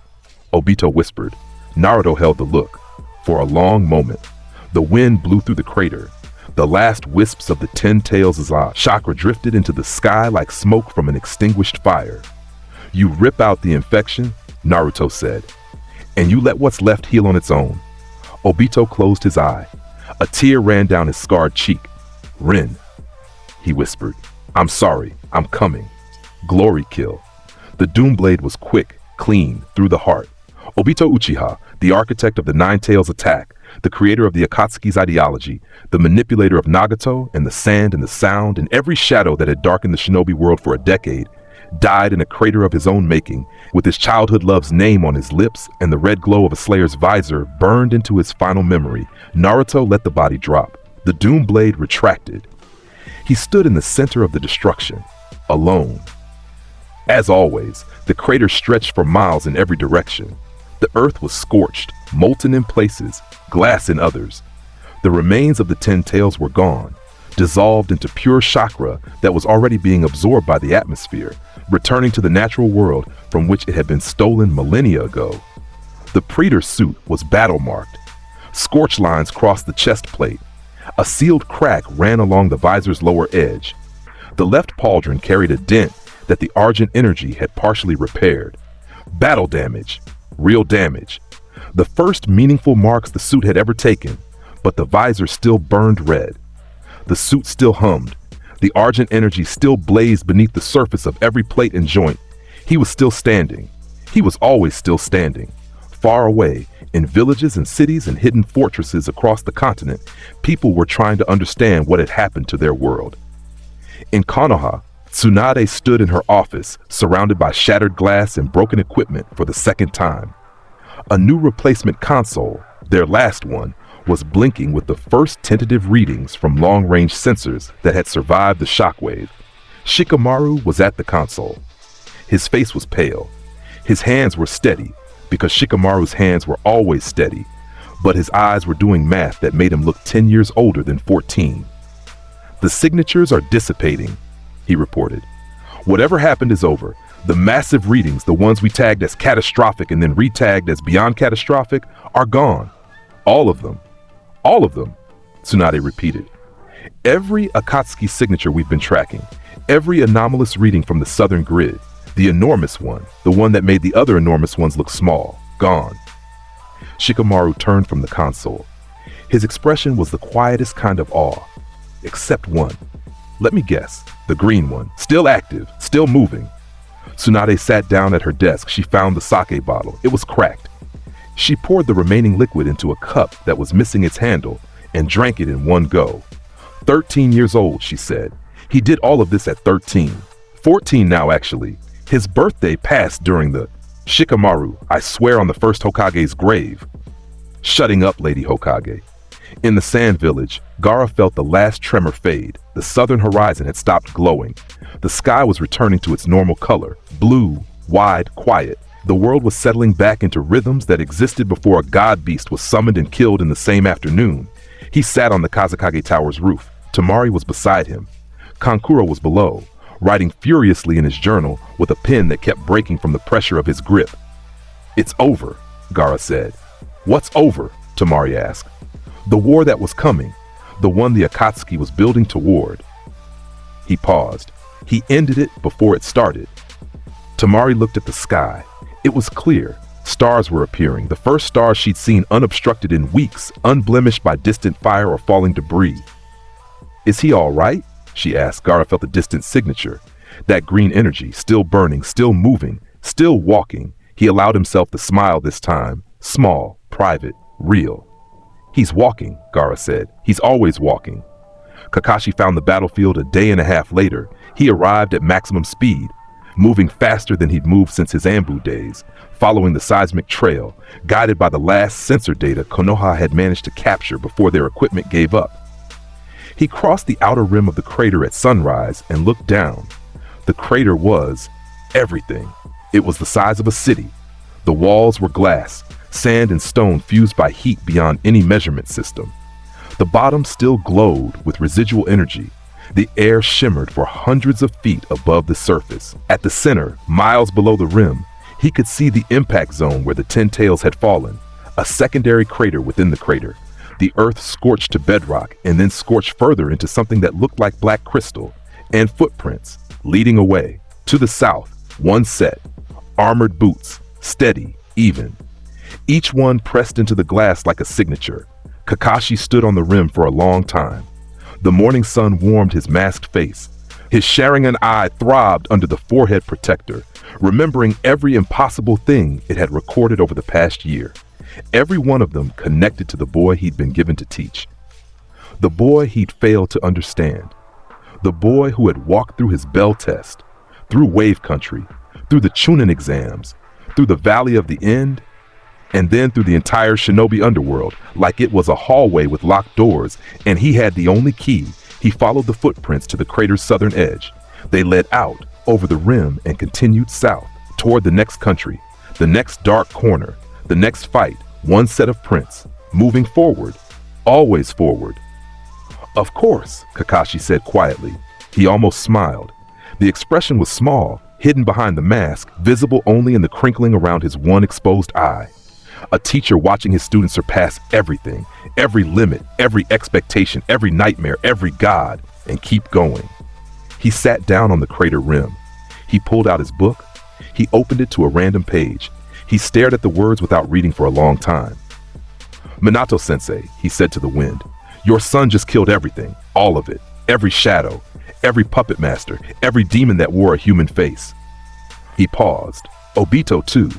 Obito whispered. Naruto held the look. For a long moment, the wind blew through the crater. The last wisps of the 10 tails' chakra drifted into the sky like smoke from an extinguished fire. You rip out the infection, Naruto said, and you let what's left heal on its own. Obito closed his eye. A tear ran down his scarred cheek. Rin, he whispered. I'm sorry, I'm coming. Glory kill. The Doom Blade was quick, clean, through the heart. Obito Uchiha, the architect of the Nine Tails attack, the creator of the Akatsuki's ideology, the manipulator of Nagato and the sand and the sound and every shadow that had darkened the shinobi world for a decade, died in a crater of his own making, with his childhood love's name on his lips and the red glow of a slayer's visor burned into his final memory. Naruto let the body drop. The Doom Blade retracted. He stood in the center of the destruction, alone. As always, the crater stretched for miles in every direction. The earth was scorched, molten in places, glass in others. The remains of the 10 tails were gone, dissolved into pure chakra that was already being absorbed by the atmosphere, returning to the natural world from which it had been stolen millennia ago. The Praetor suit was battle-marked. Scorch lines crossed the chest plate. A sealed crack ran along the visor's lower edge. The left pauldron carried a dent that the Argent energy had partially repaired. Battle damage. Real damage. The first meaningful marks the suit had ever taken, but the visor still burned red. The suit still hummed. The Argent energy still blazed beneath the surface of every plate and joint. He was still standing. He was always still standing. Far away, in villages and cities and hidden fortresses across the continent, people were trying to understand what had happened to their world. In Konoha, Tsunade stood in her office, surrounded by shattered glass and broken equipment for the second time. A new replacement console, their last one, was blinking with the first tentative readings from long-range sensors that had survived the shockwave. Shikamaru was at the console. His face was pale. His hands were steady, because Shikamaru's hands were always steady, but his eyes were doing math that made him look 10 years older than 14. "The signatures are dissipating," he reported. "Whatever happened is over. The massive readings, the ones we tagged as catastrophic and then retagged as beyond catastrophic, are gone. All of them. All of them," Tsunade repeated. "Every Akatsuki signature we've been tracking, every anomalous reading from the southern grid, the enormous one, the one that made the other enormous ones look small, gone." Shikamaru turned from the console. His expression was the quietest kind of awe. Except one. Let me guess. The green one. Still active. Still moving. Tsunade sat down at her desk. She found the sake bottle. It was cracked. She poured the remaining liquid into a cup that was missing its handle and drank it in one go. 13 years old, she said. He did all of this at 13. 14 now, actually. His birthday passed during the Shikamaru, I swear on the first Hokage's grave. Shutting up, Lady Hokage. In the sand village, Gaara felt the last tremor fade. The southern horizon had stopped glowing. The sky was returning to its normal color, blue, wide, quiet. The world was settling back into rhythms that existed before a god beast was summoned and killed in the same afternoon. He sat on the Kazekage Tower's roof. Tamari was beside him. Kankuro was below, writing furiously in his journal with a pen that kept breaking from the pressure of his grip. "It's over," Gaara said. "What's over?" Tamari asked. "The war that was coming, the one the Akatsuki was building toward." He paused. He ended it before it started. Tamari looked at the sky. It was clear. Stars were appearing, the first stars she'd seen unobstructed in weeks, unblemished by distant fire or falling debris. "Is he all right?" she asked. Gaara felt a distant signature. That green energy, still burning, still moving, still walking. He allowed himself to smile this time. Small, private, real. "He's walking," Gaara said. "He's always walking." Kakashi found the battlefield a day and a half later. He arrived at maximum speed, moving faster than he'd moved since his Anbu days, following the seismic trail, guided by the last sensor data Konoha had managed to capture before their equipment gave up. He crossed the outer rim of the crater at sunrise and looked down. The crater was everything. It was the size of a city. The walls were glass, sand and stone fused by heat beyond any measurement system. The bottom still glowed with residual energy. The air shimmered for hundreds of feet above the surface. At the center, miles below the rim, he could see the impact zone where the 10 tails had fallen, a secondary crater within the crater. The earth scorched to bedrock and then scorched further into something that looked like black crystal, and footprints leading away. To the south, one set, armored boots, steady, even. Each one pressed into the glass like a signature. Kakashi stood on the rim for a long time. The morning sun warmed his masked face. His Sharingan eye throbbed under the forehead protector, remembering every impossible thing it had recorded over the past year. Every one of them connected to the boy he'd been given to teach. The boy he'd failed to understand. The boy who had walked through his bell test, through wave country, through the Chunin exams, through the Valley of the End, and then through the entire shinobi underworld like it was a hallway with locked doors, and he had the only key. He followed the footprints to the crater's southern edge. They led out, over the rim, and continued south, toward the next country, the next dark corner, the next fight, one set of prints, moving forward, always forward. "Of course," Kakashi said quietly. He almost smiled. The expression was small, hidden behind the mask, visible only in the crinkling around his one exposed eye. A teacher watching his students surpass everything, every limit, every expectation, every nightmare, every god, and keep going. He sat down on the crater rim. He pulled out his book. He opened it to a random page. He stared at the words without reading for a long time. "Minato-sensei," he said to the wind, "your son just killed everything, all of it, every shadow, every puppet master, every demon that wore a human face." He paused. Obito, too.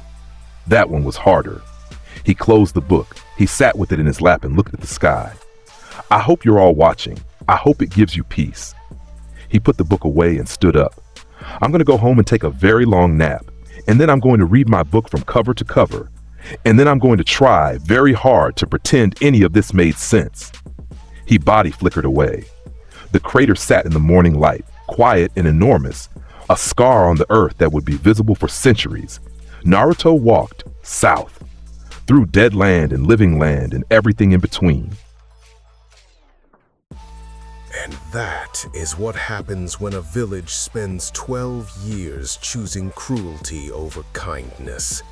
That one was harder. He closed the book. He sat with it in his lap and looked at the sky. I hope you're all watching. I hope it gives you peace. He put the book away and stood up. I'm going to go home and take a very long nap. And then I'm going to read my book from cover to cover. And then I'm going to try very hard to pretend any of this made sense. His body flickered away. The crater sat in the morning light, quiet and enormous, a scar on the earth that would be visible for centuries. Naruto walked south, through dead land and living land and everything in between. And that is what happens when a village spends 12 years choosing cruelty over kindness.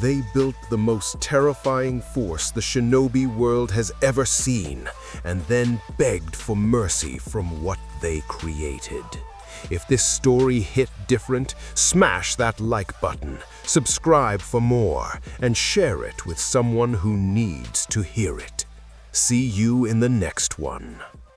They built the most terrifying force the shinobi world has ever seen, and then begged for mercy from what they created. If this story hit different, smash that like button, subscribe for more, and share it with someone who needs to hear it. See you in the next one.